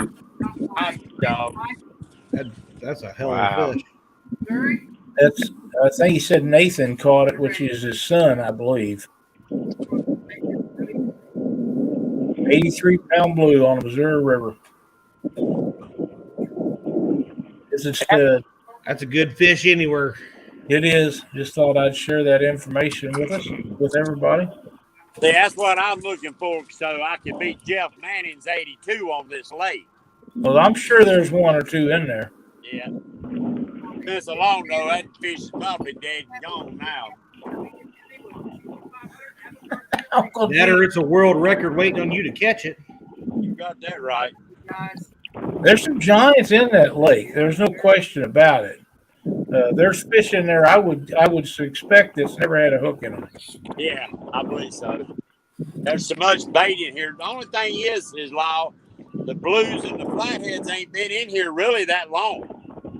That's a hell of a fish. That's. I think he said Nathan caught it, which is his son, I believe. 83-pound blue on the Missouri River. This is good. That's a good fish anywhere. It is. Just thought I'd share that information with everybody. See, that's what I'm looking for, so I can beat Jeff Manning's 82 on this lake. Well, I'm sure there's one or two in there. Yeah. This alone, though, that fish is probably dead and gone now. That or it's a world record waiting on you to catch it. You got that right. There's some giants in that lake. There's no question about it. There's fish in there I would expect that's never had a hook in them. Yeah, I believe so. There's so much bait in here. The only thing is Law, the blues and the flatheads ain't been in here really that long.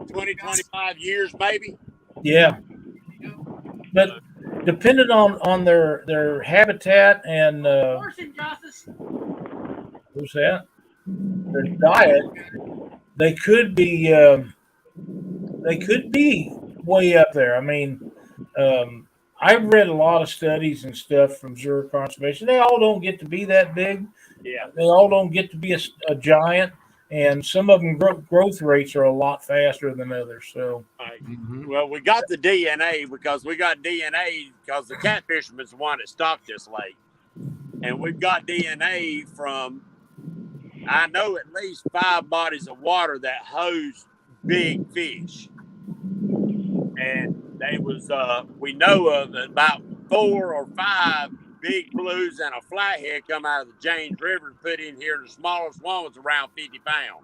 20, 25 years maybe. Yeah. But depending on their habitat and who's that? Their diet, they could be way up there. I mean, I've read a lot of studies and stuff from Missouri Conservation. They all don't get to be that big. Yeah. They all don't get to be a giant. And some of them growth rates are a lot faster than others. So, well, we got the DNA because the catfisherman's the one that stocked this lake, and we've got DNA from I know at least 5 bodies of water that host big fish, and they was we know of about 4 or 5 big blues and a flathead come out of the James River and put in here. The smallest one was around 50 pounds.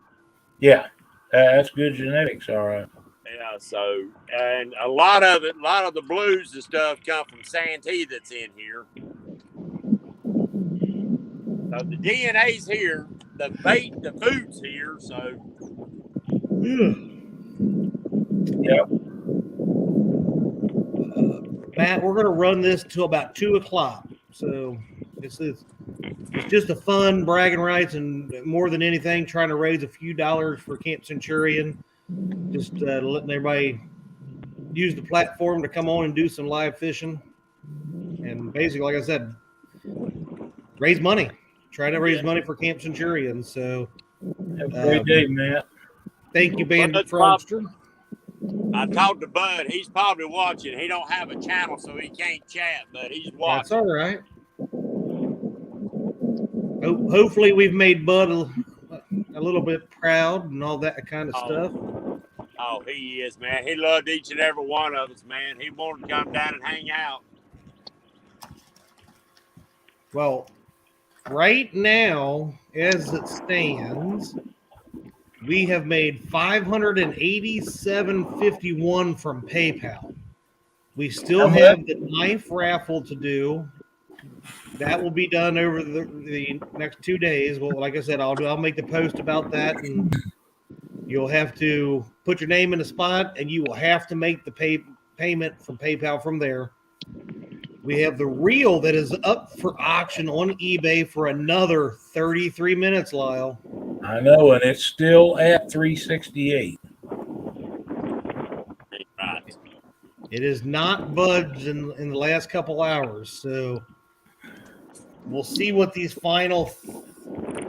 Yeah, that's good genetics, all right. Yeah, so, and a lot of the blues and stuff come from Santee that's in here. So the DNA's here, the bait, the food's here, so. Yeah. Matt, we're going to run this till about 2 o'clock. So it's just a fun bragging rights, and more than anything, trying to raise a few dollars for Camp Centurion. Just letting everybody use the platform to come on and do some live fishing. And basically, like I said, raise money. Try to raise money for Camp Centurion. So have a great day, Matt. Thank you, Bandit Frobster. I talked to Bud. He's probably watching. He don't have a channel, so he can't chat, but he's watching. That's all right. Hopefully, we've made Bud a little bit proud and all that kind of stuff. Oh, he is, man. He loved each and every one of us, man. He wanted to come down and hang out. Well, right now, as it stands, we have made $587.51 from PayPal. We still have the knife raffle to do. That will be done over the next 2 days. Well, like I said, I'll make the post about that, and You'll have to put your name in the spot, and you will have to make the payment from PayPal from there. We have the reel that is up for auction on eBay for another 33 minutes, Lyle. I know, and it's still at 368. Right. It is not budged in the last couple hours, so we'll see what these final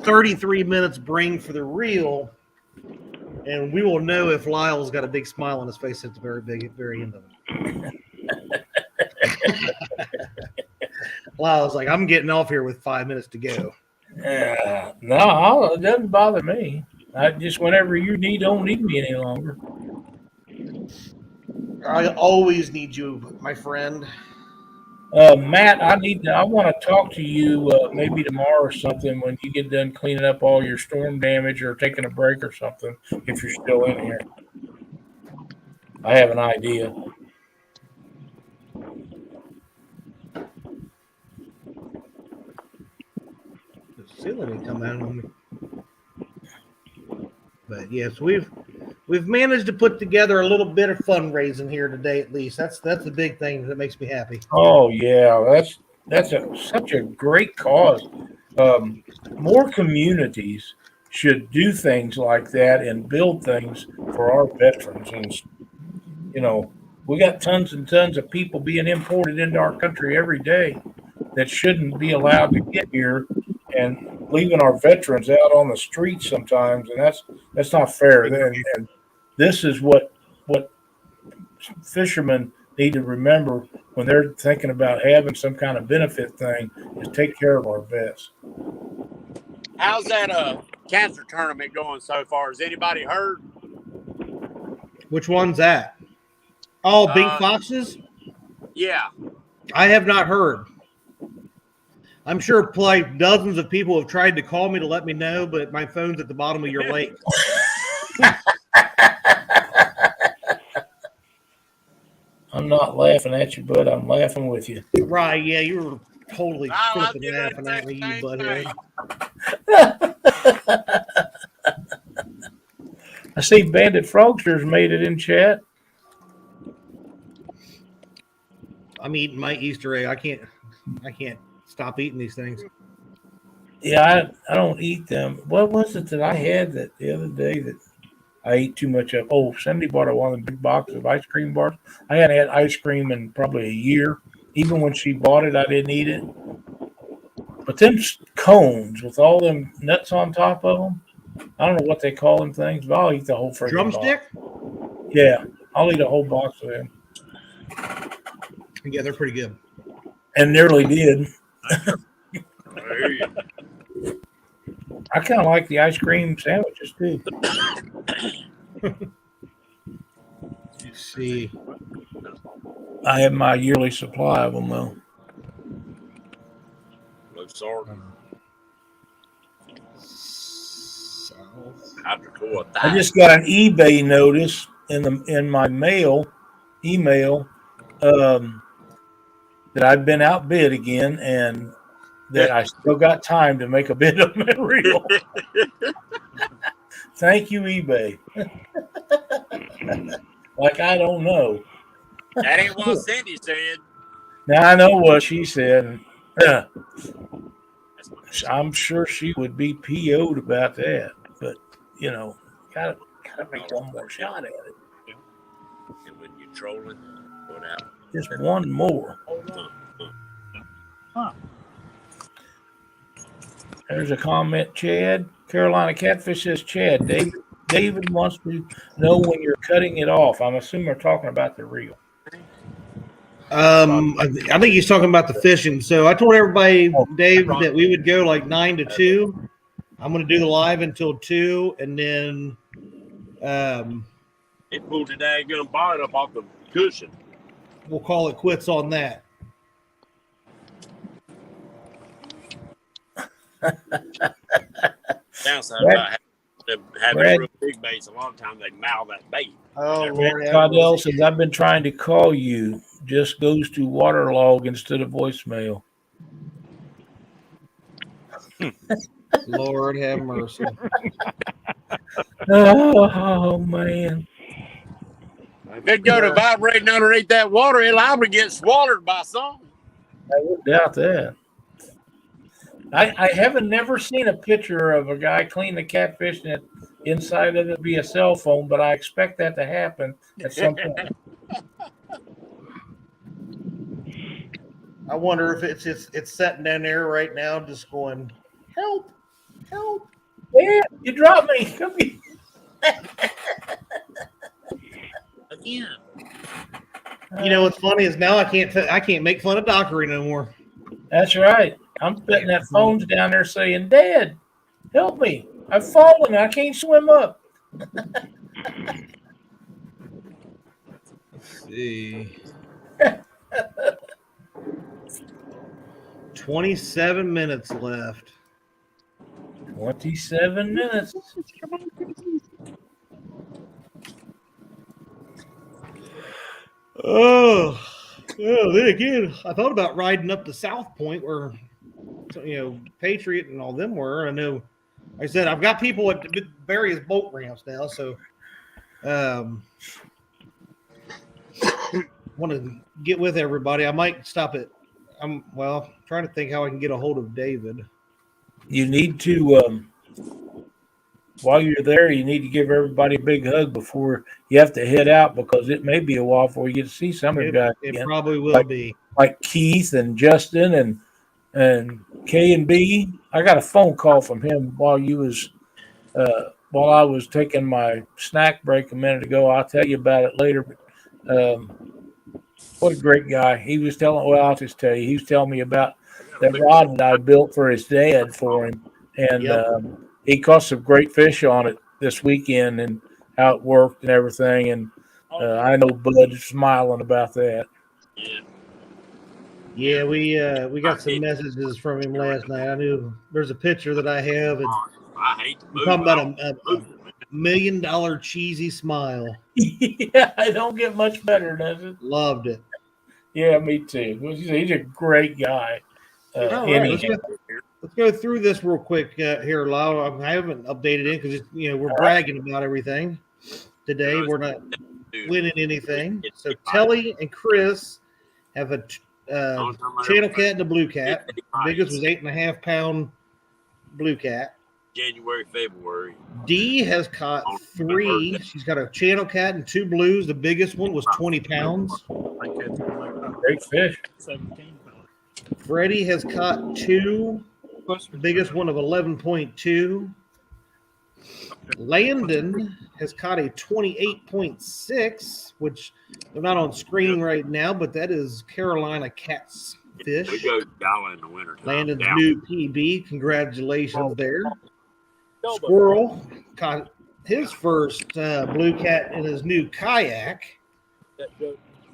33 minutes bring for the reel, and we will know if Lyle's got a big smile on his face at the very end of it. Lyle's like, I'm getting off here with 5 minutes to go. No, it doesn't bother me. I just whenever you don't need me any longer. I always need you, my friend. Matt, I want to talk to you maybe tomorrow or something when you get done cleaning up all your storm damage or taking a break or something, if you're still in here. I have an idea. The ceiling ain't come out on me. But yes, we've managed to put together a little bit of fundraising here today, at least. That's the big thing that makes me happy. Oh yeah, that's such a great cause. More communities should do things like that and build things for our veterans. And you know, we got tons and tons of people being imported into our country every day that shouldn't be allowed to get here, and leaving our veterans out on the streets sometimes, and that's not fair. And this is what fishermen need to remember when they're thinking about having some kind of benefit thing, is take care of our vets. How's that cancer tournament going so far? Has anybody heard? Which one's that? Oh, Big Foxes? Yeah. I have not heard. I'm sure like dozens of people have tried to call me to let me know, but my phone's at the bottom of your lake. I'm not laughing at you, but I'm laughing with you. Right, yeah, you were totally flipping laughing at me, you butthead. I see Bandit Frogsters made it in chat. I'm eating my Easter egg. I can't stop eating these things. Yeah, I don't eat them. What was it that I had that the other day that I ate too much of? Oh, Cindy bought one of the big boxes of ice cream bars. I hadn't had ice cream in probably a year. Even when she bought it, I didn't eat it. But them cones with all them nuts on top of them, I don't know what they call them things, but I'll eat the whole freaking drumstick. Box. Yeah, I'll eat a whole box of them. Yeah, they're pretty good. And nearly did. I kind of like the ice cream sandwiches too. Let's see. I have my yearly supply of them though. I just got an eBay notice in my email that I've been outbid again, and that I still got time to make a bid on that reel. Thank you, eBay. Like I don't know. That ain't what Cindy said. Now I know what she said. I'm sure she would be PO'd about that, but you know, gotta make one more shot at it. And when you're trolling, going out. Just one more. Huh. There's a comment, Chad. Carolina Catfish says, Chad, David wants to know when you're cutting it off. I'm assuming we're talking about the reel. I think he's talking about the fishing. So I told everybody, Dave, that we would go like 9 to 2. I'm going to do the live until 2, and then It pulled the daggum bite up off the cushion. We'll call it quits on that. Downside about having real big baits, a lot of times they mouth that bait. Oh, Lord. Caudell says, I've been trying to call you. Just goes to waterlog instead of voicemail. Lord have mercy. Oh man. If it go to vibrating underneath that water, it'll liable to get swallowed by something. I wouldn't doubt that. I haven't never seen a picture of a guy clean the catfish net inside of it via cell phone, but I expect that to happen at some point. I wonder if it's sitting down there right now, just going, help, help. Yeah, you dropped me. Come here. Again. You know what's funny is now I can't make fun of Dockery no more. That's right. I'm putting that phone's down there saying, Dad, help me. I've fallen. I can't swim up. Let's see. 27 minutes left. 27 minutes. Oh, then again, I thought about riding up to South Point where, Patriot and all them were. I know, like I said, I've got people at various boat ramps now, so want to get with everybody. I might stop at. I'm trying to think how I can get a hold of David. You need to, while you're there, you need to give everybody a big hug before you have to head out because it may be a while before you get to see some of the guys. It probably will be. Like Keith and Justin and K and B. I got a phone call from him while I was taking my snack break a minute ago. I'll tell you about it later. But what a great guy. He was I'll just tell you, he was telling me about that rod that I built for his dad for him. And he caught some great fish on it this weekend and how it worked and everything. And I know Bud's smiling about that. Yeah, we got some messages from him last night. I knew there's a picture that I have. I hate to move. Talking about a $1 million cheesy smile. Yeah, it don't get much better, does it? Loved it. Yeah, me too. He's a great guy. All right, let's go through this real quick here, Lau. I haven't updated it because we're bragging about everything today. We're not winning anything. So Telly and Chris have a channel cat and a blue cat. The biggest was 8.5 pound blue cat. January, February. Dee has caught 3. She's got a channel cat and 2 blues. The biggest one was 20 pounds. Great fish. 17 pounds. Freddie has caught 2. The biggest one of 11.2. Landon has caught a 28.6, which they're not on screen right now, but that is Carolina catfish. We go dollar in the winter. Landon's new PB. Congratulations there. Squirrel caught his first blue cat in his new kayak.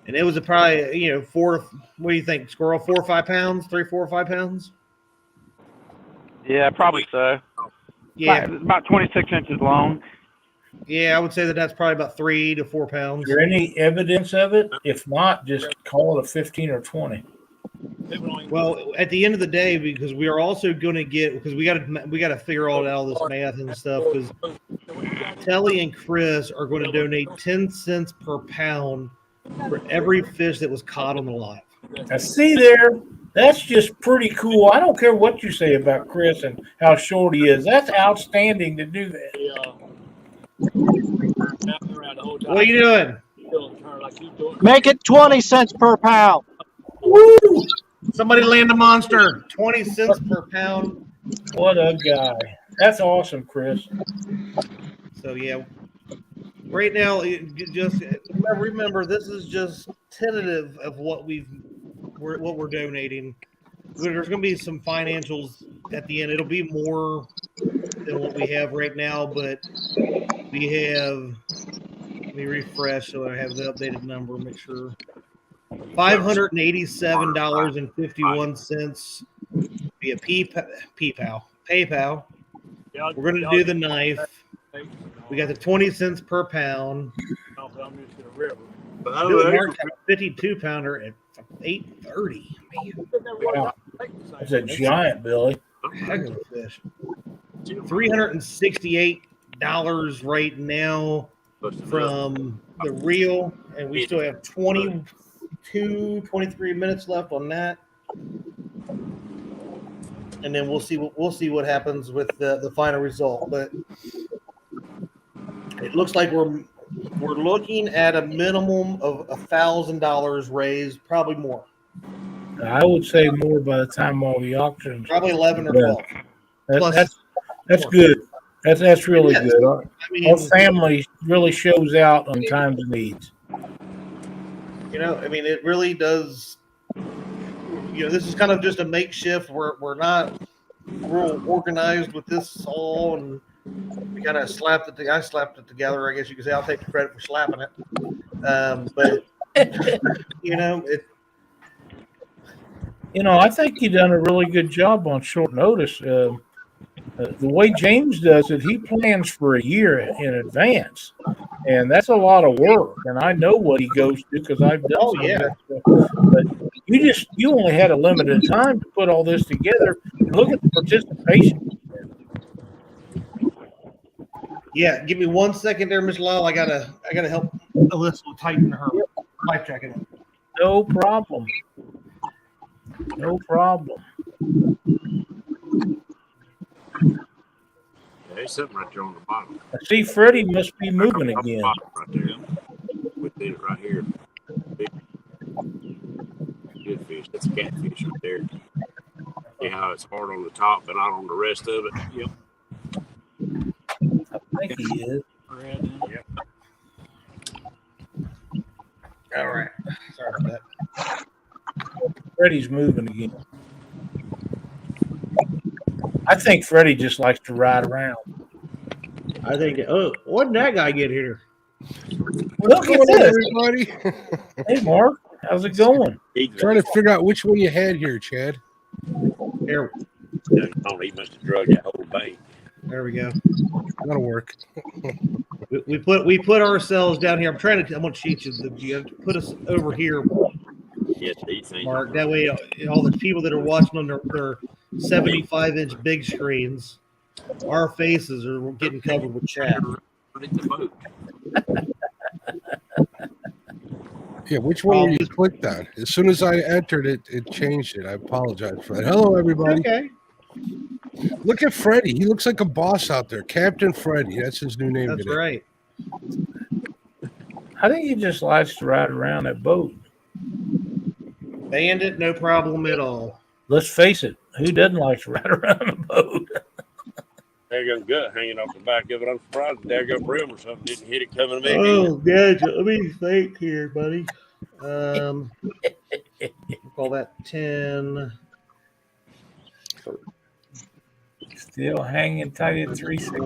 And it was probably, 4, what do you think, Squirrel? 4 or 5 pounds? 3, 4 or 5 pounds? Yeah, probably so. Yeah. About 26 inches long. Yeah, I would say that's probably about 3 to 4 pounds. Is there any evidence of it? If not, just call it a 15 or 20. Well, at the end of the day, because we are also going to get, because we got to figure all this math and stuff, because Telly and Chris are going to donate 10 cents per pound for every fish that was caught on the line. Now, see there, that's just pretty cool. I don't care what you say about Chris and how short he is. That's outstanding to do that. What are you doing? Make it 20 cents per pound. Woo! Somebody land a monster. 20 cents per pound. What a guy. That's awesome, Chris. So, yeah. Right now, just remember, this is just tentative of what we're donating. There's going to be some financials at the end. It'll be more than what we have right now, but we have. Let me refresh so I have the updated number. Make sure. $587.51 via PayPal. We're going to do the knife. We got the 20 cents per pound. Mark got a 52 pounder at 8.30. Wow. That's a giant, Billy. Heck of a fish. $368 right now from the reel, and we still have 23 minutes left on that. And then we'll see what happens with the final result. But it looks like we're looking at a minimum of $1,000 raised, probably more. I would say more by the time all the auctions. Probably 11 or 12. That's good. That's really good. Our mean, family really shows out on times of needs. It really does. This is kind of just a makeshift. We're not real organized with this all, and we kind of I slapped it together. I guess you could say. I'll take the credit for slapping it. But I think you've done a really good job on short notice. The way James does it, he plans for a year in advance, and that's a lot of work. And I know what he goes to because I've done some of that stuff. But you only had a limited time to put all this together. Look at the participation. Yeah, give me 1 second there, Miss Lyle. I gotta help Alyssa tighten her life jacket. No problem. No problem. There's something right there on the bottom. I see Freddie must be moving again. Right there. We did it right here. Good fish. That's a catfish right there. See how it's hard on the top but not on the rest of it? Yep. I think he is. Yep. All right. Sorry about that. Freddie's moving again. I think Freddie just likes to ride around. I think. Oh, what did that guy get here? Look at this, everybody. Hey, Mark, how's it going? Trying to figure out which one you had here, Chad. There. He must have drugged that whole bank. There we go. That'll work. we put ourselves down here. I'm going to cheat you. You have to put us over here. Yes, these things. Mark. That way, all the people that are watching on their 75-inch big screens, our faces are getting covered with chat. Yeah, which one were you clicked on? As soon as I entered it, it changed it. I apologize for that. Hello, everybody. Okay. Look at Freddie. He looks like a boss out there. Captain Freddie. That's his new name. That's today. right. I think he just likes to ride around that boat. Bandit, no problem at all. Let's face it. Who doesn't like to ride around a boat? There goes gut hanging off the back of it. I'm surprised the daggum brim or something didn't hit it coming to me. Oh, gotcha. Let me think here, buddy. We'll call that 10. Still hanging tight at 360.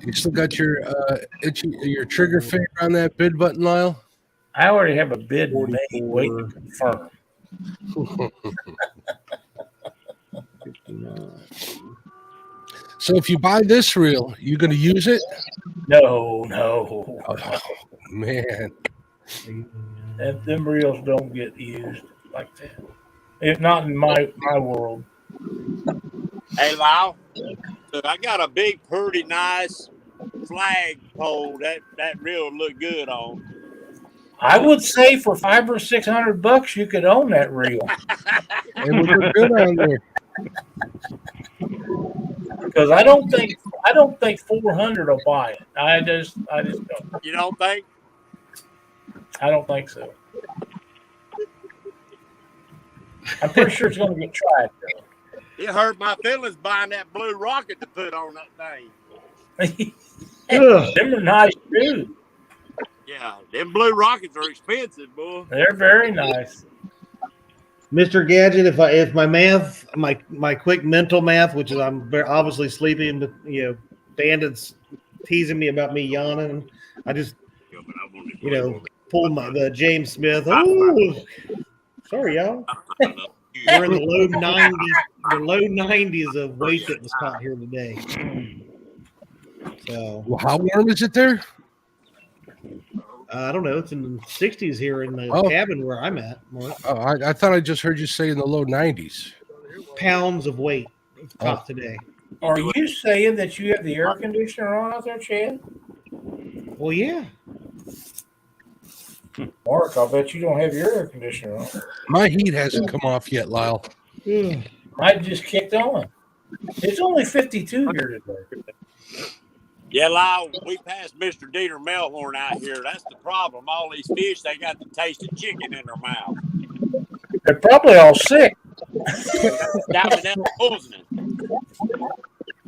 You still got your trigger finger on that bid button, Lyle? I already have a bid made, waiting to confirm. So if you buy this reel, you going to use it? No. Oh, man. Them reels don't get used like that. If not in my world. Hey, Lyle, so I got a big, pretty nice flag pole that reel look good on. I would say for $500 or $600 you could own that reel. It would look good on there. Because I don't think 400 will buy it. I just don't. You don't think? I don't think so. I'm pretty sure it's going to get tried. It hurt my feelings buying that blue rocket to put on that thing. Them are nice too. Yeah, them blue rockets are expensive, boy. They're very nice. Mr. Gadget, if my math, my quick mental math, which is I'm obviously sleeping, but Bandit's teasing me about me yawning. I just pulled the James Smith. Oh, sorry, y'all. We're in the low 90s of weight that was caught here today. So, well, how warm is it there? I don't know. It's in the 60s here in the cabin where I'm at. Mark. Oh, I thought I just heard you say in the low 90s. Pounds of weight. caught today. Are you saying that you have the air conditioner on out there, Chad? Well, yeah. Mark, I'll bet you don't have your air conditioner on. My heat hasn't come off yet, Lyle. Mine just kicked on. It's only 52 here today. Yeah, Lyle, we passed Mr. Dieter Melhorn out here. That's the problem. All these fish, they got the taste of chicken in their mouth. They're probably all sick. Salmonella poisoning.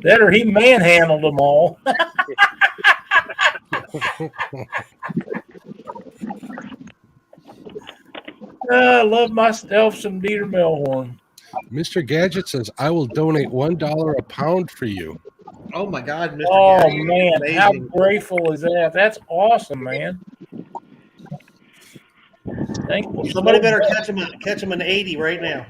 That or he manhandled them all. I love myself some Dieter Melhorn. Mr. Gadget says, I will donate $1 a pound for you. Oh my God, Mr. Oh Gadget, man, amazing. how grateful is that? That's awesome, man. Thank you. Somebody better catch him an 80 right now.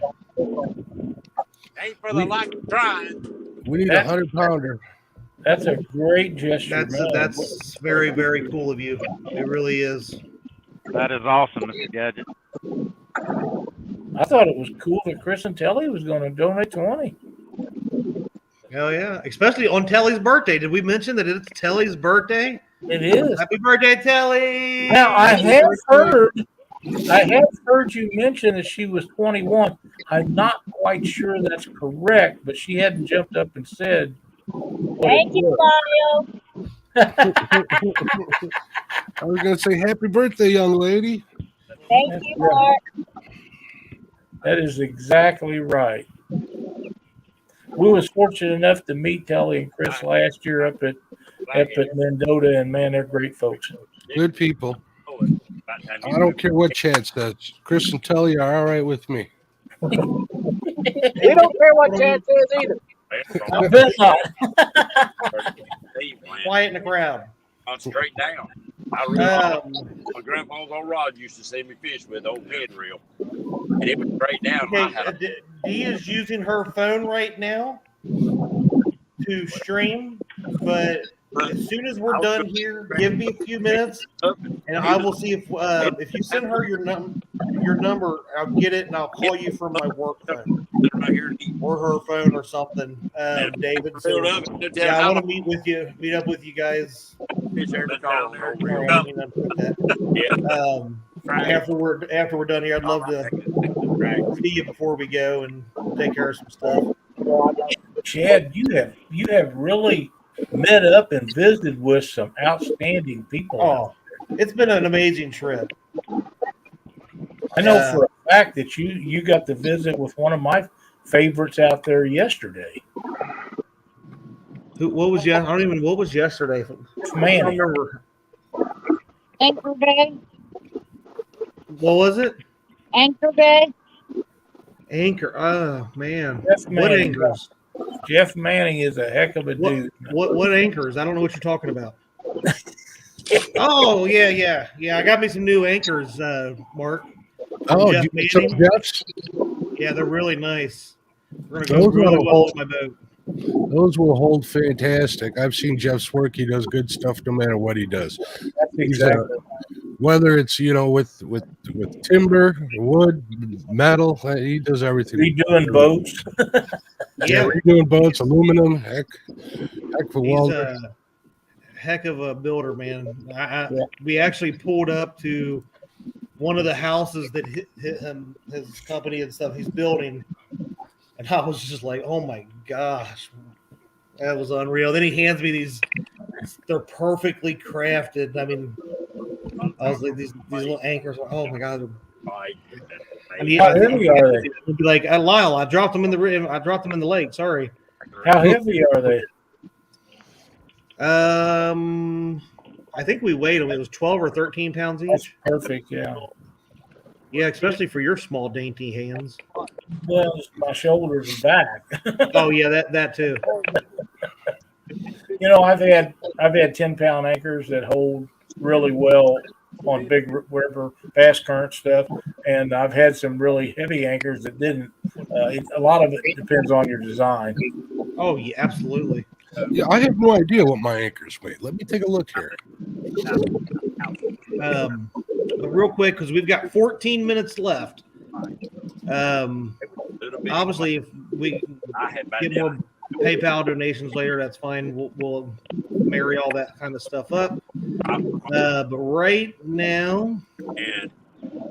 Ain't for the lack of trying. We need a 100-pounder. That's a great gesture. That's very, very cool of you. It really is. That is awesome, Mr. Gadget. I thought it was cool that Chris and Telly was going to donate 20. Hell yeah. Especially on Telly's birthday. Did we mention that it's Telly's birthday? It is. Happy birthday, Telly. Now, I have heard you mention that she was 21. I'm not quite sure that's correct, but she hadn't jumped up and said. Thank you, Mario. I was going to say happy birthday, young lady. Thank you, Mark. That is exactly right. We was fortunate enough to meet Telly and Chris last year up at Mendota, and man, they're great folks. Good people. I don't care what Chad says. Chris and Telly are all right with me. We don't care what Chad says either. I bet not. Quiet in the crowd. I'm straight down. I really my grandpa's old rod used to see me fish with old pin reel, and it was straight down. Okay, Dee is using her phone right now to stream, but as soon as we're done here, give me a few minutes, and I will see if you send her your number, I'll get it and I'll call you from my work phone or her phone or something. David, so, yeah, I want to meet up with you guys. After we're done here, I'd love to see you before we go and take care of some stuff. Chad, you have really met up and visited with some outstanding people. Oh, it's been an amazing trip. I know for a fact that you got to visit with one of my favorites out there yesterday. What was yesterday? Man, I don't remember. Anchor Day. What was it? Anchor Day. Anchor. Oh man, Jeff what Manning. anchors? Jeff Manning is a heck of a dude. What anchors? I don't know what you're talking about. Oh yeah. I got me some new anchors, Mark. Oh, Jeff you get some Jeffs? Yeah, they're really nice. We're gonna go really well with my boat. Those will hold fantastic. I've seen Jeff's work. He does good stuff no matter what he does. That's exactly. Whether it's with timber, wood, metal, he does everything. Redoing boats. Yeah, redoing boats, aluminum. Heck of a welder. He's a heck of a builder, man. We actually pulled up to one of the houses that his company and stuff he's building, and I was just like, oh my gosh, that was unreal. Then he hands me these, they're perfectly crafted. I mean, I was like, these little anchors are, oh my god. I mean, How heavy are they? It'd be like, Lyle, I dropped them in the lake. Sorry. How heavy are they? I think we weighed them. It was 12 or 13 pounds each. That's perfect. Yeah. Yeah, especially for your small, dainty hands. Well, it's my shoulders and back. Oh yeah, that too. You know, I've had 10-pound anchors that hold really well on big river, fast current stuff, and I've had some really heavy anchors that didn't. A lot of it depends on your design. Oh yeah, absolutely. Yeah, I have no idea what my anchors weigh. Let me take a look here. But real quick, because we've got 14 minutes left. Obviously, if we I had get more PayPal donations later, that's fine. We'll marry all that kind of stuff up. But right now, and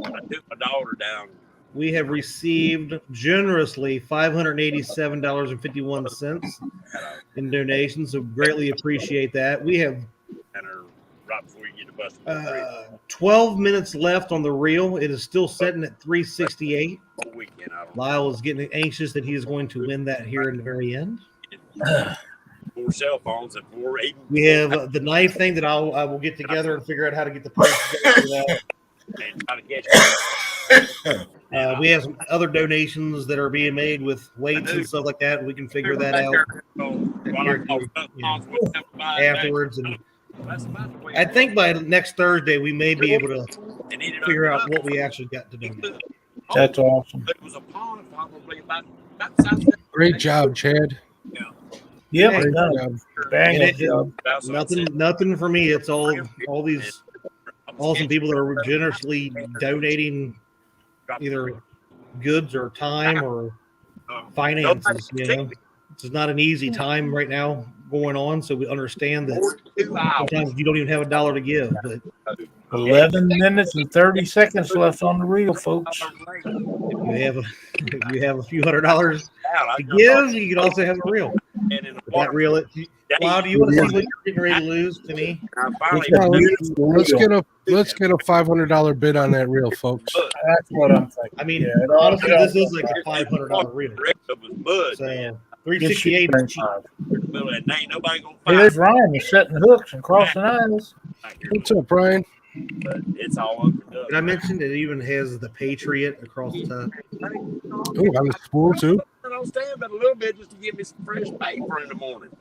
I took my daughter down. we have received generously $587.51 in donations, so greatly appreciate that. We have Right before you get the bus. 12 minutes left on the reel. It is still sitting at 368. Lyle is getting anxious that he is going to win that here in the very end. 4 cell phones and 4 8. We have the knife thing that I will get together and figure out how to get the price together for that. And try to catch We have some other donations that are being made with weights and stuff like that. We can figure that out afterwards. And I think by next Thursday we may be able to figure out what we actually got to do. That's awesome. It was a pond probably about Great job, Chad. Yep. Hey, Bang job. Nothing for me. It's all these awesome people that are generously donating either goods or time or finances. You know, it's not an easy time right now going on, so we understand that sometimes you don't even have $1 to give. But 11 minutes and 30 seconds left on the reel, folks. if you have a few $100 to give, you can also have a reel. That reel, Wow, do you want to see what you're getting ready to lose to me? Let's get a $500 bid on that reel, folks. That's what I'm thinking. I mean, honestly, this is like a $500 reel. So 368. Hey, there's Ryan. He's setting hooks and crossing aisles. What's up, Brian? But it's all opened up. Did I mention it even has the Patriot across the top? Oh, on the spool too. I don't stand but a little bit just to give me some fresh paper in the morning.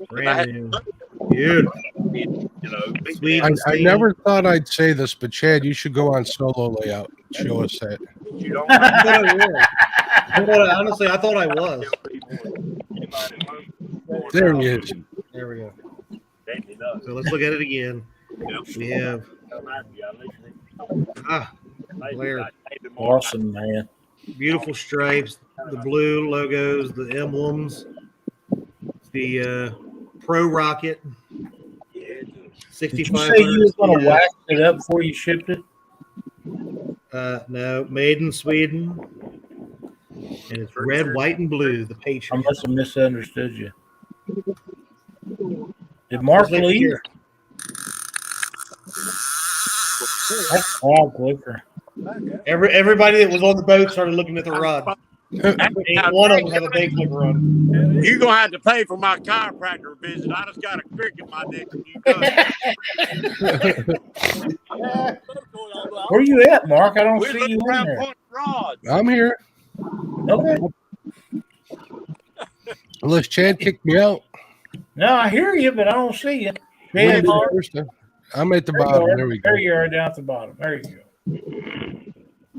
Brand new. Beautiful. Sweet. I never thought I'd say this, but Chad, you should go on solo layout. Show us that. You don't honestly, I thought I was. There he is. There we go. So let's look at it again. We have Blair. Awesome, man. Beautiful stripes, the blue logos, the emblems, the Pro Rocket. Did you 6500. say you was going to wax it up before you shipped it? No, made in Sweden. And it's red, white, and blue, the Patriot. I must have misunderstood you. Did Mark leave? That's all quicker. Everybody that was on the boat started looking at the rod. Ain't one of them have a big clicker on. You're going to have to pay for my chiropractor visit. I just got a crick in my neck. Where you at, Mark? I don't see you in there. I'm here. Okay. Unless Chad kicked me out. No, I hear you, but I don't see you. Yeah, I'm at the bottom. There we go. There you are, down at the bottom. There you go.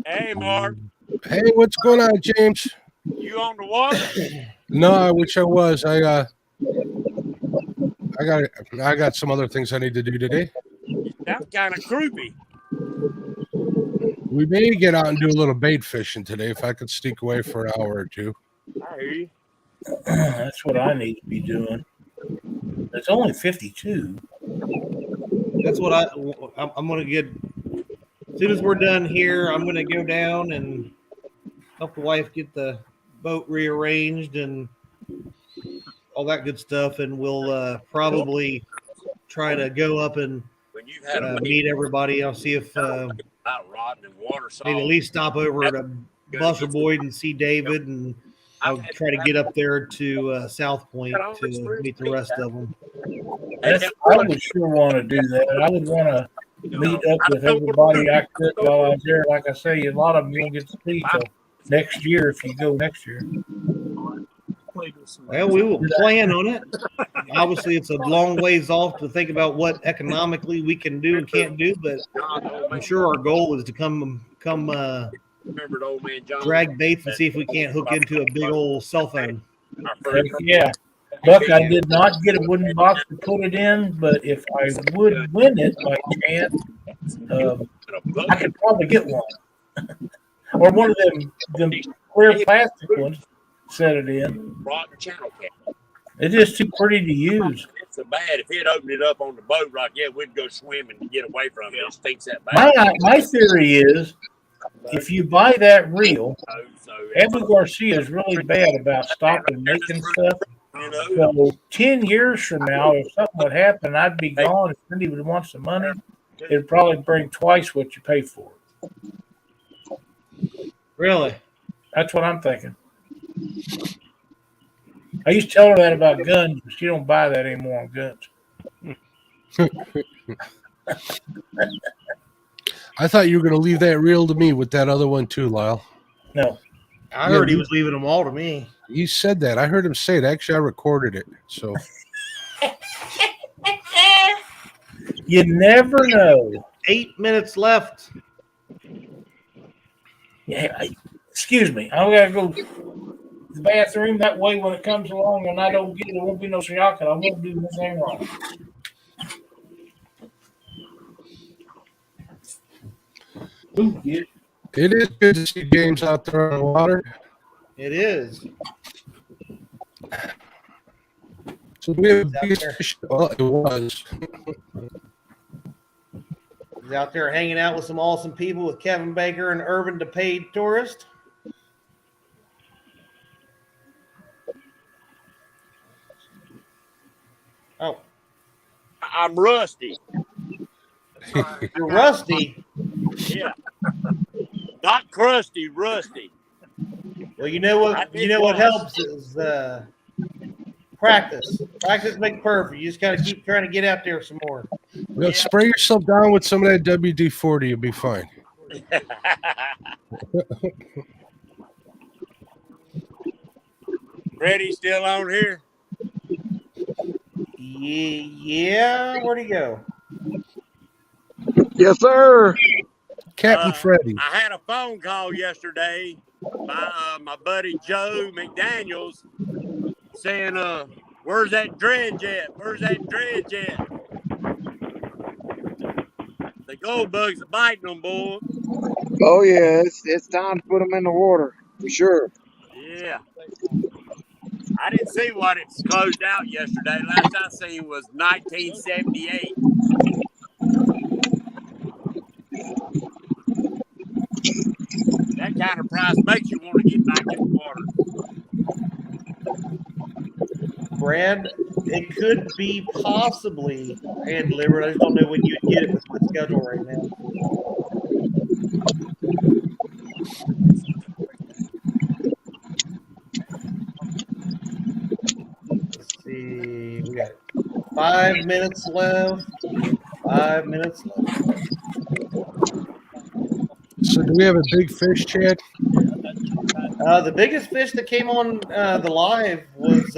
Hey, Mark. Hey, what's going on, James? You on the water? No, I wish I was. I got some other things I need to do today. That's kind of creepy. We may get out and do a little bait fishing today if I could sneak away for an hour or two. I hear you. That's what I need to be doing. It's only 52. That's what I'm going to get. As soon as we're done here, I'm going to go down and help the wife get the boat rearranged and all that good stuff. And we'll probably try to go up and meet everybody. I'll see if maybe at least stop over at Buster Boyd and see David, and I'll try to get up there to South Point to meet the rest of them. I would sure want to do that. I would want to meet up with everybody I could while I was there. Like I say, a lot of them you won't get to see till next year if you go next year. Well, we will plan on it. Obviously, it's a long ways off to think about what economically we can do and can't do, but I'm sure our goal is to come drag baits and see if we can't hook into a big old cell phone. Yeah. Look, I did not get a wooden box to put it in, but if I would win it by chance, I could probably get one. Or one of them clear plastic ones. set it in. Brought the channel cat. It's just too pretty to use. It's so bad. If he'd opened it up on the boat, like, yeah, we'd go swimming to get away from it. It stinks that bad. My theory is, if you buy that reel, Evan Garcia is really bad about stopping making stuff. So 10 years from now, if something would happen, I'd be gone. If Cindy would want some money, it'd probably bring twice what you pay for it. Really? That's what I'm thinking. I used to tell her that about guns, but she don't buy that anymore on guns. I thought you were going to leave that reel to me with that other one too, Lyle. No. I heard he was leaving them all to me. He said that. I heard him say it. Actually, I recorded it. So you never know. 8 minutes left. Yeah, excuse me. I gotta go to the bathroom. That way, when it comes along and I don't get it, there won't be no shock, and I won't do anything wrong. it is good to see James out there on the water. It is. So we have a biggest fish. Well, it was. He's out there hanging out with some awesome people with Kevin Baker and Irvin DePaid Tourist. Oh. I'm rusty. You're rusty? Yeah. Not crusty, rusty. Well, you know what helps is practice. Practice makes perfect. You just got to keep trying to get out there some more. Well, spray yourself down with some of that WD-40. You'll be fine. Freddie still on here? Yeah. Where'd he go? Yes, sir. Captain Freddie. I had a phone call yesterday by my buddy Joe McDaniels saying, where's that dredge at? Where's that dredge at? The gold bugs are biting them, boy. Oh yeah, it's time to put them in the water for sure. Yeah. I didn't see what it's closed out yesterday. Last I seen was 1978. That kind of price makes you want to get back in the water. Brad, it could be possibly hand delivered. I just don't know when you'd get it with my schedule right now. Let's see. We got 5 minutes left. 5 minutes left. So do we have a big fish, Chad? The biggest fish that came on the live was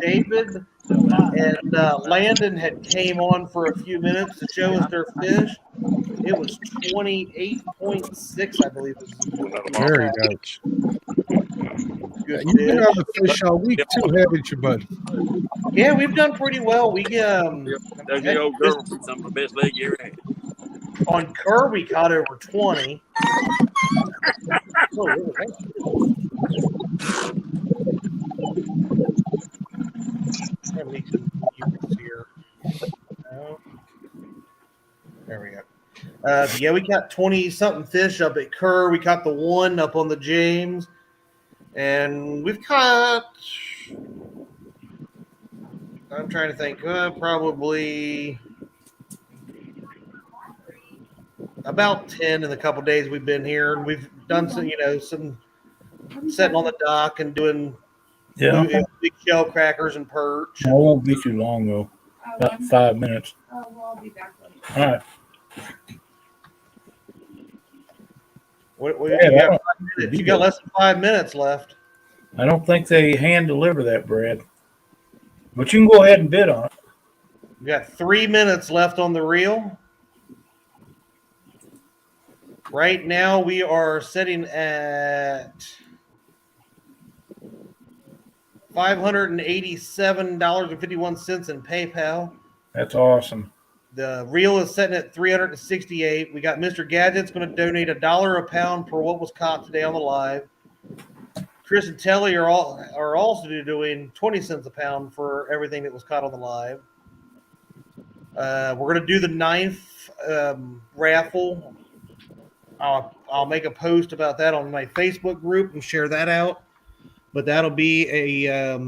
David and Landon had came on for a few minutes to show us their fish. It was 28.6, I believe. Very nice. Good You've been fish. on the fish all week too, haven't you, bud? Yeah, we've done pretty well. We There's the old girl from some of the best leg you ever had. on Kerr we caught over 20. Here. No. There we go. Yeah, we got 20-something fish up at Kerr. We caught the one up on the James. And we've caught, I'm trying to think, probably about 10 in the couple days we've been here. And we've done some, some setting on the dock and doing big shell crackers and perch. I won't be too long, though. About 5 minutes. Oh, well, I'll be back later. All right. You got less than 5 minutes left. I don't think they hand deliver that, Brad. But you can go ahead and bid on it. We got 3 minutes left on the reel. Right now we are sitting at $587.51 in PayPal. That's awesome. The reel is sitting at $368. We got Mr. Gadget's going to donate $1 a pound per what was caught today on the live. Chris and Telly are also doing 20 cents a pound for everything that was caught on the live. We're gonna do the 9th raffle. I'll make a post about that on my Facebook group and share that out. But that'll be a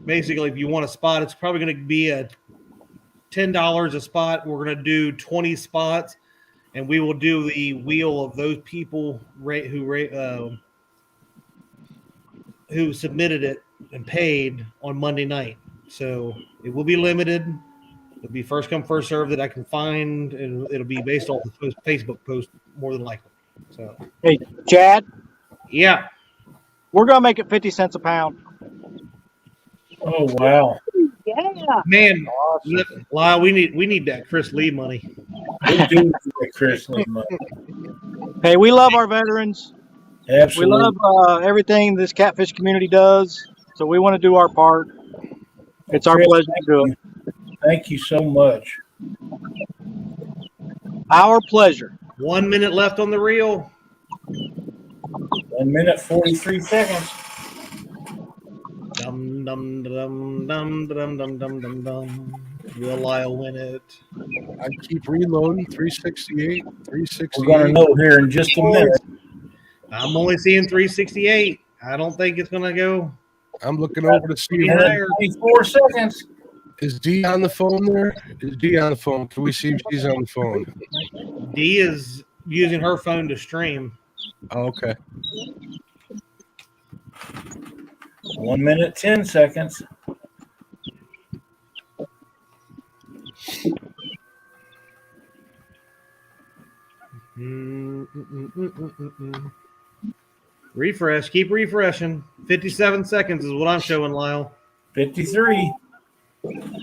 basically, if you want a spot, it's probably going to be a $10 a spot. We're going to do 20 spots, and we will do the wheel of those people who submitted it and paid on Monday night. So it will be limited. It'll be first come, first serve that I can find, and it'll be based off the Facebook post more than likely. So, hey, Chad. Yeah, we're gonna make it 50 cents a pound. Oh wow! Yeah, man, Lyle, we need that Chris Lee money. We do need that Chris Lee money. Hey, we love our veterans. Absolutely. We love everything this catfish community does. So we want to do our part. It's our Chris, pleasure to do it. Thank you so much. Our pleasure. 1 minute left on the reel. 1 minute 43 seconds. Dum dum dum dum dum dum dum dum dum. Will Lyle win it? I keep reloading. 368, 368. We're gonna know here in just a minute. I'm only seeing 368. I don't think it's gonna go. I'm looking over to see. 24 seconds. Is Dee on the phone there? Is Dee on the phone? Can we see if she's on the phone? Dee is using her phone to stream. Oh, okay. 1 minute 10 seconds. Refresh. Keep refreshing. 57 seconds is what I'm showing, Lyle. 53. Let's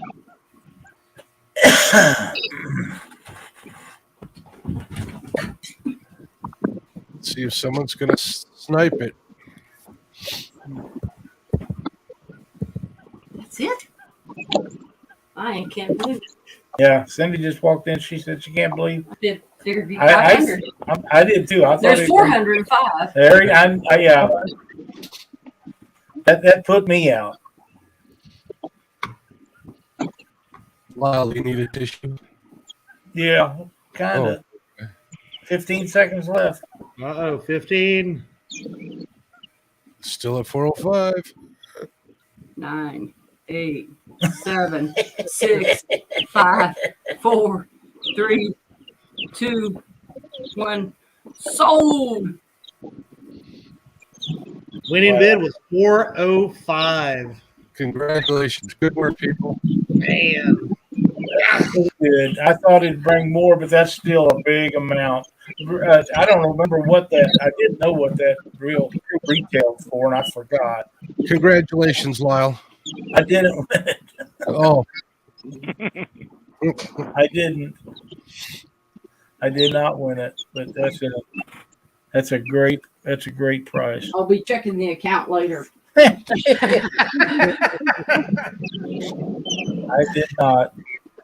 see if someone's going to snipe it. That's it? I can't believe it. Yeah, Cindy just walked in. She said she can't believe. I did figure it'd be 500. I did too. I thought There's 405. There, yeah. That put me out. Lyle, you need a tissue? Yeah, kind of. Oh. 15 seconds left. 15. Still at 405. 9, 8, 7, 6, 5, 4, 3, 2, 1. Sold. Winning bid was 405. Congratulations. Good work, people. Man. Good. I thought it'd bring more, but that's still a big amount. I don't remember what that. I didn't know what that real retailed for, and I forgot. Congratulations, Lyle. I didn't win it. Oh. I didn't. I did not win it, but that's a great price. I'll be checking the account later. I did not.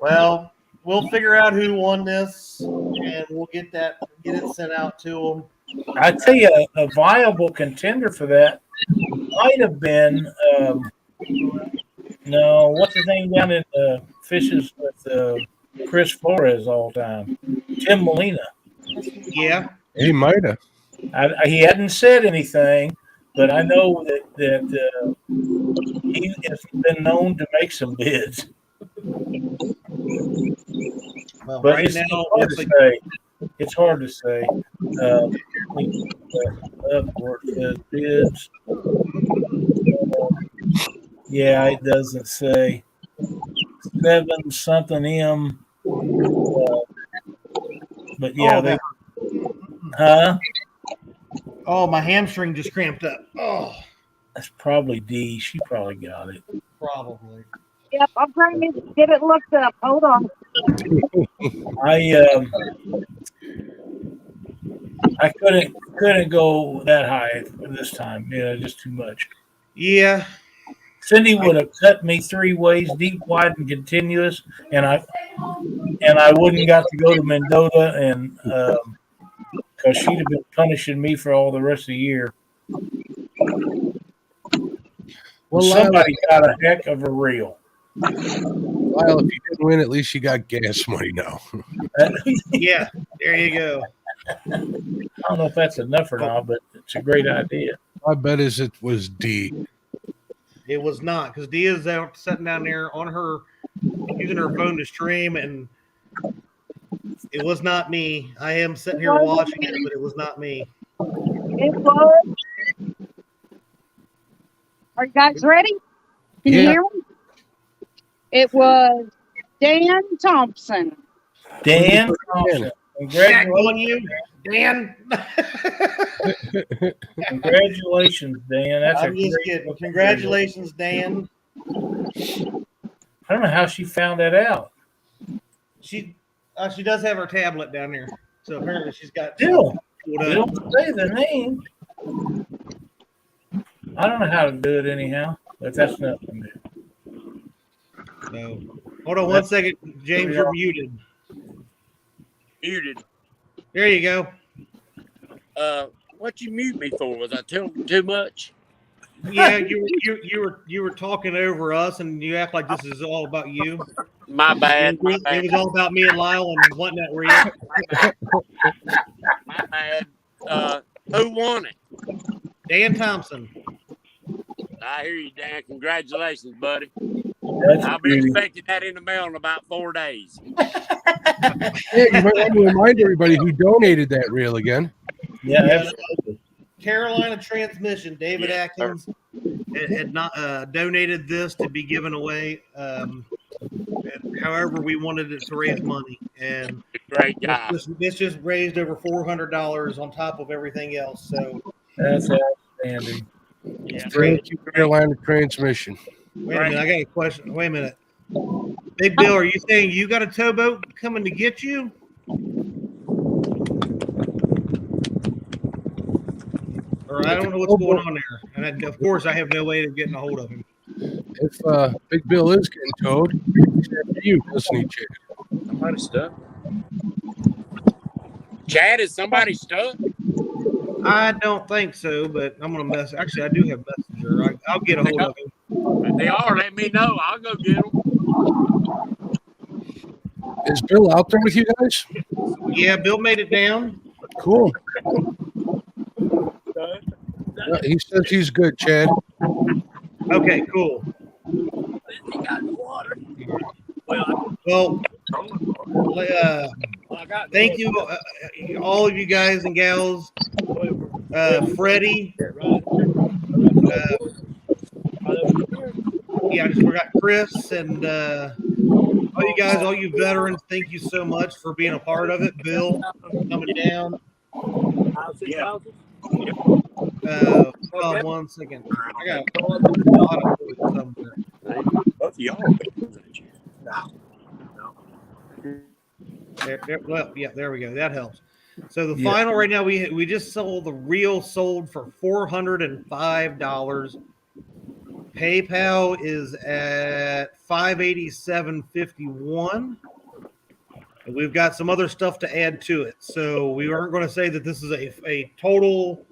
Well, we'll figure out who won this, and we'll get it sent out to them. I tell you, a viable contender for that might have been what's his name down in Fishes with Chris Flores all the time, Tim Molina. Yeah, he might have. He hadn't said anything, but I know that he has been known to make some bids. Well, But right it's now, hard to say. It's hard to say. Bids. Yeah, it doesn't say 7 something M. But yeah, Oh, my hamstring just cramped up. Oh, that's probably D. She probably got it. probably. Yep, I'm trying to get it looked up. Hold on. I couldn't go that high this time. Yeah, just too much. Yeah. Cindy would have cut me 3 ways, deep, wide, and continuous, and I wouldn't got to go to Mendota, and because she'd have been punishing me for all the rest of the year. Well, somebody got a heck of a reel. Lyle, if you didn't win, at least you got gas money now. Yeah, there you go. I don't know if that's enough or not, but it's a great idea. My bet is it was D. It was not, because Dia's out sitting down there on her, using her phone to stream, and it was not me. I am sitting here watching it, but it was not me. It was. Are you guys ready? Can you hear me? It was Dan Thompson. Dan Thompson. Check on you, Dan. Congratulations, Dan. That's I'm just kidding. Congratulations, Dan. I don't know how she found that out. She does have her tablet down there, so apparently she's got. Still, they don't say the name. I don't know how to do it anyhow, but that's nothing new. No. Hold on 1 second, James. You're muted. Muted. There you go. What you mute me for? Was I too much? Yeah, you were talking over us, and you act like this is all about you. My bad. It was all about me and Lyle and whatnot. Were you? My bad. Who won it? Dan Thompson. I hear you, Dan. Congratulations, buddy. That's I'll be expecting that in the mail in about 4 days. Hey, you might want to remind everybody who donated that reel again. Yeah, absolutely. Carolina Transmission. David Atkins had not donated this to be given away. However, we wanted it to raise money, and great guy. This just raised over $400 on top of everything else. So that's outstanding. Yeah. Thank you, Carolina Transmission. Wait a minute, I got a question. Wait a minute. Big Bill, are you saying you got a towboat coming to get you? Or I don't know what's going on there. And of course, I have no way of getting a hold of him. If Big Bill is getting towed, it's after you, doesn't he, Chad? Somebody stuck. Chad, is somebody stuck? I don't think so, but I'm going to mess. Actually, I do have Messenger. I'll get a hold of him. If they are, let me know. I'll go get them. Is Bill out there with you guys? Yeah, Bill made it down. Cool. He says he's good, Chad. Okay, cool. Well, thank you, all of you guys and gals. Freddie. I just forgot Chris and all you guys, all you veterans. Thank you so much for being a part of it. Bill coming down. Yeah. Hold on 1 second. I got a lot of food somewhere. Both of y'all. Well, yeah, there we go. That helps. So the final right now, we just sold the reel sold for $405. PayPal is at $587.51. And we've got some other stuff to add to it. So we aren't going to say that this is a total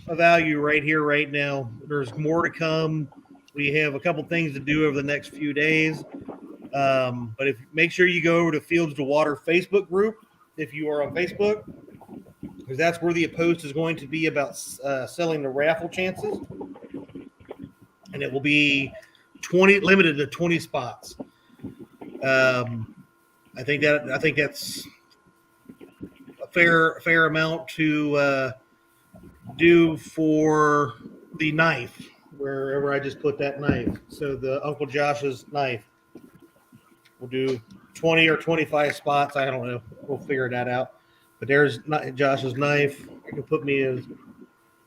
value right here, right now. There's more to come. We have a couple things to do over the next few days. But make sure you go over to Fields to Water Facebook group if you are on Facebook, because that's where the post is going to be about selling the raffle chances, and it will be limited to 20 spots. I think that's a fair amount to do for the knife, wherever I just put that knife. So the Uncle Josh's knife. We'll do 20 or 25 spots. I don't know. We'll figure that out. But there's Josh's knife. I can put me as.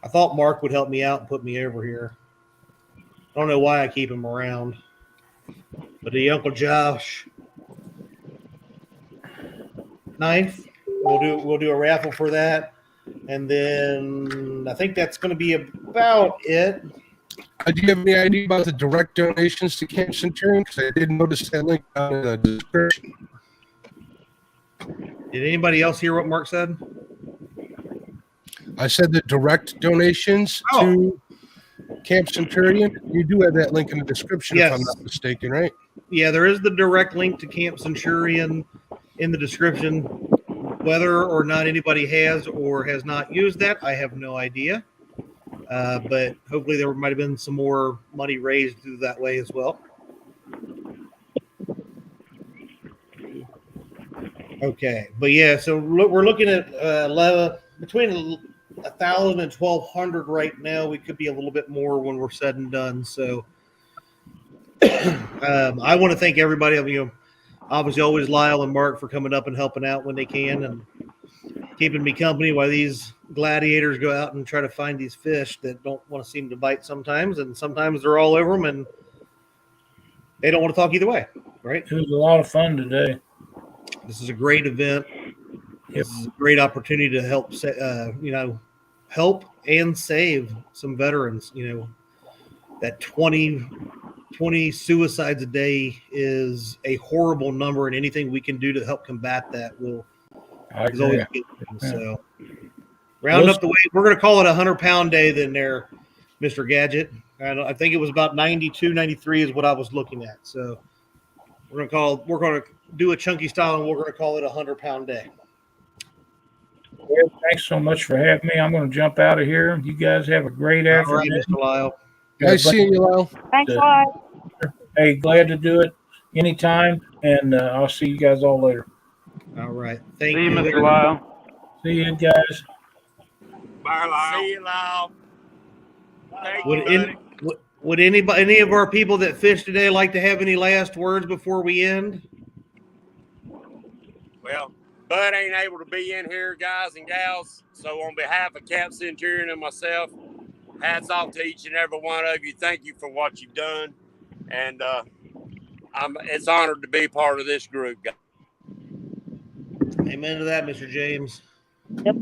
I thought Mark would help me out and put me over here. I don't know why I keep him around. But the Uncle Josh knife. We'll do a raffle for that. And then I think that's going to be about it. Do you have any idea about the direct donations to Camp Centurion? Because I did notice that link down in the description. Did anybody else hear what Mark said? I said the direct donations to Camp Centurion. You do have that link in the description, if I'm Yes. not mistaken, right? Yeah, there is the direct link to Camp Centurion in the description. Whether or not anybody has or has not used that, I have no idea. But hopefully there might have been some more money raised through that way as well. Okay, but yeah, so we're looking at between 1,000 and 1,200 right now. We could be a little bit more when we're said and done. So I want to thank everybody. Obviously always Lyle and Mark for coming up and helping out when they can and keeping me company while these gladiators go out and try to find these fish that don't want to seem to bite sometimes, and sometimes they're all over them and they don't want to talk either way, right? It was a lot of fun today. This is a great event. This is a great opportunity to help, help and save some veterans. That 20 suicides a day is a horrible number, and anything we can do to help combat that is always good. So round up the weight. We're going to call it 100-pound day then there, Mr. Gadget. I think it was about 92, 93 is what I was looking at. So we're going to do a chunky style, and we're going to call it 100-pound day. Well, thanks so much for having me. I'm going to jump out of here. You guys have a great afternoon. All right, Mr. Lyle. Nice seeing you, Lyle. Thanks, Lyle. Hey, glad to do it anytime, and I'll see you guys all later. All right. Thank See you, you, Mr. Lyle. See you guys. Bye, Lyle. See you, Lyle. Thank you, buddy. Would any of our people that fished today like to have any last words before we end? Well, Bud ain't able to be in here, guys and gals. So on behalf of Camp Centurion and myself, hats off to each and every one of you. Thank you for what you've done. And it's honored to be part of this group, guys. Amen to that, Mr. James. Yep.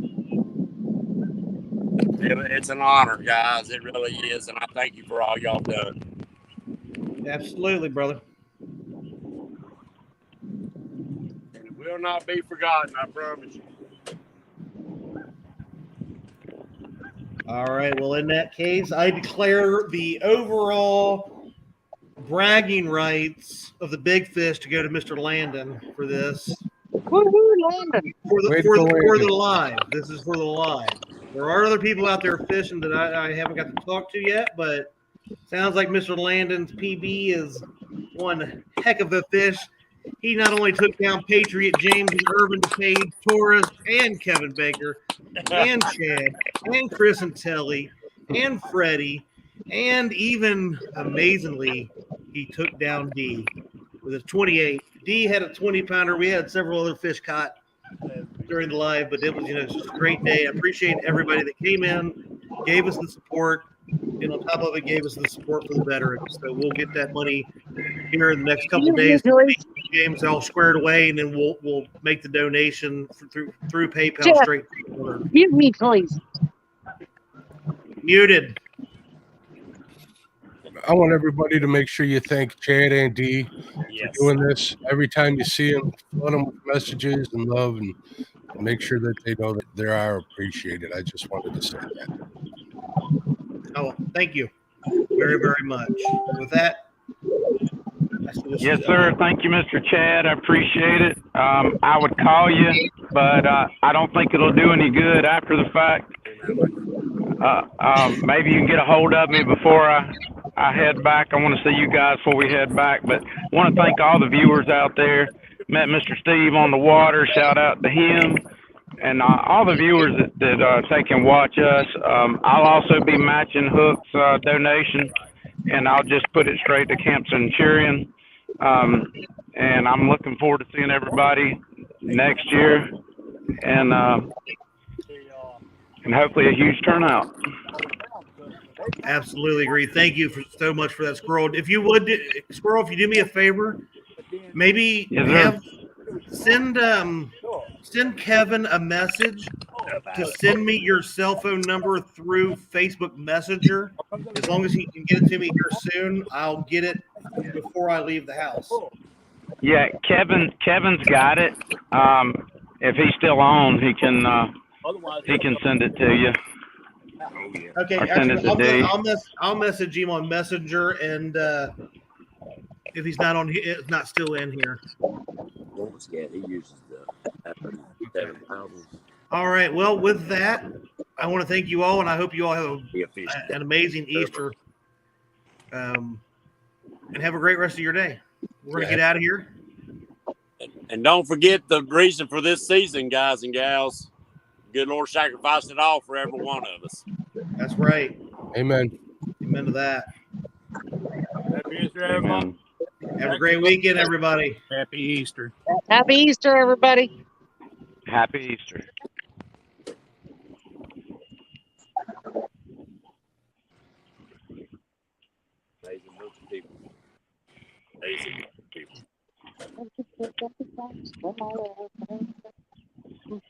It's an honor, guys. It really is. And I thank you for all y'all done. Absolutely, brother. And it will not be forgotten, I promise you. All right. Well, in that case, I declare the overall bragging rights of the big fish to go to Mr. Landon for this. Woohoo, Landon. For the live. This is for the live. There are other people out there fishing that I haven't got to talk to yet, but sounds like Mr. Landon's PB is one heck of a fish. He not only took down Patriot, James, and Irvin DePage, Torres, and Kevin Baker, and Chad, and Chris and Telly, and Freddie, and even, amazingly, he took down D with a 28. D had a 20-pounder. We had several other fish caught during the live, but it was just a great day. I appreciate everybody that came in, gave us the support, and on top of it, gave us the support for the veterans. So we'll get that money here in the next couple of days. James, I'll square it away, and then we'll make the donation through PayPal Jeff, straight. Mute me, please. Muted. I want everybody to make sure you thank Chad and Dee for doing this. Every time you see them, flood them with messages and love, and make sure that they know that they are appreciated. I just wanted to say that. Oh, thank you very, very much. With that, Yes, sir. Thank you, Mr. Chad. I appreciate it. I would call you, but I don't think it'll do any good after the fact. Maybe you can get a hold of me before I head back. I want to see you guys before we head back, but I want to thank all the viewers out there. Met Mr. Steve on the water. Shout out to him. And all the viewers that take and watch us. I'll also be matching Hook's donation, and I'll just put it straight to Camp Centurion. And I'm looking forward to seeing everybody next year, and hopefully a huge turnout. Absolutely agree. Thank you so much for that, Squirrel. If you would, Squirrel, if you do me a favor, maybe send Kevin a message to send me your cell phone number through Facebook Messenger. As long as he can get it to me here soon, I'll get it before I leave the house. Yeah, Kevin's got it. If he's still on, he can send it to you. Oh yeah. Okay, I send actually, it to D. I'll message him on Messenger, and if he's not not still in here. Yeah, he uses the 7,000. All right. Well, with that, I want to thank you all, and I hope you all have an amazing Easter. And have a great rest of your day. We're gonna get out of here. And don't forget the reason for this season, guys and gals. Good Lord sacrificed it all for every one of us. That's right. Amen. Amen to that. Happy Easter, everyone. Have a great weekend, everybody. Happy Easter. Happy Easter, everybody. Happy Easter. Amazing bunch of people. Amazing bunch of people.